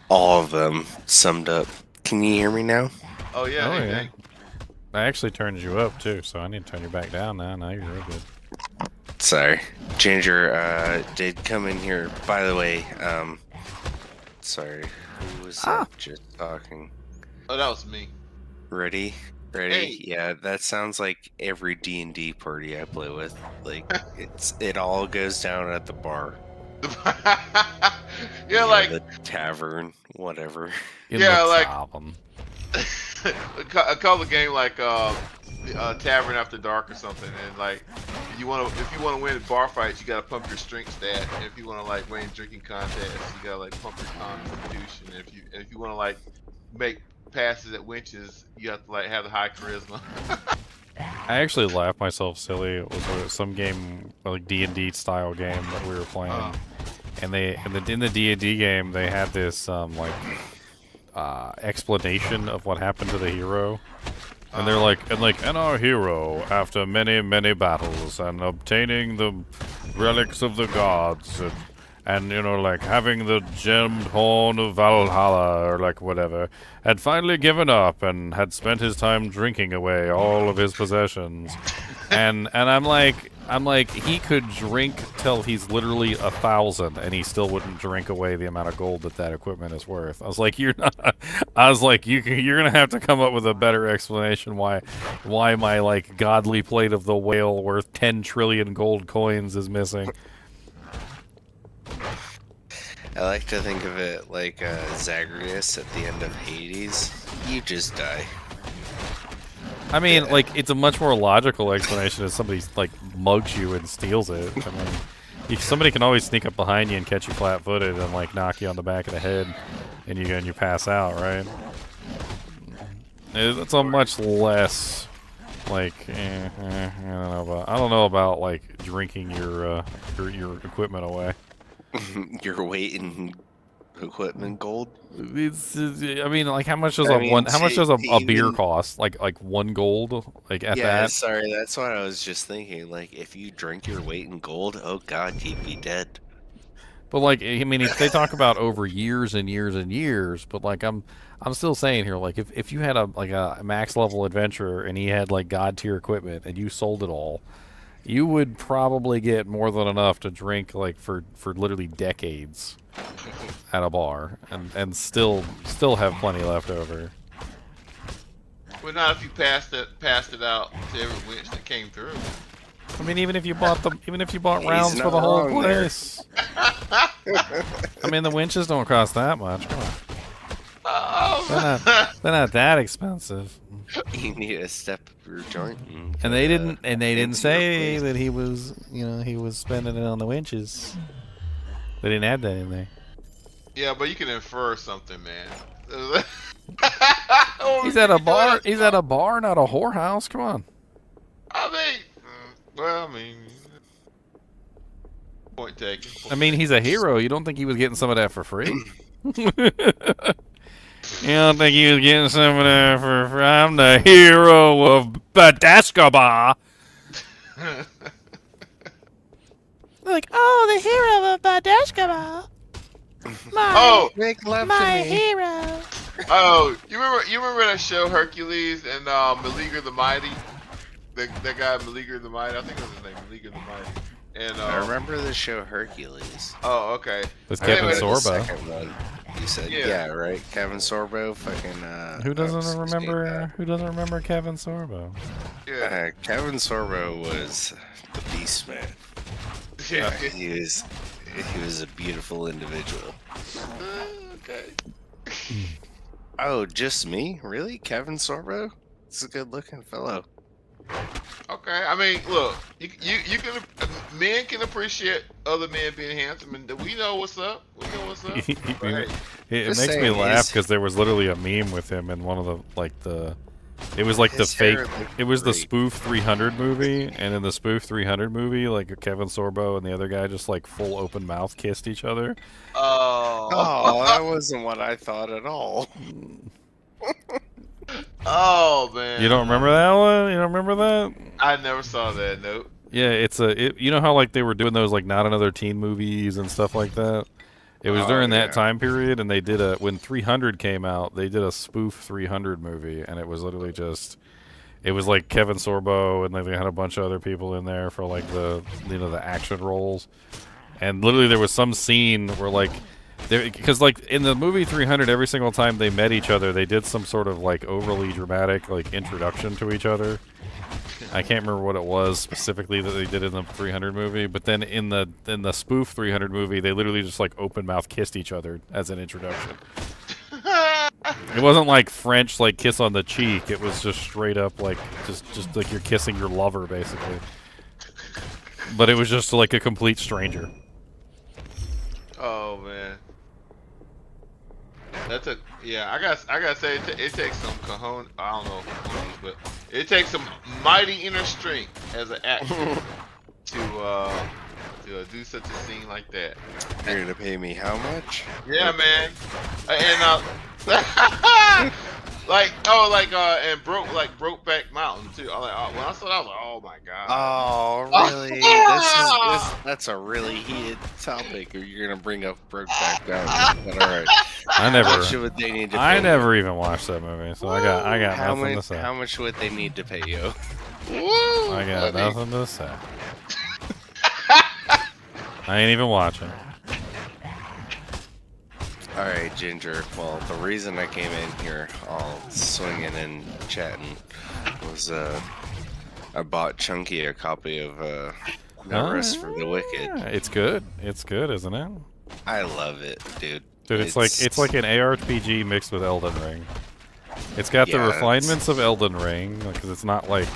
All of them summed up. Can you hear me now? Oh yeah. Oh, yeah. I actually turned you up too, so I need to turn you back down now. Now you're real good. Sorry. Ginger did come in here. By the way, sorry. Who was just talking? Oh, that was me. Ready? Hey. Yeah, that sounds like every D&D party I play with. Like, it all goes down at the bar. Yeah, like the tavern, whatever. Yeah, like I call the game like Tavern After Dark or something. And like, if you want to win bar fights, you gotta pump your strength stat. And if you want to like win drinking contests, you gotta like pump your constitution. And if you want to like make passes at winches, you have to like have the high charisma. I actually laughed myself silly. It was some game, like D&D style game that we were playing, and in the D&D game they had this explanation of what happened to the hero, and they're like, and our hero, after many battles and obtaining the relics of the gods, and you know, like having the gemmed horn of Valhalla or like whatever, had finally given up and had spent his time drinking away all of his possessions. and I'm like, he could drink till he's literally 1,000 and he still wouldn't drink away the amount of gold that equipment is worth. I was like, you're gonna have to come up with a better explanation why my like godly plate of the whale worth 10 trillion gold coins is missing. I like to think of it like Zagreus at the end of Hades. You just die. I mean, like, it's a much more logical explanation if somebody, like, mugs you and steals it. I mean, somebody can always sneak up behind you and catch you flat-footed and, like, knock you on the back of the head, and you pass out, right? It's a much less, like, I don't know about, like, drinking your equipment away. Your weight in equipment gold? I mean, like, how much does a beer cost? Like 1 gold? Like at yeah, that? Sorry, that's what I was just thinking. Like, if you drink your weight in gold, oh god, you'd be dead. But like, I mean, they talk about over years and years and years. But like, I'm still saying here, like, if you had a max level adventurer and he had like god tier equipment and you sold it all, you would probably get more than enough to drink like for literally decades at a bar, and still have plenty left over. Well, not if you passed it out to every winch that came through. I mean, even if you bought rounds for the whole place. I mean, the winches don't cost that much. Come on. They're not that expensive. You need to step up your joint. And they didn't say that he was spending it on the winches. They didn't add that in there. Yeah, but you can infer something, man. He's at a bar. He's at a bar, not a whorehouse. Come on. I mean, point taken. I mean, he's a hero. You don't think he was getting some of that for free? You don't think he was getting some of that for free? I'm the hero of Badashkaba. Like, oh, the hero of Badashkaba. Make love my to me. hero. Oh, you remember that show Hercules and Meleager the Mighty? That guy Meleager the Mighty, I think that was his name, Meleager the Mighty. And I remember the show Hercules. Oh, okay. With Kevin The Sorbo. second one. You said Yeah. right? Kevin Sorbo, fucking. Who doesn't remember? Who doesn't remember Kevin Sorbo? Yeah. Kevin Sorbo was the beast man. Yeah. He was a beautiful individual. Okay. Oh, just me? Really? Kevin Sorbo? It's a good-looking fellow. Okay. I mean, look, you can men can appreciate other men being handsome, and we know what's up. We know what's up. Right. It Just makes me saying, laugh he's- because there was literally a meme with him in one of it was like the His hair fake. looked It was the great. spoof 300 movie, and in the spoof 300 movie, like Kevin Sorbo and the other guy just like full open mouth kissed each other. Oh, that wasn't what I thought at all. Oh man. You don't remember that one? You don't remember that? I never saw that. Nope. Yeah, you know how like they were doing those like Not Another Teen movies and stuff like that. It was during that time period, and they did when 300 came out, they did a spoof 300 movie, and it was literally just, it was like Kevin Sorbo, and they had a bunch of other people in there for like the action roles, and literally there was some scene where like, because like in the movie 300, every single time they met each other, they did some sort of like overly dramatic like introduction to each other. I can't remember what it was specifically that they did in the 300 movie, but then in the spoof 300 movie, they literally just like open mouth kissed each other as an introduction. It wasn't like French like kiss on the cheek. It was just straight up like just like you're kissing your lover basically. But it was just like a complete stranger. Oh man. That's I gotta say it takes some cajon. I don't know cojones, but it takes some mighty inner strength as an actor to do such a scene like that. You're gonna pay me how much? Yeah, man. And and Brokeback Mountain too. When I saw that, I was like, oh my god. Oh, really? That's a really heated topic. You're gonna bring up Brokeback Mountain, but all right. I never even watched that movie, so I got nothing to say. How much would they need to pay you? I got nothing to say. I ain't even watching. Alright, Ginger. Well, the reason I came in here all swinging and chatting was I bought Chunky a copy of No Rest for the Wicked. It's good. It's good, isn't it? I love it, dude. Dude, it's like an ARPG mixed with Elden Ring. It's got the refinements of Elden Ring because it's not like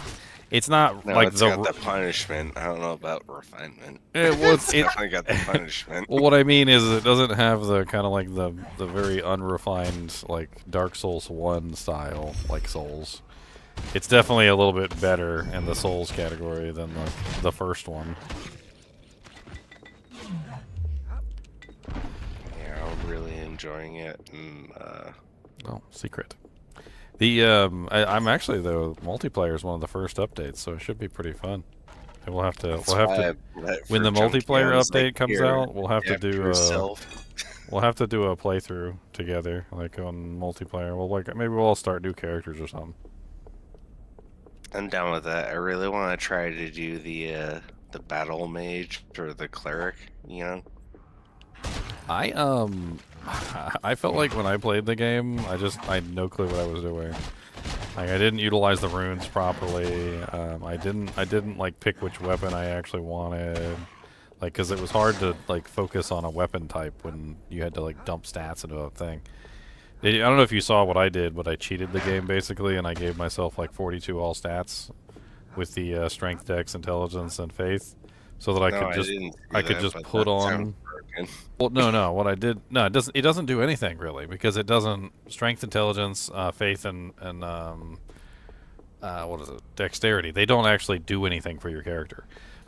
it's got the punishment. I don't know about refinement. It's definitely got the punishment. Well, what I mean is it doesn't have the kind of like the very unrefined like Dark Souls 1 style like Souls. It's definitely a little bit better in the Souls category than the first one. Yeah, I'm really enjoying it. And, oh, secret. I'm actually the multiplayer is one of the first updates, so it should be pretty fun. And we'll have to when the multiplayer update comes out, we'll have to do a playthrough together, like on multiplayer. Maybe we'll all start new characters or something. I'm down with that. I really want to try to do the battle mage or the cleric, you know? I felt like when I played the game, I had no clue what I was doing. Like I didn't utilize the runes properly. I didn't like pick which weapon I actually wanted. Like, cause it was hard to like focus on a weapon type when you had to like dump stats into a thing. I don't know if you saw what I did, but I cheated the game basically, and I gave myself like 42 all stats with the strength, dex, intelligence, and faith, so that I could just put on. Well, no. What I did, it doesn't do anything really, because it doesn't strength, intelligence, faith, and what is it, dexterity. They don't actually do anything for your character.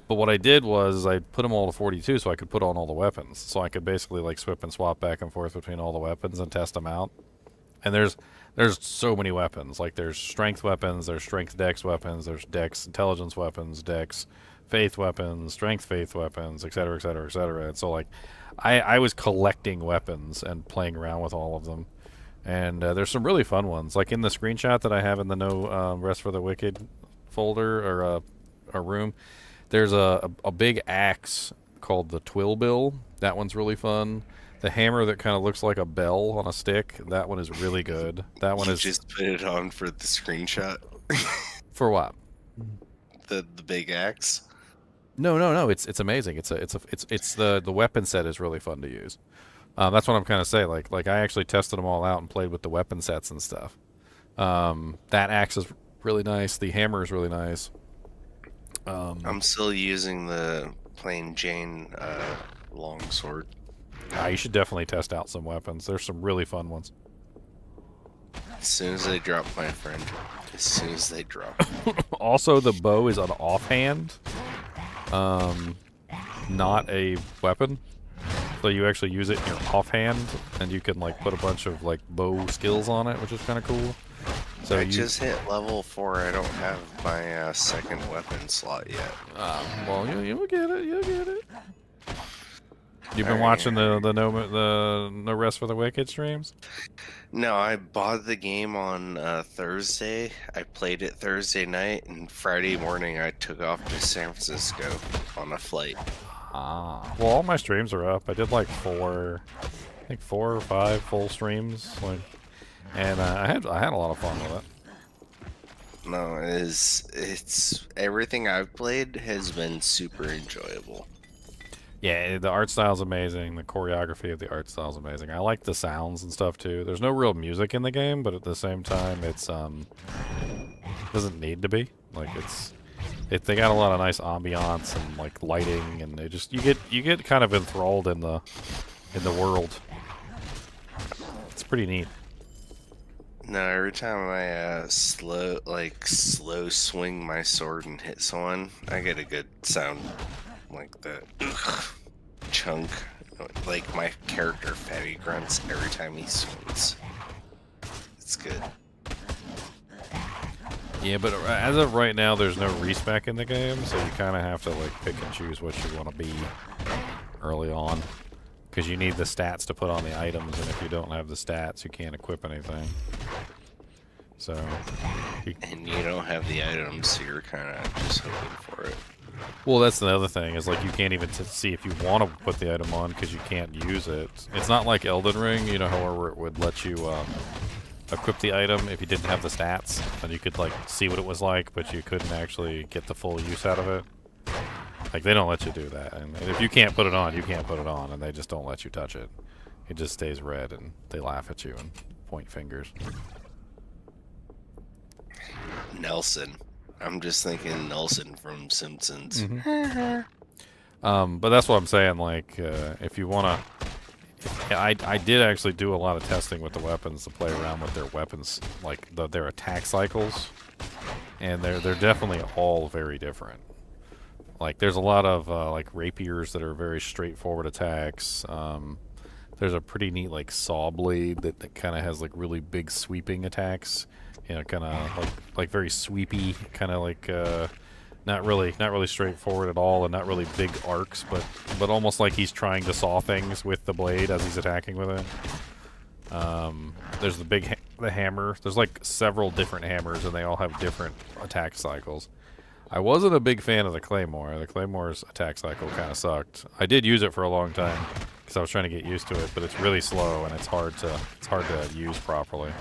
But what I did was I put them all to 42 so I could put on all the weapons. So I could basically like swip and swap back and forth between all the weapons and test them out. And there's There's so many weapons. Like, there's strength weapons, there's strength dex weapons, there's dex intelligence weapons, dex faith weapons, strength faith weapons, etc., etc., etc. And so, like, I was collecting weapons and playing around with all of them. And there's some really fun ones. Like, in the screenshot that I have in the No Rest for the Wicked folder, or a room, there's a big axe called the Twillbill. That one's really fun. The hammer that kind of looks like a bell on a stick, that one is really good. That one You is... just put it on for the screenshot? For what? The big axe? No. It's amazing. It's the weapon set is really fun to use. That's what I'm kind of saying. Like I actually tested them all out and played with the weapon sets and stuff. That axe is really nice. The hammer is really nice. I'm still using the plain Jane longsword. You should definitely test out some weapons. There's some really fun ones. As soon as they drop, my friend. As soon as they drop. Also, the bow is an offhand, not a weapon. So you actually use it in your offhand, and you can like put a bunch of like bow skills on it, which is kind of cool. So I just hit level 4. I don't have my second weapon slot yet. Well, you'll get it. You'll get it. You've been watching the No Rest for the Wicked streams? No, I bought the game on Thursday. I played it Thursday night, and Friday morning I took off to San Francisco on a flight. Well, all my streams are up. I did like 4 or 5 full streams, and I had a lot of fun with it. No, it's everything I've played has been super enjoyable. Yeah, the art style's amazing. The choreography of the art style's amazing. I like the sounds and stuff too. There's no real music in the game, but at the same time, it's doesn't need to be. Like they got a lot of nice ambiance and like lighting, and they just you get kind of enthralled in the world. It's pretty neat. No, every time I slow swing my sword and hit someone, I get a good sound like that chunk. Like my character fatty grunts every time he swings. It's good. Yeah, but as of right now, there's no respec in the game, so you kind of have to like pick and choose what you want to be early on, because you need the stats to put on the items, and if you don't have the stats, you can't equip anything. So, and you don't have the items, so you're kind of just hoping for it. Well, that's the other thing, is like you can't even see if you want to put the item on because you can't use it. It's not like Elden Ring, you know, however it would let you equip the item if you didn't have the stats, and you could like see what it was like, but you couldn't actually get the full use out of it. Like, they don't let you do that, and if you can't put it on, you can't put it on, and they just don't let you touch it. It just stays red, and they laugh at you and point fingers. Nelson. I'm just thinking Nelson from Simpsons. Mm-hmm. But that's what I'm saying, like, if you want to... I did actually do a lot of testing with the weapons to play around with their weapons, like their attack cycles, and they're definitely all very different. Like, there's a lot of like rapiers that are very straightforward attacks. There's a pretty neat like saw blade that kind of has like really big sweeping attacks. You know, kind of like very sweepy, kind of like not really straightforward at all, and not really big arcs, but almost like he's trying to saw things with the blade as he's attacking with it. There's the hammer. There's like several different hammers, and they all have different attack cycles. I wasn't a big fan of the Claymore. The Claymore's attack cycle kind of sucked. I did use it for a long time because I was trying to get used to it, but it's really slow and it's hard to use properly.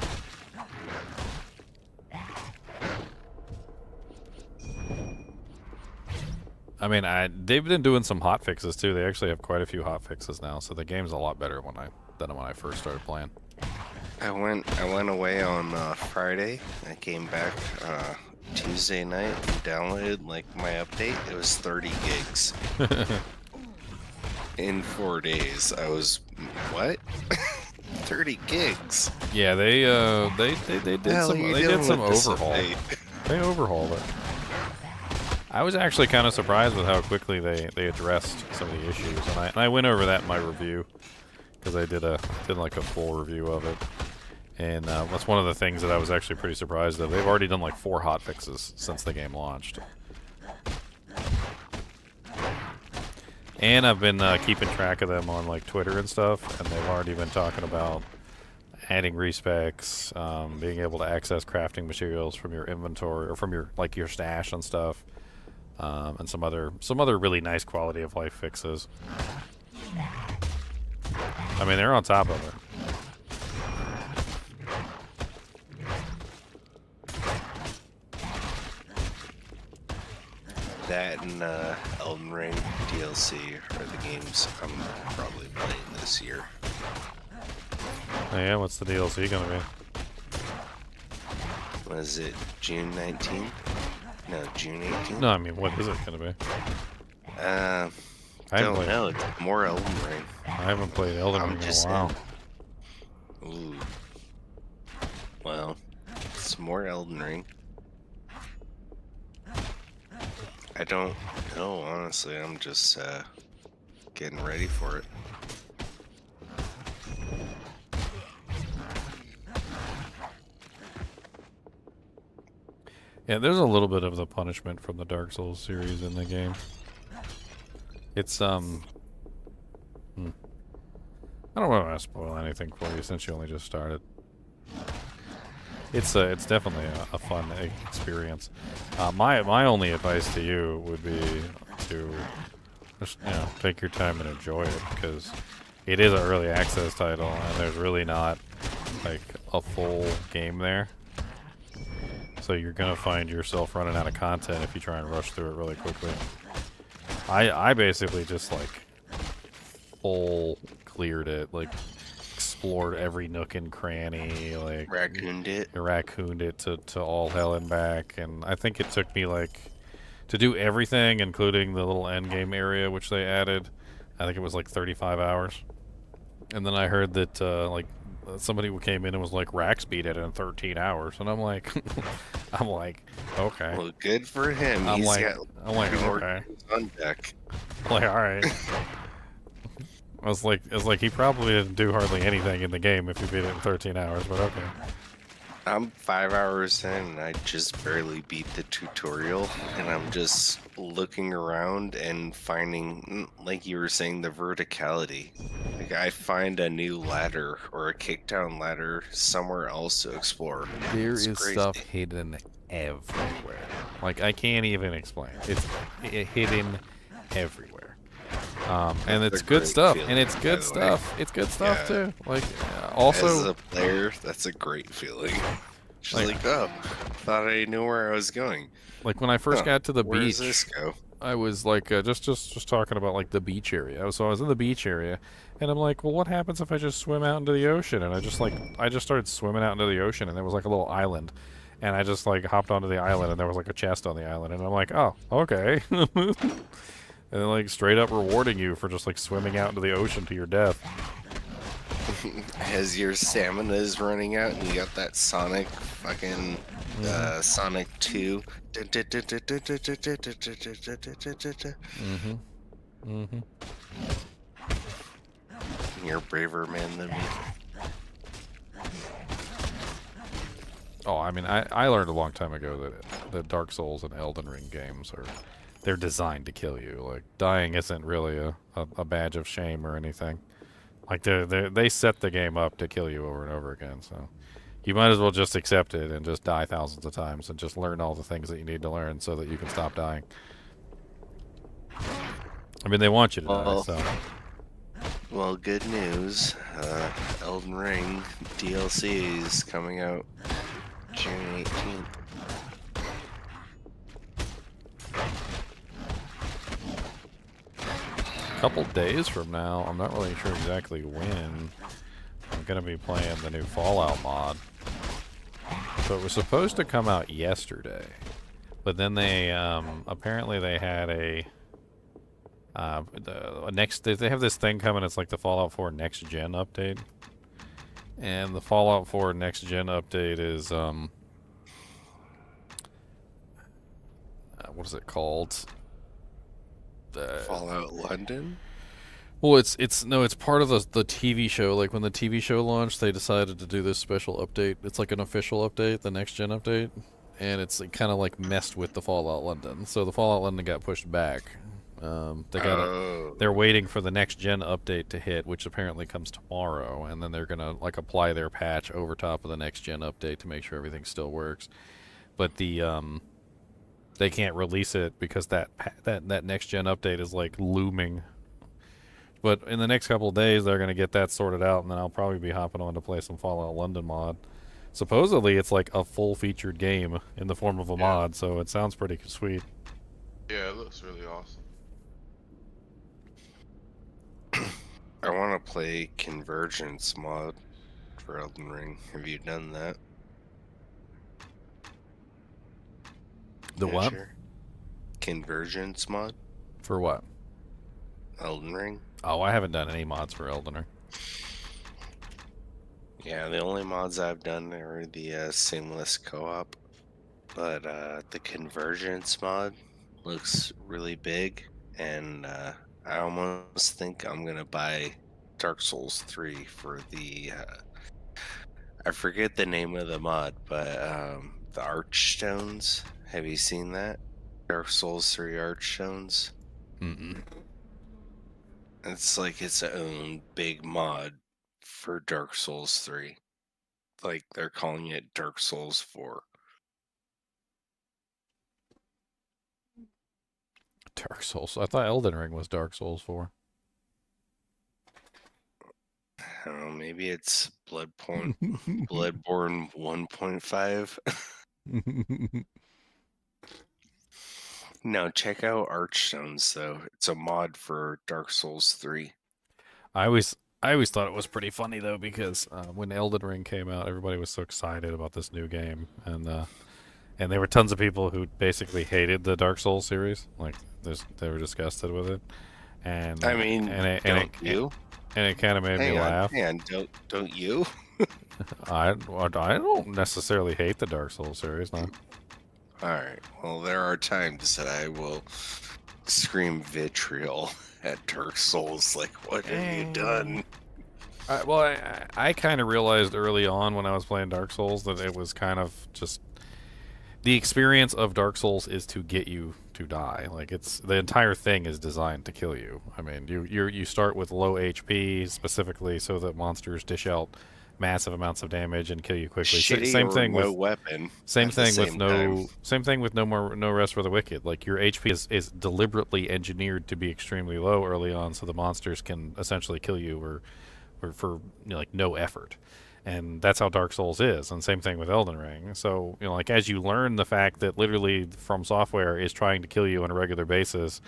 I mean, they've been doing some hot fixes too. They actually have quite a few hot fixes now, so the game's a lot better than when I first started playing. I went away on Friday. I came back Tuesday night and downloaded like my update. It was 30 gigs. In 4 days. I was what? 30 gigs. Yeah, they did some overhaul. They overhauled it. I was actually kind of surprised with how quickly they addressed some of the issues, and I went over that in my review because I did like a full review of it. And that's one of the things that I was actually pretty surprised of. They've already done like 4 hotfixes since the game launched. And I've been keeping track of them on like Twitter and stuff, and they've already been talking about adding respecs, being able to access crafting materials from your inventory or from your your stash and stuff, and some other really nice quality of life fixes. I mean, they're on top of it. That and Elden Ring DLC are the games I'm probably playing this year. Oh, yeah, what's the DLC gonna be? Was it June 19th? No, June 18th? No, I mean, what is it gonna be? I don't know. It's more Elden Ring. I haven't played Elden Ring in a while. Ooh. Well, it's more Elden Ring. I don't know, honestly. I'm just getting ready for it. Yeah, there's a little bit of the punishment from the Dark Souls series in the game. It's I don't want to spoil anything for you since you only just started. It's definitely a fun experience. My only advice to you would be to just take your time and enjoy it, because it is an early access title and there's really not like a full game there. So you're gonna find yourself running out of content if you try and rush through it really quickly. I basically just like full cleared it, like explored every nook and cranny, like raccooned it to all hell and back, and I think it took me like to do everything, including the little end game area which they added. I think it was like 35 hours. And then I heard that like somebody came in and was like rack speed it in 13 hours, and I'm like, okay. Well, good for him. I'm He's like, got okay. on deck. I'm like, all right. I was like, he probably didn't do hardly anything in the game if he beat it in 13 hours, but okay. I'm 5 hours in and I just barely beat the tutorial, and I'm just looking around and finding, like you were saying, the verticality. Like I find a new ladder or a kickdown ladder somewhere else to explore. There It's is crazy. stuff hidden everywhere. Like I can't even explain. It's hidden everywhere. And it's good great stuff. feeling, And it's by good the way. stuff. It's good stuff Yeah. too. Like also As a player, that's a great feeling. Just like, oh, thought I knew where I was going. like when I first got to the where beach, does this go? I was like just talking about like the beach area. So I was in the beach area, and I'm like, well, what happens if I just swim out into the ocean? And I just started swimming out into the ocean, and there was like a little island, and I just like hopped onto the island, and there was like a chest on the island, and I'm like, oh, okay. And then like straight up rewarding you for just like swimming out into the ocean to your death. As your stamina is running out and you got that Sonic fucking Sonic 2. You're a braver man than me. Oh, I mean, I learned a long time ago that Dark Souls and Elden Ring games they're designed to kill you. Like dying isn't really a badge of shame or anything. Like they set the game up to kill you over and over again. So you might as well just accept it and just die thousands of times and just learn all the things that you need to learn so that you can stop dying. I mean, they want you to die. So. Well, good news. Elden Ring DLC is coming out June 18th. Couple days from now, I'm not really sure exactly when, I'm gonna be playing the new Fallout mod. So it was supposed to come out yesterday, but then they apparently they had they have this thing coming. It's like the Fallout 4 Next Gen update, and the Fallout 4 Next Gen update is what is it called? Fallout London? Well, it's part of the TV show. Like when the TV show launched, they decided to do this special update. It's like an official update, the next gen update, and it's kind of like messed with the Fallout London. So the Fallout London got pushed back. They're waiting for the next gen update to hit, which apparently comes tomorrow, and then they're gonna like apply their patch over top of the next gen update to make sure everything still works. But they can't release it because that next gen update is like looming. But in the next couple of days, they're going to get that sorted out, and then I'll probably be hopping on to play some Fallout London mod. Supposedly, it's like a full-featured game in the form of a mod, so it sounds pretty sweet. Yeah, it looks really awesome. I want to play Convergence mod for Elden Ring. Have you done that? The what? Convergence mod? For what? Elden Ring. Oh, I haven't done any mods for Elden Ring. Yeah, the only mods I've done are the seamless co-op, but the Convergence mod looks really big, and I almost think I'm gonna buy Dark Souls 3 for the I forget the name of the mod, but the Archstones. Have you seen that? Dark Souls 3 Archstones? Mm-mm. It's like its own big mod for Dark Souls 3. Like they're calling it Dark Souls 4. Dark Souls. I thought Elden Ring was Dark Souls 4. I don't know, maybe it's Bloodborne 1.5. No, check out Archstones though. It's a mod for Dark Souls 3. I always thought it was pretty funny though, because when Elden Ring came out, everybody was so excited about this new game, and there were tons of people who basically hated the Dark Souls series. Like they were disgusted with it, and I mean, and you? And it kind of made me laugh. And don't you? I don't necessarily hate the Dark Souls series, no. Alright, well, there are times that I will scream vitriol at Dark Souls, like, what have you done? I kind of realized early on when I was playing Dark Souls that it was kind of just... The experience of Dark Souls is to get you to die. Like, the entire thing is designed to kill you. I mean, you start with low HP, specifically so that monsters dish out massive amounts of damage and kill you quickly. Same thing with weapon. Same thing with no rest for the wicked. Like your HP is deliberately engineered to be extremely low early on, so the monsters can essentially kill you or for like no effort. And that's how Dark Souls is, and same thing with Elden Ring. So like as you learn the fact that literally From Software is trying to kill you on a regular basis,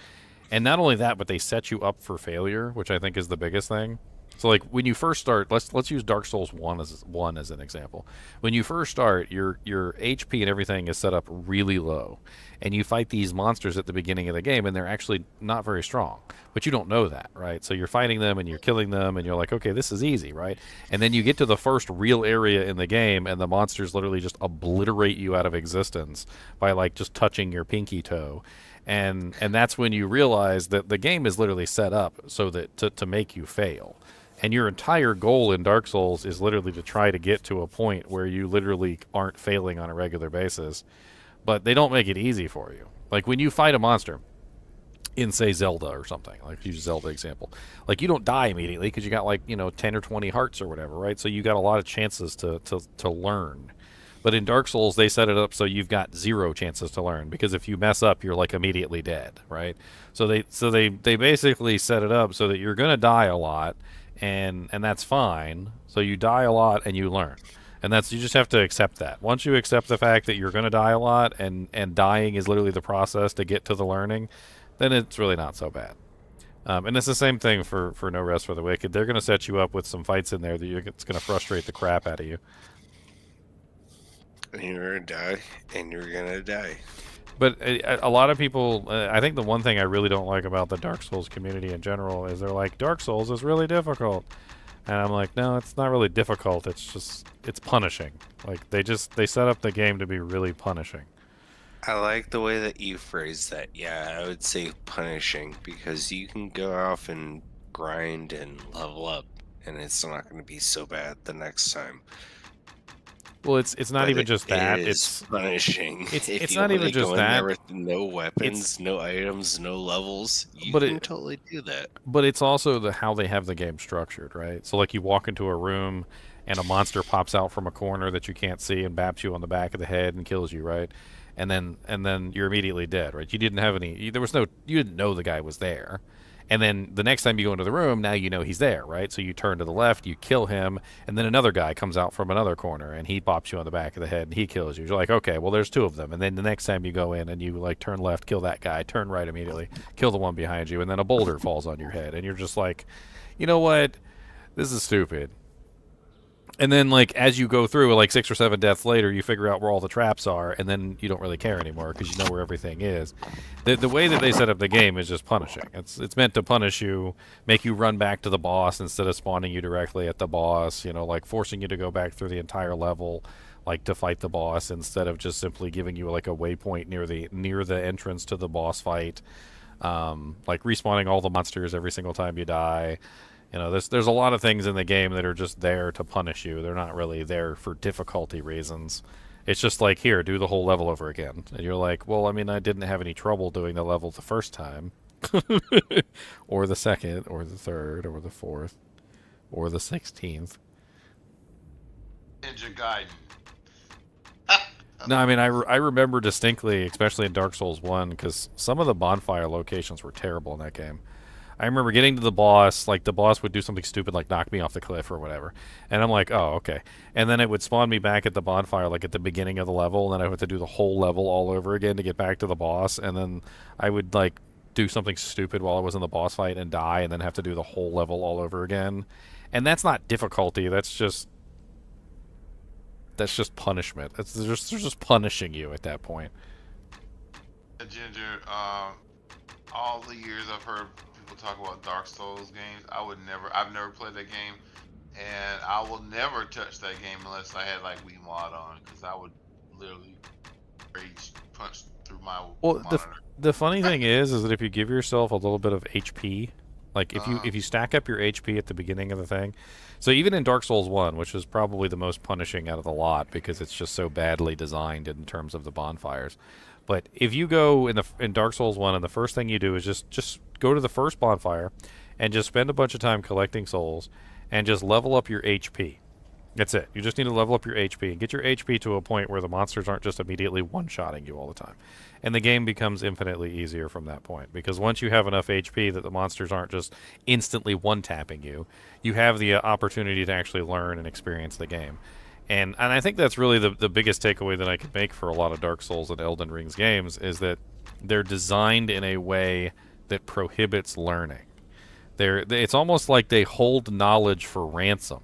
and not only that, but they set you up for failure, which I think is the biggest thing. So like when you first start, let's use Dark Souls 1 as an example. When you first start, your HP and everything is set up really low, and you fight these monsters at the beginning of the game, and they're actually not very strong. But you don't know that, right? So you're fighting them and you're killing them, and you're like, okay, this is easy, right? And then you get to the first real area in the game, and the monsters literally just obliterate you out of existence by like just touching your pinky toe. And that's when you realize that the game is literally set up so that to make you fail. And your entire goal in Dark Souls is literally to try to get to a point where you literally aren't failing on a regular basis. But they don't make it easy for you. Like when you fight a monster in, say, Zelda or something, like use Zelda example, like you don't die immediately because you got like 10 or 20 hearts or whatever, right? So you got a lot of chances to learn. But in Dark Souls, they set it up so you've got 0 chances to learn, because if you mess up, you're like immediately dead, right? So they basically set it up so that you're gonna die a lot. And that's fine. So you die a lot and you learn, and you just have to accept that. Once you accept the fact that you're going to die a lot, and dying is literally the process to get to the learning, then it's really not so bad. And it's the same thing for No Rest for the Wicked. They're going to set you up with some fights in there that it's going to frustrate the crap out of you. And you're going to die, and you're going to die. But a lot of people, I think the one thing I really don't like about the Dark Souls community in general is they're like, Dark Souls is really difficult. And I'm like, no, it's not really difficult. It's punishing. Like they set up the game to be really punishing. I like the way that you phrase that. Yeah, I would say punishing, because you can go off and grind and level up, and it's not going to be so bad the next time. Well, it's not But even it just that. is It's punishing. It's If it's you not wanna even just go in there that. with no weapons, no items, no levels, you But can totally do that. But it's also how they have the game structured, right? So like you walk into a room and a monster pops out from a corner that you can't see and baps you on the back of the head and kills you, right? And then you're immediately dead, right? You didn't have any. There was no. You didn't know the guy was there. And then the next time you go into the room, now you know he's there, right? So you turn to the left, you kill him, and then another guy comes out from another corner, and he pops you on the back of the head, and he kills you. You're like, okay, well, there's two of them. And then the next time you go in and you, like, turn left, kill that guy, turn right immediately, kill the one behind you, and then a boulder falls on your head. And you're just like, you know what? This is stupid. And then, like, as you go through, like, 6 or 7 deaths later, you figure out where all the traps are, and then you don't really care anymore because you know where everything is. The way that they set up the game is just punishing. It's meant to punish you, make you run back to the boss instead of spawning you directly at the boss, you know, like, forcing you to go back through the entire level, like, to fight the boss instead of just simply giving you, like, a waypoint near the entrance to the boss fight. Like, respawning all the monsters every single time you die. You know, there's a lot of things in the game that are just there to punish you. They're not really there for difficulty reasons. It's just like, here, do the whole level over again. And you're like, well, I mean, I didn't have any trouble doing the level the first time. Or the second, or the third, or the fourth, or the 16th. Ninja Gaiden. No, I mean, I remember distinctly, especially in Dark Souls 1, because some of the bonfire locations were terrible in that game. I remember getting to the boss, like, the boss would do something stupid, like knock me off the cliff or whatever. And I'm like, oh, okay. And then it would spawn me back at the bonfire, like, at the beginning of the level, and then I would have to do the whole level all over again to get back to the boss. And then I would, like, do something stupid while I was in the boss fight and die, and then have to do the whole level all over again. And that's not difficulty, that's just punishment. They're just punishing you at that point. Ginger, all the years I've heard people talk about Dark Souls games, I've never played that game, and I will never touch that game unless I had like Wii Mod on, because I would literally rage punch through my monitor. The funny thing is that if you give yourself a little bit of HP, like if you stack up your HP at the beginning of the thing, so even in Dark Souls 1, which is probably the most punishing out of the lot because it's just so badly designed in terms of the bonfires. But if you go in Dark Souls 1 and the first thing you do is just go to the first bonfire and just spend a bunch of time collecting souls and just level up your HP. That's it. You just need to level up your HP and get your HP to a point where the monsters aren't just immediately one-shotting you all the time. And the game becomes infinitely easier from that point, because once you have enough HP that the monsters aren't just instantly one-tapping you, you have the opportunity to actually learn and experience the game. And I think that's really the biggest takeaway that I could make for a lot of Dark Souls and Elden Ring's games, is that they're designed in a way that prohibits learning. It's almost like they hold knowledge for ransom.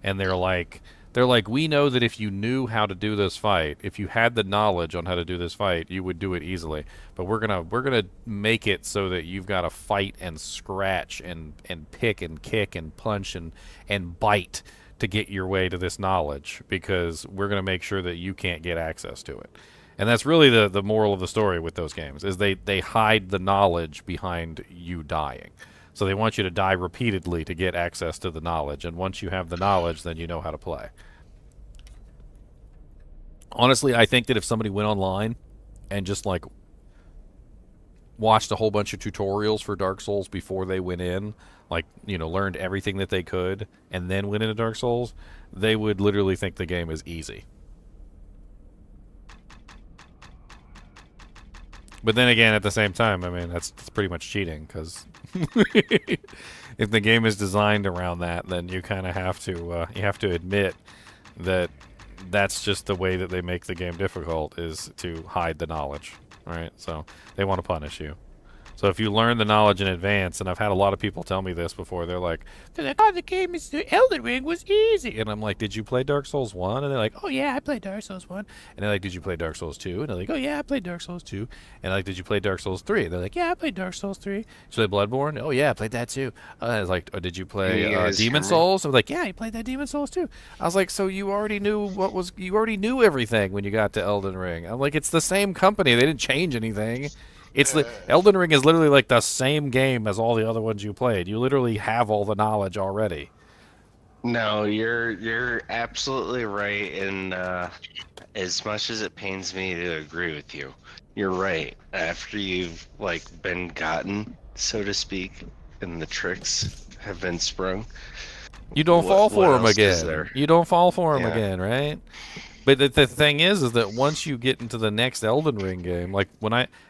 And they're like, we know that if you knew how to do this fight, if you had the knowledge on how to do this fight, you would do it easily. But we're gonna make it so that you've got to fight and scratch and pick and kick and punch and bite to get your way to this knowledge, because we're going to make sure that you can't get access to it. And that's really the moral of the story with those games, is they hide the knowledge behind you dying. So they want you to die repeatedly to get access to the knowledge, and once you have the knowledge, then you know how to play. Honestly, I think that if somebody went online and just, like, watched a whole bunch of tutorials for Dark Souls before they went in, like, you know, learned everything that they could, and then went into Dark Souls, they would literally think the game is easy. But then again, at the same time, I mean, that's pretty much cheating, because if the game is designed around that, then you kind of have to admit that that's just the way that they make the game difficult, is to hide the knowledge, right? So they want to punish you. So if you learn the knowledge in advance, and I've had a lot of people tell me this before, they're like, oh, the Elden Ring was easy. And I'm like, did you play Dark Souls 1? And they're like, oh yeah, I played Dark Souls 1. And they're like, did you play Dark Souls 2? And they're like, oh yeah, I played Dark Souls 2. And like, did you play Dark Souls 3? And they're like, yeah, I played Dark Souls 3. Did you play Bloodborne? Oh yeah, I played that too. I was like, oh, did you play Demon Souls? I was like, yeah, you played that Demon Souls too. I was like, so you already knew you already knew everything when you got to Elden Ring. I'm like, it's the same company. They didn't change anything. It's the Elden Ring is literally like the same game as all the other ones you played. You literally have all the knowledge already. No, you're absolutely right, and as much as it pains me to agree with you, you're right. After you've like been gotten, so to speak, and the tricks have been sprung, You don't fall for them else is again. there? You don't fall for them Yeah. again, right? But the thing is that once you get into the next Elden Ring game, like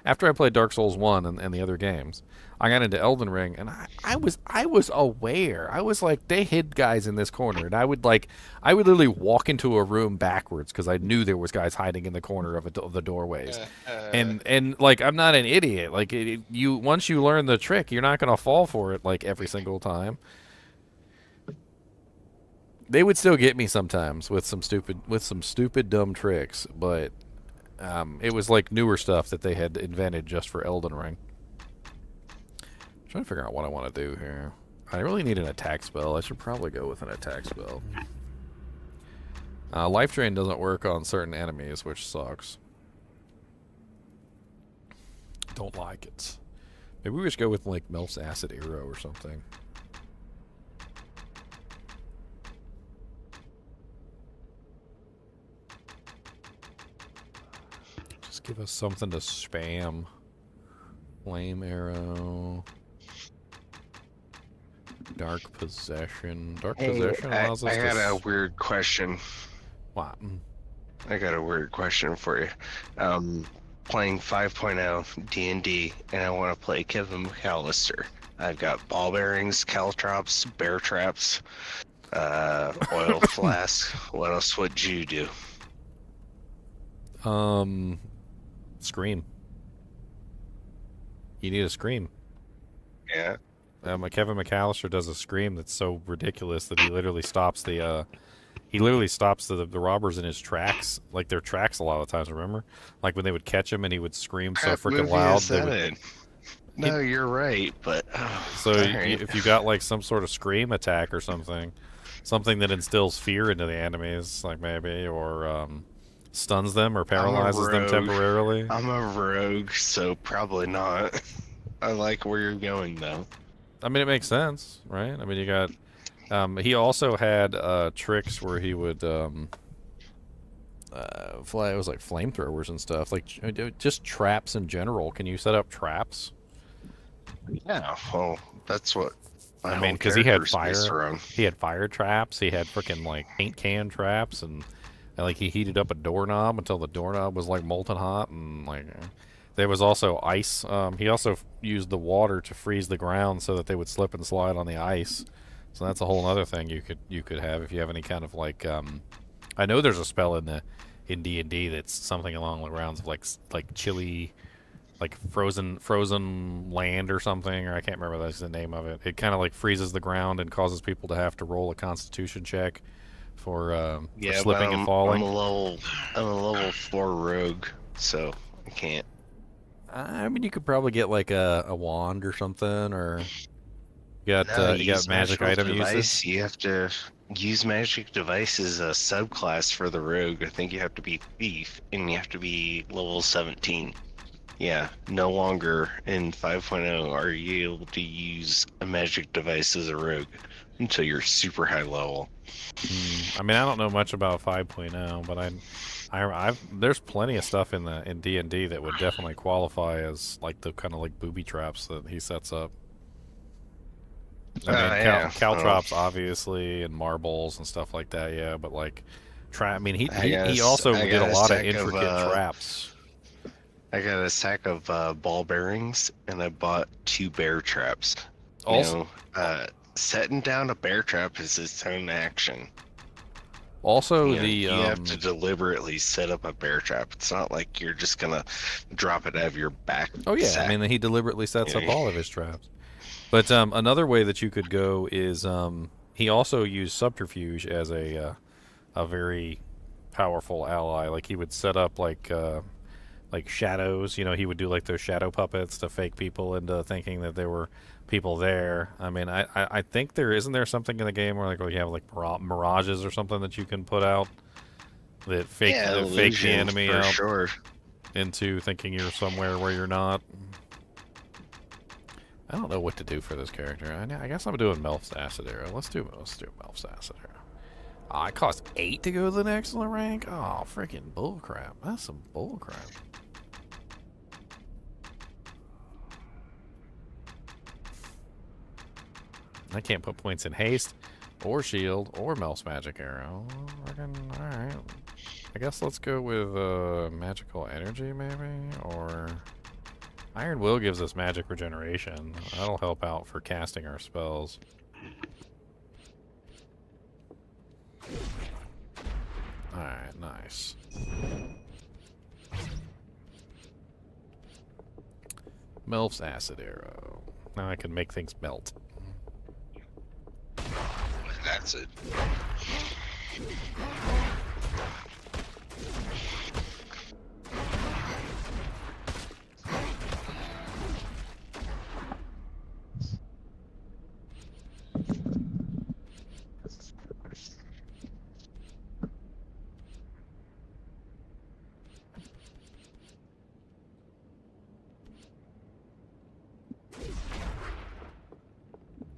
after I played Dark Souls 1 and the other games, I got into Elden Ring, and I was aware. I was like, they hid guys in this corner, and I would literally walk into a room backwards because I knew there was guys hiding in the corner of the doorways, and like I'm not an idiot. Like you once you learn the trick, you're not gonna fall for it like every single time. They would still get me sometimes with some stupid dumb tricks, but it was like newer stuff that they had invented just for Elden Ring. I'm trying to figure out what I want to do here. I really need an attack spell. I should probably go with an attack spell. Life Drain doesn't work on certain enemies, which sucks. Don't like it. Maybe we just go with like Melf's Acid Arrow or something. Just give us something to spam. Flame Arrow. Dark Possession. Possession allows us I to... got a weird question. What? I got a weird question for you. Playing 5.0 D&D, and I want to play Kevin McAllister. I've got ball bearings, caltrops, bear traps, oil flask. What else would you do? Scream. You need a scream. Yeah. Kevin McAllister does a scream that's so ridiculous that he literally stops the robbers in his tracks, like their tracks a lot of times. Remember, like when they would catch him and he would scream so freaking loud. No, you're right, but so if you got like some sort of scream attack or something that instills fear into the enemies, like maybe, or stuns them or paralyzes them temporarily. I'm a rogue, so probably not. I like where you're going though. I mean, it makes sense, right? I mean, you got. He also had tricks where he would fly. It was like flamethrowers and stuff, like just traps in general. Can you set up traps? Yeah, well, that's what. I mean, because he had fire. He had fire traps. He had freaking like paint can traps, and like he heated up a doorknob until the doorknob was like molten hot, and like. There was also ice. He also used the water to freeze the ground so that they would slip and slide on the ice. So that's a whole other thing you could have if you have any kind of like. I know there's a spell in D&D that's something along the rounds of like chilly, like frozen land or something, or I can't remember that's the name of it. It kind of like freezes the ground and causes people to have to roll a Constitution check for slipping and falling. I'm a level 4 rogue, so I can't. I mean, you could probably get like a wand or something, or you got magic item usage. You have to use magic device as a subclass for the rogue. I think you have to be thief, and you have to be level 17. Yeah, no longer in 5.0 are you able to use a magic device as a rogue until you're super high level. I mean, I don't know much about 5.0, but there's plenty of stuff in D&D that would definitely qualify as like the kind of like booby traps that he sets up. I mean, caltrops obviously, and marbles and stuff like that. Yeah, but like, he also did a lot of intricate traps. I got a sack of ball bearings, and I bought 2 bear traps. Also, setting down a bear trap is its own action. Also, you have to deliberately set up a bear trap. It's not like you're just gonna drop it out of your back. Oh yeah, sack. I mean, he deliberately sets up all of his traps. But another way that you could go is he also used subterfuge as a very powerful ally. Like he would set up like shadows. You know, he would do like those shadow puppets to fake people into thinking that there were people there. I mean, I think isn't there something in the game where you have like mirages or something that you can put out that fake the enemy out into thinking you're somewhere where you're not. I don't know what to do for this character. I guess I'm doing Melf's Acid Arrow. Let's do Melf's Acid Arrow. Oh, it costs 8 to go to the next rank? Oh, freaking bullcrap. That's some bullcrap. I can't put points in haste, or shield, or Melf's Magic Arrow. Alright. I guess let's go with magical energy, maybe? Or Iron Will gives us magic regeneration. That'll help out for casting our spells. Alright, nice. Melf's Acid Arrow. Now I can make things melt. That's it.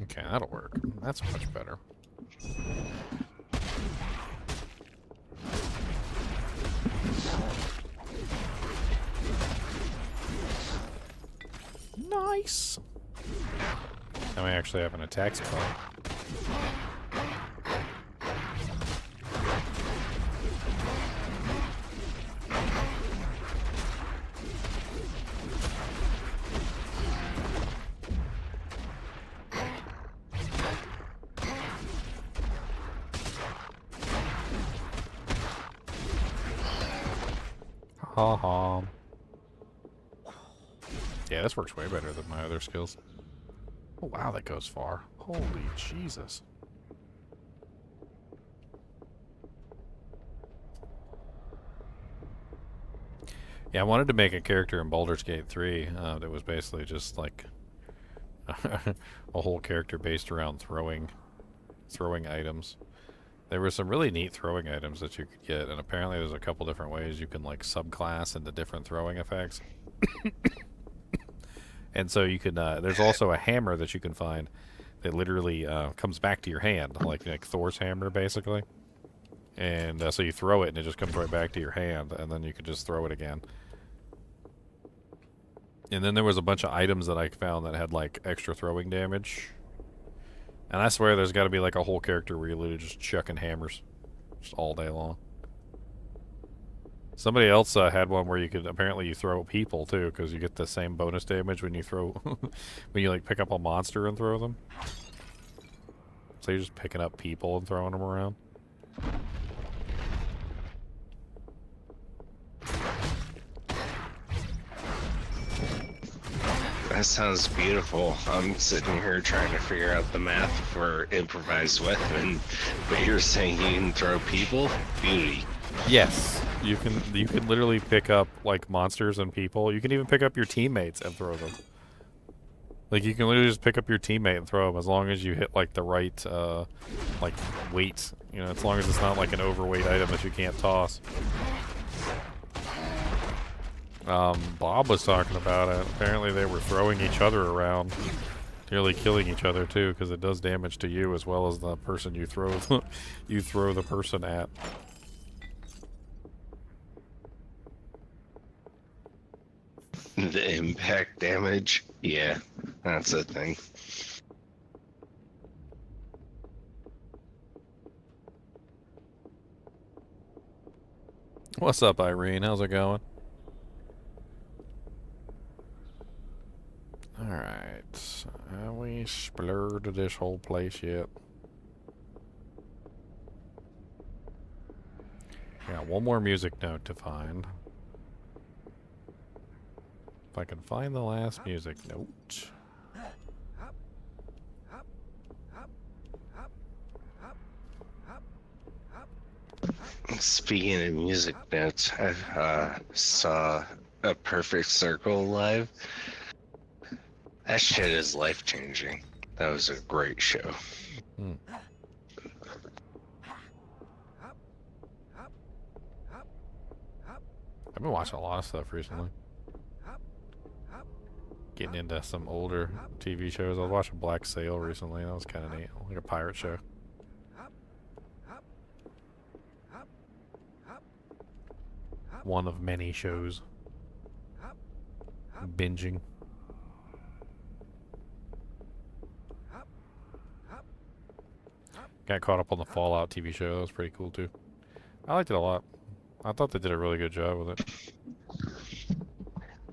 Okay, that'll work. That's much better. Nice. Now we actually have an attack spell. Ha ha. Yeah, this works way better than my other skills. Oh wow, that goes far. Holy Jesus. Yeah, I wanted to make a character in Baldur's Gate 3 that was basically just like a whole character based around throwing items. There were some really neat throwing items that you could get, and apparently there's a couple different ways you can like subclass into different throwing effects. And so you can, there's also a hammer that you can find that literally comes back to your hand, like Thor's hammer, basically. And so you throw it, and it just comes right back to your hand, and then you can just throw it again. And then there was a bunch of items that I found that had, like, extra throwing damage. And I swear there's got to be, like, a whole character where you're literally just chucking hammers just all day long. Somebody else had one where you could, apparently you throw people too, because you get the same bonus damage when you throw, when you like pick up a monster and throw them. So you're just picking up people and throwing them around. That sounds beautiful. I'm sitting here trying to figure out the math for improvised weapon, but you're saying you can throw people? Beauty. Yes, you can literally pick up like monsters and people. You can even pick up your teammates and throw them. Like you can literally just pick up your teammate and throw them as long as you hit like the right like weight. You know, as long as it's not like an overweight item that you can't toss. Bob was talking about it. Apparently they were throwing each other around, nearly killing each other too, because it does damage to you as well as the person you throw the person at. The impact damage? Yeah, that's a thing. What's up, Irene? How's it going? Alright. Have we explored this whole place yet? Got one more music note to find. If I can find the last music note. Speaking of music notes, I saw A Perfect Circle live. That shit is life-changing. That was a great show. Hmm. I've been watching a lot of stuff recently. getting into some older TV shows. I was watching Black Sail recently. That was kind of neat, like a pirate show. One of many shows. Binging. Got caught up on the Fallout TV show. That was pretty cool too. I liked it a lot. I thought they did a really good job with it.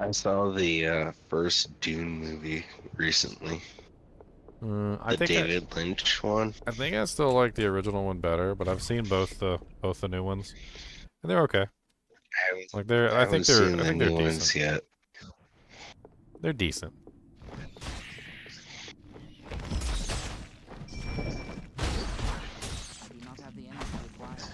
I saw the first Dune movie recently. I The think David Lynch one. I think I still like the original one better, but I've seen both the new ones, and they're okay. Like they're, I think they're new ones decent. yet. They're decent. I do not have the energy required.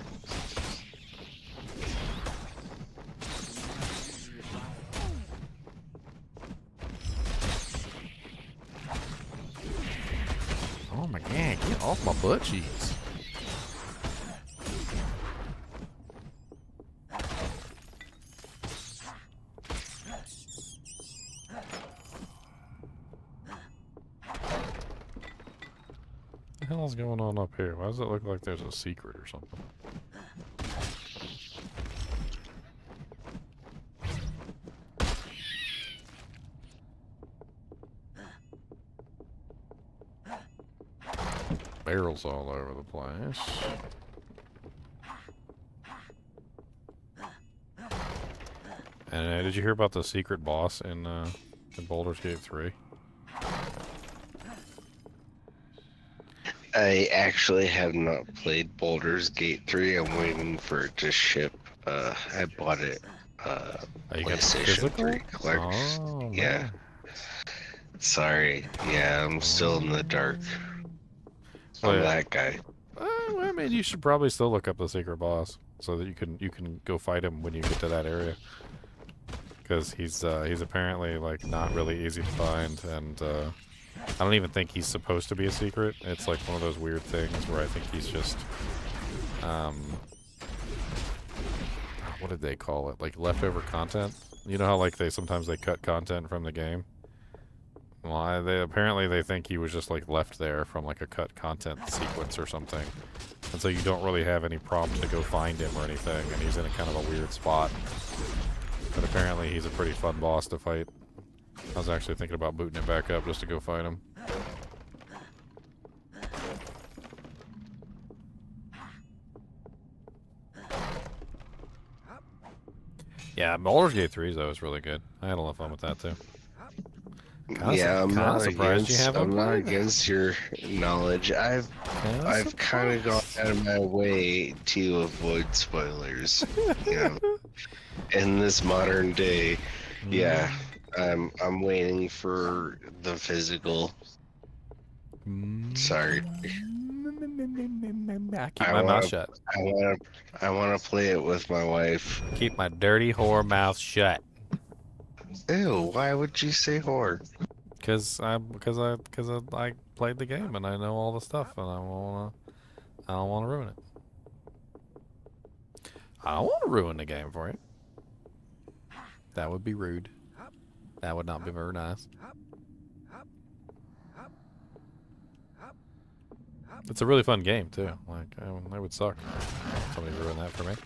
Oh my god, get off my butt cheeks. What the hell is going on up here? Why does it look like there's a secret or something? Barrels all over the place. And did you hear about the secret boss in Baldur's Gate 3? I actually have not played Baldur's Gate 3. I'm waiting for it to ship. I bought it. You got PlayStation 3 Oh, yeah. man. Sorry. Yeah, I'm still in the dark. Well, I'm yeah. that guy. Well, I mean, you should probably still look up the secret boss so that you can go fight him when you get to that area. Because he's apparently like not really easy to find, and I don't even think he's supposed to be a secret. It's like one of those weird things where I think he's just what did they call it? Like leftover content. You know how like sometimes they cut content from the game. Well, they think he was just like left there from like a cut content sequence or something, and so you don't really have any prompt to go find him or anything, and he's in a kind of a weird spot. But apparently he's a pretty fun boss to fight. I was actually thinking about booting it back up just to go fight him. Yeah, Baldur's Gate 3 though is really good. I had a lot of fun with that too. I'm not surprised you haven't I'm not played that. against your knowledge. I've kind of gone out of my way to avoid spoilers. You know, in this modern day, yeah, I'm waiting for the physical. Sorry. I keep my mouth shut. I want to play it with my wife. Keep my dirty whore mouth shut. Ew, why would you say whore? Because I played the game and I know all the stuff and I don't wanna ruin it. I don't want to ruin the game for you. That would be rude. That would not be very nice. It's a really fun game too. Like it would suck if somebody ruined that for me.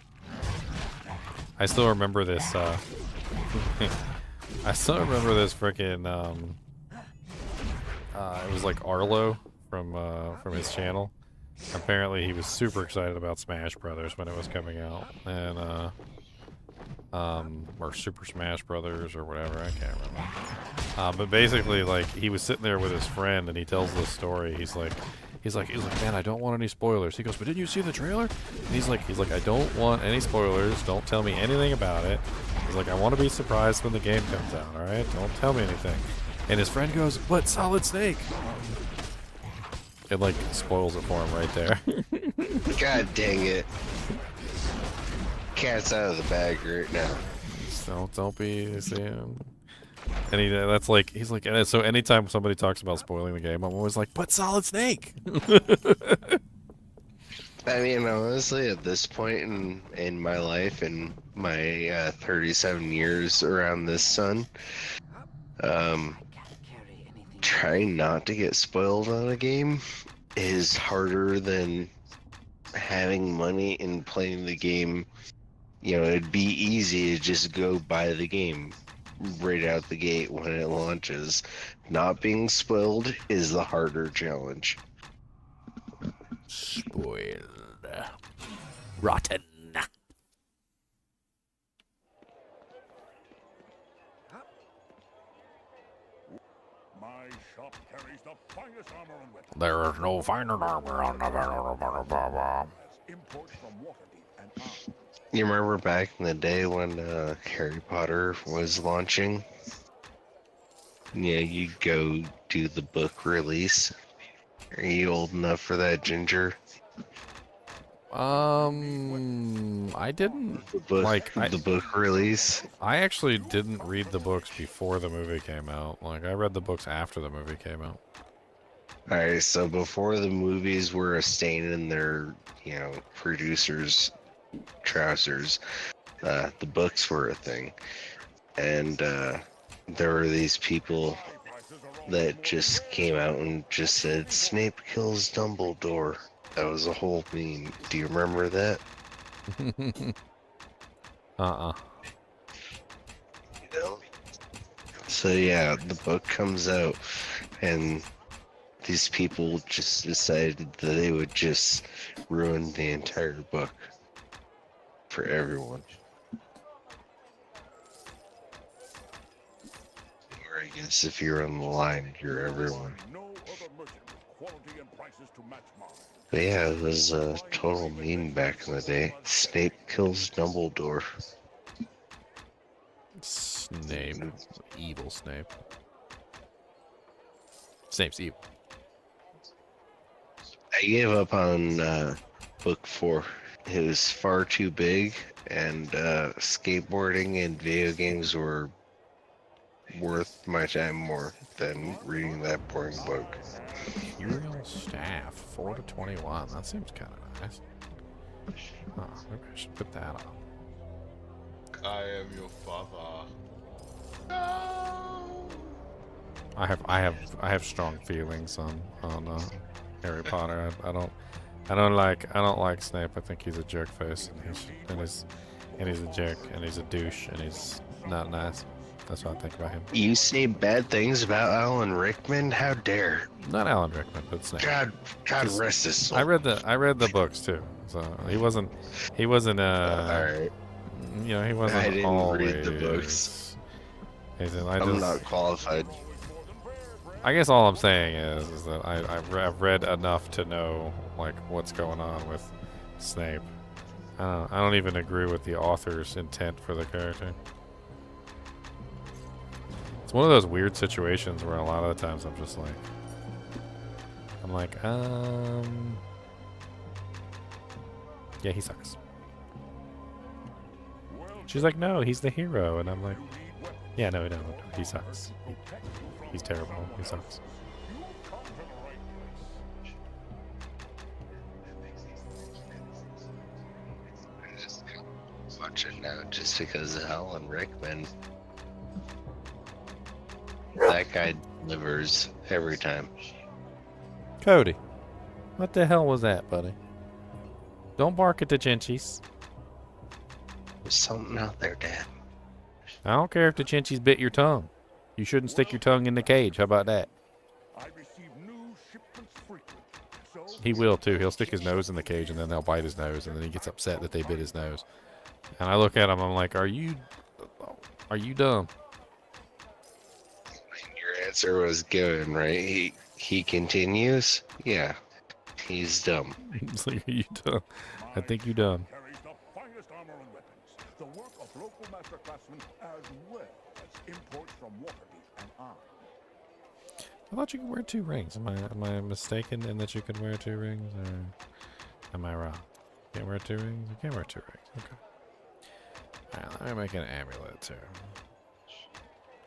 I still remember this. I still remember this freaking. It was like Arlo from his channel. Apparently, he was super excited about Smash Brothers when it was coming out, and or Super Smash Brothers or whatever. I can't remember. But basically, like he was sitting there with his friend, and he tells this story. He's like, man, I don't want any spoilers. He goes, but didn't you see the trailer? And he's like, I don't want any spoilers. Don't tell me anything about it. He's like, I want to be surprised when the game comes out. All right, don't tell me anything. And his friend goes, but Solid Snake. It like spoils it for him right there. God dang it. Cat's out of the bag right now. Don't be saying. And he's like, and so anytime somebody talks about spoiling the game, I'm always like, but Solid Snake. I mean, honestly, at this point in my life, in my 37 years around this sun, trying not to get spoiled on a game is harder than having money and playing the game. You know, it'd be easy to just go buy the game right out the gate when it launches. Not being spoiled is the harder challenge. Spoiled. Rotten. My shop carries the finest armor and weapons. There is no finer armor on the Imports from Waterdeep and Arm. You remember back in the day when Harry Potter was launching? Yeah, you go do the book release. Are you old enough for that, Ginger? I didn't The book, the book release. I actually didn't read the books before the movie came out. Like, I read the books after the movie came out. Alright, so before the movies were a stain in their, you know, producers' trousers, the books were a thing. And there were these people that just came out and just said, Snape kills Dumbledore. That was a whole meme. Do you remember that? Uh-uh. You know? So yeah, the book comes out, and these people just decided that they would just ruin the entire book for everyone. Or I guess if you're on the line, you're everyone. But yeah, it was a total meme back in the day. Snape kills Dumbledore. Snape. Evil Snape. Snape's evil. I gave up on book 4. It was far too big, and skateboarding and video games were worth my time more than reading that boring book. Imperial Staff, 4 to 21. That seems kind of nice. Oh, maybe I should put that on. I am your father. I have strong feelings on Harry Potter. I don't like Snape. I think he's a jerk face, and he's a jerk, and he's a douche, and he's not nice. That's what I think about him. You say bad things about Alan Rickman? How dare? Not Alan Rickman, but Snape. God rest his soul. I read the books too, so he wasn't you know, he wasn't I didn't always read the books. I'm not qualified. I guess all I'm saying is that I've read enough to know like what's going on with Snape. I don't even agree with the author's intent for the character. It's one of those weird situations where a lot of the times I'm just like, yeah, he sucks. She's like, no, he's the hero, and I'm like, yeah, no, he sucks. He's terrible. He sucks. Watch it now, just because of Alan Rickman. That guy delivers every time. Cody, what the hell was that, buddy? Don't bark at the Chinchies. There's something out there, Dad. I don't care if the Chinchies bit your tongue. You shouldn't stick your tongue in the cage. How about that? He will too. He'll stick his nose in the cage and then they'll bite his nose and then he gets upset that they bit his nose. And I look at him, I'm like, are you dumb? Your answer was given, right? He continues? Yeah. He's dumb. He's like, are you dumb? I think you're dumb. The work of local masterclassmen as well as imports from Waterdeep and Arm. I thought you could wear 2 rings. Am I mistaken in that you could wear 2 rings, or am I wrong? Can't wear 2 rings? You can't wear 2 rings. Okay. Alright, let me make an amulet too.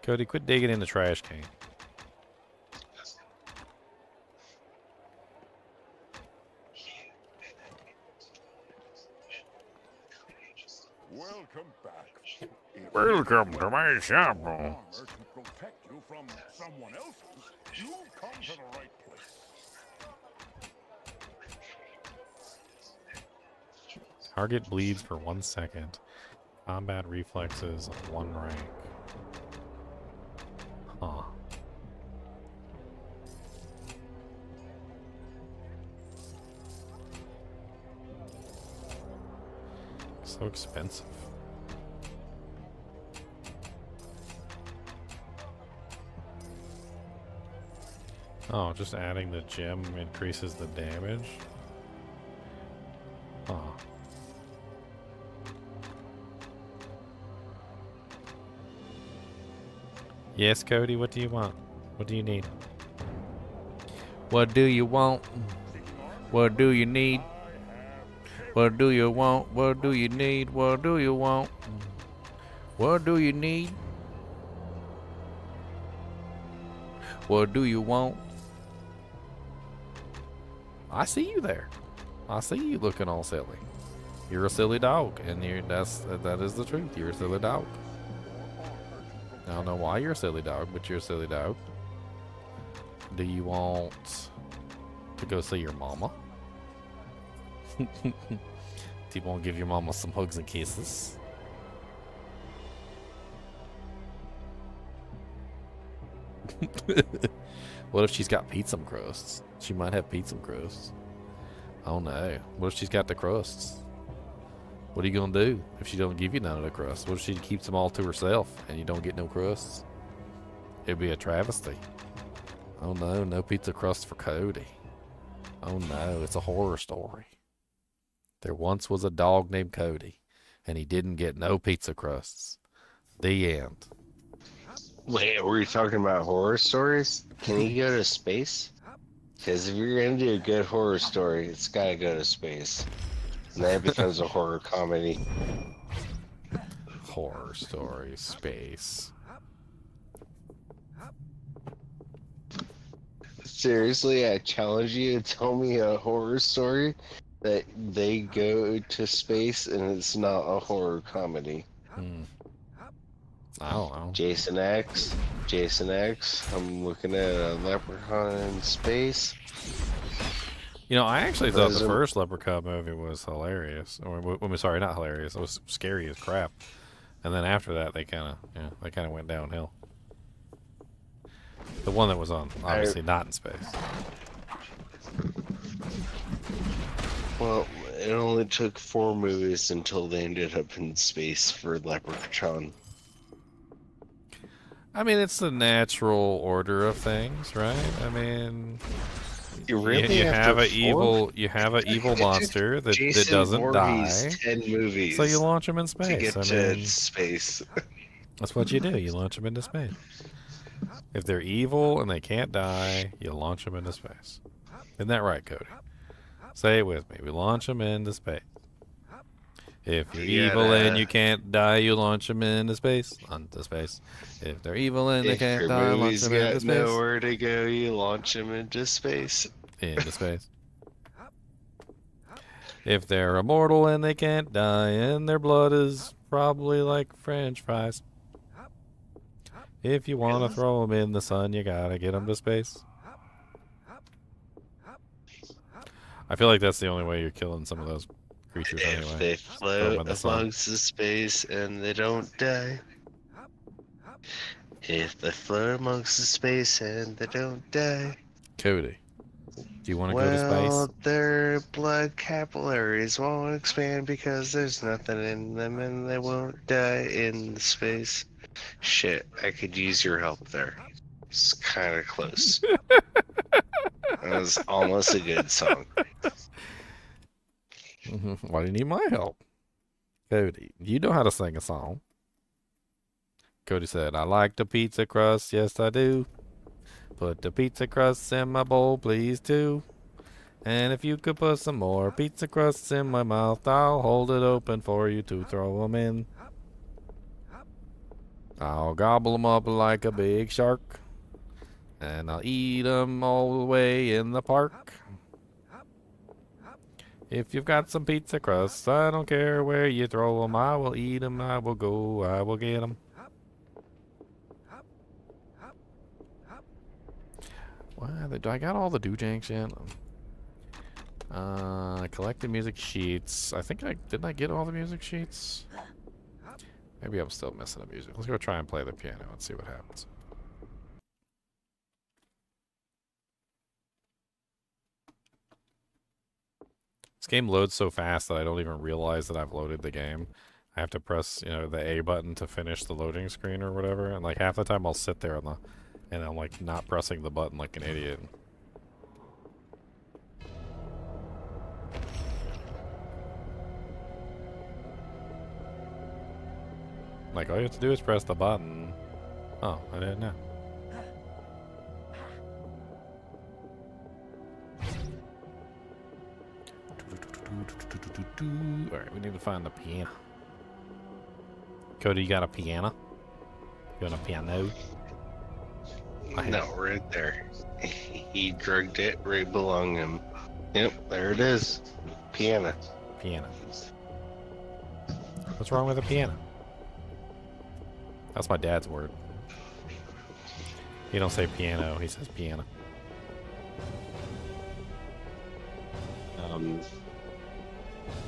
Cody, quit digging in the trash can. Welcome back. Welcome to my shop. Armor to protect you from someone else's. You've come to the right place. Target bleeds for 1 second. Combat reflexes 1 rank. Huh. So expensive. Oh, just adding the gem increases the damage? Huh. Yes, Cody, what do you want? What do you need? What do you want? What do you need? What do you want? What do you need? What do you want? What do you need? What do you want? I see you there. I see you looking all silly. You're a silly dog, and that is the truth. You're a silly dog. I don't know why you're a silly dog, but you're a silly dog. Do you want to go see your mama? Do you want to give your mama some hugs and kisses? What if she's got pizza crusts? She might have pizza crusts. Oh no. What if she's got the crusts? What are you gonna do if she don't give you none of the crusts? What if she keeps them all to herself and you don't get no crusts? It'd be a travesty. Oh no, no pizza crust for Cody. Oh no, it's a horror story. There once was a dog named Cody, and he didn't get no pizza crusts. The end. Wait, were you talking about horror stories? Can you go to space? Because if you're going to do a good horror story, it's got to go to space. And then it becomes a horror comedy. Horror story, space. Seriously, I challenge you to tell me a horror story that they go to space and it's not a horror comedy. I don't know. Jason X. I'm looking at a leprechaun in space. You know, I actually thought the first Leprechaun movie was hilarious. Sorry, not hilarious. It was scary as crap. And then after that, they kind of went downhill. The one that was on, obviously not in space. Well, it only took 4 movies until they ended up in space for Leprechaun. I mean, it's the natural order of things, right? I mean, you really you have an evil monster that doesn't die. 10 movies so you launch them in space. To get to space. That's what you do. You launch them into space. If they're evil and they can't die, you launch them into space. Isn't that right, Cody? Say it with me. We launch them into space. If you're evil and you can't die, you launch them into space. Onto space. If they're evil and they can't die, launch them into space. Nowhere to go, you launch them into space. Into space. If they're immortal and they can't die, and their blood is probably like French fries. If you want to throw them in the sun, you gotta get them to space. I feel like that's the only way you're killing some of those creatures anyway. If they float amongst the space and they don't die. If they float amongst the space and they don't die. Cody, do you want to go to space? Well, their blood capillaries won't expand because there's nothing in them and they won't die in space. Shit, I could use your help there. It's kind of close. That was almost a good song. Why do you need my help? Cody, you know how to sing a song. Cody said, I like the pizza crust, yes I do. Put the pizza crusts in my bowl, please too. And if you could put some more pizza crusts in my mouth, I'll hold it open for you to throw them in. I'll gobble them up like a big shark. And I'll eat them all the way in the park. If you've got some pizza crusts, I don't care where you throw them. I will eat them, I will go, I will get them. Do I got all the doojanks yet? Collected music sheets. I think didn't I get all the music sheets? Maybe I'm still missing a music. Let's go try and play the piano and see what happens. This game loads so fast that I don't even realize that I've loaded the game. I have to press, the A button to finish the loading screen or whatever, and like half the time I'll sit there and I'm like not pressing the button like an idiot. Like all you have to do is press the button. Oh, I didn't know. Alright, we need to find the piano. Cody, you got a piano? You want a piano? No, right there. He drugged it right below him. Yep, there it is. Piano. Piano. What's wrong with a piano? That's my dad's word. He don't say piano, he says piano.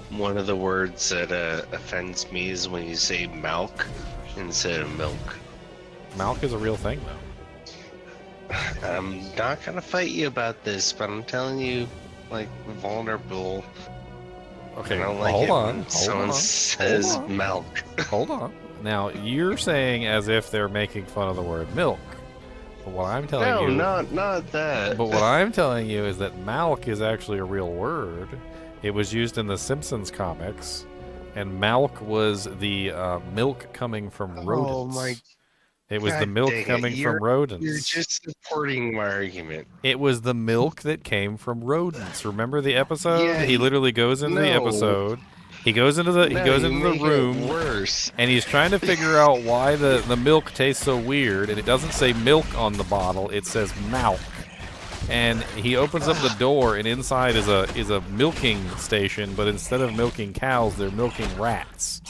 One of the words that offends me is when you say milk instead of milk. Milk is a real thing, though. I'm not gonna fight you about this, but I'm telling you, like, vulnerable. Okay, I don't well, like hold it on. when Hold someone on. says Hold on. milk. Hold on. Now, you're saying as if they're making fun of the word milk. But what I'm telling you... No, not that. But what I'm telling you is that malk is actually a real word. It was used in the Simpsons comics, and malk was the milk coming from rodents. Oh my! It was the God milk dang it. coming from rodents. You're just supporting my argument. It was the milk that came from rodents. Remember the episode? Yeah, he literally goes into the episode. He goes into the room, worse. and he's trying to figure out why the milk tastes so weird. And it doesn't say milk on the bottle; it says malk. And he opens up the door, and inside is a milking station. But instead of milking cows, they're milking rats.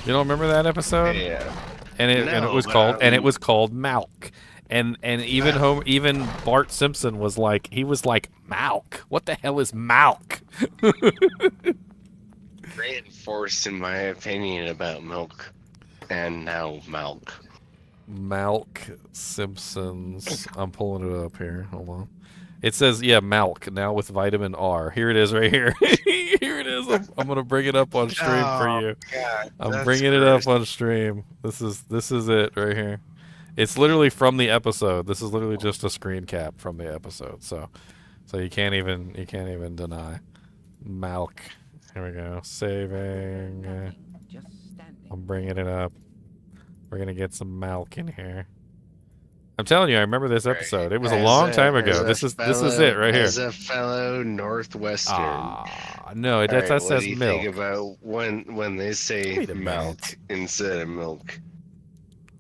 You don't remember that episode? Yeah. And it was called Malk. And even Bart Simpson was like Malk. What the hell is Malk? Reinforced in my opinion about milk, and now milk. Malk Simpsons. I'm pulling it up here. Hold on. It says, Malk, now with vitamin R. Here it is right here. Here it is. I'm going to bring it up on stream for you. God, I'm bringing it up on stream. This is it right here. It's literally from the episode. This is literally just a screen cap from the episode. So you can't even deny. Malk. Here we go. Saving. I'm bringing it up. We're going to get some Malk in here. I'm telling you, I remember this episode. It was a long time ago. This is it right here. As a fellow Northwestern. No, that says what do you milk. think about when they say milk instead of milk?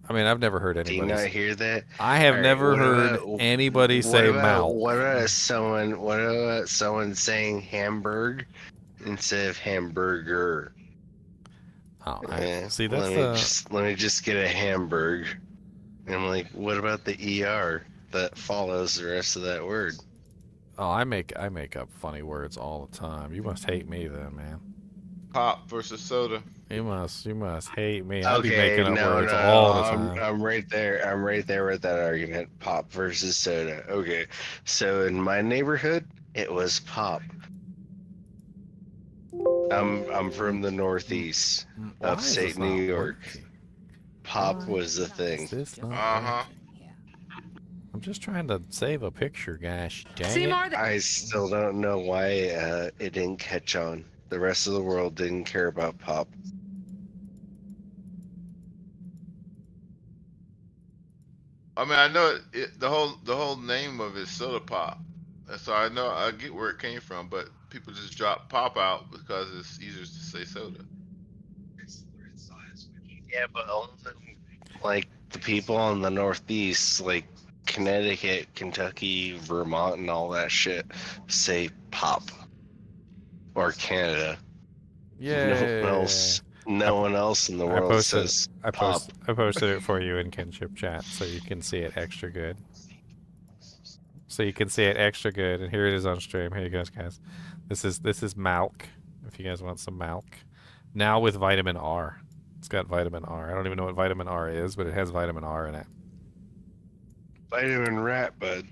I mean, I've never heard anybody. Do you not hear that? I have never heard anybody say milk. What about someone saying hamburg instead of hamburger? Oh, see, that's let me just get a hamburg. And I'm like, what about the ER that follows the rest of that word? Oh, I make up funny words all the time. You must hate me then, man. Pop versus soda. You must hate me. I be Okay, making up no, words all the time. I'm right there. I'm right there with that argument. Pop versus soda. Okay, so in my neighborhood, it was pop. I'm from the Northeast, upstate New York. Pop was the thing. I'm just trying to save a picture, gosh dang it. I still don't know why it didn't catch on. The rest of the world didn't care about pop. I mean, I know the whole name of it is soda pop, so I get where it came from, but people just drop pop out because it's easier to say soda. Yeah, but only, like, the people in the Northeast, like Connecticut, Kentucky, Vermont, and all that shit, say pop. Or Canada. Yeah. No one else no one else in the world says pop. I posted it for you in kinship chat so you can see it extra good. So you can see it extra good, and here it is on stream. Here you go, guys. This is milk. If you guys want some milk, now with vitamin R. It's got vitamin R. I don't even know what vitamin R is, but it has vitamin R in it. Vitamin rat, bud.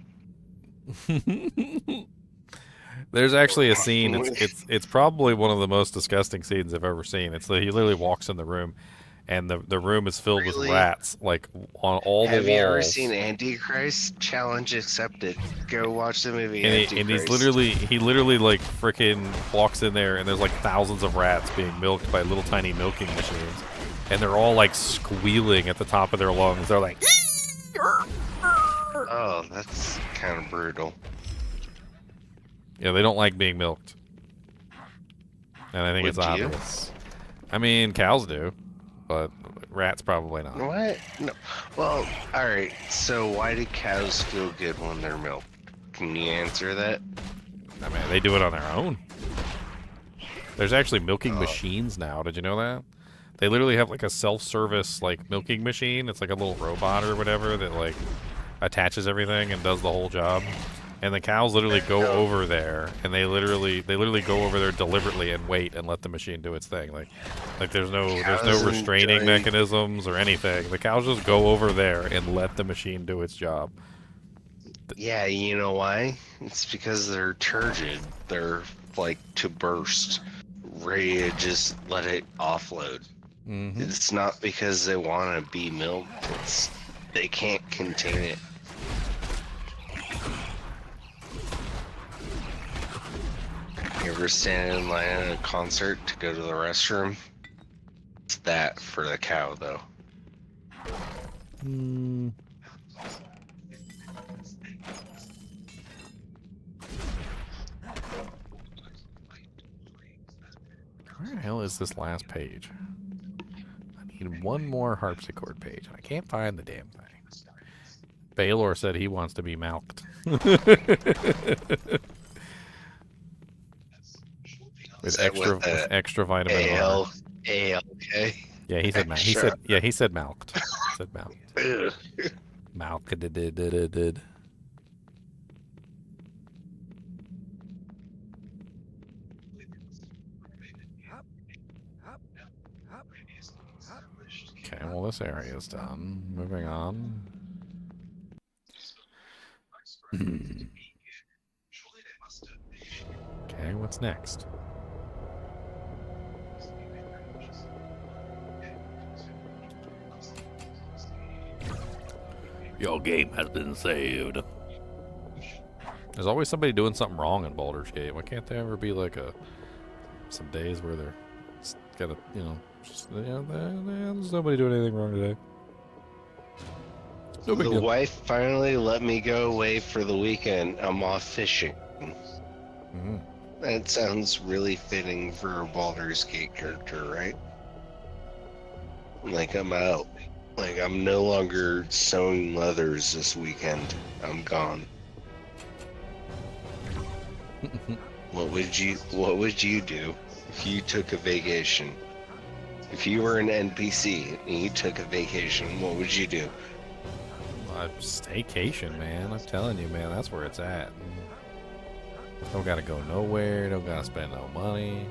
There's actually a scene. It's probably one of the most disgusting scenes I've ever seen. It's he literally walks in the room, and the room is filled with rats, like on all the walls. Have you ever seen Antichrist? Challenge accepted. Go watch the movie Antichrist. And he literally like freaking walks in there, and there's like thousands of rats being milked by little tiny milking machines, and they're all like squealing at the top of their lungs. They're like, oh, that's kind of brutal. Yeah, they don't like being milked. And I think it's obvious. I mean, cows do, but rats probably not. What? No. Well, alright, so why do cows feel good when they're milked? Can you answer that? I mean, they do it on their own. There's actually milking machines now. Did you know that? They literally have like a self-service like milking machine. It's like a little robot or whatever that like attaches everything and does the whole job. And the cows literally go over there, and they literally go over there deliberately and wait and let the machine do its thing. Like there's no restraining mechanisms or anything. The cows just go over there and let the machine do its job. Yeah, you know why? It's because they're turgid. They're like to burst, ready to just let it offload. Mm-hmm. It's not because they want to be milked. It's they can't contain it. You ever stand in line at a concert to go to the restroom? It's that for the cow, though. Where the hell is this last page? I need one more harpsichord page, and I can't find the damn thing. Baldur said he wants to be milked. With extra vitamin R. A-L-K. Yeah, he said milked. He said milked. He said milked. Milked. Did. Okay, well this area is done. Moving on. Okay, what's next? Your game has been saved. There's always somebody doing something wrong in Baldur's Gate. Why can't there ever be like some days where they're gotta, there's nobody doing anything wrong today. No big The deal. wife finally let me go away for the weekend. I'm off fishing. That sounds really fitting for a Baldur's Gate character, right? Like I'm out. Like I'm no longer sewing leathers this weekend. I'm gone. What would you do if you took a vacation? If you were an NPC and you took a vacation, what would you do? Staycation, man. I'm telling you, man, that's where it's at. Don't gotta go nowhere. Don't gotta spend no money.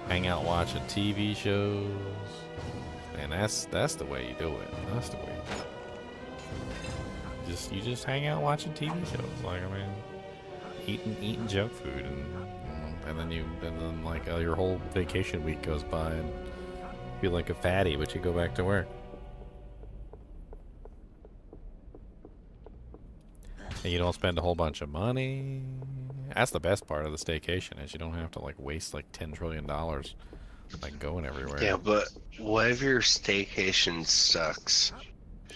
Hang out watching TV shows. And that's the way you do it. That's the way you do it. You just hang out watching TV shows. Like, I mean, eating junk food, and then like your whole vacation week goes by and feel like a fatty, but you go back to work. And you don't spend a whole bunch of money. That's the best part of the staycation, is you don't have to like waste like $10 trillion like going everywhere. Yeah, but what if your staycation sucks?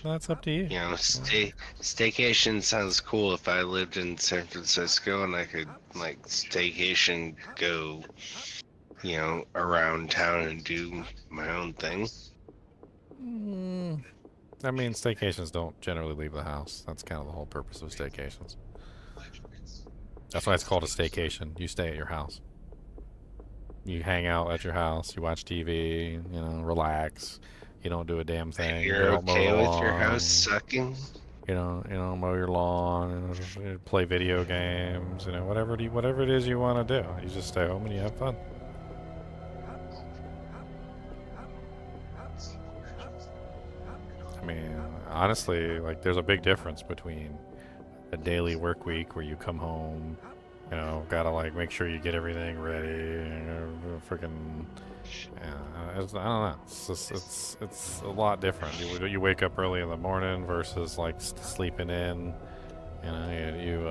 Well, that's up to you. You know, staycation sounds cool if I lived in San Francisco and I could like staycation go, around town and do my own thing. I mean, staycations don't generally leave the house. That's kind of the whole purpose of staycations. That's why it's called a staycation. You stay at your house. You hang out at your house. You watch TV. You know, relax. You don't do a damn thing. You're you don't mow okay the with your lawn. house sucking? You know, mow your lawn. You know, just, play video games. You know, whatever it is you want to do. You just stay home and you have fun. I mean, honestly, like, there's a big difference between a daily work week where you come home, you know, gotta like make sure you get everything ready, freaking. I don't know. It's a lot different. You wake up early in the morning versus like sleeping in. You know, you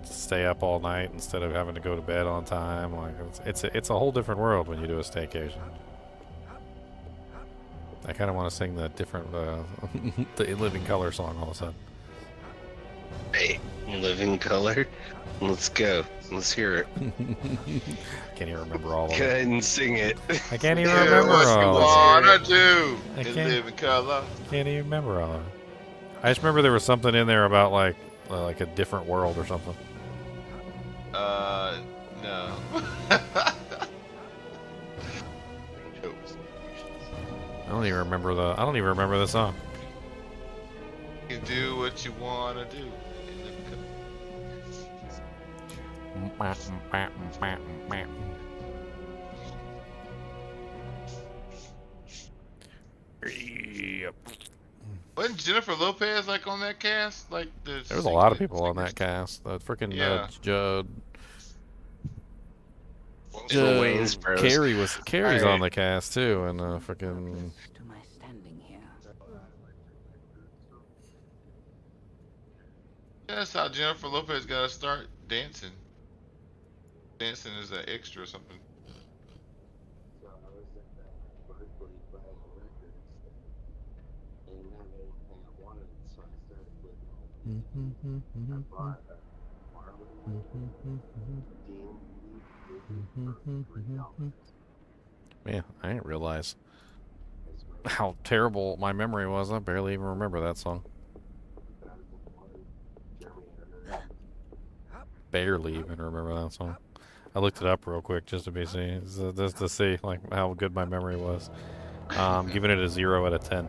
stay up all night instead of having to go to bed on time. Like it's a whole different world when you do a staycation. I kind of want to sing the different the Living Color song all of a sudden. Hey, Living Color? Let's go. Let's hear it. Can't even remember all of it. Go ahead and sing it. I can't even remember what you all of wanna do I in can't- Living Color. Can't even remember all of it. I just remember there was something in there about like a different world or something. No. I don't even remember the song. You do what you wanna do. Wasn't Jennifer Lopez like on that cast? Like There was a lot of people on that cast. Freaking Yeah. Carrie's on the cast too, and freaking. To my standing here. Yeah, that's how Jennifer Lopez got to start dancing. Dancing as an extra or something. Man, I didn't realize how terrible my memory was. I barely even remember that song. Barely even remember that song. I looked it up real quick just to see like how good my memory was. Giving it a 0 out of 10.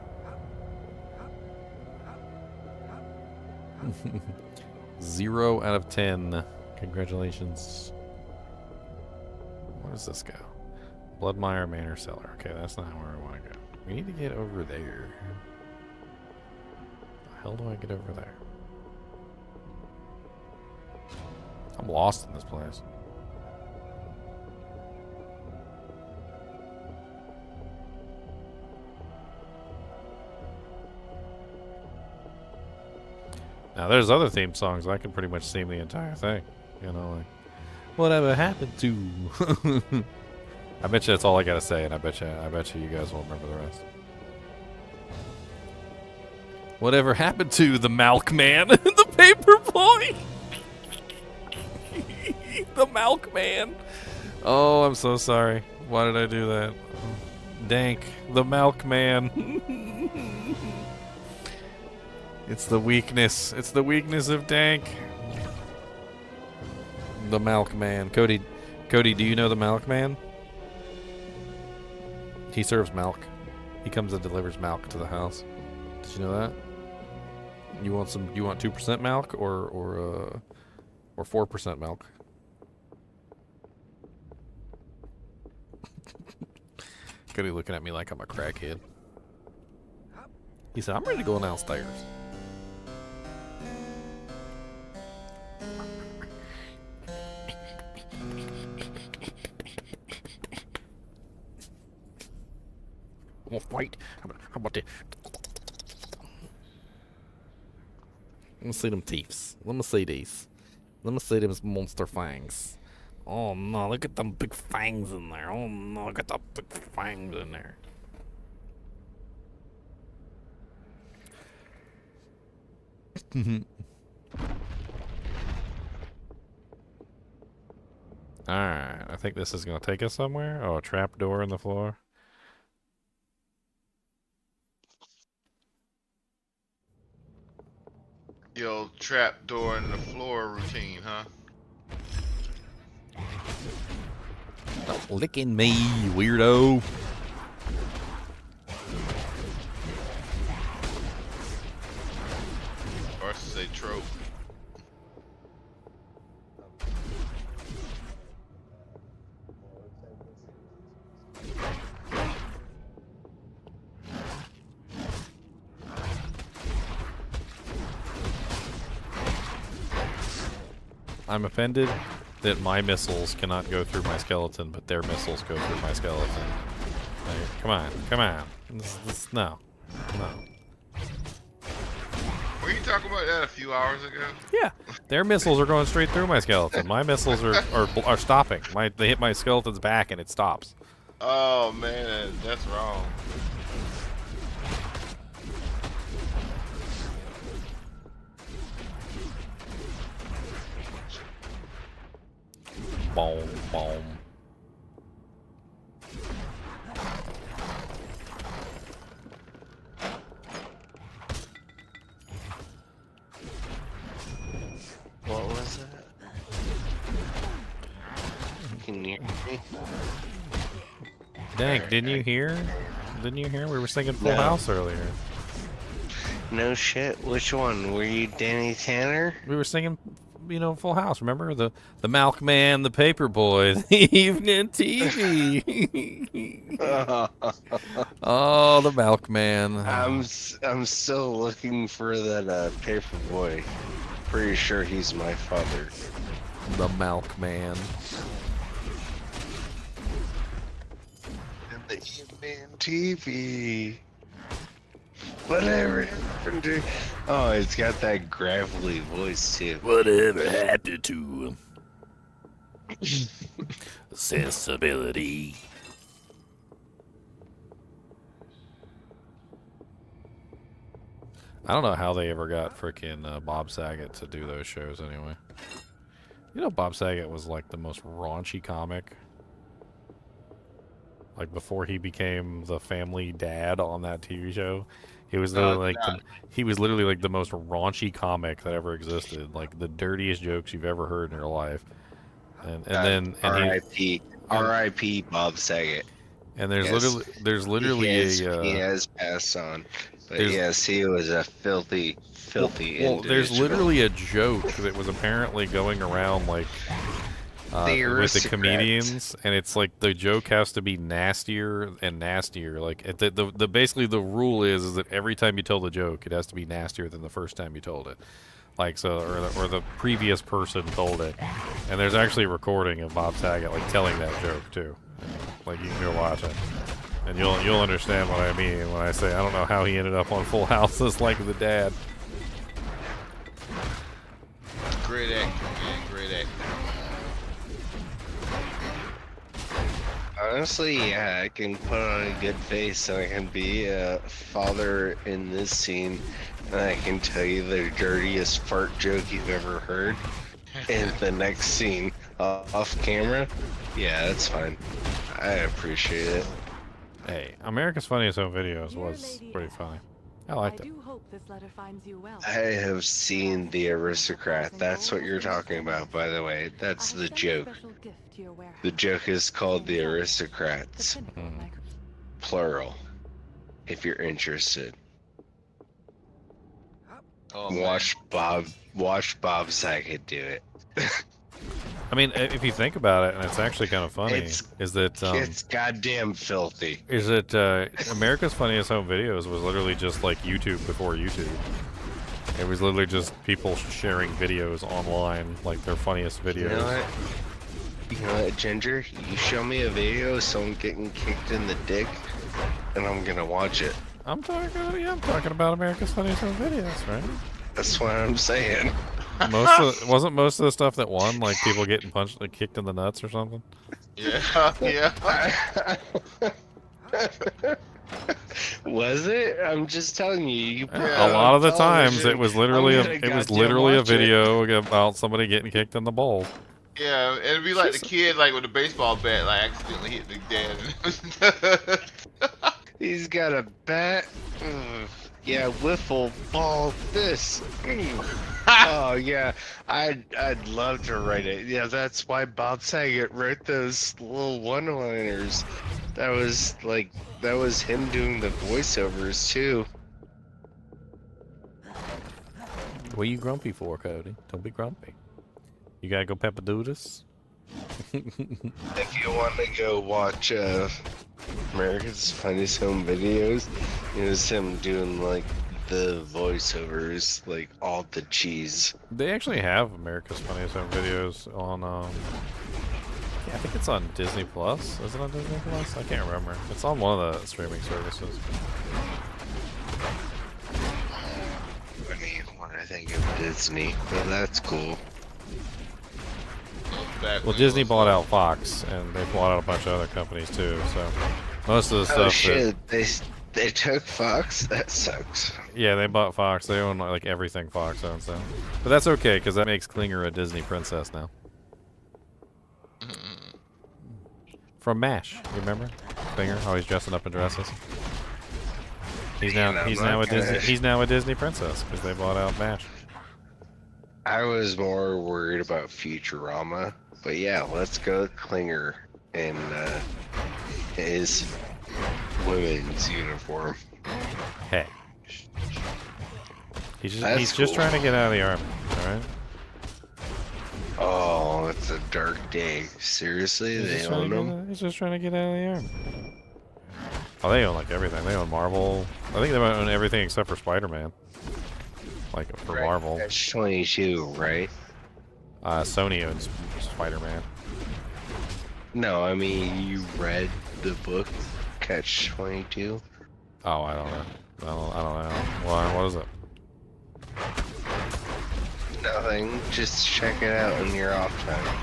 0 out of 10. Congratulations. Where does this go? Bloodmire Manor Cellar. Okay, that's not where I want to go. We need to get over there. How the hell do I get over there? I'm lost in this place. Now there's other theme songs. I can pretty much sing the entire thing. You know, like, whatever happened to? I bet you that's all I gotta say, and I bet you you guys will remember the rest. Whatever happened to the Milkman? The paper boy? The Milkman. Oh, I'm so sorry. Why did I do that? Dank. The Milkman. It's the weakness. It's the weakness of Dank. The Milkman. Cody, do you know the Milkman? He serves milk. He comes and delivers milk to the house. Did you know that? You want 2% milk or 4% milk? Cody looking at me like I'm a crackhead. He said, I'm ready to go downstairs. We'll fight. How about that? Let me see them teeths. Let me see these. Let me see them monster fangs. Oh no, look at them big fangs in there. Oh no, look at the big fangs in there. Alright, I think this is going to take us somewhere. Oh, a trap door in the floor. Yo, trap door in the floor routine, huh? Licking me, weirdo. Or I should say trope. I'm offended that my missiles cannot go through my skeleton, but their missiles go through my skeleton. Like, come on, come on. No. Were you talking about that a few hours ago? Yeah, their missiles are going straight through my skeleton. My missiles are stopping. They hit my skeleton's back and it stops. Oh man, that's wrong. Boom, boom. What was that? Can you hear me? Dang, didn't you hear? Didn't you hear? We were singing Full No. House earlier. No shit. Which one? Were you Danny Tanner? We were singing, Full House. Remember the Milkman, the Paper Boy, the Evening TV. Oh, the Milkman. I'm still looking for that paper boy. Pretty sure he's my father. The Milkman. And the evening TV. Whatever happened to? Oh, it's got that gravelly voice too. Whatever happened to sensibility? I don't know how they ever got frickin' Bob Saget to do those shows anyway. Bob Saget was like the most raunchy comic. Like before he became the family dad on that TV show, he was literally he was literally like the most raunchy comic that ever existed. Like the dirtiest jokes you've ever heard in your life. And then R.I.P. Bob Saget. And there's literally he has passed on. But yes, he was a filthy individual. There's literally a joke that was apparently going around like with the comedians, and it's like the joke has to be nastier and nastier. Like the basically the rule is that every time you tell the joke, it has to be nastier than the first time you told it. Like so, or the previous person told it. And there's actually a recording of Bob Saget like telling that joke too. Like you can go watch it. And you'll understand what I mean when I say I don't know how he ended up on Full House as like the dad. Great actor, man. Great actor. Honestly, yeah, I can put on a good face and I can be a father in this scene, and I can tell you the dirtiest fart joke you've ever heard in the next scene off camera. Yeah, that's fine. I appreciate it. Hey, America's Funniest Home Videos was pretty funny. I liked it. I have seen The Aristocrat. That's what you're talking about, by the way. That's the joke. The joke is called The Aristocrats. Plural. If you're interested. Watch Bob Saget do it. I mean, if you think about it, and it's actually kind of funny, it's goddamn filthy. Is that America's Funniest Home Videos was literally just like YouTube before YouTube. It was literally just people sharing videos online, like their funniest videos. You know what, Ginger? You show me a video of someone getting kicked in the dick, and I'm gonna watch it. I'm talking about America's Funniest Home Videos, right? That's what I'm saying. Wasn't most of the stuff that won like people getting punched, like kicked in the nuts or something? Yeah, yeah. Was it? I'm just telling you. A lot of the times it was literally a video about somebody getting kicked in the balls. Yeah, it'd be like the kid like with a baseball bat like accidentally hit the dad. He's got a bat. Yeah, wiffle ball this. Oh yeah, I'd love to write it. Yeah, that's why Bob Saget wrote those little one-liners. That was him doing the voiceovers too. What are you grumpy for, Cody? Don't be grumpy. You gotta go peppadoodles? If you want to go watch America's Funniest Home Videos, it was him doing like the voiceovers, like all the cheese. They actually have America's Funniest Home Videos on, yeah, I think it's on Disney Plus. Is it on Disney Plus? I can't remember. It's on one of the streaming services. I mean, when I think of Disney, but that's cool. Well, Disney bought out Fox, and they bought out a bunch of other companies too, so most of the stuff. Oh shit, they took Fox? That sucks. Yeah, they bought Fox. They own like everything Fox owns now. But that's okay, because that makes Klinger a Disney princess now. From MASH, you remember? Klinger, always dressing up in dresses. He's now a Disney princess because they bought out MASH. I was more worried about Futurama, but yeah, let's go Klinger in his women's uniform. Hey. He's just trying to get out of the army, alright? Oh, it's a dark day. Seriously? They own them? He's just trying to get out of the army. Oh, they own like everything. They own Marvel. I think they own everything except for Spider-Man. Like for Marvel. That's 22, right? Sony owns Spider-Man. No, I mean, you read the book Catch 22? Oh, I don't know. I don't know. Why? What is it? Nothing. Just check it out in your off time.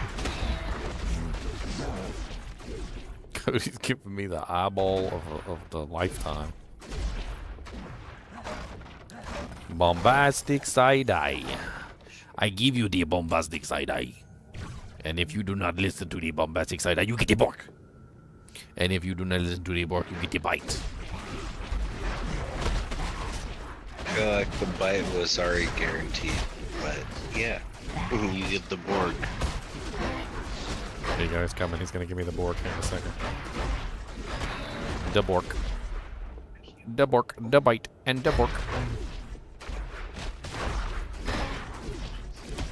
Cody's giving me the eyeball of the lifetime. Bombastic side-eye. I give you the bombastic side-eye. And if you do not listen to the bombastic side-eye, you get the bark. And if you do not listen to the bark, you get the bite. I feel like the bite was already guaranteed, but yeah, you get the Borg. There you go, he's coming. He's going to give me the Borg here in a second. The Borg. The Borg, the bite, and the Borg.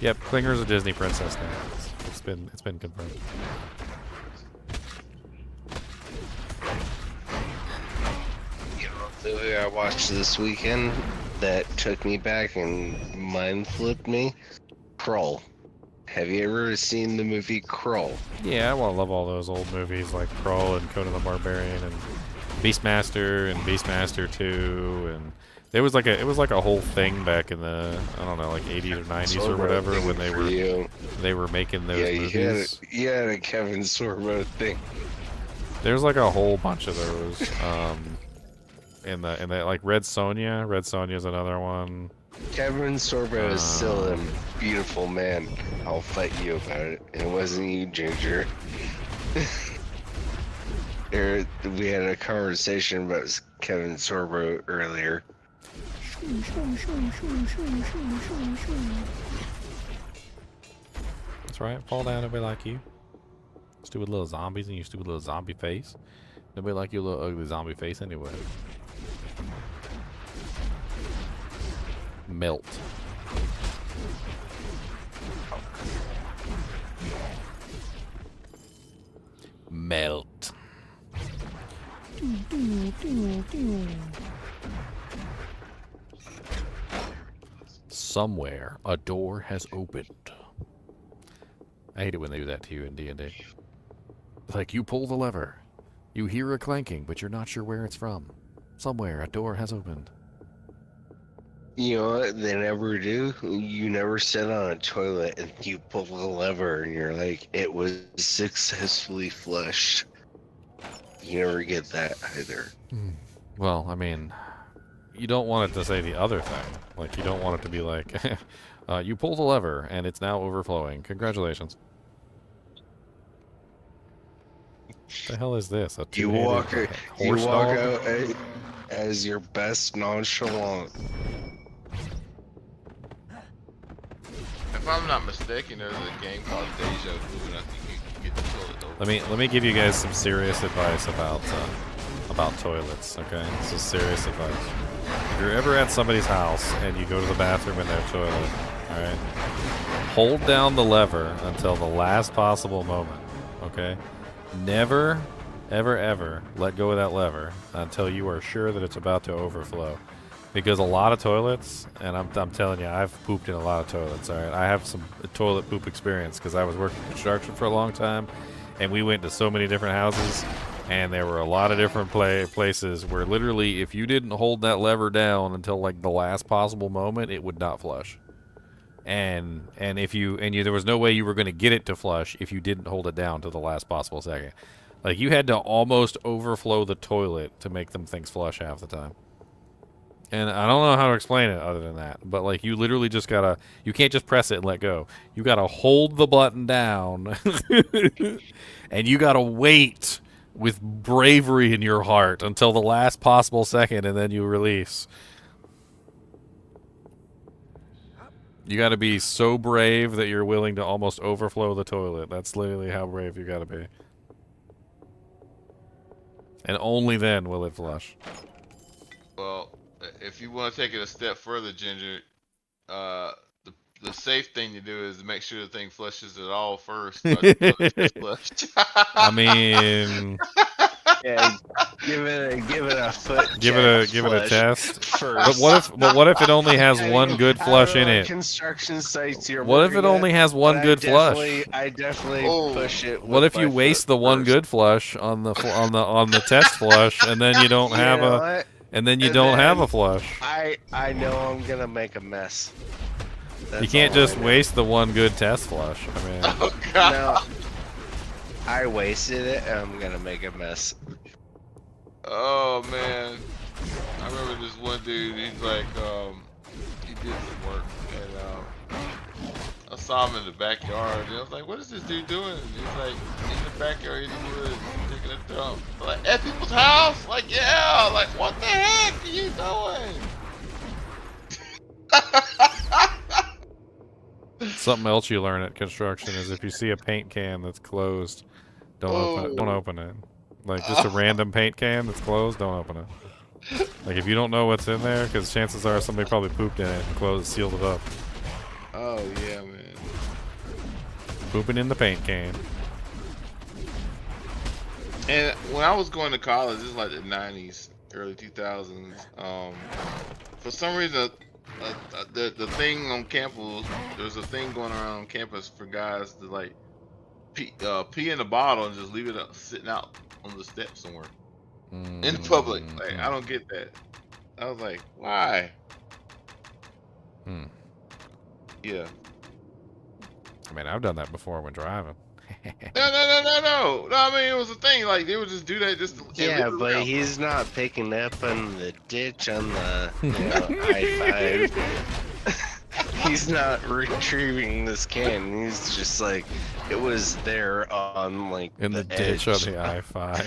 Yep, Klinger's a Disney princess now. It's been confirmed. You know, the movie I watched this weekend that took me back and mind flipped me. Kroll. Have you ever seen the movie Kroll? Yeah, well, I love all those old movies like Kroll and Conan the Barbarian and Beastmaster and Beastmaster 2 and it was like a whole thing back in the I don't know like 80s or 90s or whatever when they were making those movies. You had a Kevin Sorbo thing. There's like a whole bunch of those. In the like Red Sonja's another one. Kevin Sorbo is still a beautiful man. I'll fight you about it. It wasn't you, Ginger. We had a conversation about Kevin Sorbo earlier. That's right. Fall down, nobody like you. Stupid little zombies and your stupid little zombie face. Nobody like your little ugly zombie face anyway. Melt. Melt. Somewhere a door has opened. I hate it when they do that to you in D&D. Like you pull the lever. You hear a clanking, but you're not sure where it's from. Somewhere a door has opened. You know what they never do? You never sit on a toilet and you pull the lever and you're like, it was successfully flushed. You never get that either. Well, I mean, you don't want it to say the other thing. Like, you don't want it to be like, you pull the lever and it's now overflowing. Congratulations. What the hell is this? You walk out. as your best nonchalant. If I'm not mistaken, there's a game called Deja Vu, and I think you can get the toilet over. Let me give you guys some serious advice about toilets. Okay, this is serious advice. If you're ever at somebody's house and you go to the bathroom in their toilet, all right, hold down the lever until the last possible moment. Okay, never, ever let go of that lever until you are sure that it's about to overflow. Because a lot of toilets, and I'm telling you, I've pooped in a lot of toilets. All right, I have some toilet poop experience because I was working construction for a long time, and we went to so many different houses, and there were a lot of different places where literally, if you didn't hold that lever down until like the last possible moment, it would not flush. And there was no way you were going to get it to flush if you didn't hold it down to the last possible second. Like you had to almost overflow the toilet to make them things flush half the time. And I don't know how to explain it other than that. But, like, you literally just gotta... You can't just press it and let go. You gotta hold the button down. And you gotta wait with bravery in your heart until the last possible second, and then you release. You gotta be so brave that you're willing to almost overflow the toilet. That's literally how brave you gotta be. And only then will it flush. Well... If you want to take it a step further, Ginger, the safe thing to do is to make sure the thing flushes it all first. I mean, yeah, give it a foot. Give it a test. First. But what if it only has one good flush in it? Construction sites you're what if it only has one good flush? I definitely push it. What if you waste the one good flush on the test flush, and then you don't have a. And then you don't have a flush. I know I'm gonna make a mess. You can't just waste the one good test flush. I mean, oh god. No, I wasted it, and I'm gonna make a mess. Oh man, I remember this one dude. He's like, he did some work, and I saw him in the backyard. And I was like, "What is this dude doing?" And he's like, in the backyard in the woods, taking a dump. I'm like, at people's house? Like, yeah. Like, what the heck are you doing? Something else you learn at construction is if you see a paint can that's closed, don't open it. Like just a random paint can that's closed, don't open it. Like if you don't know what's in there, because chances are somebody probably pooped in it and sealed it up. Oh yeah, man. Pooping in the paint can. And when I was going to college, this is like the 90s, early 2000s. For some reason, the thing on campus, there's a thing going around on campus for guys to like pee in a bottle and just leave it up, sitting out on the steps somewhere in public. Like I don't get that. I was like, why? Yeah. I mean, I've done that before when driving. No. I mean, it was a thing. Like they would just do that just. Yeah, but he's not picking up on the ditch on the I-5. He's not retrieving this can. He's just like, it was there on like in the ditch on the I-5.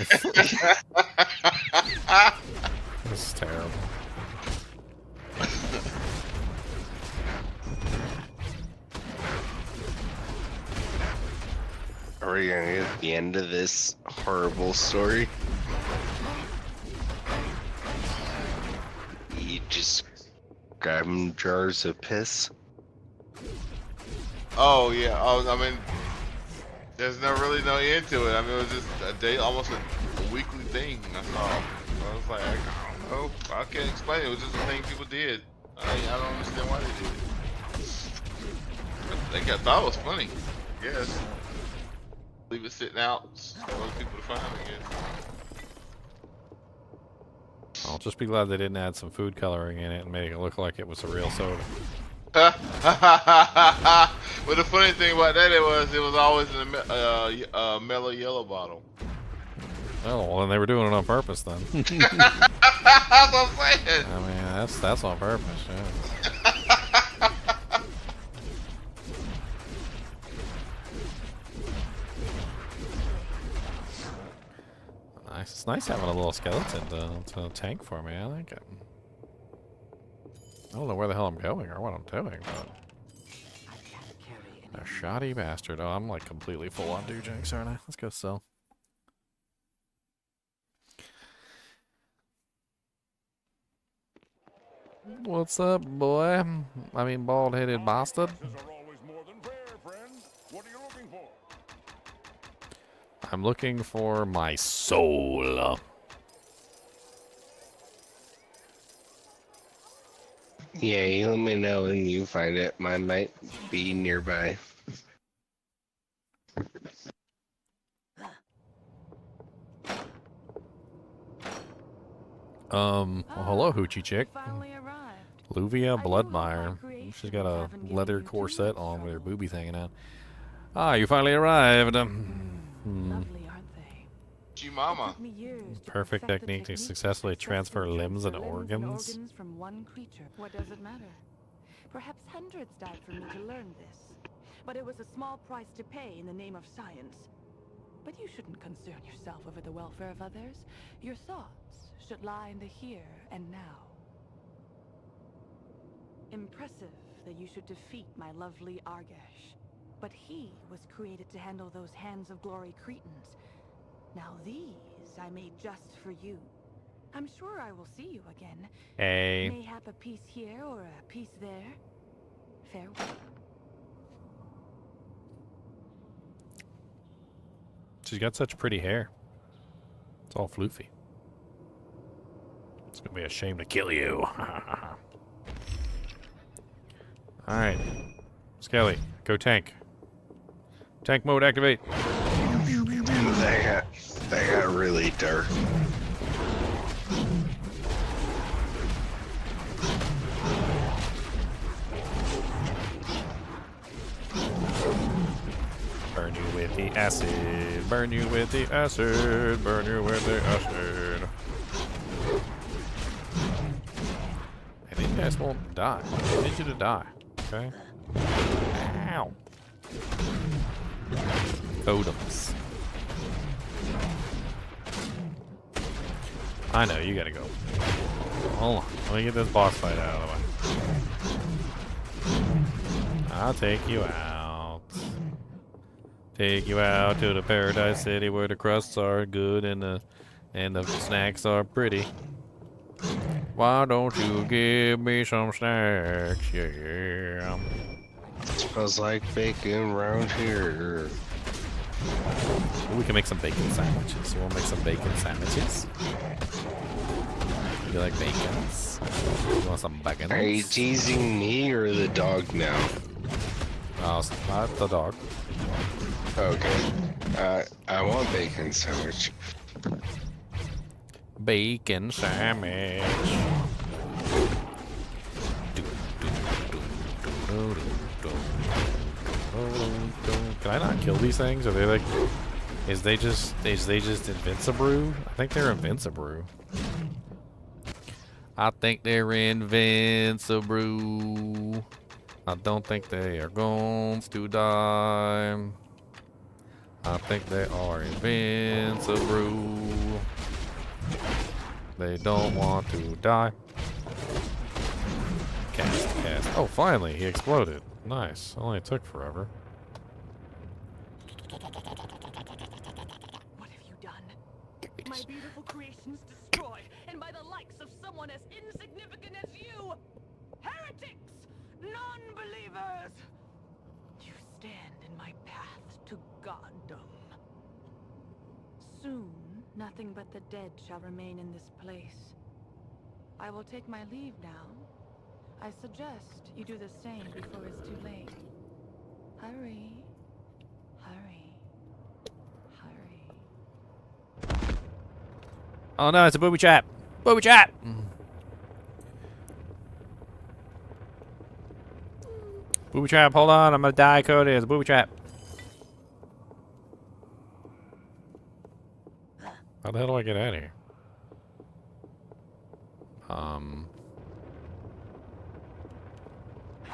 This is terrible. Are we gonna get the end of this horrible story? You just grabbing jars of piss? Oh yeah. Oh, I mean, there's really no end to it. I mean, it was just a day, almost a weekly thing. I saw. I was like, I don't know. I can't explain it. It was just a thing people did. I don't understand why they did it. I thought it was funny. Yes. Leave it sitting out for other people to find, I guess. I'll just be glad they didn't add some food coloring in it and make it look like it was a real soda. But the funny thing about that it was always in a mellow yellow bottle. Oh, well, then they were doing it on purpose then. That's what I'm saying. I mean, that's on purpose, yeah. Nice to It's nice having a little skeleton to tank for me. I like it. I don't know where the hell I'm going or what I'm doing, but... A shoddy bastard. Oh, I'm like completely full on Dujinx, aren't I? Let's go sell. What's up, boy? I mean, bald-headed bastard. I'm looking for my soul. Yeah, you let me know when you find it. Mine might be nearby. Well, hello, hoochie chick. Luvia Bloodmire. She's got a leather corset on with her boobies hanging out. Ah, you finally arrived. Lovely, aren't they? G-Mama. Perfect technique to successfully transfer limbs and organs. From one creature. What does it matter? Perhaps hundreds died for me to learn this. But it was a small price to pay in the name of science. But you shouldn't concern yourself over the welfare of others. Your thoughts should lie in the here and now. Impressive that you should defeat my lovely Argesh. But he was created to handle those Hands of Glory Cretans. Now these I made just for you. I'm sure I will see you again. Hey. Mayhap a piece here or a piece there. Farewell. She's got such pretty hair. It's all floofy. It's gonna be a shame to kill you. Alright. Skelly, go tank. Tank mode activate. That got really dark. Burn you with the acid. Burn you with the acid. Burn you with the acid. I think you guys won't die. I need you to die. Okay? Ow. Totems. I know, you gotta go. Hold on. Let me get this boss fight out of the way. I'll take you out. Take you out to the Paradise City where the crusts are good and the snacks are pretty. Why don't you give me some snacks? Yeah. Smells like bacon around here. We can make some bacon sandwiches. You want to make some bacon sandwiches? You like bacons? You want some bacon? Are you teasing me or the dog now? Oh, not the dog. Okay. I want bacon sandwich. Bacon sandwich. Can I not kill these things? Are they like... Is they just invincible? I think they're invincible. I think they're invincible. I don't think they are going to die. I think they are invincible. They don't want to die. Cast. Oh, finally, he exploded. Nice. Only took forever. What have you done? My beautiful creations destroyed, and by the likes of someone as insignificant as you! Heretics! Non-believers! You stand in my path to goddom. Soon, nothing but the dead shall remain in this place. I will take my leave now. I suggest you do the same before it's too late. Hurry. Hurry. Hurry. Oh no, it's a booby trap. Booby trap! Booby trap, hold on, I'm gonna die, Cody. It's a booby trap. How the hell do I get out of here?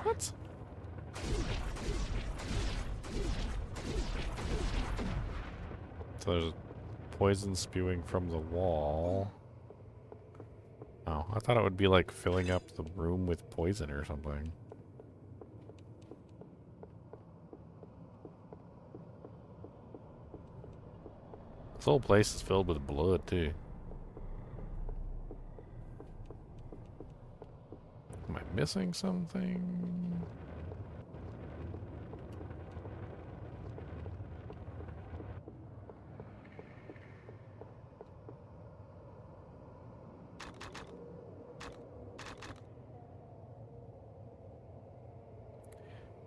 What? So there's a poison spewing from the wall. Oh, I thought it would be like filling up the room with poison or something. This whole place is filled with blood, too. Am I missing something?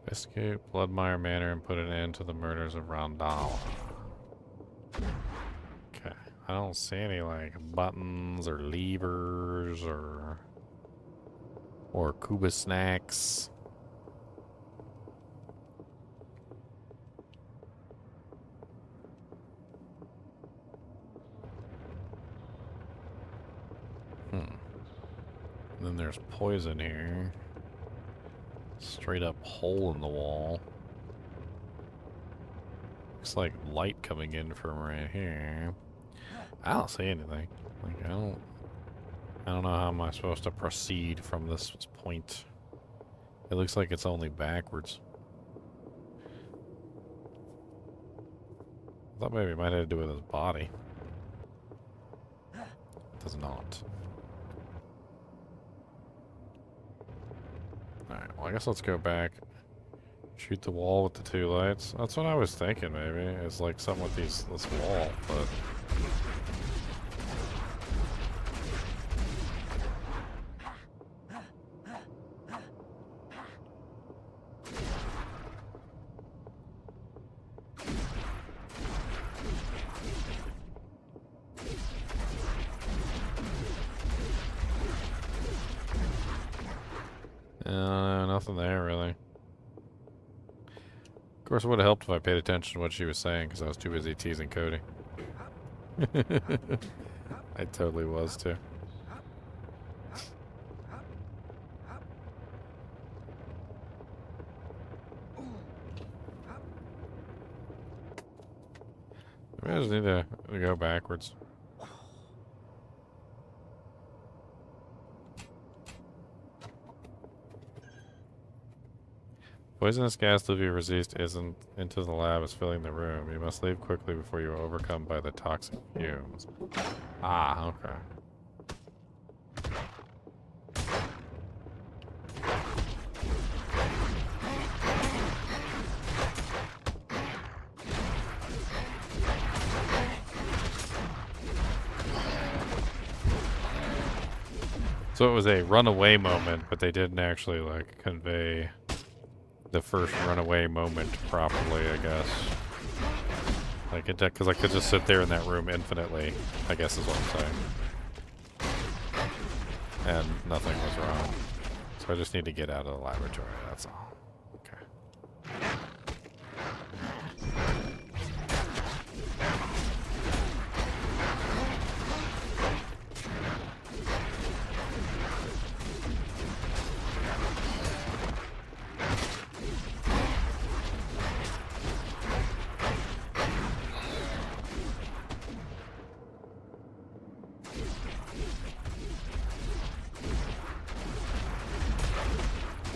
Escape Bloodmire Manor and put an end to the murders of Rondala. Okay. I don't see any, like, buttons or levers or Cuba snacks. And then there's poison here. Straight up hole in the wall. Looks like light coming in from right here. I don't see anything. Like I don't know how am I supposed to proceed from this point. It looks like it's only backwards. I thought maybe it might have to do with his body. It does not. Alright, well I guess let's go back. Shoot the wall with the two lights. That's what I was thinking maybe. It's like something with this wall, but nothing there really. Of course, it would have helped if I paid attention to what she was saying because I was too busy teasing Cody. I totally was too. Maybe I just need to go backwards. Poisonous gas to be resist isn't into the lab is filling the room. You must leave quickly before you are overcome by the toxic fumes. Ah, okay. So it was a runaway moment, but they didn't actually like convey the first runaway moment properly, I guess. Like it, because I could just sit there in that room infinitely, I guess is what I'm saying. And nothing was wrong. So I just need to get out of the laboratory, that's all. Okay.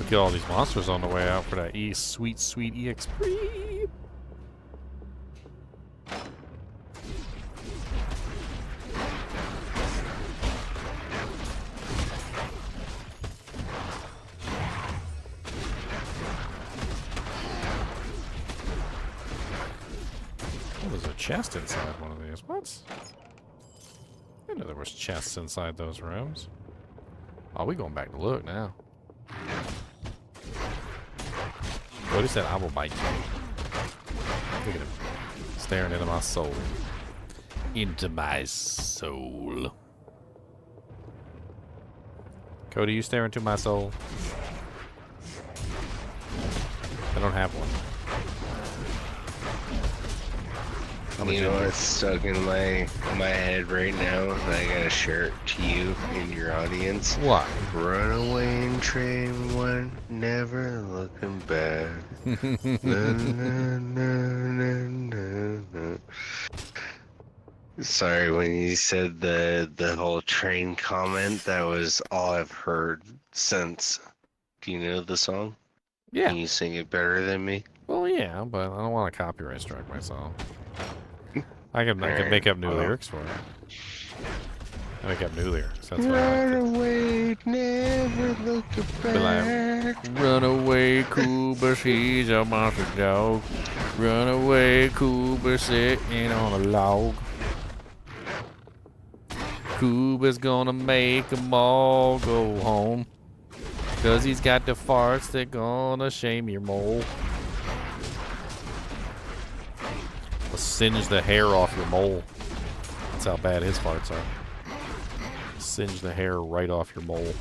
Get all these monsters on the way out for that sweet EXP. Oh, there's a chest inside one of these. What? I didn't know there was chests inside those rooms. Oh, we going back to look now. Cody said, I will bite you. Look at him. Staring into my soul. Into my soul. Cody, you stare into my soul? I don't have one. You know what's stuck in my head right now? I gotta share it to you in your audience. What? Runaway train one, never looking back. Na, na, na, na, na, na. Sorry, when you said the whole train comment, that was all I've heard since. Do you know the song? Yeah. Can you sing it better than me? Well, yeah, but I don't want to copyright strike myself. I can Alright, make up new well. lyrics for it. I make up new lyrics. That's what I Run like to. away, never look Be like, back. run away, Cooper, he's a monster dog. Run away, Cooper, sitting on a log. Cooper's gonna make 'em all go home. 'Cause he's got the farts that gonna shame your mole. Let's singe the hair off your mole. That's how bad his farts are. Singe the hair right off your mole.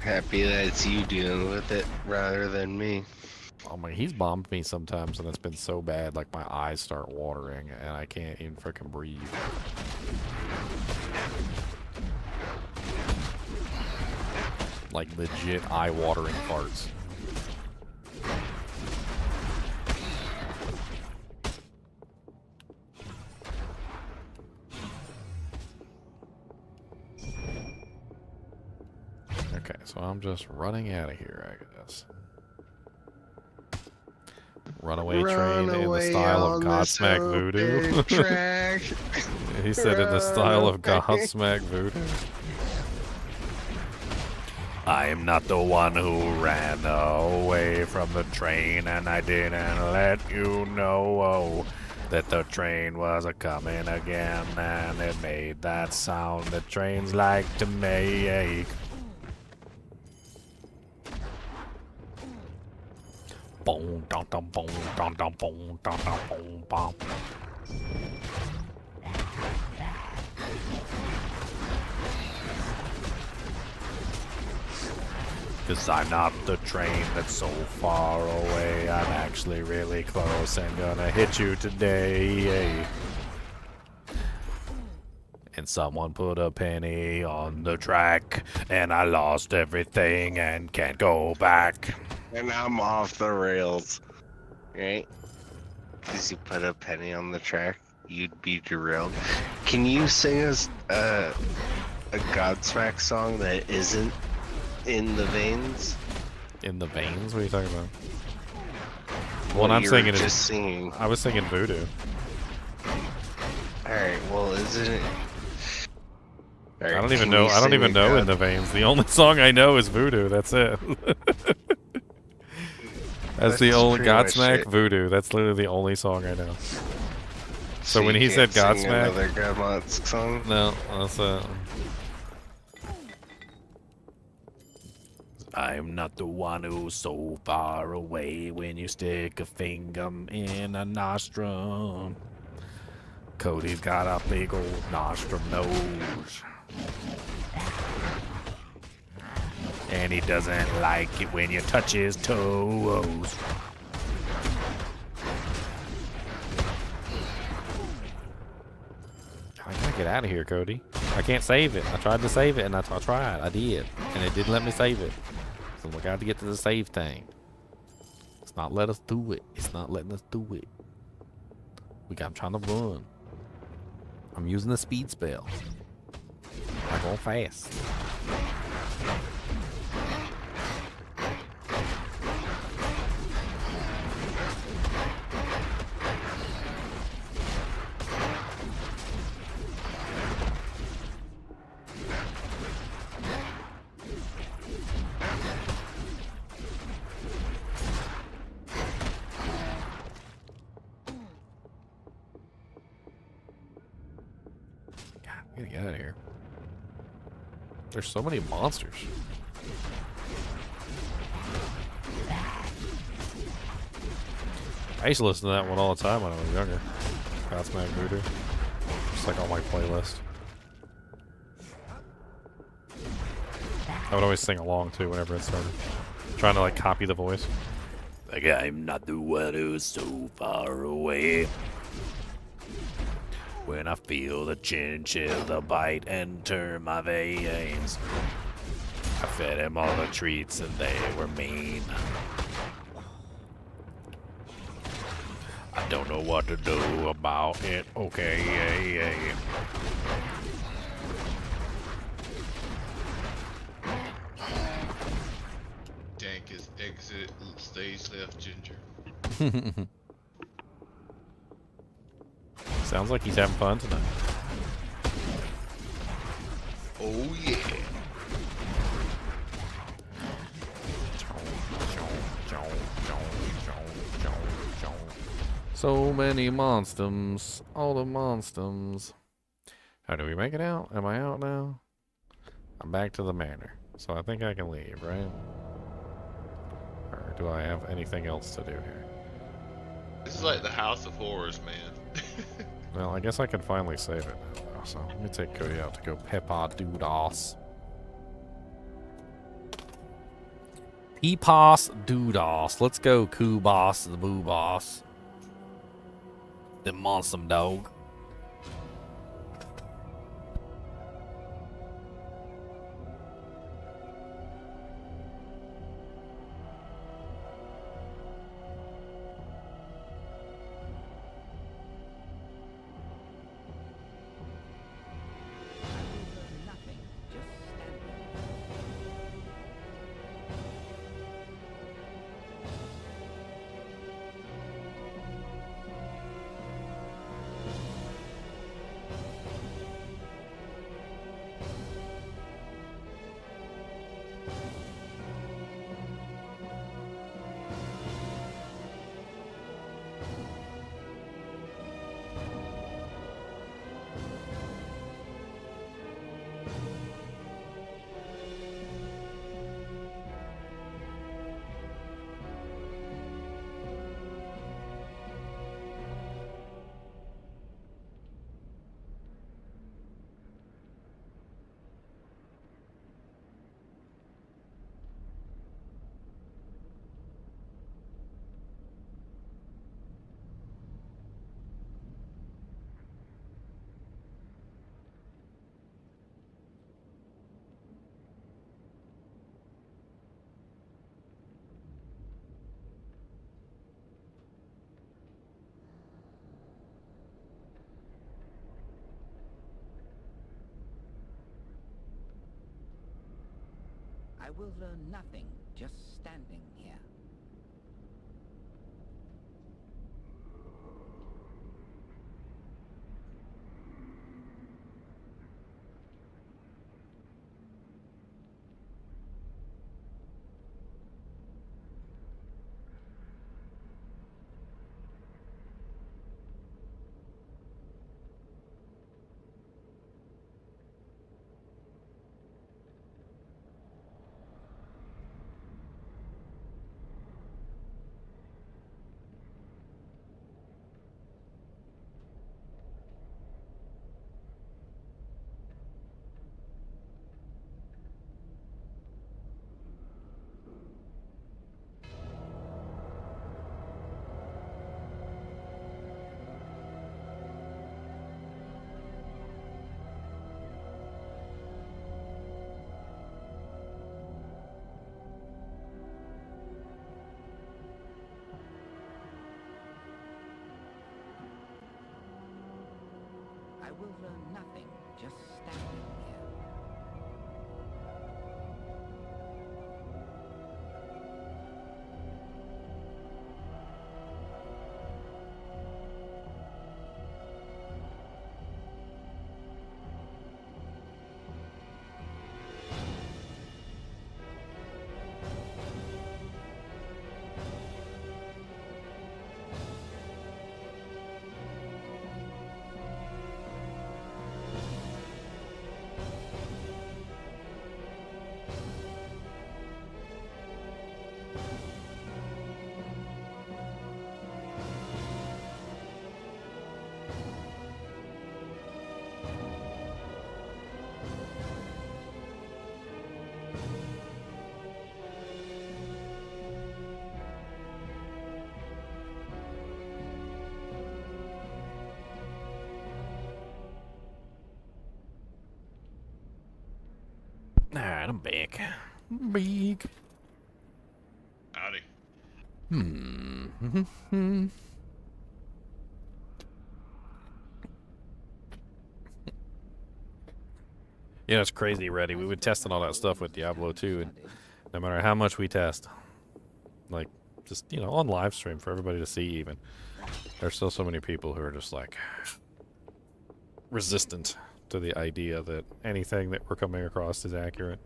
Happy that it's you dealing with it rather than me. Oh my, he's bombed me sometimes and it's been so bad, like my eyes start watering and I can't even freaking breathe. Like legit eye-watering farts. Okay, so I'm just running out of here, I guess. Runaway train in the style of Godsmack Voodoo. He said in the style of Godsmack Voodoo. I am not the one who ran away from the train, and I didn't let you know that the train was a-coming again, and it made that sound that trains like to make. Boom, dum dum boom, dum dum boom, dum dum boom, bum. Cause I'm not the train that's so far away. I'm actually really close and gonna hit you today. And someone put a penny on the track, and I lost everything and can't go back. And I'm off the rails. Right? Because you put a penny on the track, you'd be derailed. Can you sing us a Godsmack song that isn't in the veins? In the veins? What are you talking about? Well, I'm you singing were is just singing. I was singing Voodoo. Alright, well, isn't it? I don't even know. I don't even know In the Veins. The only song I know is Voodoo. That's it. That's the only Godsmack Voodoo. That's literally the only song I know. So when he said Godsmack, another Godmon's song? No, that's I'm not the one who's so far away when you stick a finger in a nostrum. Cody's got a big old nostrum nose. And he doesn't like it when you touch his toes. I gotta get out of here, Cody. I can't save it. I tried to save it, and I tried. I did. And it didn't let me save it. So we got to get to the save thing. It's not letting us do it. It's not letting us do it. I'm trying to run. I'm using the speed spell. I'm going fast. I gotta get out of here. There's so many monsters. I used to listen to that one all the time when I was younger. Godsmack Voodoo. Just like on my playlist. I would always sing along too whenever it started. Trying to like copy the voice. Like, I'm not the one who's so far away. When I feel the chinchilla bite enter my veins, I fed him all the treats and they were mean. I don't know what to do about it. Okay, yeah. Dank is exit stage left, Ginger. Sounds like he's having fun tonight. Oh yeah. So many monsters. All the monsters. How do we make it out? Am I out now? I'm back to the manor. So I think I can leave, right? Or do I have anything else to do here? This is like the House of Horrors, man. Well, I guess I can finally save it now. So let me take Cody out to go Peppa Doodas. Peepas Doodas. Let's go, Boss, the Boo Boss. The monster dog. I will learn nothing just standing here. I will learn nothing just standing here. Alright, I'm back. Big. Howdy. Hmm. Yeah, it's crazy, Reddy. We would test all that stuff with Diablo 2, and no matter how much we test, like, just, you know, on live stream for everybody to see even, there's still so many people who are just, like, resistant to the idea that anything that we're coming across is accurate.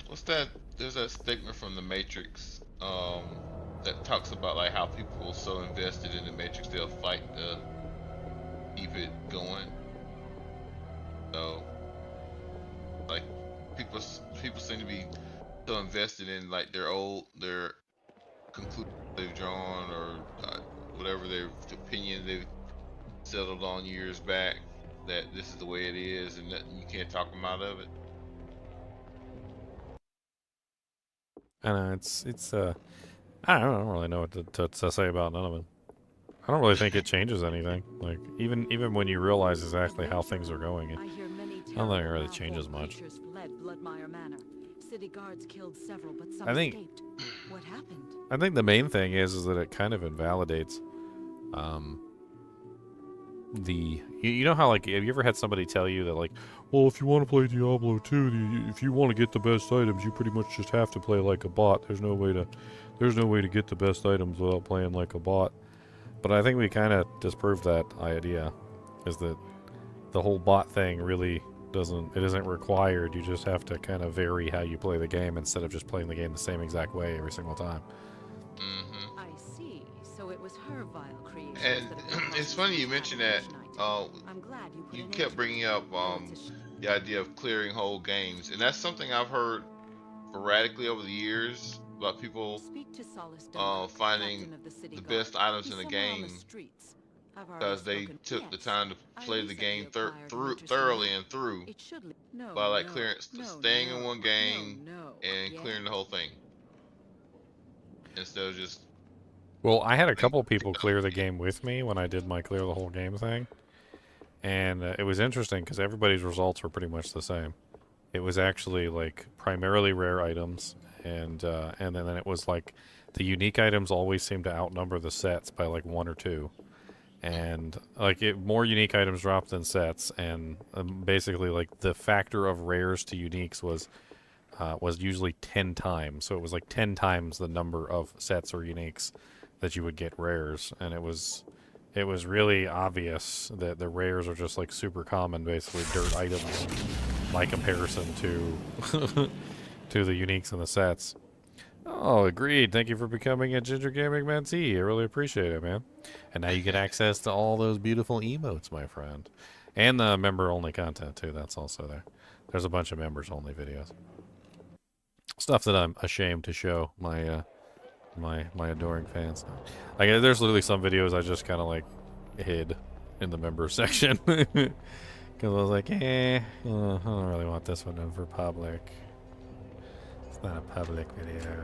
What's that? There's that statement from the Matrix, that talks about like how people are so invested in the Matrix they'll fight to keep it going. So, like, people seem to be so invested in like their conclusions they've drawn, or whatever their opinion they've settled on years back, that this is the way it is, and that you can't talk them out of it. I know, it's I don't really know what to say about none of it. I don't really think it changes anything. Like, even when you realize exactly how things are going, I don't think it really changes much. City guards killed several, but some I think escaped. What happened? I think the main thing is that it kind of invalidates you know how, like, have you ever had somebody tell you that, like, well, if you want to play Diablo 2, if you want to get the best items, you pretty much just have to play like a bot. There's no way to get the best items without playing like a bot. But I think we kind of disproved that idea, is that the whole bot thing really isn't required. You just have to kind of vary how you play the game instead of just playing the game the same exact way every single time. I see. So it was her vile creation. And it's funny you mentioned that. I'm glad you kept bringing up the idea of clearing whole games, and that's something I've heard sporadically over the years about people finding the best items in the game because they took the time to play the game thoroughly and through by like staying in one game and clearing the whole thing instead of just. Well, I had a couple people clear the game with me when I did my clear the whole game thing, and it was interesting because everybody's results were pretty much the same. It was actually like primarily rare items, and then it was like the unique items always seemed to outnumber the sets by like 1 or 2, and like more unique items dropped than sets, and basically like the factor of rares to uniques was usually 10 times, so it was like 10 times the number of sets or uniques that you would get rares, and it was really obvious that the rares are just like super common, basically dirt items by comparison to to the uniques and the sets. Oh, agreed. Thank you for becoming a Ginger Gaming Mentee. I really appreciate it, man. And now you get access to all those beautiful emotes, my friend, and the member-only content too. That's also there. There's a bunch of members-only videos, stuff that I'm ashamed to show my my adoring fans. Like, there's literally some videos I just kind of like hid in the members section because I was like, I don't really want this one done for public. It's not a public video.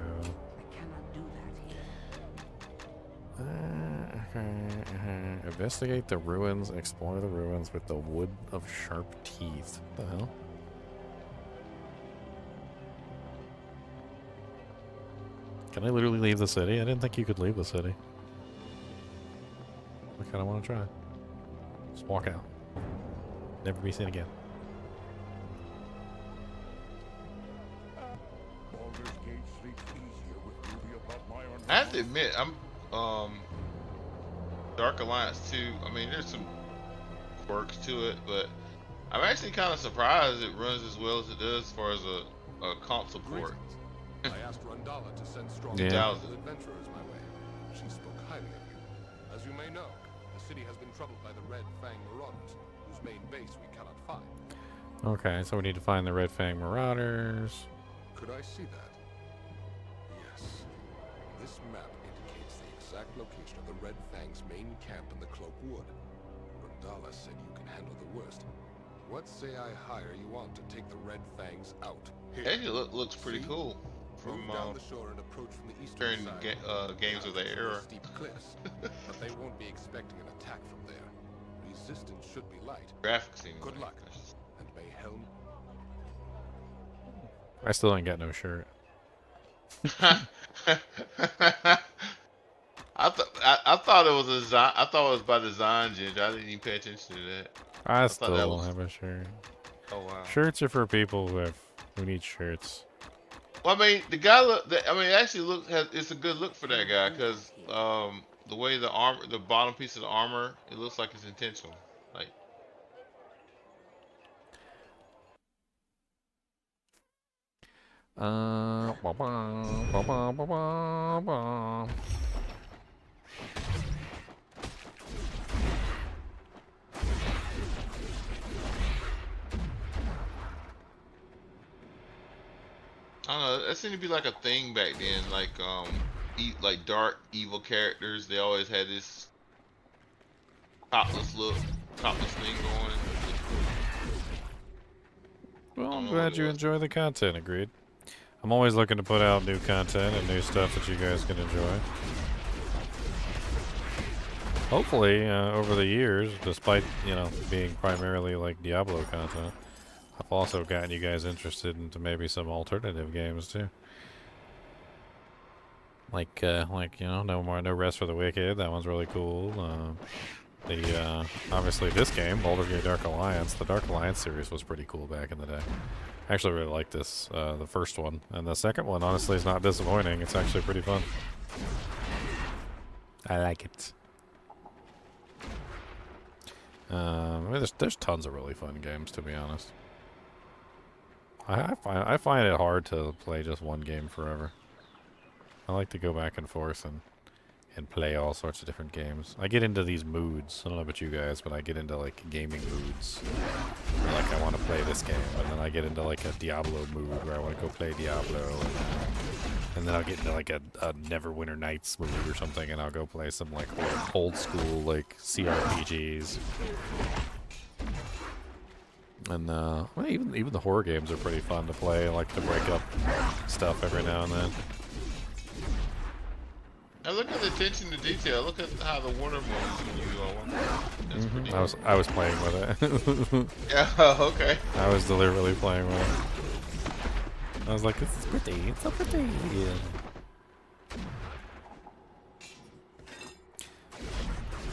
Investigate the ruins, explore the ruins with the wood of sharp teeth. What the hell? Can I literally leave the city? I didn't think you could leave the city. I kind of want to try. Just walk out. Never be seen again. I have to admit, I'm Dark Alliance 2. I mean, there's some quirks to it, but I'm actually kind of surprised it runs as well as it does as far as a console port. I asked Rundala to send strong adventurers my way. She spoke highly of you. As you may know, the city has been troubled by the Red Fang Marauders, whose main base we cannot find. Okay, so we need to find the Red Fang Marauders. Could I see that? Yes. This map indicates the exact location of the Red Fang's main camp in the Cloak Wood. Rundala said you can handle the worst. What say I hire you on to take the Red Fangs out? Here. Actually, looks pretty cool. From down the shore and approach from the eastern during side. games of the era. Steep cliffs, but they won't be expecting an attack from there. Resistance should be light. Graphics seem good luck, and may Helm. I still ain't got no shirt. I thought it was a design. I thought it was by design, Ginger. I didn't even pay attention to that. I thought still that don't was. have a shirt. Oh wow. Shirts are for people who need shirts. Well, I mean, the guy look. I mean, it actually it's a good look for that guy because the way the armor, the bottom piece of the armor, it looks like it's intentional. Like, Ba -ba, ba -ba, ba -ba, ba. I don't know. That seemed to be like a thing back then. Like dark evil characters. They always had this topless thing going. Well, I'm glad you enjoy the content, agreed. I'm always looking to put out new content and new stuff that you guys can enjoy. Hopefully, over the years, despite, you know, being primarily like Diablo content, I've also gotten you guys interested into maybe some alternative games too. Like you know, No Rest for the Wicked. That one's really cool. Obviously this game, Baldur Gate Dark Alliance. The Dark Alliance series was pretty cool back in the day. I actually really like this, the first one, and the second one honestly is not disappointing. It's actually pretty fun. I like it. I mean, there's tons of really fun games, to be honest. I find it hard to play just one game forever. I like to go back and forth and play all sorts of different games. I get into these moods. I don't know about you guys, but I get into like gaming moods. Like I want to play this game, and then I get into like a Diablo mood where I want to go play Diablo, and then I'll get into like a Neverwinter Nights mood or something, and I'll go play some like old school like CRPGs. And well, even the horror games are pretty fun to play. I like to break up stuff every now and then. And look at the attention to detail. Look at how the water moves when you I was playing with it. Yeah, okay. I was deliberately playing with it. I was like, this is pretty. It's so pretty. Yeah.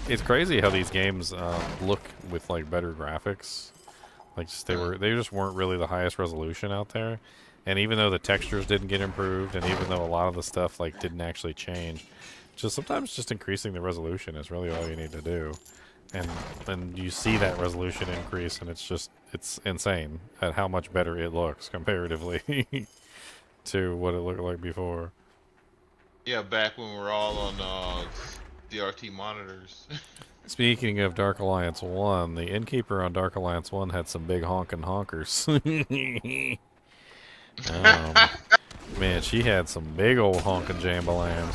It's crazy how these games look with like better graphics. Like they just weren't really the highest resolution out there. And even though the textures didn't get improved, and even though a lot of the stuff like didn't actually change, sometimes just increasing the resolution is really all you need to do. And you see that resolution increase, and it's insane at how much better it looks comparatively to what it looked like before. Yeah, back when we were all on DRT monitors. Speaking of Dark Alliance 1, the innkeeper on Dark Alliance 1 had some big honkin' honkers. Man, she had some big old honkin' jambalams.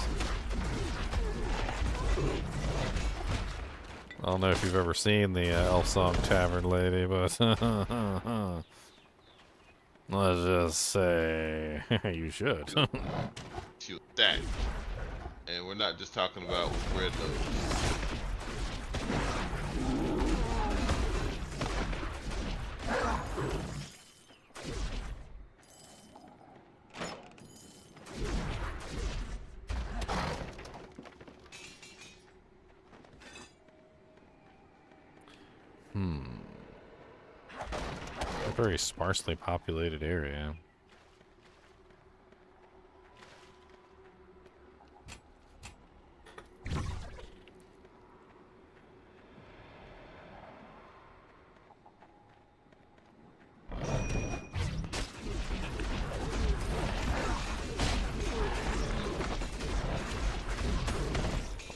I don't know if you've ever seen the Elf Song Tavern lady, but let's just say you should. She was that. And we're not just talking about red nose. A very sparsely populated area.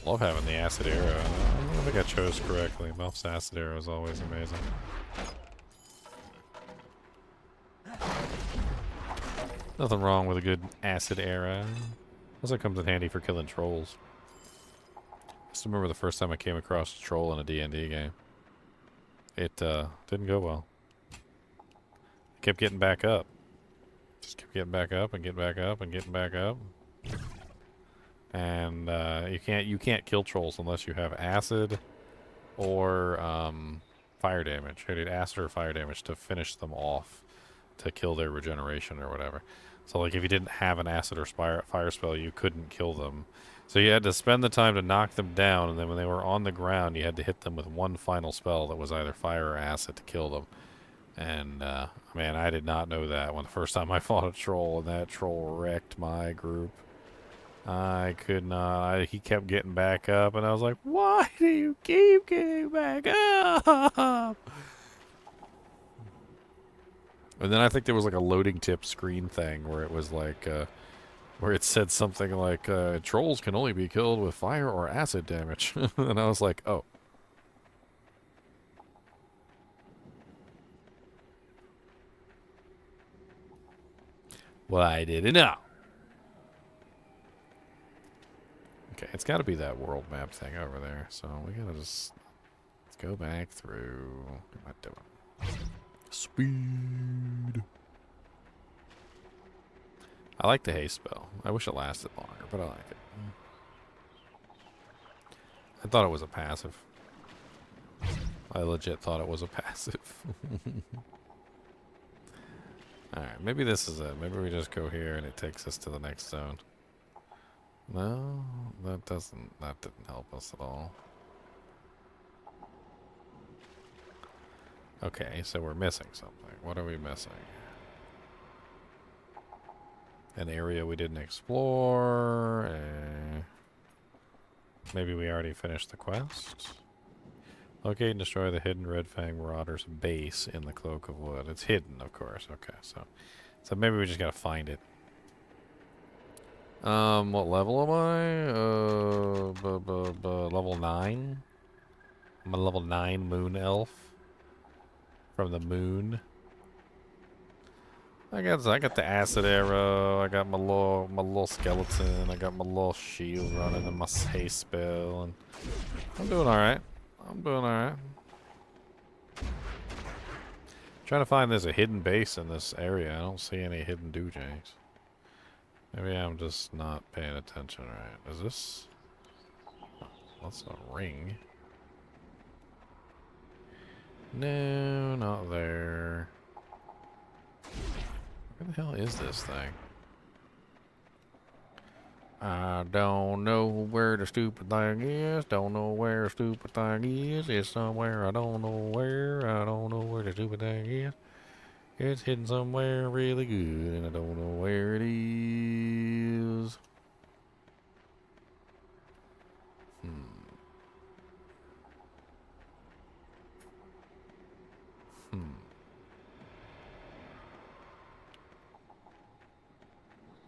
Love having the acid arrow. I don't think I chose correctly. Melf's acid arrow is always amazing. Nothing wrong with a good acid arrow. Also comes in handy for killing trolls. I just remember the first time I came across a troll in a D&D game. It didn't go well. I kept getting back up. Just kept getting back up and getting back up and getting back up. And you can't kill trolls unless you have acid or fire damage. You need acid or fire damage to finish them off, to kill their regeneration or whatever. So like if you didn't have an acid or fire spell, you couldn't kill them. So you had to spend the time to knock them down, and then when they were on the ground, you had to hit them with one final spell that was either fire or acid to kill them. And man, I did not know that when the first time I fought a troll, and that troll wrecked my group. I could not. He kept getting back up, and I was like, "Why do you keep getting back up?" And then I think there was like a loading tip screen thing where it was like, where it said something like, "Trolls can only be killed with fire or acid damage," and I was like, "Oh." Well, I didn't know. Okay, it's got to be that world map thing over there. So we gotta just let's go back through. What am I doing? Speed. I like the haste spell. I wish it lasted longer, but I like it. I thought it was a passive. I legit thought it was a passive. Alright, maybe this is it. Maybe we just go here and it takes us to the next zone. No, that didn't help us at all. Okay, so we're missing something. What are we missing? An area we didn't explore. Maybe we already finished the quest. Locate and destroy the hidden Red Fang Marauder's base in the Cloak of Wood. It's hidden, of course. Okay, so maybe we just gotta find it. What level am I? Level 9. I'm a level 9 moon elf. From the moon. I got the acid arrow. I got my little skeleton. I got my little shield running and my haste spell, and I'm doing all right. I'm doing all right. Trying to find there's a hidden base in this area. I don't see any hidden doojays. Maybe I'm just not paying attention right. Is this? That's a ring. No, not there. Where the hell is this thing? I don't know where the stupid thing is. Don't know where the stupid thing is. It's somewhere. I don't know where. I don't know where the stupid thing is. It's hidden somewhere really good, and I don't know where it is.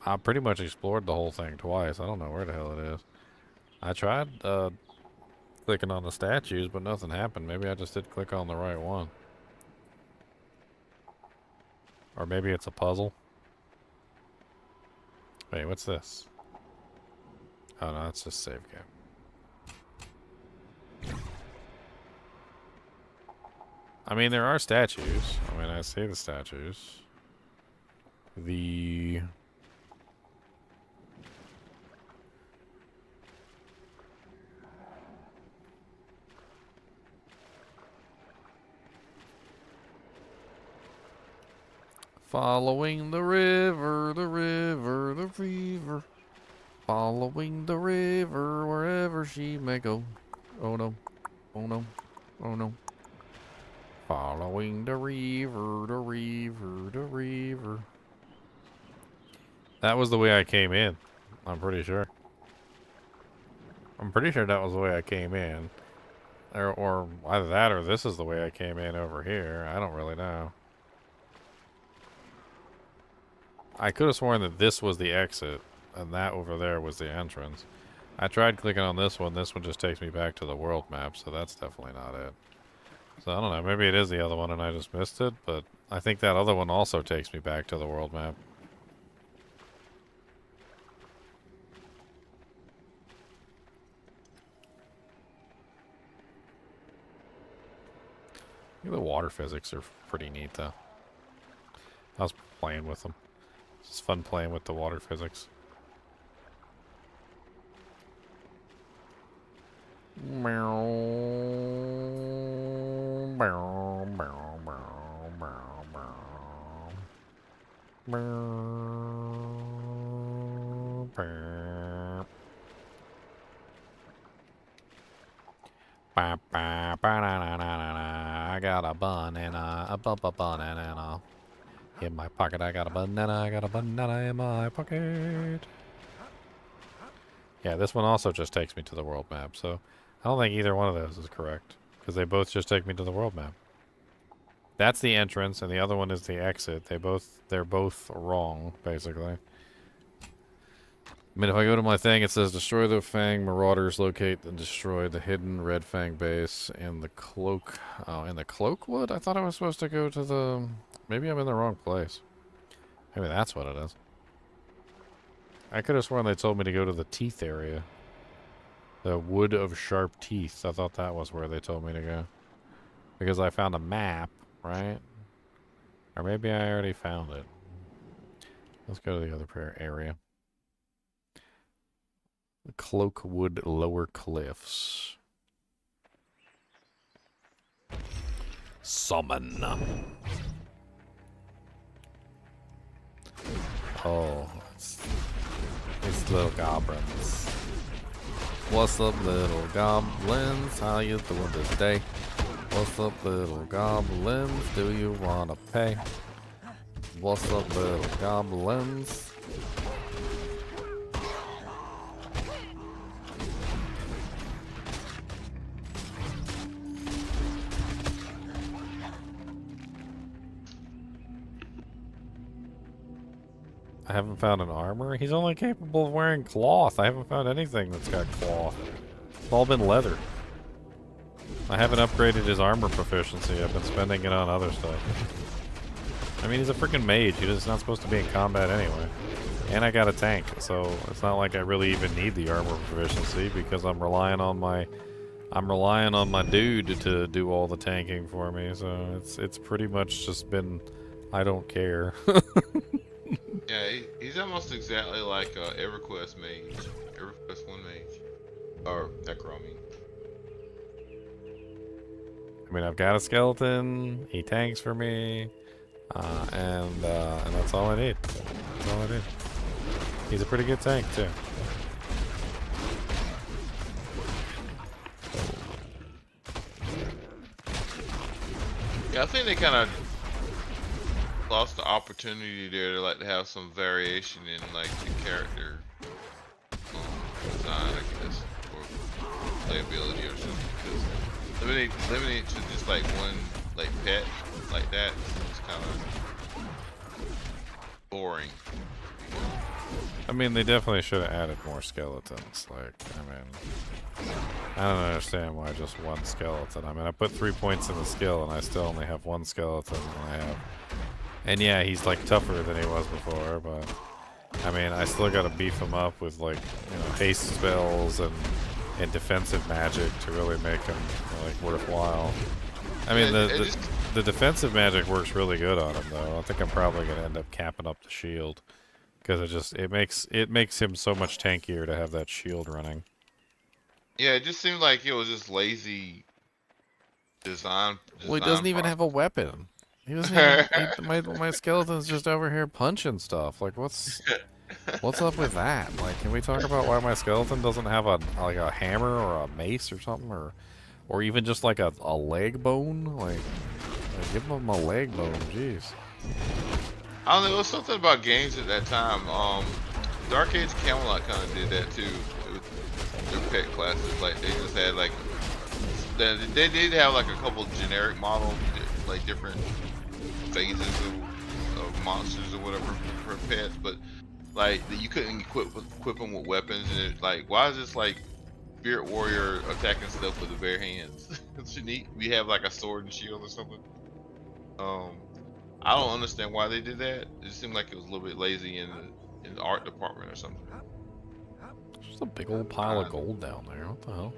I pretty much explored the whole thing twice. I don't know where the hell it is. I tried clicking on the statues, but nothing happened. Maybe I just didn't click on the right one. Or maybe it's a puzzle. Wait, what's this? Oh no, it's just save game. I mean, there are statues. I mean, I see the statues. Following the river, the river, the river. Following the river wherever she may go. Oh no. Oh no. Oh no. Following the river, the river, the river. That was the way I came in. I'm pretty sure. I'm pretty sure that was the way I came in. Or either that or this is the way I came in over here. I don't really know. I could have sworn that this was the exit, and that over there was the entrance. I tried clicking on this one. This one just takes me back to the world map, so that's definitely not it. So I don't know. Maybe it is the other one and I just missed it, but I think that other one also takes me back to the world map. The water physics are pretty neat, though. I was playing with them. It's fun playing with the water physics. I got a banana, a banana in my pocket. I got a banana in my pocket. Yeah, this one also just takes me to the world map, so I don't think either one of those is correct, because they both just take me to the world map. That's the entrance, and the other one is the exit. They're both wrong, basically. I mean, if I go to my thing, it says destroy the Fang Marauders, locate and destroy the hidden Red Fang base in the cloak. Oh, in the Cloakwood? I thought I was supposed to go to the... Maybe I'm in the wrong place. Maybe that's what it is. I could have sworn they told me to go to the teeth area. The Wood of Sharp Teeth. I thought that was where they told me to go. Because I found a map, right? Or maybe I already found it. Let's go to the other prayer area. The Cloakwood Lower Cliffs. Summon. Oh, it's little goblins. What's up, little goblins? How you doing this day? What's up, little goblins? Do you wanna pay? What's up, little goblins? I haven't found an armor. He's only capable of wearing cloth. I haven't found anything that's got cloth. It's all been leather. I haven't upgraded his armor proficiency. I've been spending it on other stuff. I mean, he's a freaking mage. He's not supposed to be in combat anyway. And I got a tank, so it's not like I really even need the armor proficiency because I'm relying on my dude to do all the tanking for me. So it's pretty much just been I don't care. Yeah, he's almost exactly like EverQuest mage. EverQuest 1 mage. Or Necro, I mean, I've got a skeleton, he tanks for me, and that's all I need. That's all I need. He's a pretty good tank, too. Yeah, I think they kind of lost the opportunity there to have some variation in like the character design, I guess, or playability or something. Because limiting it to just like one like pet like that is kind of boring. I mean, they definitely should have added more skeletons. Like, I mean, I don't understand why just one skeleton. I mean, I put 3 points in the skill and I still only have one skeleton. And yeah, he's like tougher than he was before, but I mean, I still gotta beef him up with like, you know, haste spells and defensive magic to really make him like worthwhile. I mean, the defensive magic works really good on him though. I think I'm probably gonna end up capping up the shield because it makes him so much tankier to have that shield running. Yeah, it just seemed like it was just lazy design. Well, he doesn't even have a weapon. He doesn't even, my skeleton's just over here punching stuff. Like, what's up with that? Like, can we talk about why my skeleton doesn't have a hammer or a mace or something, or even just like a leg bone? Like give him a leg bone. Jeez. I don't know. It was something about games at that time. Dark Age Camelot kind of did that too with their pet classes. Like they just had like they did have like a couple generic models, like different phases of monsters or whatever for pets, but like you couldn't equip them with weapons, and it, like, why is this like Spirit Warrior attacking stuff with the bare hands? Shouldn't we have like a sword and shield or something? I don't understand why they did that. It seemed like it was a little bit lazy in the art department or something. Just a big old pile of gold down there. What the hell?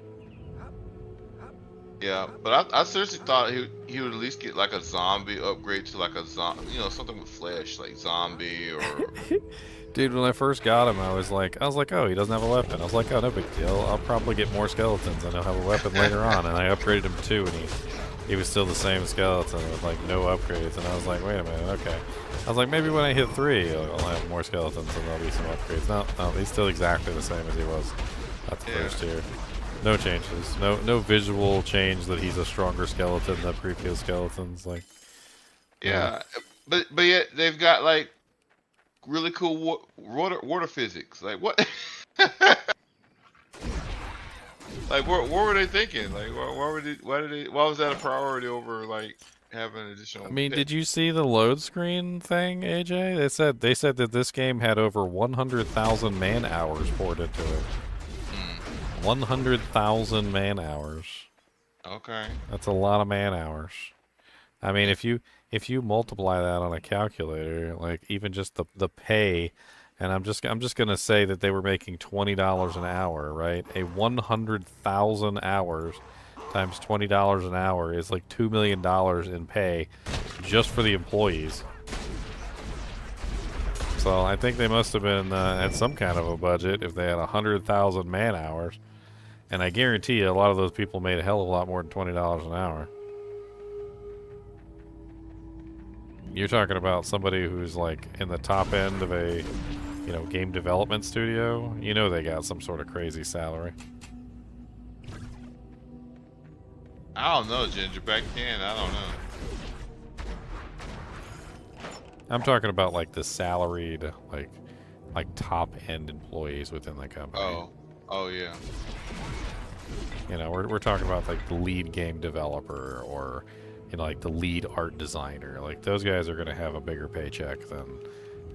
Yeah, but I seriously thought he would at least get like a zombie upgrade to like a zombie, you know, something with flesh, like zombie or. Dude, when I first got him, I was like, oh, he doesn't have a weapon. I was like, oh, no big deal. I'll probably get more skeletons and he'll have a weapon later on. And I upgraded him too, and he was still the same skeleton with like no upgrades. And I was like, wait a minute, okay. I was like, maybe when I hit 3, I'll have more skeletons and there'll be some upgrades. No, he's still exactly the same as he was at the first tier. No changes. No visual change that he's a stronger skeleton than previous skeletons. Like, yeah, but yet they've got like really cool water physics. Like what? Like what were they thinking? Like why was that a priority over like having additional? I mean, did you see the load screen thing, AJ? They said that this game had over 100,000 man hours poured into it. 100,000 man hours. Okay. That's a lot of man hours. I mean, if you multiply that on a calculator, like even just the pay, and I'm just gonna say that they were making $20 an hour, right? A 100,000 hours times $20 an hour is like $2 million in pay just for the employees. So I think they must have been at some kind of a budget if they had 100,000 man hours. And I guarantee you a lot of those people made a hell of a lot more than $20 an hour. You're talking about somebody who's like in the top end of a, game development studio. You know they got some sort of crazy salary. I don't know, Ginger. Back then, I don't know. I'm talking about like the salaried, like top end employees within the company. Oh yeah. We're talking about like the lead game developer or, like the lead art designer. Like those guys are gonna have a bigger paycheck than,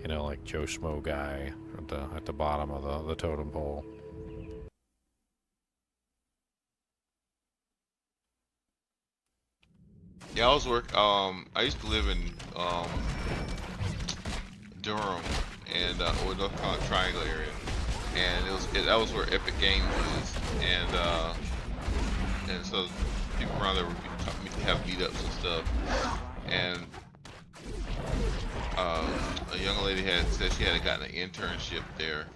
like Joe Schmo guy at the bottom of the totem pole. Yeah, I used to live in Durham and or North Carolina Triangle area, and that was where Epic Games is, and so people around there would have meetups and stuff, and a young lady said she had gotten an internship there,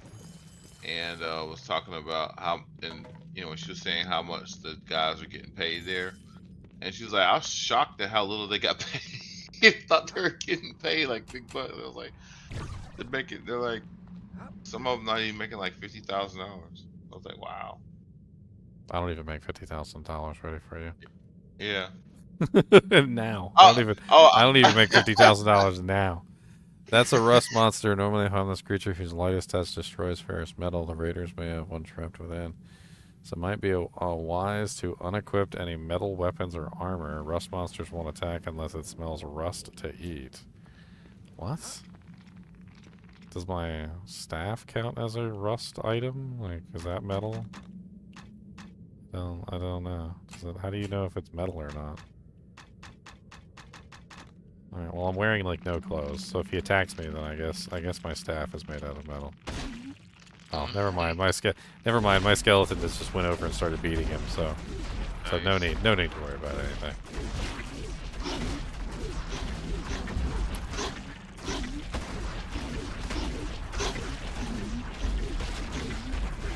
and was talking about how, and she was saying how much the guys were getting paid there. And she was like, I was shocked at how little they got paid. I thought they were getting paid like big bucks. I was like, they're like, some of them not even making like $50,000. I was like, wow. I don't even make $50,000 ready for you. Yeah. Now. I don't even make $50,000 now. That's a rust monster, normally a harmless creature whose lightest touch destroys ferrous metal. The raiders may have one trapped within. So it might be wise to unequip any metal weapons or armor. Rust monsters won't attack unless it smells rust to eat. What? Does my staff count as a rust item? Like, is that metal? I don't know. How do you know if it's metal or not? Alright, well I'm wearing like no clothes, so if he attacks me, then I guess my staff is made out of metal. Oh, never mind. My skeleton just went over and started beating him. So no need to worry about anything.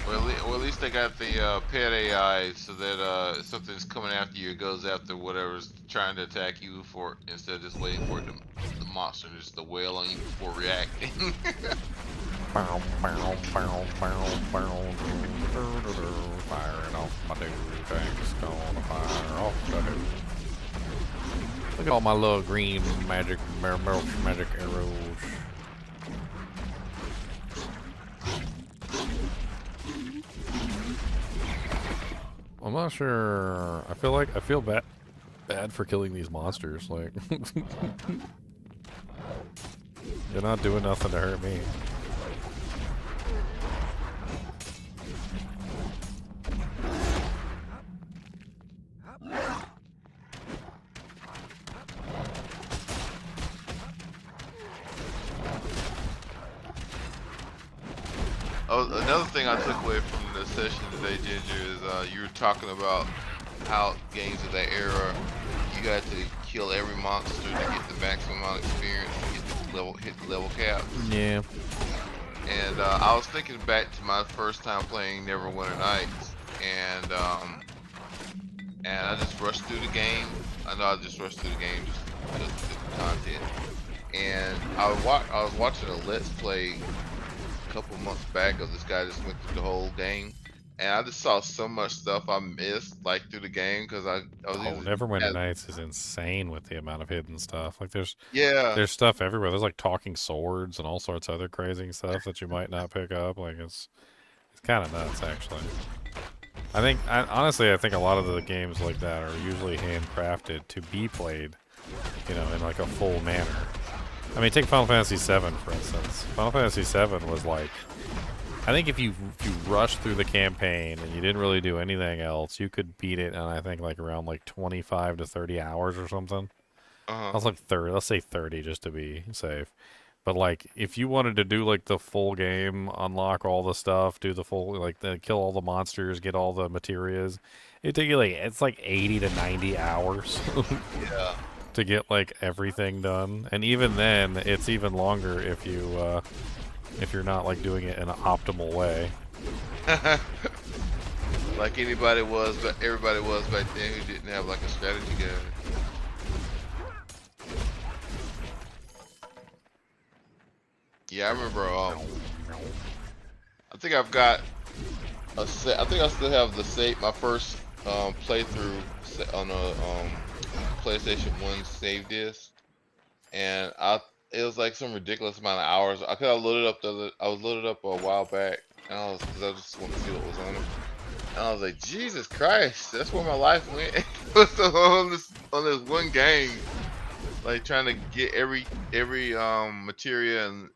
Well, at least they got the pet AI, so that if something's coming after you, it goes after whatever's trying to attack you instead of just waiting for the monster just to wail on you before reacting. Firing off my dude, Jack's gonna fire off the dude. Look at all my little green magic arrows. I'm not sure. I feel bad for killing these monsters. Like, you're not doing nothing to hurt me. Oh, another thing I took away from the session today, Ginger, is you were talking about how games of that era, you got to kill every monster to get the maximum amount of experience, to get hit the level cap. Yeah. And I was thinking back to my first time playing Neverwinter Nights, and I just rushed through the game. I know I just rushed through the game just to the content. and I was watching a Let's Play a couple months back of this guy just went through the whole game, and I just saw so much stuff I missed like through the game because I was Oh, Neverwinter Nights is insane with the amount of hidden stuff. Like there's stuff everywhere. There's like talking swords and all sorts of other crazy stuff that you might not pick up. Like it's kind of nuts actually. Honestly I think a lot of the games like that are usually handcrafted to be played, you know, in like a full manner. I mean, take Final Fantasy VII for instance. Final Fantasy VII was like, I think if you rushed through the campaign and you didn't really do anything else, you could beat it in I think like around like 25 to 30 hours or something. I was like 30, let's say 30 just to be safe. But like if you wanted to do like the full game, unlock all the stuff, do the full like kill all the monsters, get all the materials, it'd take you like it's like 80 to 90 hours. Yeah. To get like everything done, and even then it's even longer if you're not like doing it in an optimal way. Like everybody was back then who didn't have like a strategy guide. Yeah, I remember. I think I've got I think I still have the save my first playthrough on a PlayStation 1 save disc, and it was like some ridiculous amount of hours. I was loaded up a while back, and because I just wanted to see what was on it. And I was like, Jesus Christ, that's where my life went. on this one game, like trying to get every materia and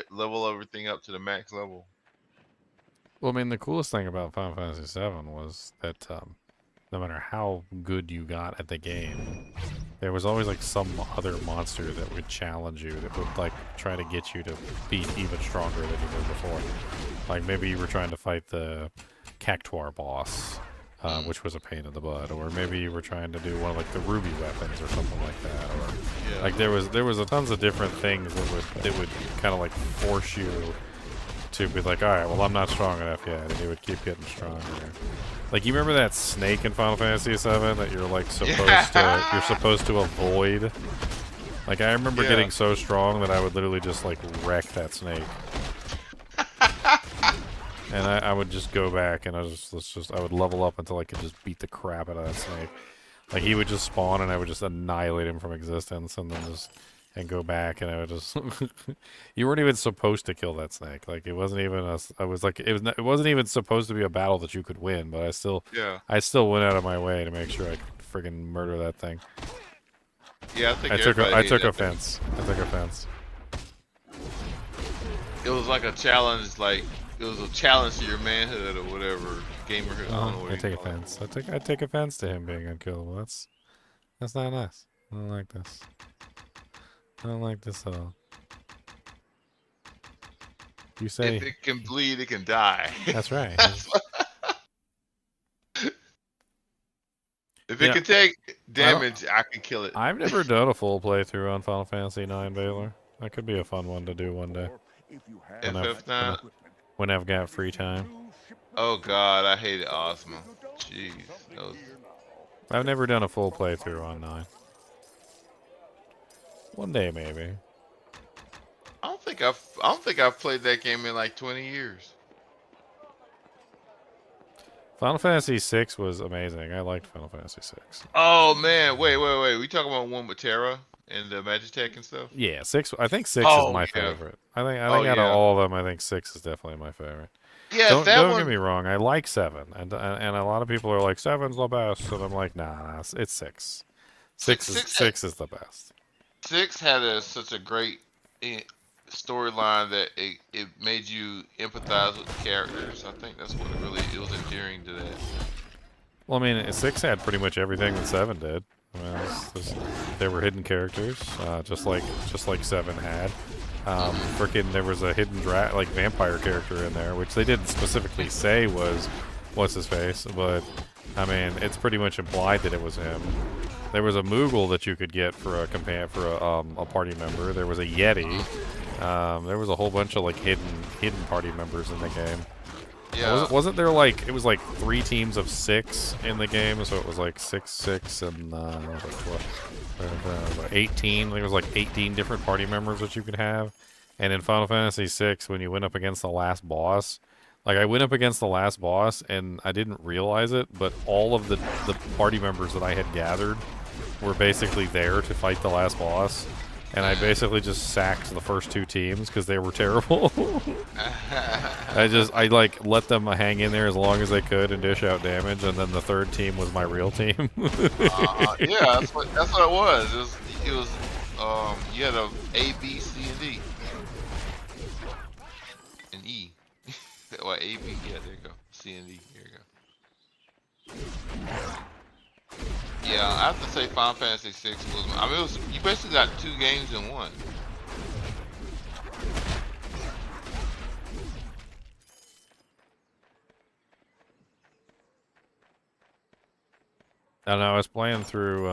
level everything up to the max level. Well, I mean, the coolest thing about Final Fantasy VII was that no matter how good you got at the game, there was always like some other monster that would challenge you, that would like try to get you to be even stronger than you were before. Like maybe you were trying to fight the Cactuar boss, which was a pain in the butt, or maybe you were trying to do one of like the ruby weapons or something like that, or like there was a tons of different things that would kind of like force you to be like, all right, well I'm not strong enough yet, and it would keep getting stronger. Like you remember that snake in Final Fantasy VII that you're like supposed to avoid? Like I remember getting so strong that I would literally just like wreck that snake. And I would just go back and I would level up until I could just beat the crap out of that snake. Like he would just spawn and I would just annihilate him from existence, and then and go back, and I would just you weren't even supposed to kill that snake. Like it wasn't even it wasn't even supposed to be a battle that you could win, but I still went out of my way to make sure I could friggin' murder that thing. Yeah, I think I took offense. It was like a challenge, like it was a challenge to your manhood or whatever, gamerhood. I don't know what I take offense. I take offense to him being unkillable. That's not nice. I don't like this. I don't like this at all. You say if it can bleed, it can die. That's right. If it can take damage, I can kill it. I've never done a full playthrough on Final Fantasy IX, Baylor. That could be a fun one to do one day. When I've got free time. Oh God, I hated Ozma. Jeez. I've never done a full playthrough on 9. One day, maybe. I don't think I've played that game in like 20 years. Final Fantasy VI was amazing. I liked Final Fantasy VI. Oh man, wait. We talking about one with Terra and the Magitech and stuff? Yeah, 6. I think 6 is my favorite. I think out of all of them, I think 6 is definitely my favorite. Yeah, don't get me wrong. I like 7, and a lot of people are like 7's the best, and I'm like, nah, it's 6. 6 is the best. 6 had such a great storyline that it made you empathize with the characters. I think that's what it was endearing to that. Well, I mean, 6 had pretty much everything that 7 did. I mean, there were hidden characters, just like 7 had. There was a hidden vampire character in there, which they didn't specifically say was what's his face, but I mean, it's pretty much implied that it was him. There was a Moogle that you could get for a party member. There was a Yeti. There was a whole bunch of like hidden party members in the game. Yeah. Wasn't there like it was like 3 teams of 6 in the game, so it was like 6, 6, and what, 18. I think it was like 18 different party members that you could have. And in Final Fantasy VI, when you went up against the last boss, like I went up against the last boss and I didn't realize it, but all of the party members that I had gathered were basically there to fight the last boss. And I basically just sacked the first 2 teams because they were terrible. I like let them hang in there as long as they could and dish out damage, and then the 3rd team was my real team. Yeah, that's what it was. It was you had a A, B, C, and D, and E. Well, A, B, yeah, there you go. C and D, here you go. Yeah, I have to say Final Fantasy VI was. I mean, you basically got 2 games in one. And I was playing through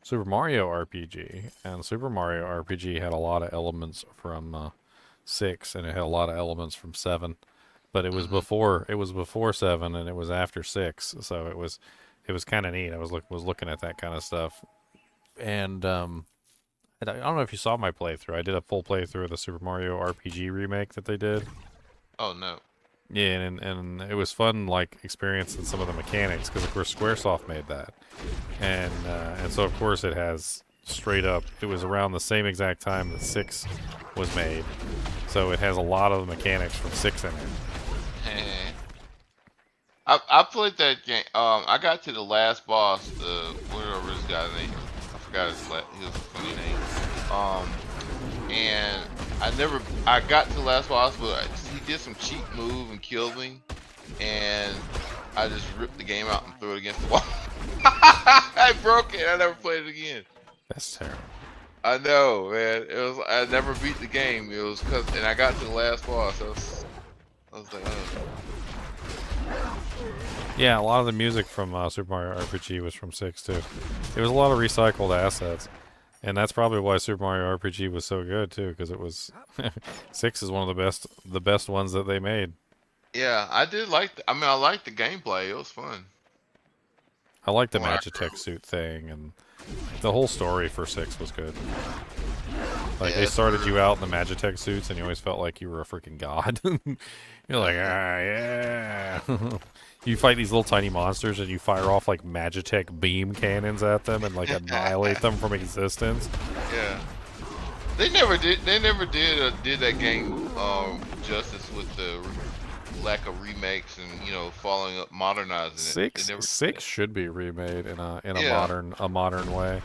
Super Mario RPG, and Super Mario RPG had a lot of elements from 6, and it had a lot of elements from 7. But it was before 7, and it was after 6, so it was kind of neat. I was looking at that kind of stuff, and I don't know if you saw my playthrough. I did a full playthrough of the Super Mario RPG remake that they did. Oh no. Yeah, and it was fun, like experiencing some of the mechanics because of course SquareSoft made that, and so of course it has straight up. It was around the same exact time that 6 was made, so it has a lot of the mechanics from 6 in it. I played that game. I got to the last boss, whatever this guy's name. I forgot his funny name. And I got to the last boss, but he did some cheap move and killed me, and I just ripped the game out and threw it against the wall. I broke it. I never played it again. That's terrible. I know, man. I never beat the game. It was and I got to the last boss. I was like, oh. Yeah, a lot of the music from Super Mario RPG was from 6 too. It was a lot of recycled assets, and that's probably why Super Mario RPG was so good too, because it was 6 is one of the best ones that they made. Yeah, I did like. I liked the gameplay. It was fun. I liked the Magitech suit thing, and the whole story for 6 was good. Like they started you out in the Magitech suits, and you always felt like you were a freaking god. You're like, yeah. You fight these little tiny monsters, and you fire off like Magitech beam cannons at them, and like annihilate them from existence. Yeah, they never did that game justice with the lack of remakes and following up, modernizing it. 6 should be remade in a modern way.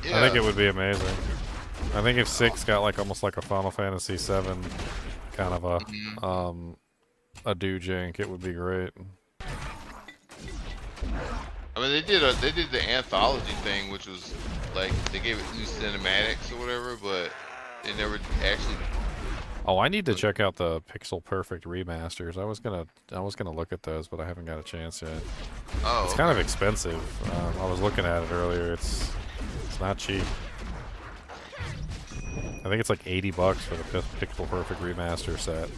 Yeah. I think it would be amazing. I think if 6 got like almost like a Final Fantasy 7 kind of a doujink, it would be great. I mean, they did the anthology thing, which was like they gave it new cinematics or whatever, but they never actually. Oh, I need to check out the Pixel Perfect remasters. I was gonna look at those, but I haven't got a chance yet. Oh, it's kind of expensive. I was looking at it earlier. It's not cheap. I think it's like $80 for the Pixel Perfect remaster set.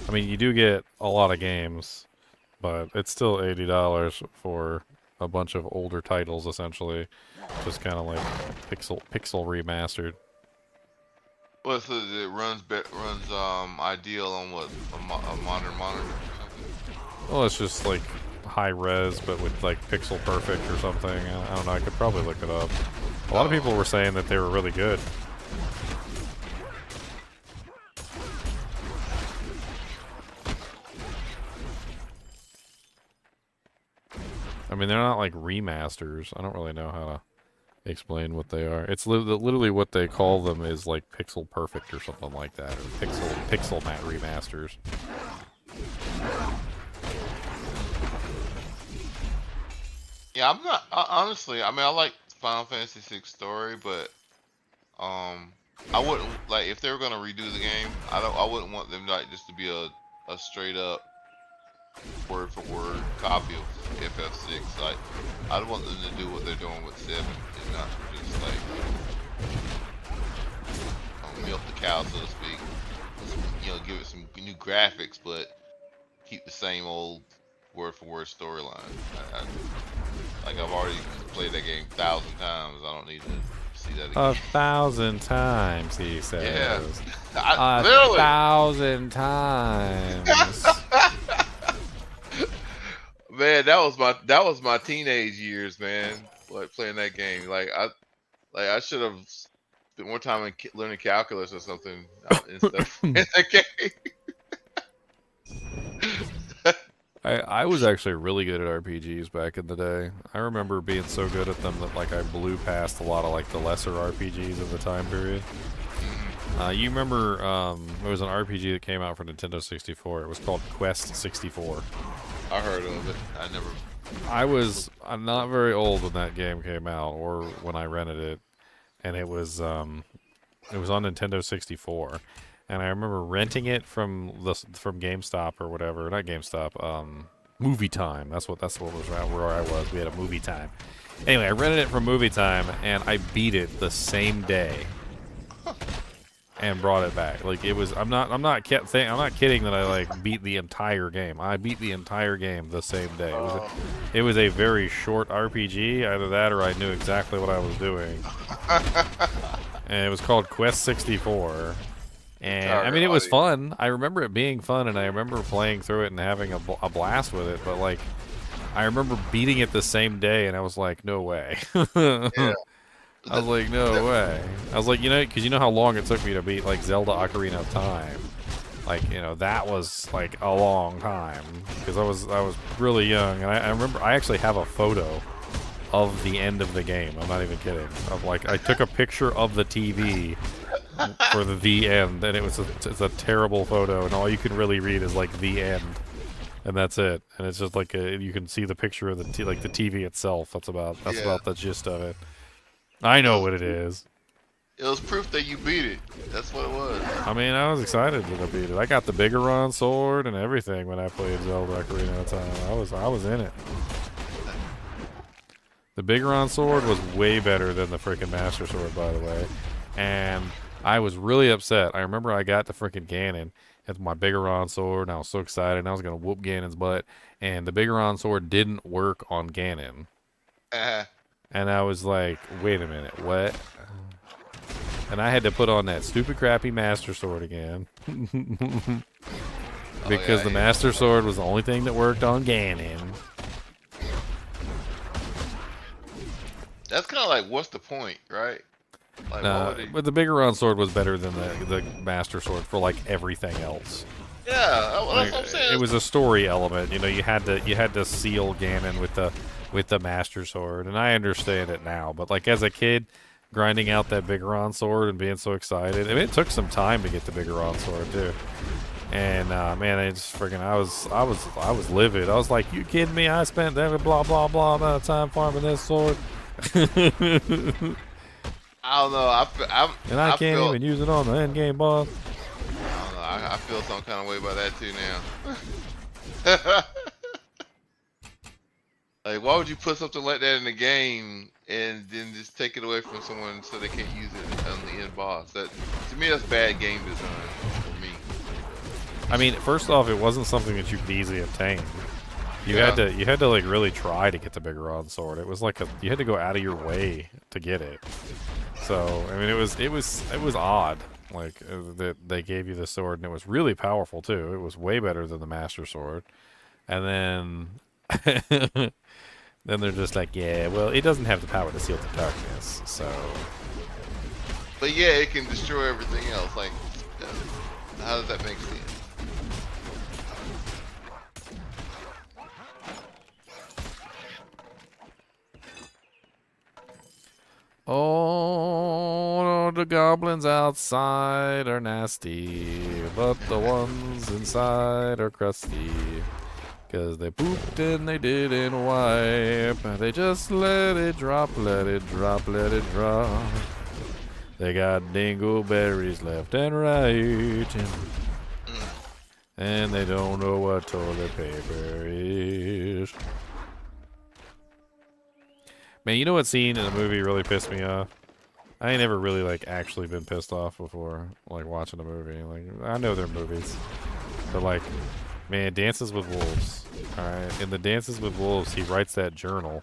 I mean, you do get a lot of games, but it's still $80 for a bunch of older titles, essentially, just kind of like pixel remastered. Well, so it runs ideal on what a modern monitor or something. Well, it's just like high res, but with like pixel perfect or something. I don't know. I could probably look it up. A lot of people were saying that they were really good. I mean, they're not like remasters. I don't really know how to explain what they are. It's literally what they call them is like pixel perfect or something like that, or pixel matte remasters. Yeah, I'm not honestly. I mean, I like Final Fantasy VI story, but I wouldn't like if they were gonna redo the game. I wouldn't want them like just to be a straight up word for word copy of FF6. Like, I'd want them to do what they're doing with 7 and not just like milk the cow, so to speak. Just, give it some new graphics, but keep the same old word for word storyline. Like I've already played that game 1,000 times. I don't need to see that again. 1,000 times, he says. Yeah. Literally. 1,000 times. Man, that was my teenage years, man. Like playing that game. I should have spent more time in learning calculus or something instead of playing that game. I was actually really good at RPGs back in the day. I remember being so good at them that like I blew past a lot of like the lesser RPGs of the time period. You remember there was an RPG that came out for Nintendo 64. It was called Quest 64. I heard of it. I'm not very old when that game came out, or when I rented it, and it was on Nintendo 64. And I remember renting it from GameStop or whatever, not GameStop, Movie Time. That's what was around where I was. We had a Movie Time. Anyway, I rented it from Movie Time, and I beat it the same day, and brought it back. Like it was, I'm not kidding that I like beat the entire game. I beat the entire game the same day. It was a very short RPG. Either that, or I knew exactly what I was doing. And it was called Quest 64. And I mean, it was fun. I remember it being fun, and I remember playing through it and having a blast with it. But like, I remember beating it the same day, and I was like, no way. Yeah. I was like, no way. I was like, because you know how long it took me to beat like Zelda Ocarina of Time. Like, that was like a long time because I was really young, and I remember I actually have a photo of the end of the game. I'm not even kidding. Of like, I took a picture of the TV for the end, and it's a terrible photo, and all you can really read is like the end, and that's it. And it's just like you can see the picture of the TV itself. That's about the gist of it. I know what it is. It was proof that you beat it. That's what it was. I mean, I was excited that I beat it. I got the Bigoron sword and everything when I played Zelda Ocarina of Time. I was in it. The Bigoron sword was way better than the freaking Master Sword, by the way. And I was really upset. I remember I got the freaking Ganon with my Bigoron sword, and I was so excited, and I was going to whoop Ganon's butt. And the Bigoron sword didn't work on Ganon. And I was like, wait a minute, what? And I had to put on that stupid crappy Master Sword again. Because the Master Sword was the only thing that worked on Ganon. That's kind of like, what's the point, right? Like, but the Bigoron sword was better than the Master Sword for like everything else. Yeah, that's what I'm saying. It was a story element. You had to seal Ganon with the Master Sword, and I understand it now. But like as a kid, grinding out that Bigoron sword and being so excited, I mean, it took some time to get the Bigoron sword too. And man, it's freaking. I was livid. I was like, "You kidding me? I spent every blah blah blah amount of time farming this sword." I don't know. I can't even use it on the end game boss. I don't know. I feel some kind of way about that too now. Like, why would you put something like that in the game and then just take it away from someone so they can't use it on the end boss? That, to me, that's bad game design for me. I mean, first off, it wasn't something that you could easily obtain. You had to like really try to get the Bigoron sword. It was like you had to go out of your way to get it. So I mean, it was odd, like that they gave you the sword, and it was really powerful too. It was way better than the Master Sword. And then then they're just like, yeah, well, it doesn't have the power to seal the darkness. So, but yeah, it can destroy everything else. Like, how does that make sense? Oh, the goblins outside are nasty, but the ones inside are crusty. 'Cause they pooped and they didn't wipe. They just let it drop, let it drop, let it drop. They got dingleberries left and right. And they don't know what toilet paper is. Man, you know what scene in the movie really pissed me off? I ain't never really, like, actually been pissed off before, like, watching a movie. Like, I know they're movies. But, like, Man, Dances with Wolves. Alright, in the Dances with Wolves, he writes that journal.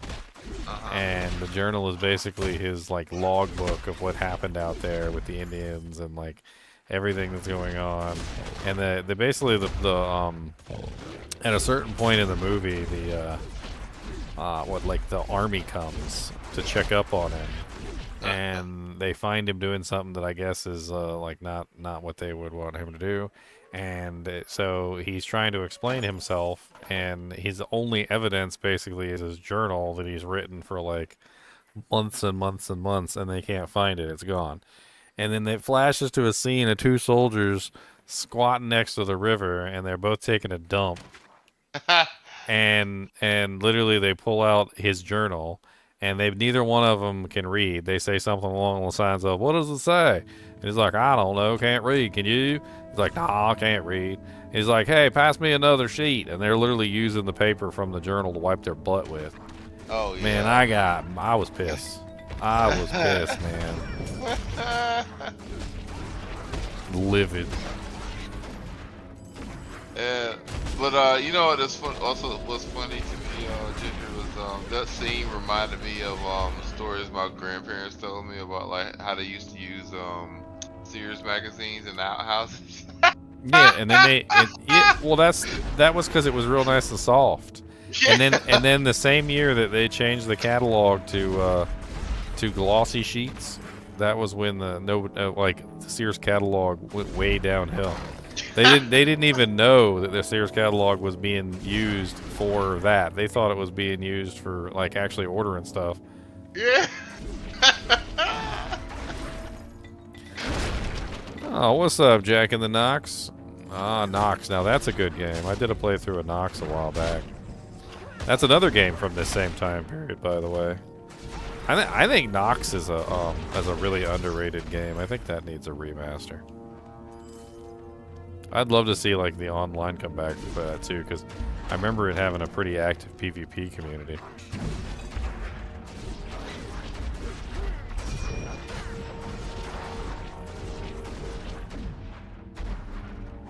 And the journal is basically his, like, logbook of what happened out there with the Indians and, like, everything that's going on. And the basically, at a certain point in the movie, the army comes to check up on him. And they find him doing something that I guess is, like, not what they would want him to do. And so he's trying to explain himself, and his only evidence basically is his journal that he's written for like months and months and months, and they can't find it. It's gone. And then it flashes to a scene of two soldiers squatting next to the river, and they're both taking a dump. and literally they pull out his journal, and neither one of them can read. They say something along the lines of, "What does it say?" And he's like, "I don't know, can't read. Can you?" He's like, "Nah, I can't read." He's like, "Hey, pass me another sheet." And they're literally using the paper from the journal to wipe their butt with. Oh, yeah. Man, I was pissed. I was pissed, man. Livid. Yeah, but you know what? Also, what's funny to me, Ginger, was that scene reminded me of stories my grandparents told me about, like how they used to use Sears magazines in outhouses. Yeah, and then that was because it was real nice and soft. Yeah. And then the same year that they changed the catalog to glossy sheets, that was when the Sears catalog went way downhill. They didn't even know that the Sears catalog was being used for that. They thought it was being used for like actually ordering stuff. Yeah. Oh, what's up, Jack in the Nox? Ah, Nox. Now that's a good game. I did a playthrough of Nox a while back. That's another game from this same time period, by the way. I think Nox is a really underrated game. I think that needs a remaster. I'd love to see like the online come back for that too, because I remember it having a pretty active PvP community.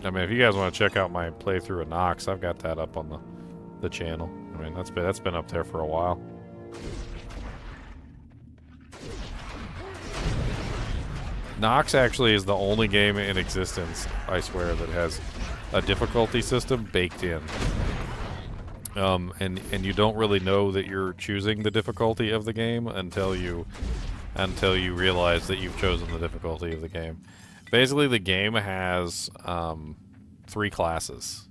I mean, if you guys want to check out my playthrough of Nox, I've got that up on the channel. I mean, that's been up there for a while. Nox actually is the only game in existence, I swear, that has a difficulty system baked in. And you don't really know that you're choosing the difficulty of the game until you realize that you've chosen the difficulty of the game. Basically, the game has 3 classes,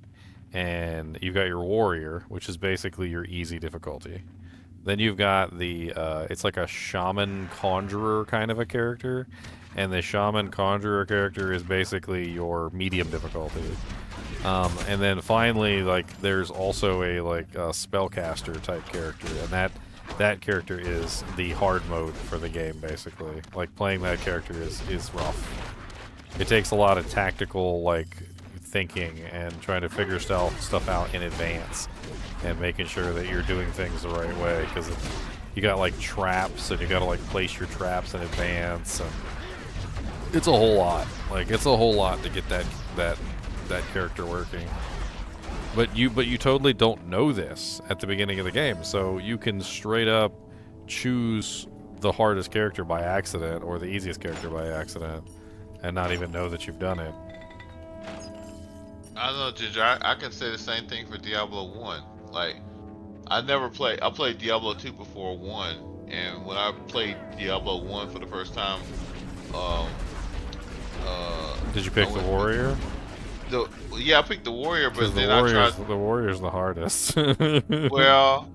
and you've got your warrior, which is basically your easy difficulty. Then you've got it's like a shaman conjurer kind of a character, and the shaman conjurer character is basically your medium difficulty. And then finally, like, there's also a spellcaster type character, and that character is the hard mode for the game, basically. Like, playing that character is rough. It takes a lot of tactical, like, thinking and trying to figure stuff out in advance and making sure that you're doing things the right way, because you got like traps and you got to like place your traps in advance, and it's a whole lot. Like, it's a whole lot to get that character working. But you totally don't know this at the beginning of the game, so you can straight up choose the hardest character by accident or the easiest character by accident and not even know that you've done it. I don't know, Ginger. I can say the same thing for Diablo 1. Like, I played Diablo 2 before 1, and when I played Diablo 1 for the first time, did you pick the warrior? Yeah, I picked the warrior, but then the warrior's the hardest. well,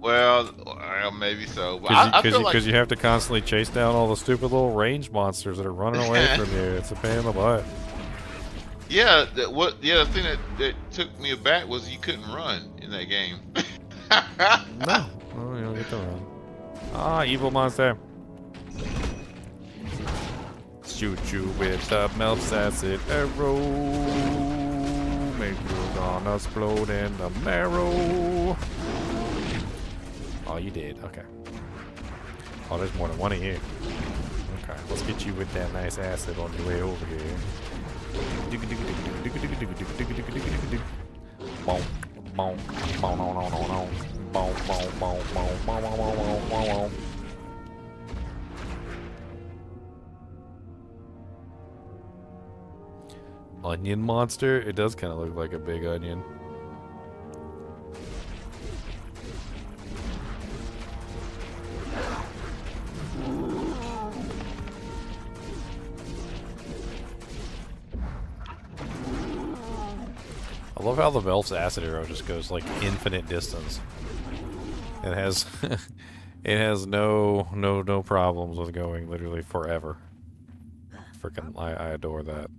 maybe so. Because you have to constantly chase down all the stupid little range monsters that are running away from you. It's a pain in the butt. Yeah, the thing that took me aback was you couldn't run in that game. No, you don't get to run. Ah, evil monster. Shoot you with the melts acid arrow. Make you gonna explode in the marrow. Oh, you did. Okay. Oh, there's more than one of you. Okay, let's get you with that nice acid on your way over here. Bonk. Boom. Boom, no, no, no, no. Boom, boom, boom, boom, boom, boom, boom, boom, boom. Onion monster? It does kind of look like a big onion. I love how the Melf's acid arrow just goes like infinite distance. It has it has no problems with going literally forever. Freaking I adore that.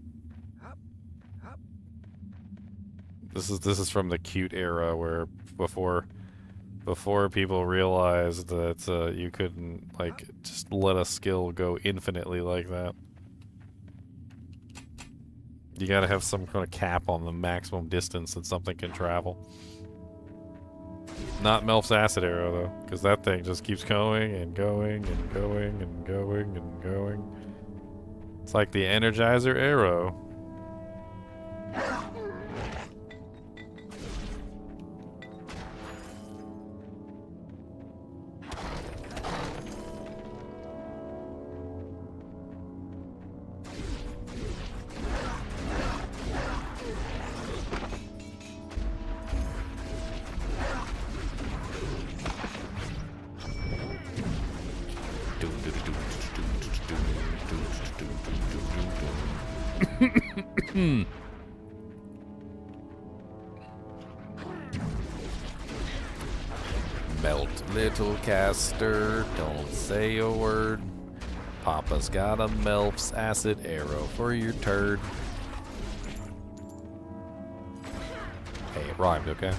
This is from the cute era where before people realized that you couldn't like just let a skill go infinitely like that. You gotta have some kind of cap on the maximum distance that something can travel. Not Melf's acid arrow though, because that thing just keeps going and going and going and going and going. It's like the Energizer arrow. Melt, little caster, don't say a word. Papa's got a Melf's acid arrow for your turd. Hey, it rhymed, okay?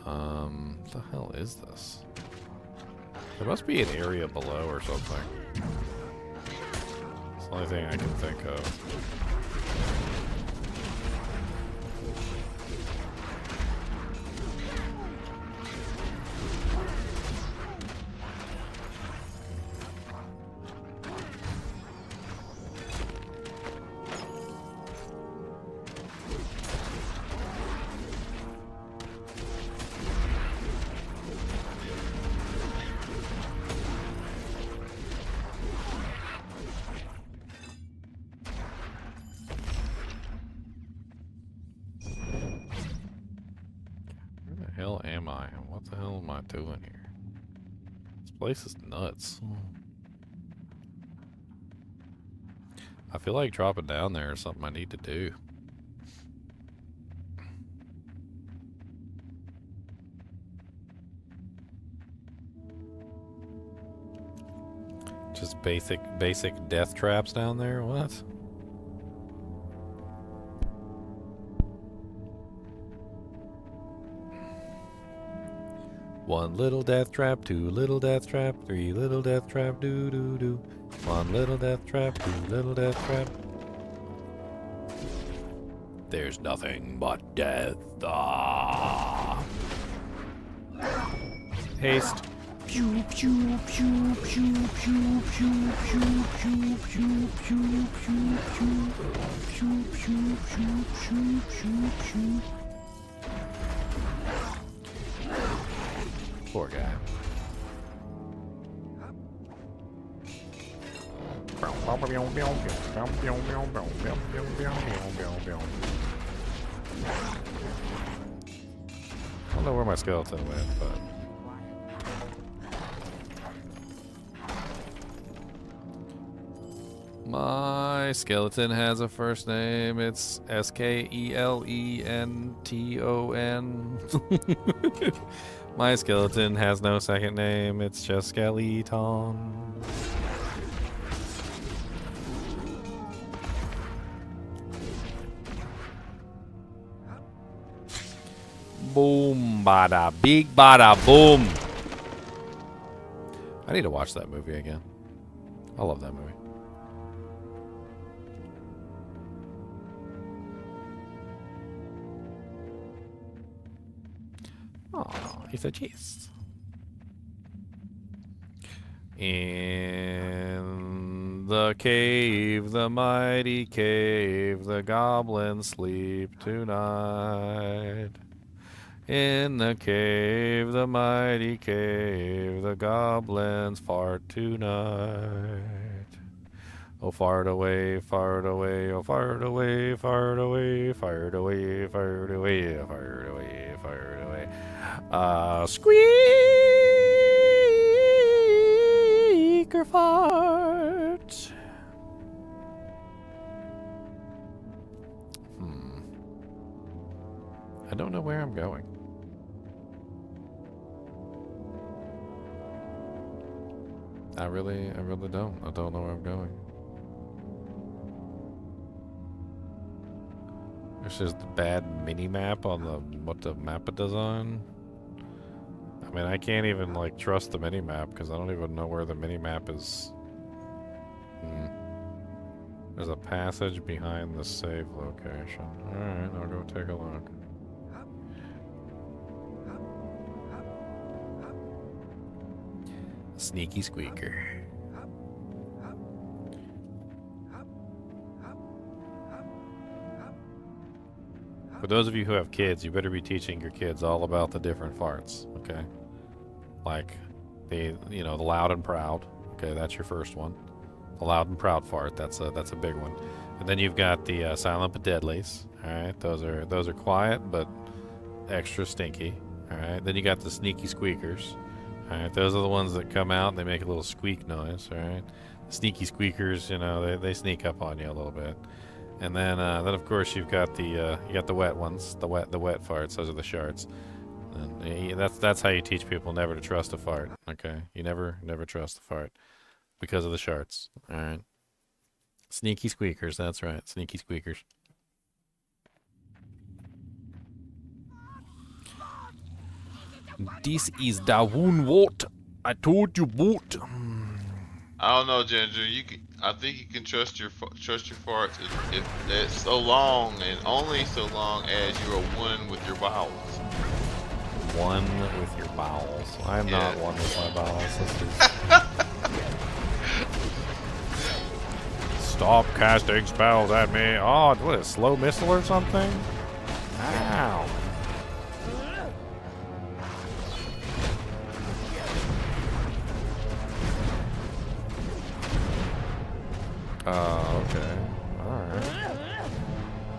What the hell is this? There must be an area below or something. It's the only thing I can think of. Hell am I? What the hell am I doing here? This place is nuts. I feel like dropping down there is something I need to do. Just basic death traps down there? What? One little death trap, two little death trap, three little death trap, doo doo doo. One little death trap, two little death trap. There's nothing but death. Ah. Haste. Pew pew pew pew pew pew pew pew pew pew pew pew pew pew pew pew pew. Poor guy. I don't know where my skeleton went, but my skeleton has a first name. It's Skeleton. My skeleton has no second name. It's just Skeleton. Boom, bada, big bada, boom. I need to watch that movie again. I love that movie. Oh, it's a chest. And the cave, the mighty cave, the goblins sleep tonight. In the cave, the mighty cave, the goblins fart tonight. Oh, fart away, fart away, oh, fart away, fart away, fart away, fart away, fart away, fart away. Squeaker fart. I don't know where I'm going. I really don't. I don't know where I'm going. There's just a bad mini-map on what the map it does on. I mean, I can't even, like, trust the mini-map because I don't even know where the mini-map is. There's a passage behind the save location. Alright, I'll go take a look. Sneaky squeaker. For those of you who have kids, you better be teaching your kids all about the different farts, okay? Like the loud and proud. Okay, that's your first one. The loud and proud fart, that's a big one. And then you've got the silent but deadlies. All right, those are quiet but extra stinky. All right, then you got the sneaky squeakers. All right, those are the ones that come out and they make a little squeak noise. All right, the sneaky squeakers, they sneak up on you a little bit. And then of course you've got the wet ones, the wet farts. Those are the sharts. And that's how you teach people never to trust a fart. Okay, you never trust a fart because of the sharts. All right, sneaky squeakers. That's right, sneaky squeakers. This is the one what I told you about. I don't know, Ginger. I think you can trust your farts if it's so long and only so long as you are one with your bowels. One with your bowels. I'm not one with my bowels. Stop casting spells at me. Oh, what, a slow missile or something? Ow. Okay. Alright.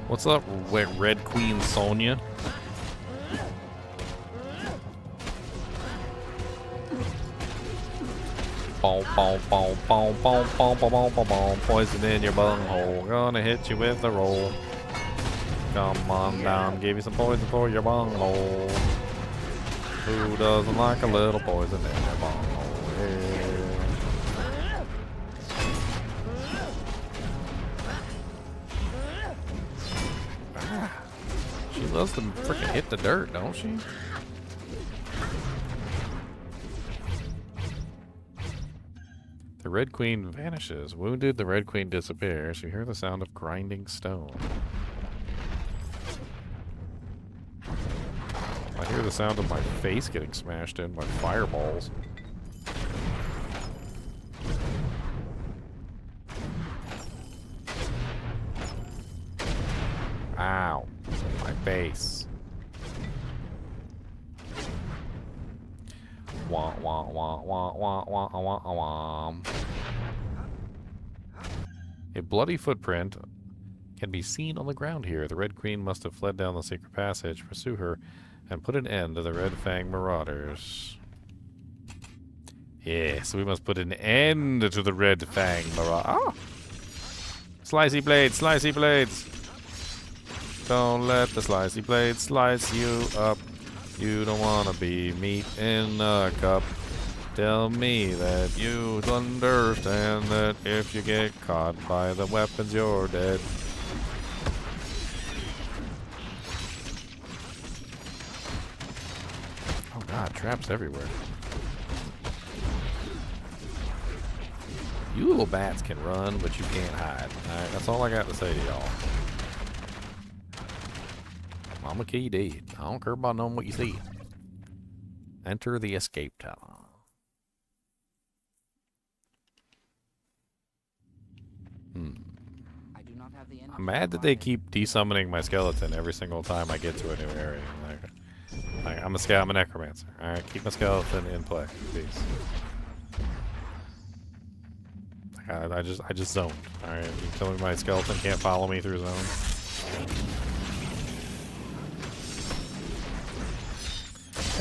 What's up, Red Queen Sonia? Poison in your bunghole. Gonna hit you with a roll. Come on down, give you some poison for your bunghole. Who doesn't like a little poison in their bunghole? Yeah. She loves to freaking hit the dirt, don't she? The Red Queen vanishes. Wounded, the Red Queen disappears. You hear the sound of grinding stone. I hear the sound of my face getting smashed in by fireballs. Ow. My face. Wah wah wah wah wah wah wah wah. A bloody footprint can be seen on the ground here. The Red Queen must have fled down the secret passage. Pursue her and put an end to the Red Fang marauders. Yes, we must put an end to the Red Fang marauders. Ah! Slicey blades, slicey blades. Don't let the slicey blade slice you up. You don't want to be meat in a cup. Tell me that you understand that if you get caught by the weapons, you're dead. Oh god, traps everywhere. You little bats can run, but you can't hide. Alright, that's all I got to say to y'all. I'm gonna kill you dead. I don't care about knowing what you see. Enter the escape tunnel. I do not have the energy. I'm mad that they keep desummoning my skeleton every single time I get to a new area. Like I'm a necromancer. All right, keep my skeleton in play, please. I just zoned. All right, you tell me my skeleton can't follow me through zone.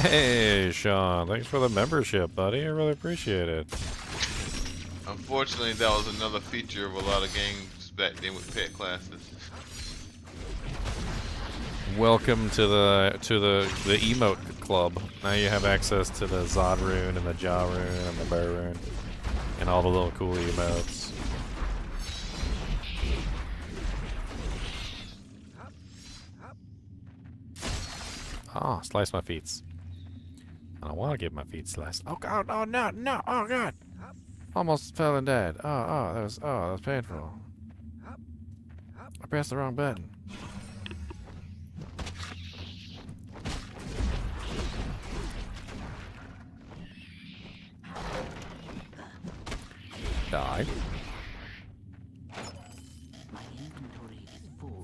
Hey, Sean, thanks for the membership, buddy. I really appreciate it. Unfortunately, that was another feature of a lot of games back then with pet classes. Welcome to the emote club. Now you have access to the Zod rune and the Jaw rune and the Bear rune and all the little cool emotes. Oh, slice my feet. I don't want to get my feet sliced. Oh God! Oh no! No! Oh God! Almost fell and died. That was painful. I pressed the wrong button. Die.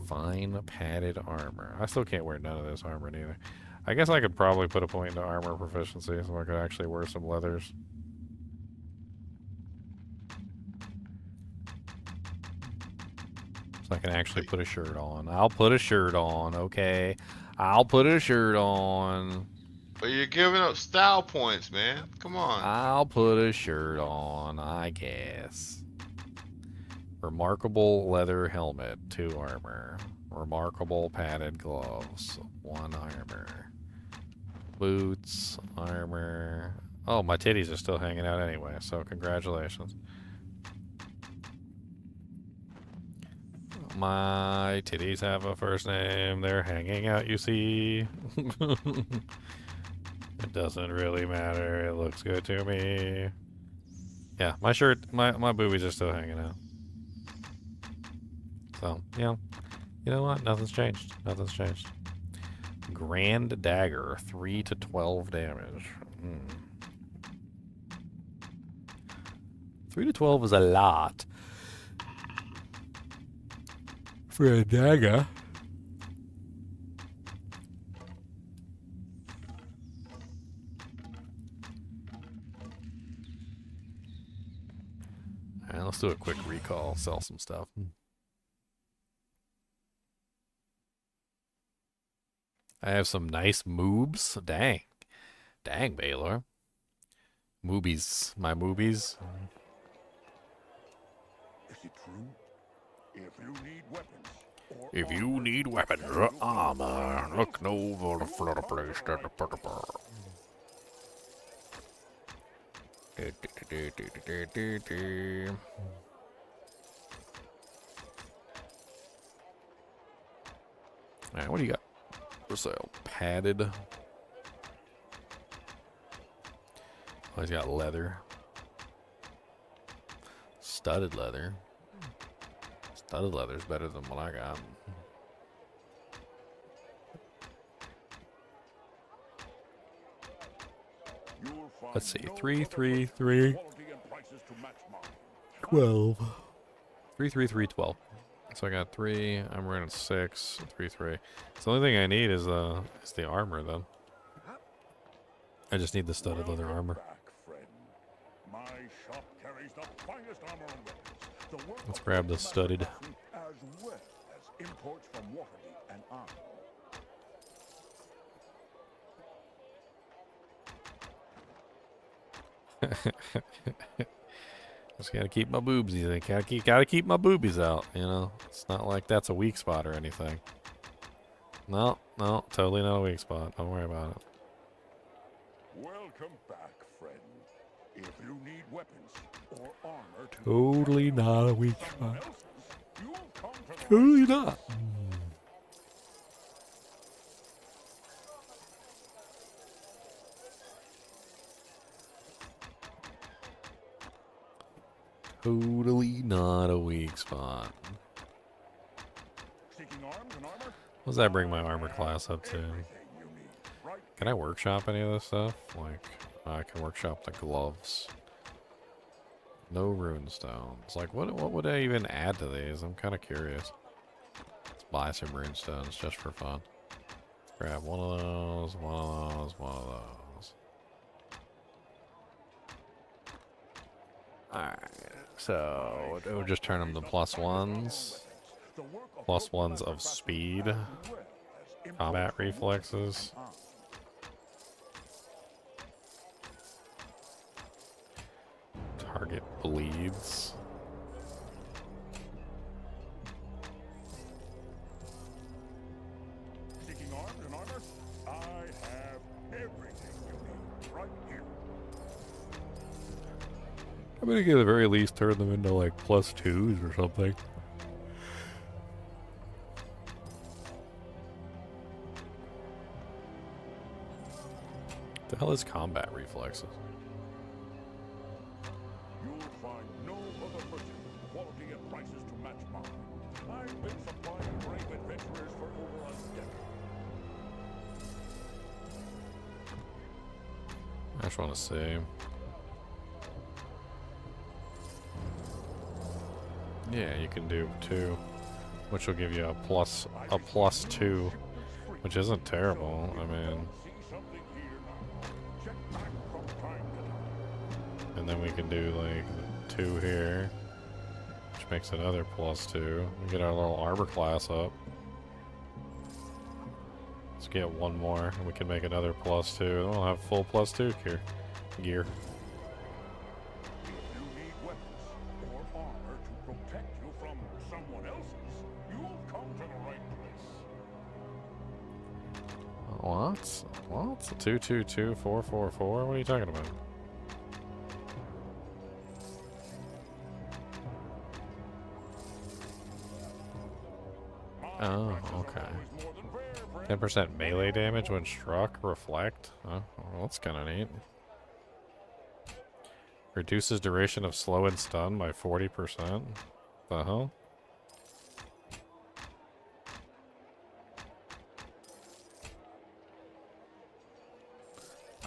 Fine padded armor. I still can't wear none of this armor neither. I guess I could probably put a point into armor proficiency so I could actually wear some leathers. So I can actually put a shirt on. I'll put a shirt on, okay? I'll put a shirt on. But you're giving up style points, man. Come on. I'll put a shirt on, I guess. Remarkable leather helmet, 2 armor. Remarkable padded gloves, 1 armor. Boots, armor. Oh, my titties are still hanging out anyway, so congratulations. My titties have a first name. They're hanging out, you see. It doesn't really matter. It looks good to me. Yeah, my shirt, my boobies are still hanging out. So, yeah. You know what? Nothing's changed. Nothing's changed. Grand Dagger, 3 to 12 damage. 3 to 12 is a lot. For a dagger. Alright, let's do a quick recall, sell some stuff. I have some nice moobs. Dang. Dang, Baldur. Moobies. My moobies. Is it true? If you need weapons or armor, look no further for the place than the purple. Alright, what do you got for sale? Padded. Oh, he's got leather. Studded leather. Studded leather's better than what I got. Let's see. 3, 3, 3. 12. 3, 3, 3, 12. So I got 3. I'm running 6. 3, 3. So the only thing I need is the armor then. I just need the studded leather armor. Let's grab the studded. As well as imports from Waterdeep and Arm. Just gotta keep my boobsies. Gotta keep my boobies out. You know, it's not like that's a weak spot or anything. No, no, totally not a weak spot. Don't worry about it. Welcome back, friend. If you need weapons or armor to Totally not a weak spot. Totally not. Totally not a weak spot. What does that bring my armor class up to? Can I workshop any of this stuff? Like, I can workshop the gloves. No rune stones. Like, what would I even add to these? I'm kind of curious. Let's buy some rune stones just for fun. Grab one of those, one of those, one of those. Alright, so we'll just turn them to +1s. +1s of speed. Combat reflexes. Target bleeds. Seeking arms and armor? I have everything you need right here. I'm gonna get at the very least turn them into like +2s or something. The hell is combat reflexes? You'll find no other merchant with quality and prices to match mine. I've been supplying brave adventurers for over a decade. I just want to see. Yeah, you can do 2, which will give you a +2, which isn't terrible. I mean, and then we can do like 2 here, which makes another +2. We get our little armor class up. Let's get 1 more, and we can make another +2. We'll have full +2 gear. What? What? 222444? What are you talking about? Oh, okay. 10% melee damage when struck. Reflect. Oh, well, that's kind of neat. Reduces duration of slow and stun by 40%. The hell?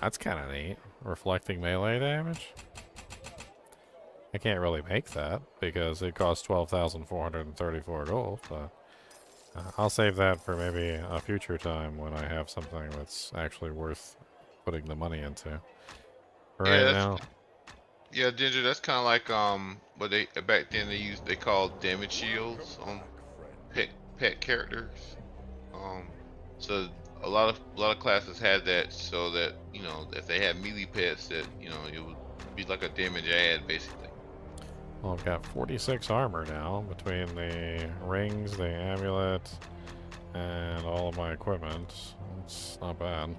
That's kind of neat. Reflecting melee damage? I can't really make that because it costs 12,434 gold, but I'll save that for maybe a future time when I have something that's actually worth putting the money into. Right now. Yeah, Ginger, that's kind of like what they back then they called damage shields on pet characters. So a lot of classes had that, so that if they had melee pets, that it would be like a damage add basically. Well, I've got 46 armor now between the rings, the amulet, and all of my equipment. It's not bad.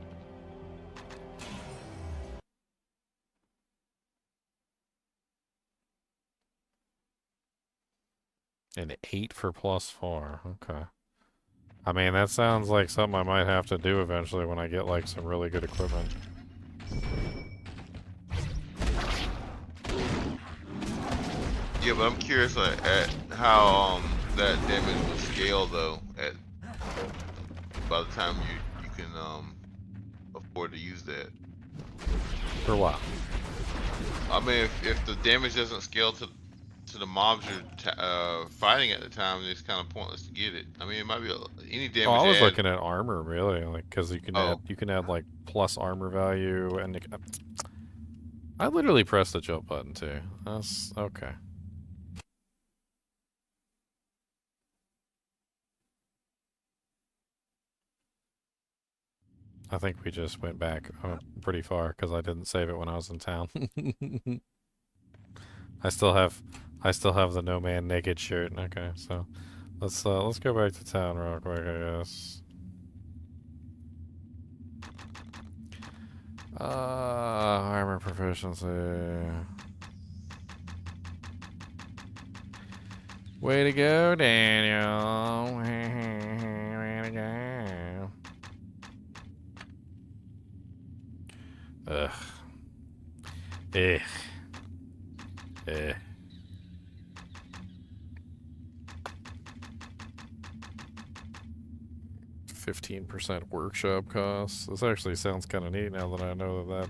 And 8 for +4. Okay. I mean, that sounds like something I might have to do eventually when I get like some really good equipment. Yeah, but I'm curious at how that damage would scale though. By the time you can afford to use that. For what? I mean, if the damage doesn't scale to the mobs you're fighting at the time, it's kind of pointless to get it. I mean, it might be any damage. Oh, I was looking at armor really, like because you can add like plus armor value, and I literally pressed the jump button too. That's okay. I think we just went back pretty far because I didn't save it when I was in town. I still have the No Man Naked shirt. Okay, so let's go back to town real quick, I guess. Armor proficiency. Way to go, Daniel. Way to go. Ugh. Ugh. Ugh. 15% workshop costs. This actually sounds kind of neat now that I know that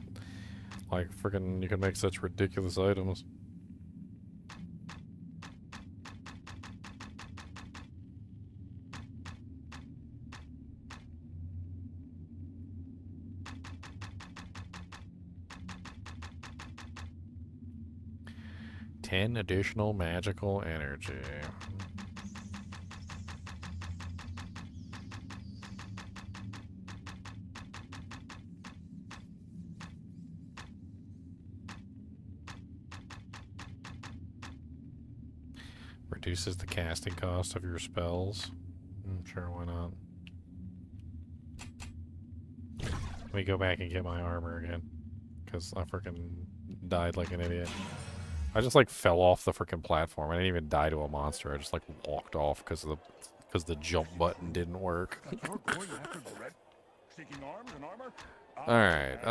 like freaking you can make such ridiculous items. 10 additional magical energy. Reduces the casting cost of your spells. Sure, why not? Let me go back and get my armor again. Because I freaking died like an idiot. I just like fell off the freaking platform. I didn't even die to a monster. I just like walked off because the jump button didn't work. Alright,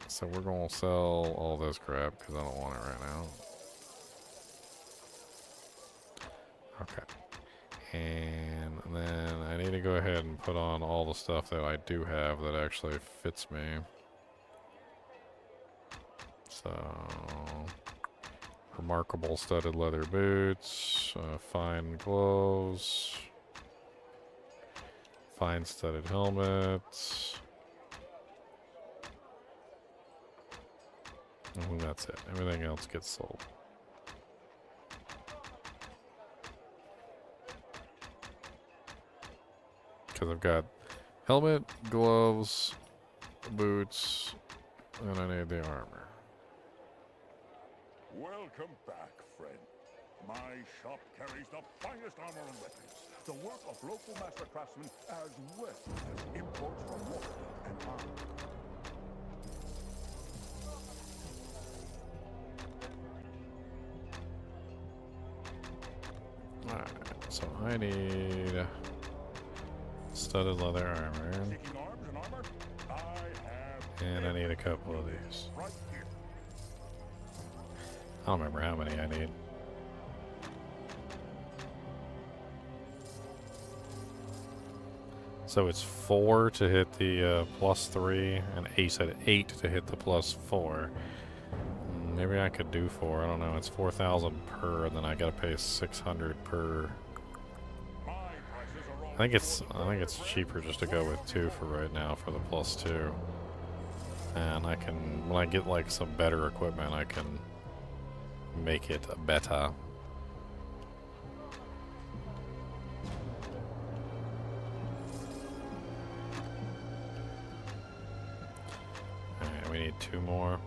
so we're gonna sell all this crap because I don't want it right now. Okay. And then I need to go ahead and put on all the stuff that I do have that actually fits me. So, remarkable studded leather boots, fine gloves, fine studded helmets. And that's it. Everything else gets sold. Because I've got helmet, gloves, boots, and I need the armor. Welcome back, friend. My shop carries the finest armor and weapons, the work of local master craftsmen as well as imports from Waterdeep and Arm. Alright, so I need studded leather armor. And I need a couple of these. I don't remember how many I need. So it's 4 to hit the +3, and Ace said 8 to hit the +4. Maybe I could do 4. I don't know. It's 4,000 per, and then I gotta pay 600 per. I think it's cheaper just to go with 2 for right now for the +2. And I can, when I get like some better equipment, I can make it better. Alright, we need 2 more.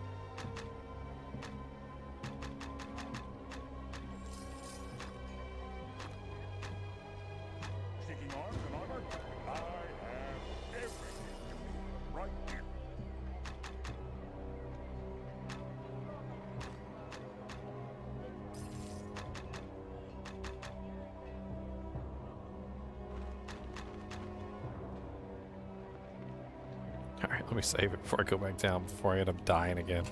Alright, let me save it before I go back down, before I end up dying again.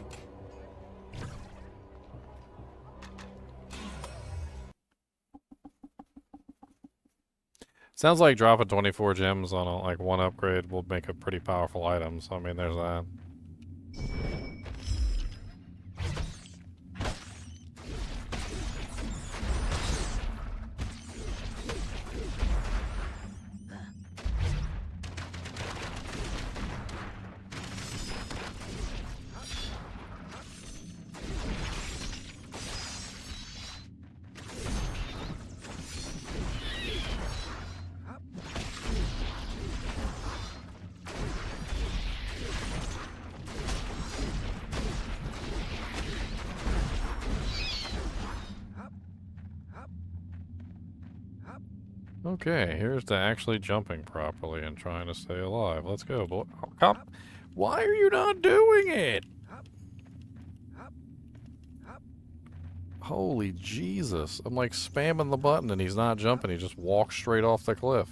Sounds like dropping 24 gems on like 1 upgrade will make a pretty powerful item, so I mean there's that. Okay, here's to actually jumping properly and trying to stay alive. Let's go, boy. Oh, come. Why are you not doing it? Holy Jesus. I'm like spamming the button and he's not jumping. He just walks straight off the cliff.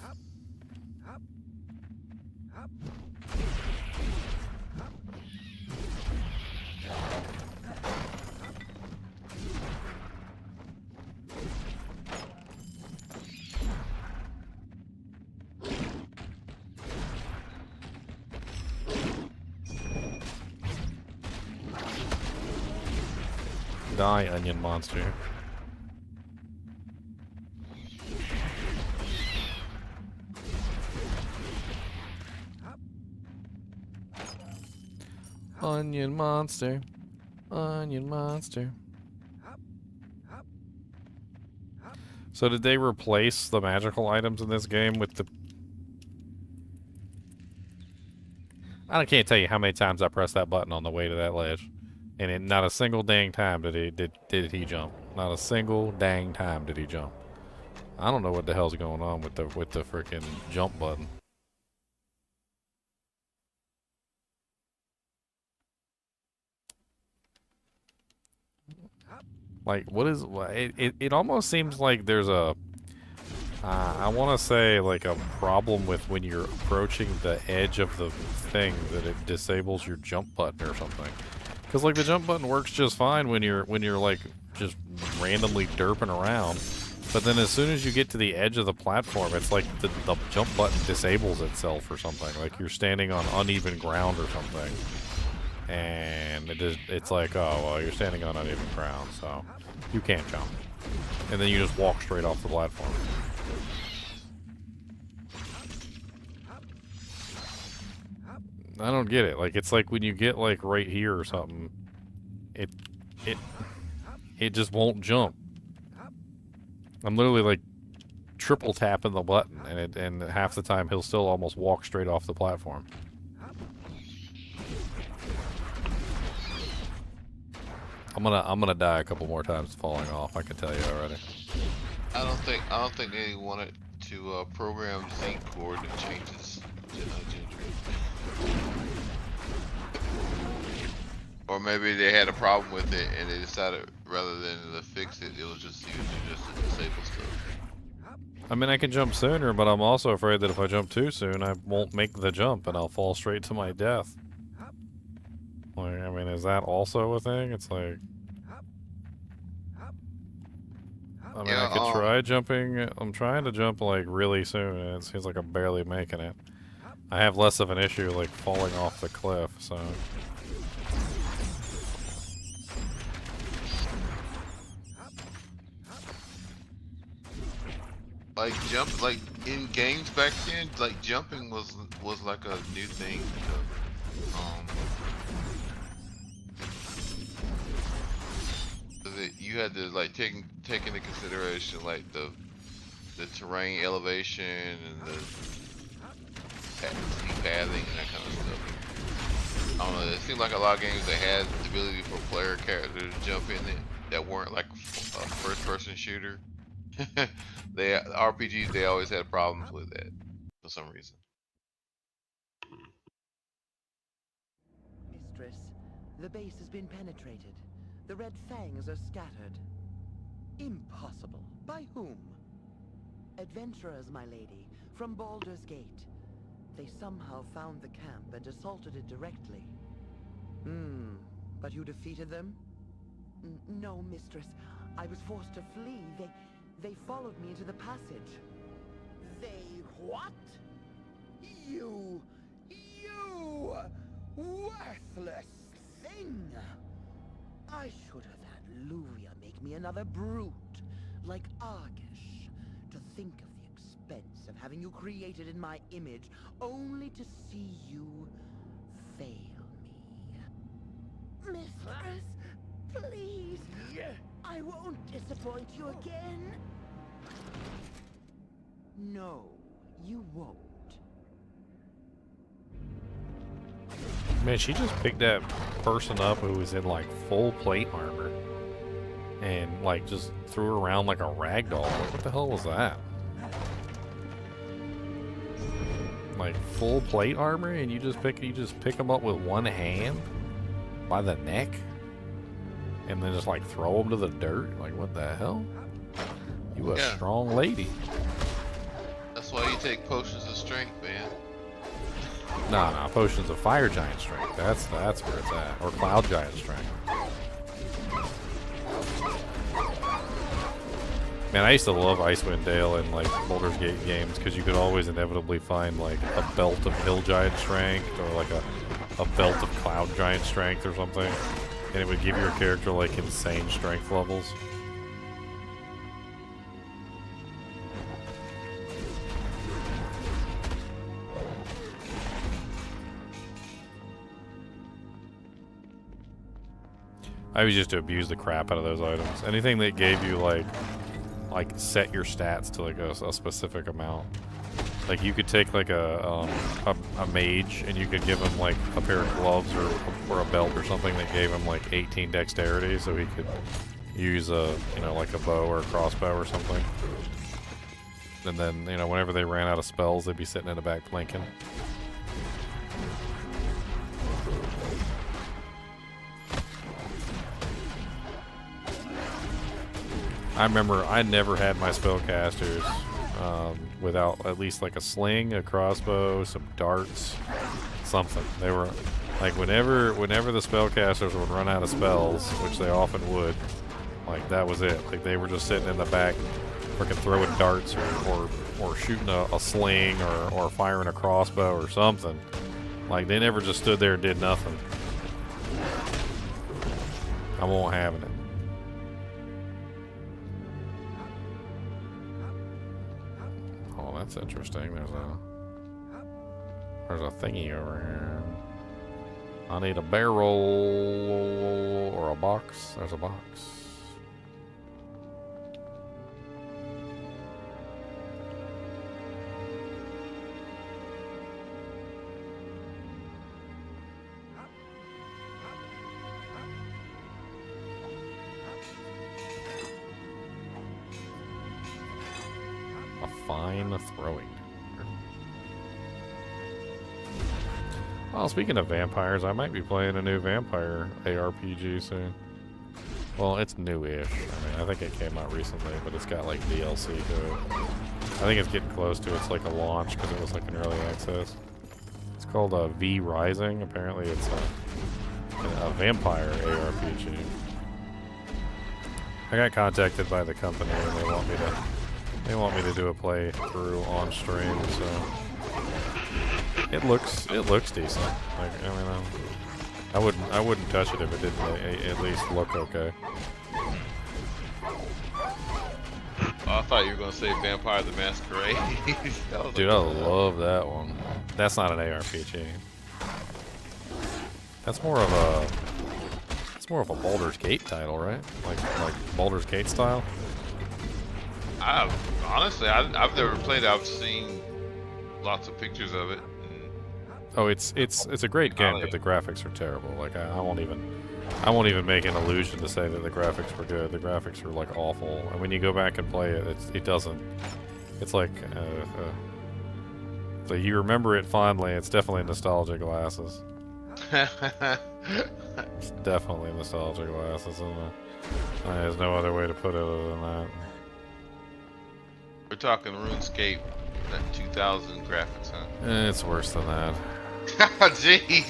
Die, onion monster. Onion monster. Onion monster. So did they replace the magical items in this game with the... I can't tell you how many times I pressed that button on the way to that ledge. And not a single dang time did he jump. Not a single dang time did he jump. I don't know what the hell's going on with the freaking jump button. Like, what is... It almost seems like there's a... I want to say, like, a problem with when you're approaching the edge of the thing that it disables your jump button or something. Because, like, the jump button works just fine when you're like, just randomly derping around. But then as soon as you get to the edge of the platform, it's like the jump button disables itself or something. Like, you're standing on uneven ground or something. And it's like, oh, well, you're standing on uneven ground, so you can't jump. And then you just walk straight off the platform. I don't get it. Like, it's like when you get, like, right here or something, it just won't jump. I'm literally, like, triple tapping the button, and half the time he'll still almost walk straight off the platform. I'm gonna die a couple more times falling off, I can tell you already. I don't think they wanted to program Z coordinate changes to or maybe they had a problem with it and they decided rather than to fix it, it was just easier just to disable stuff. I mean, I can jump sooner, but I'm also afraid that if I jump too soon, I won't make the jump and I'll fall straight to my death. Like, I mean, is that also a thing? It's like... I mean, I could try jumping. I'm trying to jump, like, really soon, and it seems like I'm barely making it. I have less of an issue, like, falling off the cliff, so... Like in games back then, like jumping was like a new thing. You had to like take into consideration like the terrain elevation and the pathing and that kind of stuff. I don't know. It seemed like a lot of games that had the ability for a player character to jump in it that weren't like a first-person shooter. RPGs, they always had problems with that for some reason. Mistress, the base has been penetrated. The red fangs are scattered. Impossible. By whom? Adventurers, my lady, from Baldur's Gate. They somehow found the camp and assaulted it directly. But you defeated them? No, mistress. I was forced to flee. They followed me into the passage. They what? You worthless thing! I should have had Luria make me another brute, like Argish. To think of the expense of having you created in my image, only to see you fail me. Mistress, please! I won't disappoint you again. No, you won't. Man, she just picked that person up who was in like full plate armor and like just threw her around like a rag doll. Like, what the hell was that? Like full plate armor, and you just pick them up with one hand by the neck and then just like throw them to the dirt. Like, what the hell? You a strong lady. That's why you take potions of strength, man. Nah, potions of fire giant strength. That's where it's at. Or cloud giant strength. Man, I used to love Icewind Dale in like Baldur's Gate games because you could always inevitably find like a belt of hill giant strength or like a belt of cloud giant strength or something, and it would give your character like insane strength levels. I used to abuse the crap out of those items. Anything that gave you like set your stats to like a specific amount. Like you could take like a mage and you could give him like a pair of gloves or a belt or something that gave him like 18 dexterity, so he could use a like a bow or a crossbow or something. And then whenever they ran out of spells, they'd be sitting in the back blinking. I remember I never had my spellcasters without at least like a sling, a crossbow, some darts, something. They were like whenever the spellcasters would run out of spells, which they often would, like that was it. Like they were just sitting in the back, freaking throwing darts or shooting a sling or firing a crossbow or something. Like they never just stood there and did nothing. I won't having it. That's interesting. There's a thingy over here. I need a barrel or a box. There's a box. Fine throwing. Well, speaking of vampires, I might be playing a new vampire ARPG soon. Well, it's newish. I mean, I think it came out recently, but it's got like DLC to it. I think it's getting close to its like a launch because it was like an early access. It's called V Rising. Apparently, it's a vampire ARPG. I got contacted by the company and they want me to do a playthrough on stream, so it looks decent. Like I mean, I wouldn't touch it if it didn't at least look okay. I thought you were gonna say Vampire the Masquerade. Dude, I love that one. That's not an ARPG. That's more of a Baldur's Gate title, right? Like Baldur's Gate style. Honestly, I've never played it. I've seen lots of pictures of it. Oh, it's a great game, but the graphics are terrible. Like I won't even make an illusion to say that the graphics were good. The graphics are like awful, and when you go back and play it, it doesn't. It's like so you remember it fondly. It's definitely nostalgia glasses. It's definitely nostalgia glasses, isn't it? There's no other way to put it other than that. We're talking RuneScape, that 2000 graphics, huh? It's worse than that. Jeez.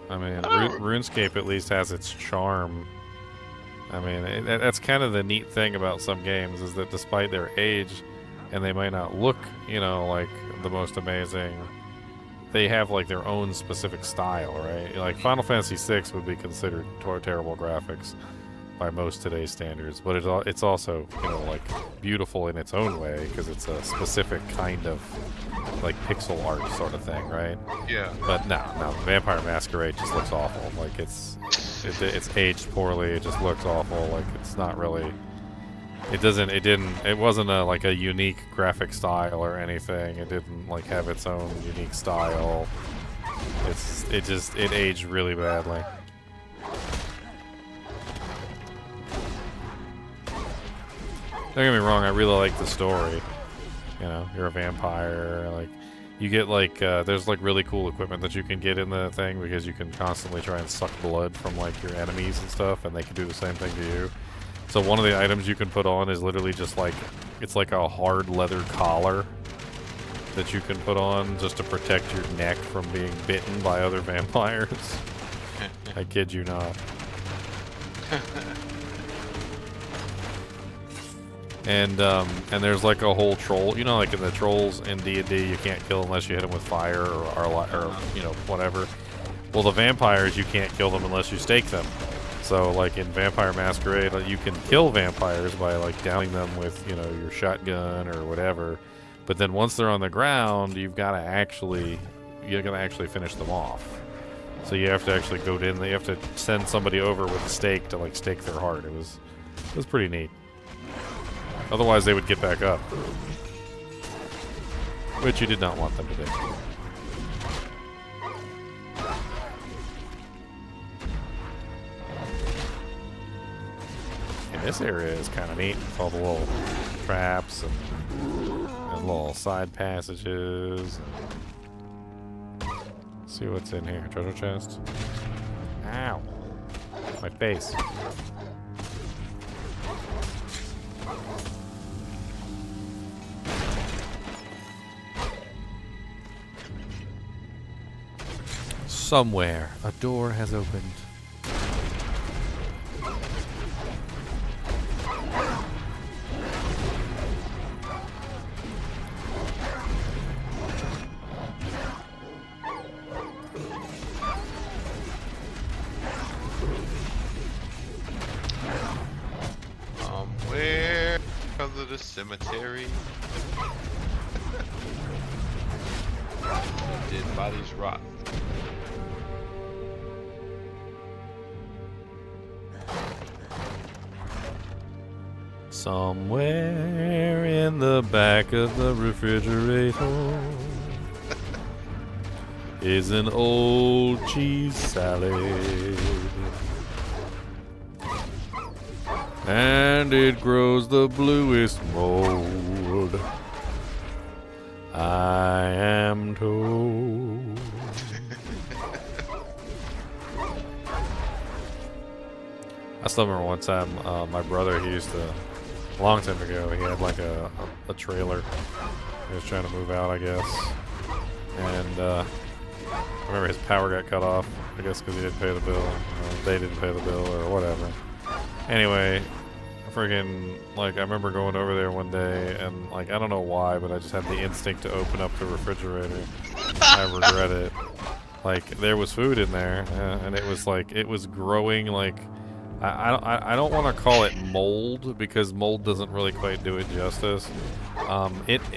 I mean, RuneScape at least has its charm. I mean, that's kind of the neat thing about some games is that despite their age, and they might not look, like the most amazing, they have like their own specific style, right? Like Final Fantasy VI would be considered terrible graphics by most today's standards, but it's also like beautiful in its own way because it's a specific kind of like pixel art sort of thing, right? Yeah. But no, Vampire Masquerade just looks awful. Like it's aged poorly. It just looks awful. Like it's not really. It wasn't like a unique graphic style or anything. It didn't like have its own unique style. It aged really badly. Don't get me wrong, I really like the story. You're a vampire, like you get like there's like really cool equipment that you can get in the thing because you can constantly try and suck blood from like your enemies and stuff, and they can do the same thing to you. So one of the items you can put on is literally just like it's like a hard leather collar that you can put on just to protect your neck from being bitten by other vampires. I kid you not. And there's like a whole troll, like in the trolls in D&D, you can't kill unless you hit them with fire or whatever. Well, the vampires, you can't kill them unless you stake them. So like in Vampire Masquerade, you can kill vampires by like downing them with, your shotgun or whatever. But then once they're on the ground, you're gonna actually finish them off. So you have to actually go in. You have to send somebody over with a stake to like stake their heart. It was pretty neat. Otherwise, they would get back up, which you did not want them to do. And this area is kind of neat with all the little traps and little side passages. Let's see what's in here. Treasure chest. Ow. My face. Somewhere a door has opened. Where under the cemetery? Dead bodies rot. Somewhere in the back of the refrigerator is an old cheese salad. And it grows the bluest mold, I am told. I still remember one time, my brother, he used to, a long time ago, he had like a trailer. He was trying to move out, I guess. And I remember his power got cut off, I guess because he didn't pay the bill. Or they didn't pay the bill or whatever. Anyway, freaking, like, I remember going over there one day and, like, I don't know why, but I just had the instinct to open up the refrigerator. I regret it. Like, there was food in there, and it was, like, it was growing, like, I don't want to call it mold, because mold doesn't really quite do it justice.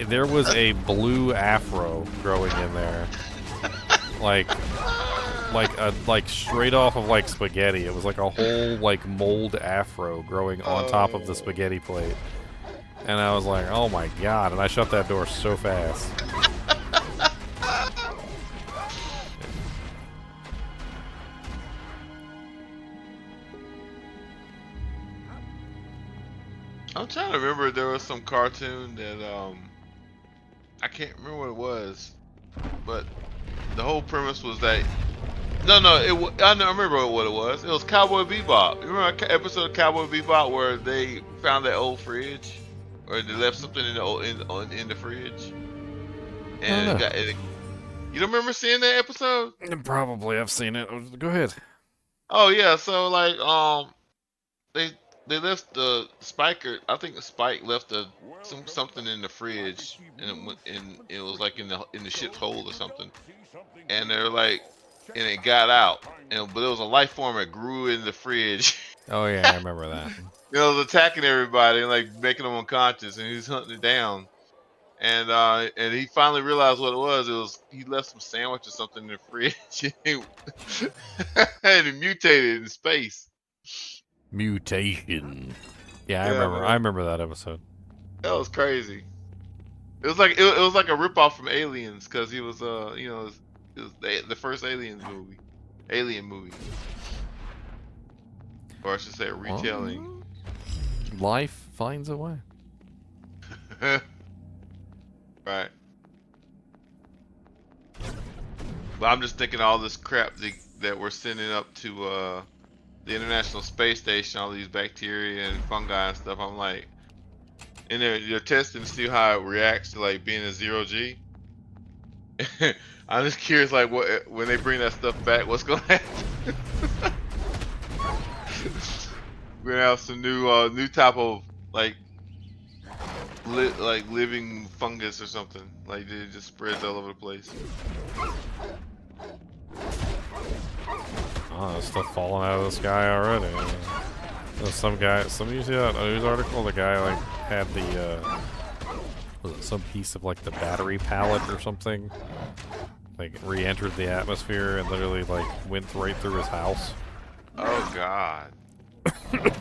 There was a blue afro growing in there. Like straight off of like spaghetti. It was like a whole like mold afro growing on top of the spaghetti plate. And I was like, oh my god, and I shut that door so fast. I'm trying to remember, there was some cartoon that I can't remember what it was, but the whole premise was that I remember what it was. It was Cowboy Bebop. You remember an episode of Cowboy Bebop where they found that old fridge, or they left something in the fridge, and you don't remember seeing that episode? Probably, I've seen it. Go ahead. Oh yeah, so like they left the Spiker. I think Spike left something in the fridge, and it was like in the ship's hold or something. And they're like, and it got out, but it was a life form that grew in the fridge. Oh yeah, I remember that. It was attacking everybody and like making them unconscious, and he was hunting it down. And he finally realized what it was. It was he left some sandwich or something in the fridge, and it mutated in space. Mutation. Yeah, I remember that episode. That was crazy. It was like it was like a ripoff from Aliens, because he was it was the first Alien movie, or I should say a retelling. Life finds a way. Right. But I'm just thinking all this crap that we're sending up to the International Space Station, all these bacteria and fungi and stuff. I'm like, and they're testing to see how it reacts to like being a 0G. I'm just curious, like, what when they bring that stuff back, what's gonna happen? We're gonna have some new type of like living fungus or something. Like it just spreads all over the place. Oh, there's stuff falling out of the sky already. There's some you see that news article? The guy like had the was it some piece of like the battery pallet or something, like re-entered the atmosphere and literally like went right through his house. Oh God.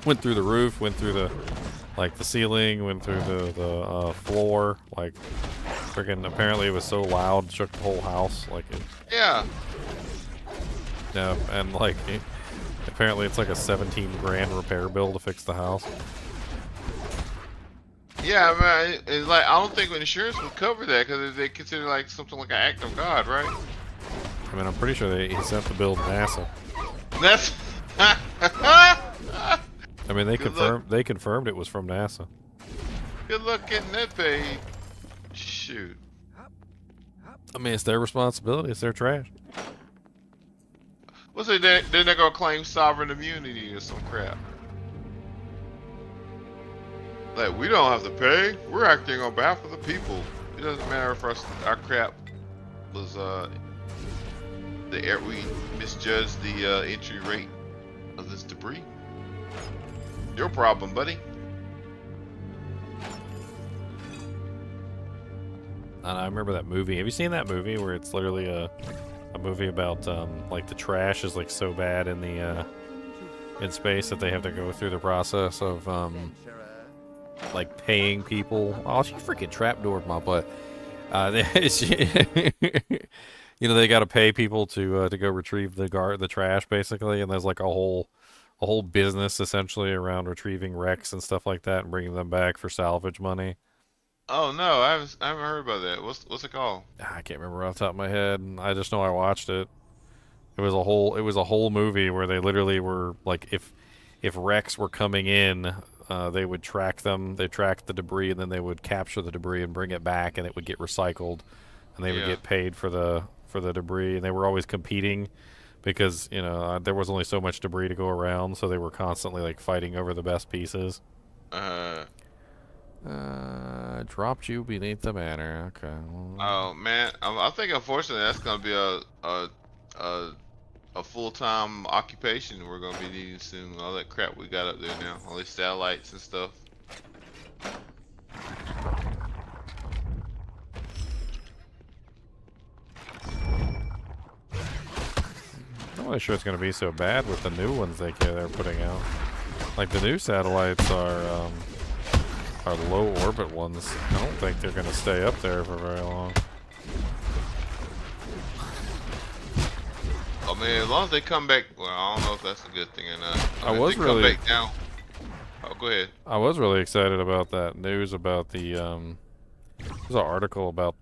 Went through the roof, went through the ceiling, went through the floor. Like freaking, apparently it was so loud, shook the whole house. Like it, Yeah. yeah, and like apparently it's like a 17 grand repair bill to fix the house. Yeah, man. It's like I don't think insurance would cover that because they consider like something like an act of God, right? I mean, I'm pretty sure he sent the bill to NASA. That's. I mean, they confirmed it was from NASA. Good luck getting that paid. Shoot. I mean, it's their responsibility. It's their trash. What's it? They're not gonna claim sovereign immunity or some crap. Like we don't have to pay. We're acting on behalf of the people. It doesn't matter if our crap was we misjudged the entry rate of this debris. Your problem, buddy. I remember that movie. Have you seen that movie where it's literally a movie about like the trash is like so bad in the in space that they have to go through the process of like paying people. Oh, she freaking trapdoored my butt. You know, they got to pay people to go retrieve the trash basically, and there's like a whole business essentially around retrieving wrecks and stuff like that and bringing them back for salvage money. Oh no, I haven't heard about that. What's it called? I can't remember off the top of my head. I just know I watched it. It was a whole movie where they literally were like, if wrecks were coming in, they would track them. They tracked the debris, and then they would capture the debris and bring it back, and it would get recycled, and they would get paid for the debris. And they were always competing because, you know, there was only so much debris to go around, so they were constantly like fighting over the best pieces. Dropped you beneath the manor. Okay. Oh man, I think unfortunately that's gonna be a full-time occupation we're gonna be needing soon. All that crap we got up there now, all these satellites and stuff. I'm not sure it's gonna be so bad with the new ones they're putting out. Like the new satellites are low orbit ones. I don't think they're gonna stay up there for very long. Oh man, as long as they come back, well, I don't know if that's a good thing or not. I was really come back down. Oh, go ahead. I was really excited about that news about the there's an article about